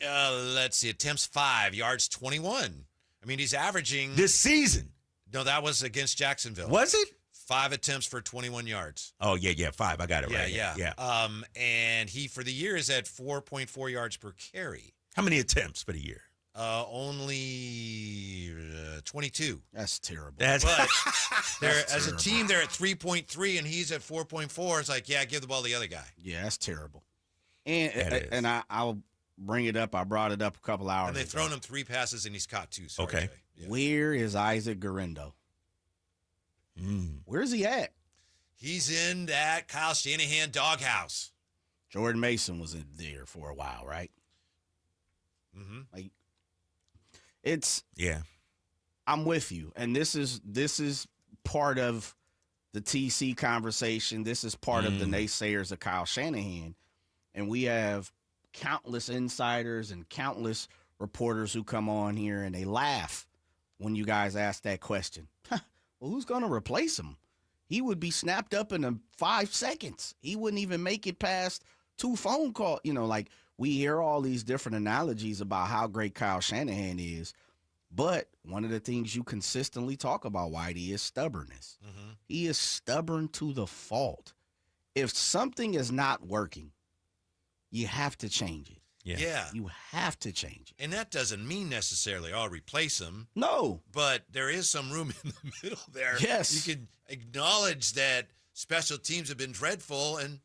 Let's see. Attempts 5, yards 21. I mean, he's averaging. This season. No, that was against Jacksonville. Was it? 5 attempts for 21 yards. Oh, yeah, 5. I got it right. Yeah. And he, for the year, is at 4.4 yards per carry. How many attempts for the year? Only 22. That's terrible. But as a team, they're at 3.3, and he's at 4.4. It's like, give the ball to the other guy. Yeah, that's terrible. And I'll bring it up. I brought it up a couple hours ago. And they've thrown him 3 passes, and he's caught 2. Sorry, okay. Yeah. Where is Isaac Guerrero? Where's he at? He's in that Kyle Shanahan doghouse. Jordan Mason was in there for a while, right? I'm with you, and this is part of the TC conversation. This is part of the naysayers of Kyle Shanahan, and we have countless insiders and countless reporters who come on here and they laugh when you guys ask that question. Well, who's going to replace him? He would be snapped up in 5 seconds. He wouldn't even make it past 2 phone calls. We hear all these different analogies about how great Kyle Shanahan is, but one of the things you consistently talk about, Whitey, is stubbornness. He is stubborn to the fault. If something is not working, you have to change it. Yeah. You have to change it. And that doesn't mean necessarily, replace him. No. But there is some room in the middle there. Yes. You can acknowledge that special teams have been dreadful, and,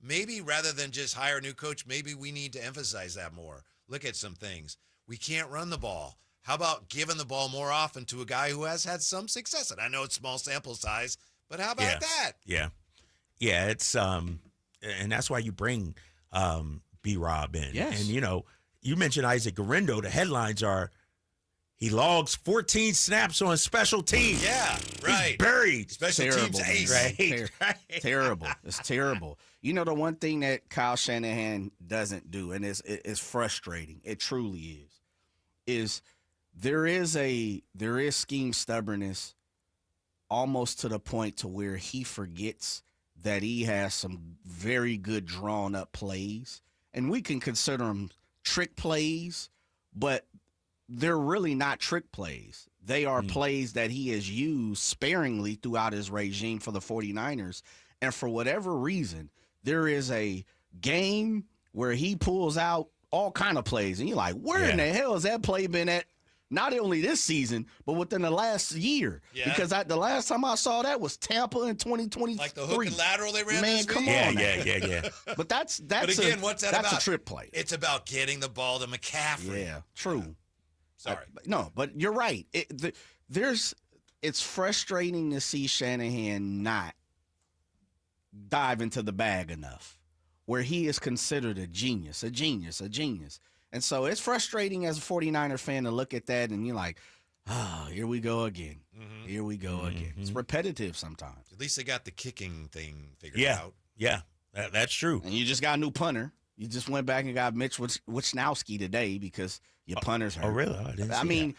maybe rather than just hire a new coach, maybe we need to emphasize that more. Look at some things. We can't run the ball. How about giving the ball more often to a guy who has had some success? And I know it's small sample size, but how about that? Yeah. Yeah, it's and that's why you bring B-Rob in. Yes. And, you mentioned Isaac Guerrero. The headlines are he logs 14 snaps on special teams. Yeah, right. He's buried. Special teams ace. Right. Terrible. It's terrible. The one thing that Kyle Shanahan doesn't do, and it's frustrating, it truly is there is scheme stubbornness almost to the point to where he forgets that he has some very good drawn up plays, and we can consider them trick plays, but they're really not trick plays. They are plays that he has used sparingly throughout his regime for the 49ers. And for whatever reason, there is a game where he pulls out all kind of plays. And you're like, where in the hell has that play been at? Not only this season, but within the last year. Yeah. Because the last time I saw that was Tampa in 2023. Like the hook and lateral they ran Man, this come week? on. Yeah. But that's But again, what's that about? That's a trip play. It's about getting the ball to McCaffrey. Yeah, true. Sorry. No, but you're right. It's frustrating to see Shanahan not dive into the bag enough, where he is considered a genius. And so it's frustrating as a 49er fan to look at that and you're like, here we go again. Here we go again. It's repetitive sometimes. At least they got the kicking thing figured out. Yeah, that's true. And you just got a new punter. You just went back and got Mitch Wisnowski today because your punter's hurt. Oh, really? I mean,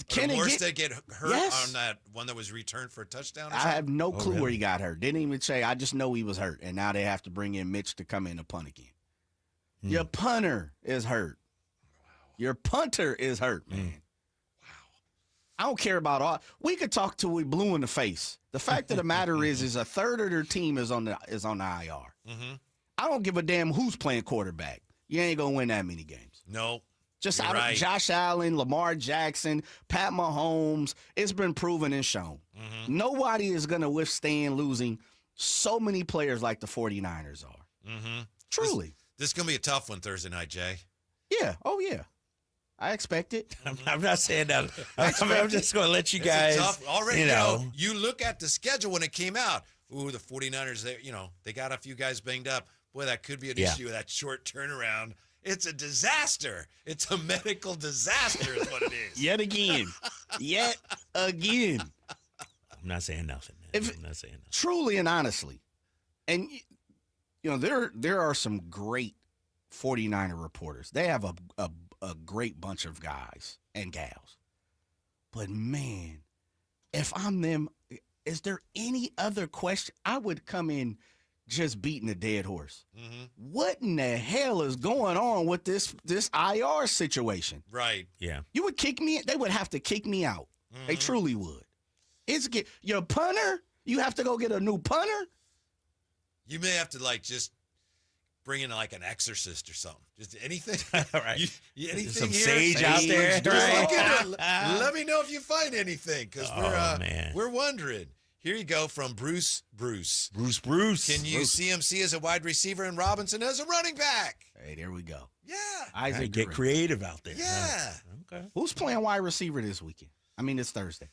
Can Morstead get hurt on that one that was returned for a touchdown? I have no clue where he got hurt. Didn't even say. I just know he was hurt, and now they have to bring in Mitch to come in and punt again. Your punter is hurt. Your punter is hurt, man. Wow. I don't care about all. We could talk till we blue in the face. The fact of the matter is a third of their team is on the IR. I don't give a damn who's playing quarterback. You ain't gonna win that many games. No. Just You're out of right. Josh Allen, Lamar Jackson, Pat Mahomes. It's been proven and shown. Nobody is going to withstand losing so many players like the 49ers are. Truly. This is going to be a tough one Thursday night, Jay. Yeah. Oh, yeah. I expect it. I'm not saying that. I'm just going to let you guys, already, you look at the schedule when it came out. Ooh, the 49ers, they got a few guys banged up. Boy, that could be an issue with that short turnaround. It's a disaster. It's a medical disaster is what it is. Yet again. I'm not saying nothing, man. I'm not saying nothing. Truly and honestly. And, there are some great 49er reporters. They have a great bunch of guys and gals. But, man, if I'm them, is there any other question? I would come in just beating a dead horse. What in the hell is going on with this IR situation? Right. Yeah. You would kick me. They would have to kick me out. They truly would. Your punter. You have to go get a new punter. You may have to just bring in an exorcist or something. Just anything. Right. Anything some here? sage out there. Just look at it. Let me know if you find anything because we're wondering. Here you go from Bruce. Bruce. Can you CMC as a wide receiver and Robinson as a running back? Hey, there we go. Yeah. Isaac get creative out there. Yeah. Okay. Who's playing wide receiver this weekend? I mean, it's Thursday.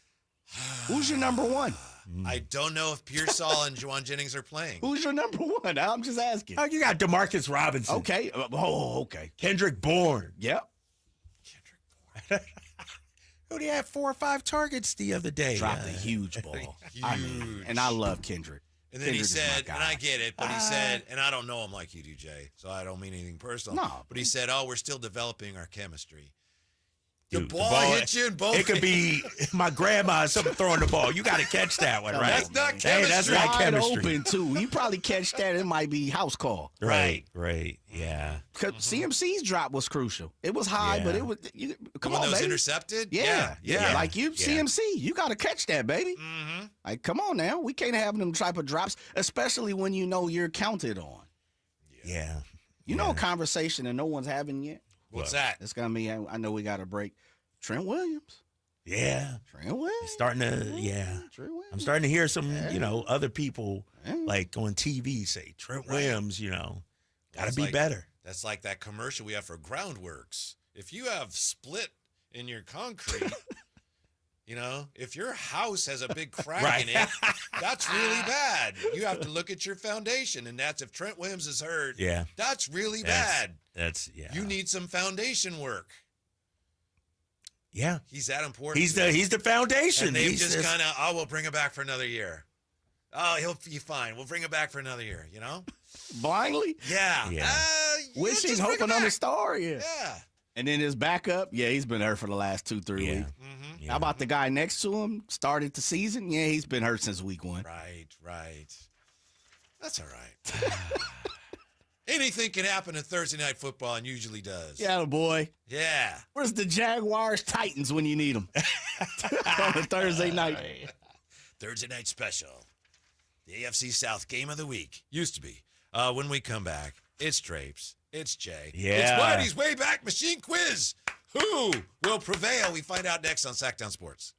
Who's your number one? I don't know if Pearsall and Juwan Jennings are playing. Who's your number one? I'm just asking. Oh, you got DeMarcus Robinson. Okay. Okay. Kendrick Bourne. Yep. He had 4 or 5 targets the other day. Dropped a huge ball. Huge. And I love Kendrick. And then he said, and I get it, but he said, and I don't know him like you do, Jay, so I don't mean anything personal. No. But he said, we're still developing our chemistry. Dude, the ball hit you in both. It could be my grandma or something throwing the ball. You got to catch that one, right? That's not chemistry. Hey, that's not chemistry. Open, too. You probably catch that. It might be house call. Right. Yeah. Because CMC's drop was crucial. It was high, but it was. Come on, those baby. Intercepted? Yeah. Like CMC, you got to catch that, baby. Like, come on now. We can't have them type of drops, especially when you know you're counted on. Yeah. You know a conversation that no one's having yet? What's that? It's going to be, I know we got a break. Trent Williams. Yeah. Trent Williams. It's starting to, Trent Williams. I'm starting to hear some, other people like on TV say, Trent Williams, got to be better. That's like that commercial we have for Groundworks. If you have split in your concrete, if your house has a big crack in it, that's really bad. You have to look at your foundation, and that's if Trent Williams is hurt. Yeah. That's really bad. You need some foundation work. Yeah. He's that important. He's the foundation. And they've just kind of, we'll bring him back for another year. Oh, he'll be fine. We'll bring him back for another year, Blindly? Yeah. Wishing, hoping on a star, Yeah. And then his backup, he's been hurt for the last 2-3 weeks. Mm-hmm. How about the guy next to him? Started the season? Yeah, he's been hurt since week 1. Right. That's all right. Anything can happen in Thursday night football, and usually does. Yeah, boy. Yeah. Where's the Jaguars Titans when you need them? On a Thursday night. Thursday night special. The AFC South game of the week. Used to be. When we come back, it's Drapes. It's Jay. Yeah. It's Whitey's Wayback Machine Quiz. Who will prevail? We find out next on Sacktown Sports.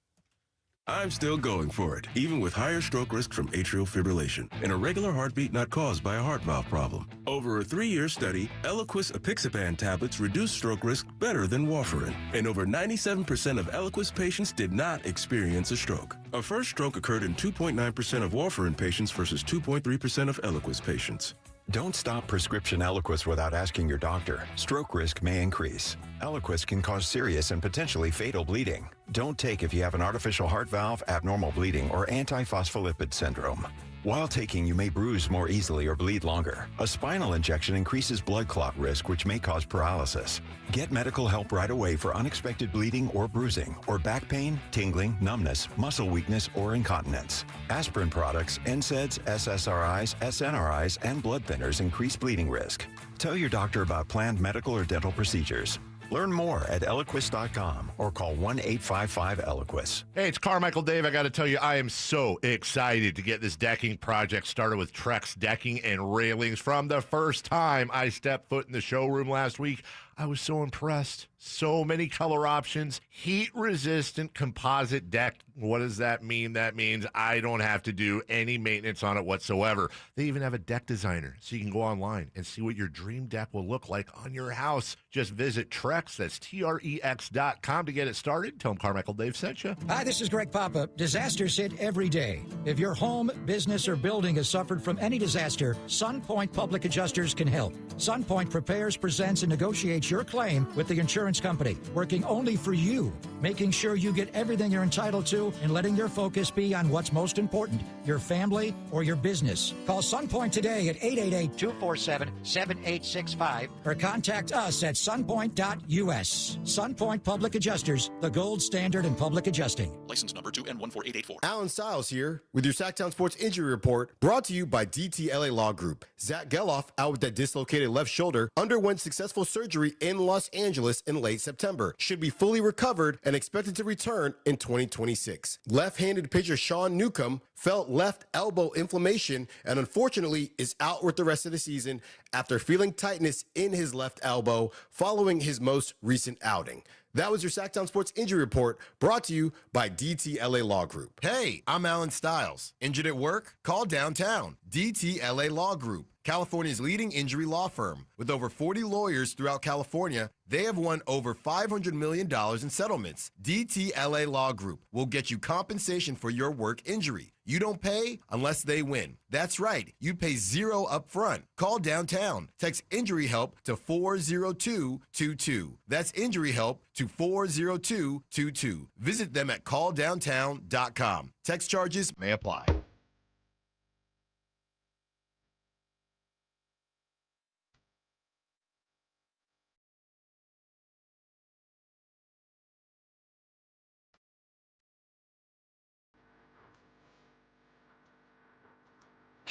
I'm still going for it, even with higher stroke risk from atrial fibrillation and a regular heartbeat not caused by a heart valve problem. Over a 3-year study, Eliquis apixaban tablets reduce stroke risk better than warfarin, and over 97% of Eliquis patients did not experience a stroke. A first stroke occurred in 2.9% of warfarin patients versus 2.3% of Eliquis patients. Don't stop prescription Eliquis without asking your doctor. Stroke risk may increase. Eliquis can cause serious and potentially fatal bleeding. Don't take if you have an artificial heart valve, abnormal bleeding, or antiphospholipid syndrome. While taking, you may bruise more easily or bleed longer. A spinal injection increases blood clot risk, which may cause paralysis. Get medical help right away for unexpected bleeding or bruising, or back pain, tingling, numbness, muscle weakness, or incontinence. Aspirin products, NSAIDs, SSRIs, SNRIs, and blood thinners increase bleeding risk. Tell your doctor about planned medical or dental procedures. Learn more at Eliquis.com or call 1-855-ELIQUIS. Hey, it's Carmichael Dave. I got to tell you, I am so excited to get this decking project started with Trex Decking and Railings. From the first time I stepped foot in the showroom last week, I was so impressed. So many color options. Heat-resistant composite deck. What does that mean? That means I don't have to do any maintenance on it whatsoever. They even have a deck designer, so you can go online and see what your dream deck will look like on your house. Just visit Trex, that's Trex.com to get it started. Tell them Carmichael Dave sent you. Hi, this is Greg Papa. Disasters hit every day. If your home, business, or building has suffered from any disaster, SunPoint Public Adjusters can help. SunPoint prepares, presents, and negotiates your claim with the insurance company, working only for you, making sure you get everything you're entitled to and letting your focus be on what's most important, your family or your business. Call SunPoint today at 888-247-7865 or contact us at sunpoint.us. SunPoint Public Adjusters, the gold standard in public adjusting. License number 2N14884. Alan Stiles here with your Sacktown Sports Injury Report, brought to you by DTLA Law Group. Zach Geloff, out with that dislocated left shoulder, underwent successful surgery in Los Angeles in late September. Should be fully recovered and expected to return in 2026. Left-handed pitcher Sean Newcomb felt left elbow inflammation and unfortunately is out with the rest of the season after feeling tightness in his left elbow following his most recent outing. That was your Sacktown Sports Injury Report, brought to you by DTLA Law Group. Hey, I'm Alan Stiles. Injured at work? Call downtown. DTLA Law Group, California's leading injury law firm. With over 40 lawyers throughout California, they have won over $500 million in settlements. DTLA Law Group will get you compensation for your work injury. You don't pay unless they win. That's right. You pay zero up front. Call downtown. Text injury help to 40222. That's injury help to 40222. Visit them at calldowntown.com. Text charges may apply.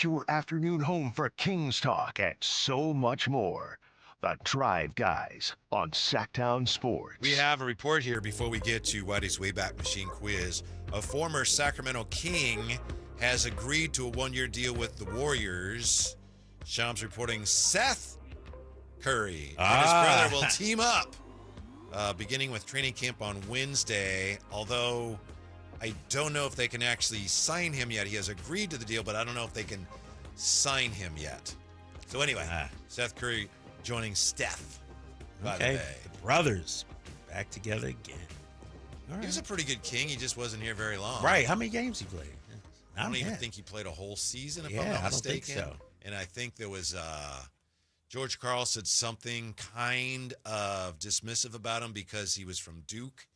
Your afternoon home for Kings Talk and so much more. The Drive Guys on Sacktown Sports. We have a report here before we get to Whitey's Wayback Machine Quiz. A former Sacramento King has agreed to a one-year deal with the Warriors. Shams reporting Seth Curry and his brother will team up beginning with training camp on Wednesday, although I don't know if they can actually sign him yet. He has agreed to the deal, but I don't know if they can sign him yet. So anyway, Seth Curry joining Steph. By the way. The brothers back together again. All He was a pretty good King. He just wasn't here very long. Right. How many games he played? I don't even think he played a whole season, if I'm Yeah, not I don't think mistaken. so. And I think there was George Karl said something kind of dismissive about him because he was from Duke,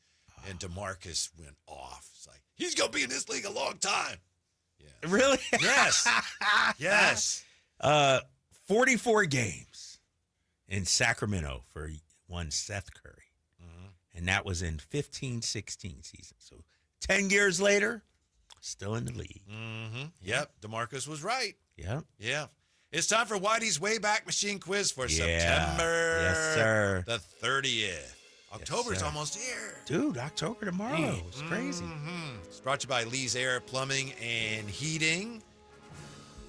and DeMarcus went off. It's like, he's going to be in this league a long time. Yeah. Really? Yes. Yes. 44 games in Sacramento for one Seth Curry. And that was in 15-16 season. So 10 years later, Still in the league. Mm-hmm. Yep. DeMarcus was right. Yep. Yeah. It's time for Whitey's Wayback Machine quiz for Yeah. September Yes, sir. the 30th. October's sir. almost here. Dude, October tomorrow. It's crazy. It's brought to you by Lee's Air Plumbing and Heating.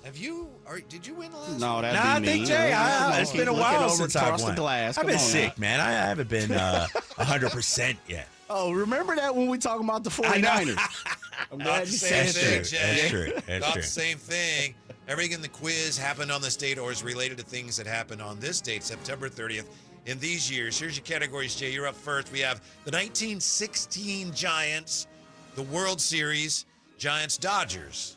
Did you win the last No, one? that'd Nah, I be think me. Jay, it's been a while over since I've across won. the glass. I've Come been on sick, now. man. I haven't been 100% yet. Oh, remember that when we talking about the 49ers? I'm glad you said Same thing, that. Jay. That's true. That's Not true. the same thing. Everything in the quiz happened on this date or is related to things that happened on this date, September 30th, in these years. Here's your categories, Jay. You're up first. We have the 1916 Giants, the World Series, Giants-Dodgers.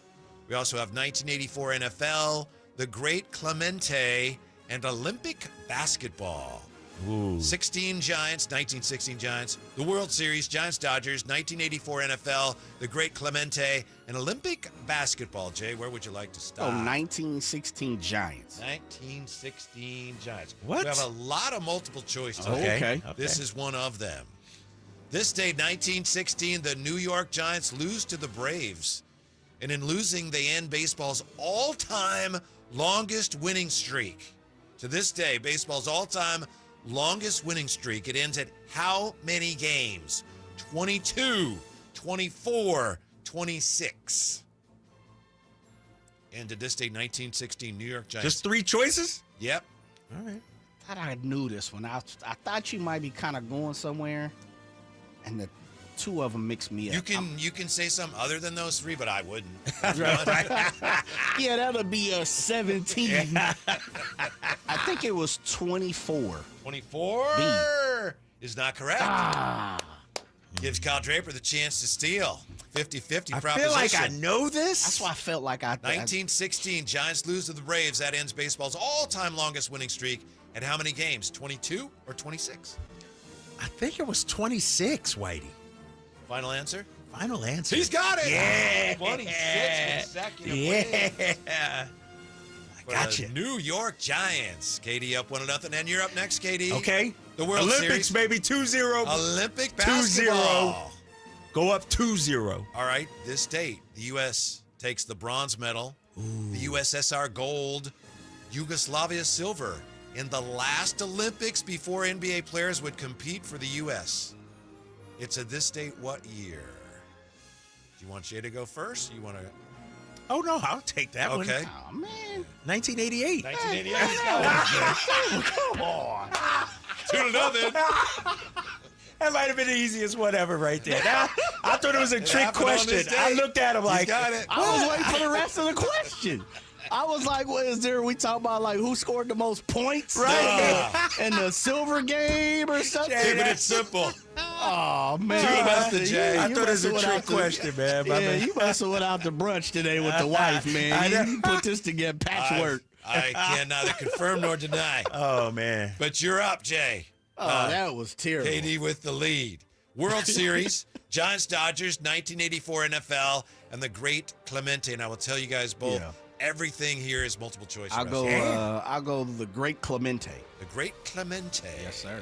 We also have 1984 NFL, the Great Clemente, and Olympic basketball. Ooh. 1916 Giants, the World Series, Giants-Dodgers, 1984 NFL, the Great Clemente, and Olympic basketball. Jay, where would you like to start? 1916 Giants. 1916 Giants. What? We have a lot of multiple choices. Okay. This is one of them. This day, 1916, the New York Giants lose to the Braves. And in losing, they end baseball's all-time longest winning streak. To this day, baseball's all-time longest winning streak. It ends at how many games? 22, 24, 26. And to this day, 1916 New York Giants. Just 3 choices? Yep. All right. I thought I knew this one. I thought you might be kind of going somewhere, and the 2 of them mixed me up. You can say something other than those 3, but I wouldn't. Yeah, that'll be a 17. I think it was 24. 24 is not correct. Gives Kyle Draper the chance to steal. 50-50 I proposition. feel like I know this. That's why I felt like 1916, Giants lose to the Braves. That ends baseball's all-time longest winning streak. At how many games? 22 or 26? I think it was 26, Whitey. Final answer? Final answer. He's got it! Yeah. 26 consecutive wins. Yeah. For Gotcha. the New York Giants. Katie up 1-0, and you're up next, Katie. Okay. The World Olympics, Series. baby, 2-0. Olympic 2-0. basketball. Go up 2-0. All right, this date, the U.S. takes the bronze medal, the USSR gold, Yugoslavia silver in the last Olympics before NBA players would compete for the U.S. It's at this date what year? Do you want Jay to go first? You want to? Oh, no, I'll take that one. Okay. Oh, man. 1988. 1988. Come on. 2-0. That might have been the easiest whatever right there. I thought it was a trick happened on question. this day. I looked at him like, got it. I was waiting for the rest of the question. I was like, what is there? We talk about like who scored the most points? Right. In the silver game or something? Keeping it simple. Oh, man. 2-0, Jay. I thought it was a messing trick without question, man. Yeah, you messing without the brunch today with the wife, I man. know. You put this together, patchwork. I can neither confirm nor deny. Oh, man. But you're up, Jay. Oh, that was terrible. KD with the lead. World Series, Giants-Dodgers, 1984 NFL, and the Great Clemente. And I will tell you guys both, everything here is multiple choice. I'll go the Great Clemente. The Great Clemente. Yes, sir.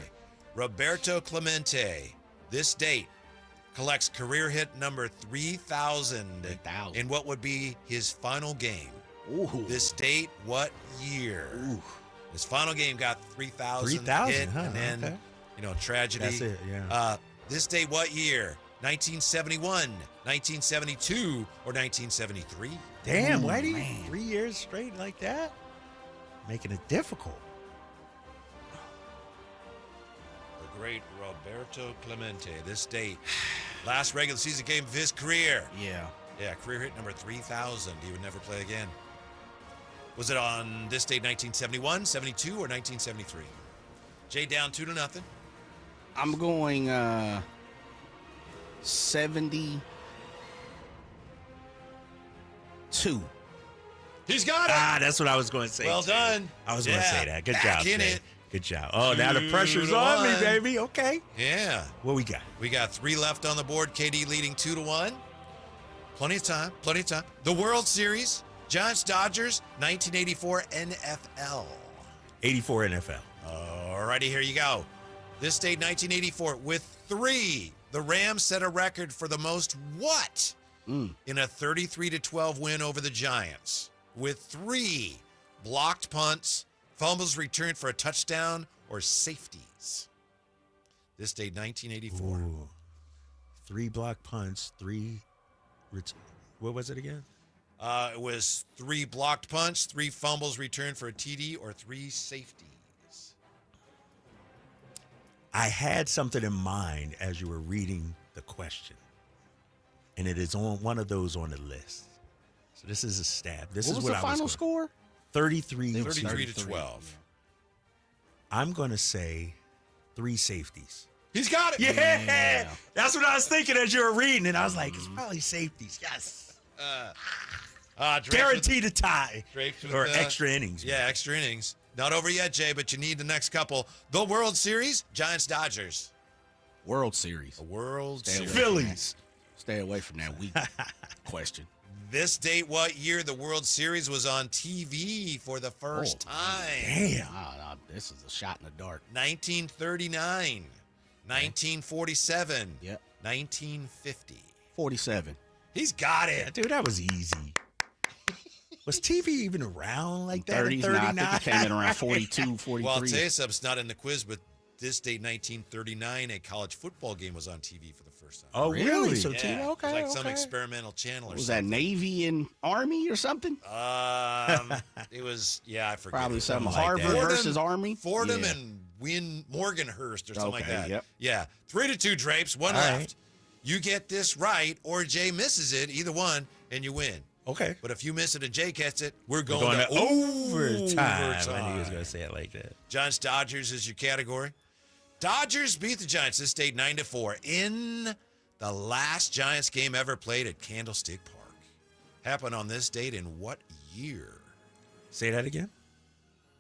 Roberto Clemente, this date, collects career hit number 3,000 in what would be his final game. Ooh. This date, what year? Ooh. His final game got 3,000 3,000, hit, huh? and then, Okay. tragedy. That's it, yeah. This day, what year? 1971, 1972, or 1973? Damn, Whitey. 3 years straight like that? Making it difficult. The great Roberto Clemente, this date, last regular season game of his career. Yeah. Yeah, career hit number 3,000. He would never play again. Was it on this date, 1971, 72, or 1973? Jay down 2-0. I'm going 72. He's got it. That's what I was going to say. Well too. done. I was going to say that. Good Back job, in Jay. it. Good job. Oh, now the pressure's on me, 2-1. baby. Okay. Yeah. What we got? We got 3 left on the board. KD leading 2-1. Plenty of time. Plenty of time. The World Series, Giants-Dodgers, 1984 NFL. 84 NFL. All righty, here you go. This date, 1984, with 3, the Rams set a record for the most what in a 33-12 win over the Giants with 3 blocked punts, fumbles returned for a touchdown, or safeties. This date, 1984. Ooh. 3 block punts, 3. What was it again? It was 3 blocked punts, 3 fumbles returned for a TD, or 3 safeties. I had something in mind as you were reading the question, and it is on one of those on the list. So this is a stab. This What is was what the I final was score? 33 to 12. I'm going to say 3 safeties. He's got it. Yeah. That's what I was thinking as you were reading it. I was like, it's probably safeties. Yes. Guaranteed a tie. Or extra innings. Yeah, extra innings. Not over yet, Jay, but you need the next couple. The World Series, Giants-Dodgers. World Series. A World Series. Phillies. Stay away from that weak question. This date, what year the World Series was on TV for the first time? Damn. This is a shot in the dark. 1939, 1947, 1950. 47. He's got it. Yeah, dude, that was easy. Was TV even around like that 30s, in 39? I think it came in around 42, 43. Well, I'll tell you something. It's not in the quiz, but this date, 1939, a college football game was on TV for the first time. Oh, really? So, yeah. okay, It was like some experimental channel or Was something. that Navy and Army or something? It was, I forget. Probably something like Harvard that. versus Army. Fordham Yeah. and Morganhurst or something like Okay, that. yep. Yeah. 3-2, Drapes. One All left. right. You get this right, or Jay misses it, either one, and you win. Okay. But if you miss it and Jay gets it, we're going, Going to overtime. overtime. I knew he was going to say it like that. Giants-Dodgers is your category. Dodgers beat the Giants this date 9-4 in the last Giants game ever played at Candlestick Park. Happened on this date in what year? Say that again.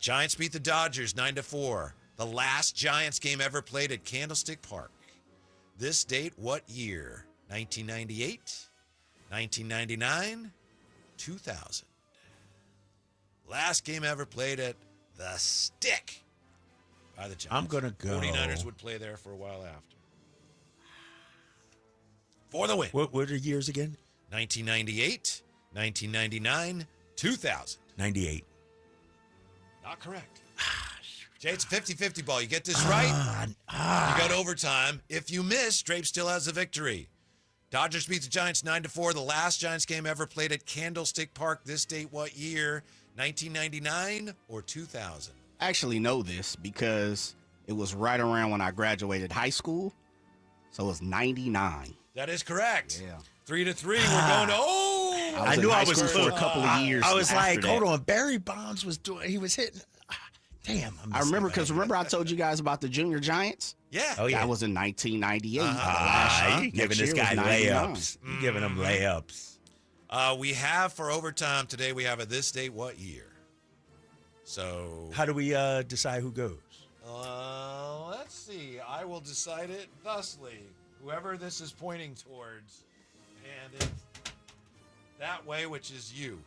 Giants beat the Dodgers 9-4. The last Giants game ever played at Candlestick Park. This date, what year? 1998, 1999, 2000. Last game ever played at the Stick by the Giants. I'm going to go. 49ers would play there for a while after. For the win. What were the years again? 1998, 1999, 2000. 98. Not correct. Jay, it's a 50-50 ball. You get this right, you got overtime. If you miss, Drape still has the victory. Dodgers beat the Giants 9-4. The last Giants game ever played at Candlestick Park. This date, what year? 1999 or 2000? I actually know this because it was right around when I graduated high school. So it was 99. That is correct. Yeah. 3-3. We're going to I knew I was close for a couple of years. I was like, after hold that. on. Barry Bonds was doing, he was hitting. Damn. I remember because I told you guys about the Junior Giants? Yeah. Oh, yeah. That was in 1998. You giving this guy layups. You giving him layups. We have for overtime today, we have a this date, what year? So. How do we decide who goes? Let's see. I will decide it thusly. Whoever this is pointing towards. And it's that way, which is you,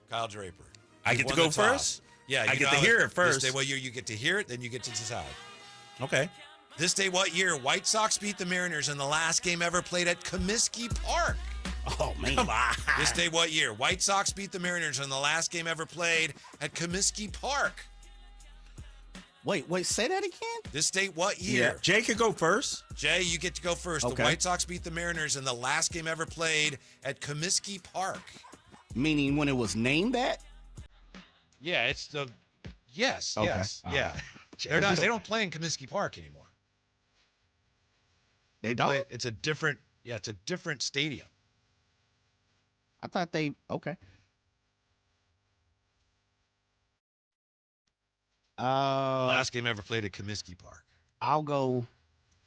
Kyle Draper. I You get to won go the toss. first? Yeah. I you get know to how hear it first. This day, what year you get to hear it, then you get to decide. Okay. This day, what year? White Sox beat the Mariners in the last game ever played at Comiskey Park. Oh, man. Come on. This day, what year? White Sox beat the Mariners in the last game ever played at Comiskey Park. Wait, say that again? This date, what year? Jay could go first. Jay, you get to go first. Okay. The White Sox beat the Mariners in the last game ever played at Comiskey Park. Meaning when it was named that? Yeah, it's the yes, Okay. yes, yeah. They're not. They don't play in Comiskey Park anymore. They don't? It's a different. Yeah, it's a different stadium. I thought they, okay. Last game ever played at Comiskey Park. I'll go.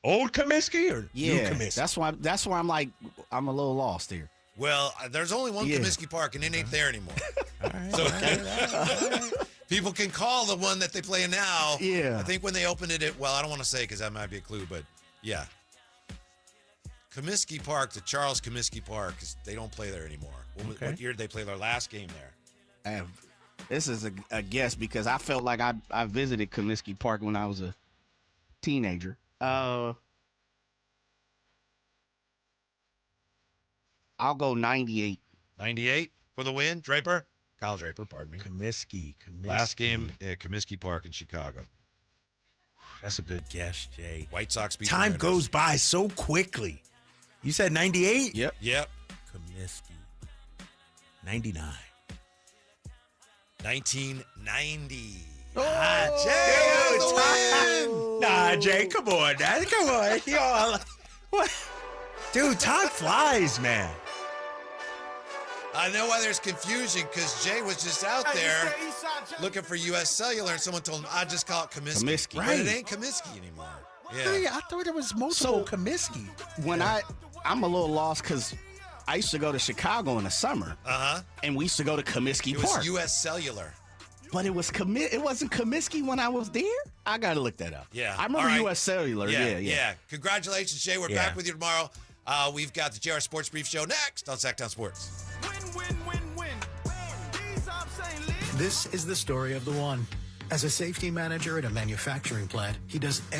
Old Comiskey or Yeah, new Comiskey? that's why I'm like, I'm a little lost here. Well, there's only one Yeah. Comiskey Park, and it ain't there anymore. All right. So people can call the one that they play in now. Yeah. I think when they opened it, well, I don't want to say because that might be a clue, but yeah. Comiskey Park, the Charles Comiskey Park, they don't play there anymore. What year did they play their last game there? This is a guess because I felt like I visited Comiskey Park when I was a teenager. I'll go 98. 98 for the win. Draper? Kyle Draper, pardon me. Comiskey. Last game at Comiskey Park in Chicago. That's a good guess, Jay. White Sox beat Time the goes by so quickly. You said 98? Yep. Comiskey. 99. 1990. Nah, Jay, come on, Dad. Come on. What? Dude, time flies, man. I know why there's confusion because Jay was just out there looking for U.S. Cellular, and someone told him, I just call it Comiskey. Comiskey. But it ain't Comiskey anymore. Yeah. I thought it was multiple Comiskey. When I'm a little lost because I used to go to Chicago in the summer. And we used to go to Comiskey It Park. was U.S. Cellular. But it wasn't Comiskey when I was there? I got to look that up. Yeah. I remember U.S. Cellular. Yeah. Congratulations, Jay. We're back with you tomorrow. We've got the JR Sports Brief Show next on Sacktown Sports. This is the story of the one. As a safety manager at a manufacturing plant, he does everything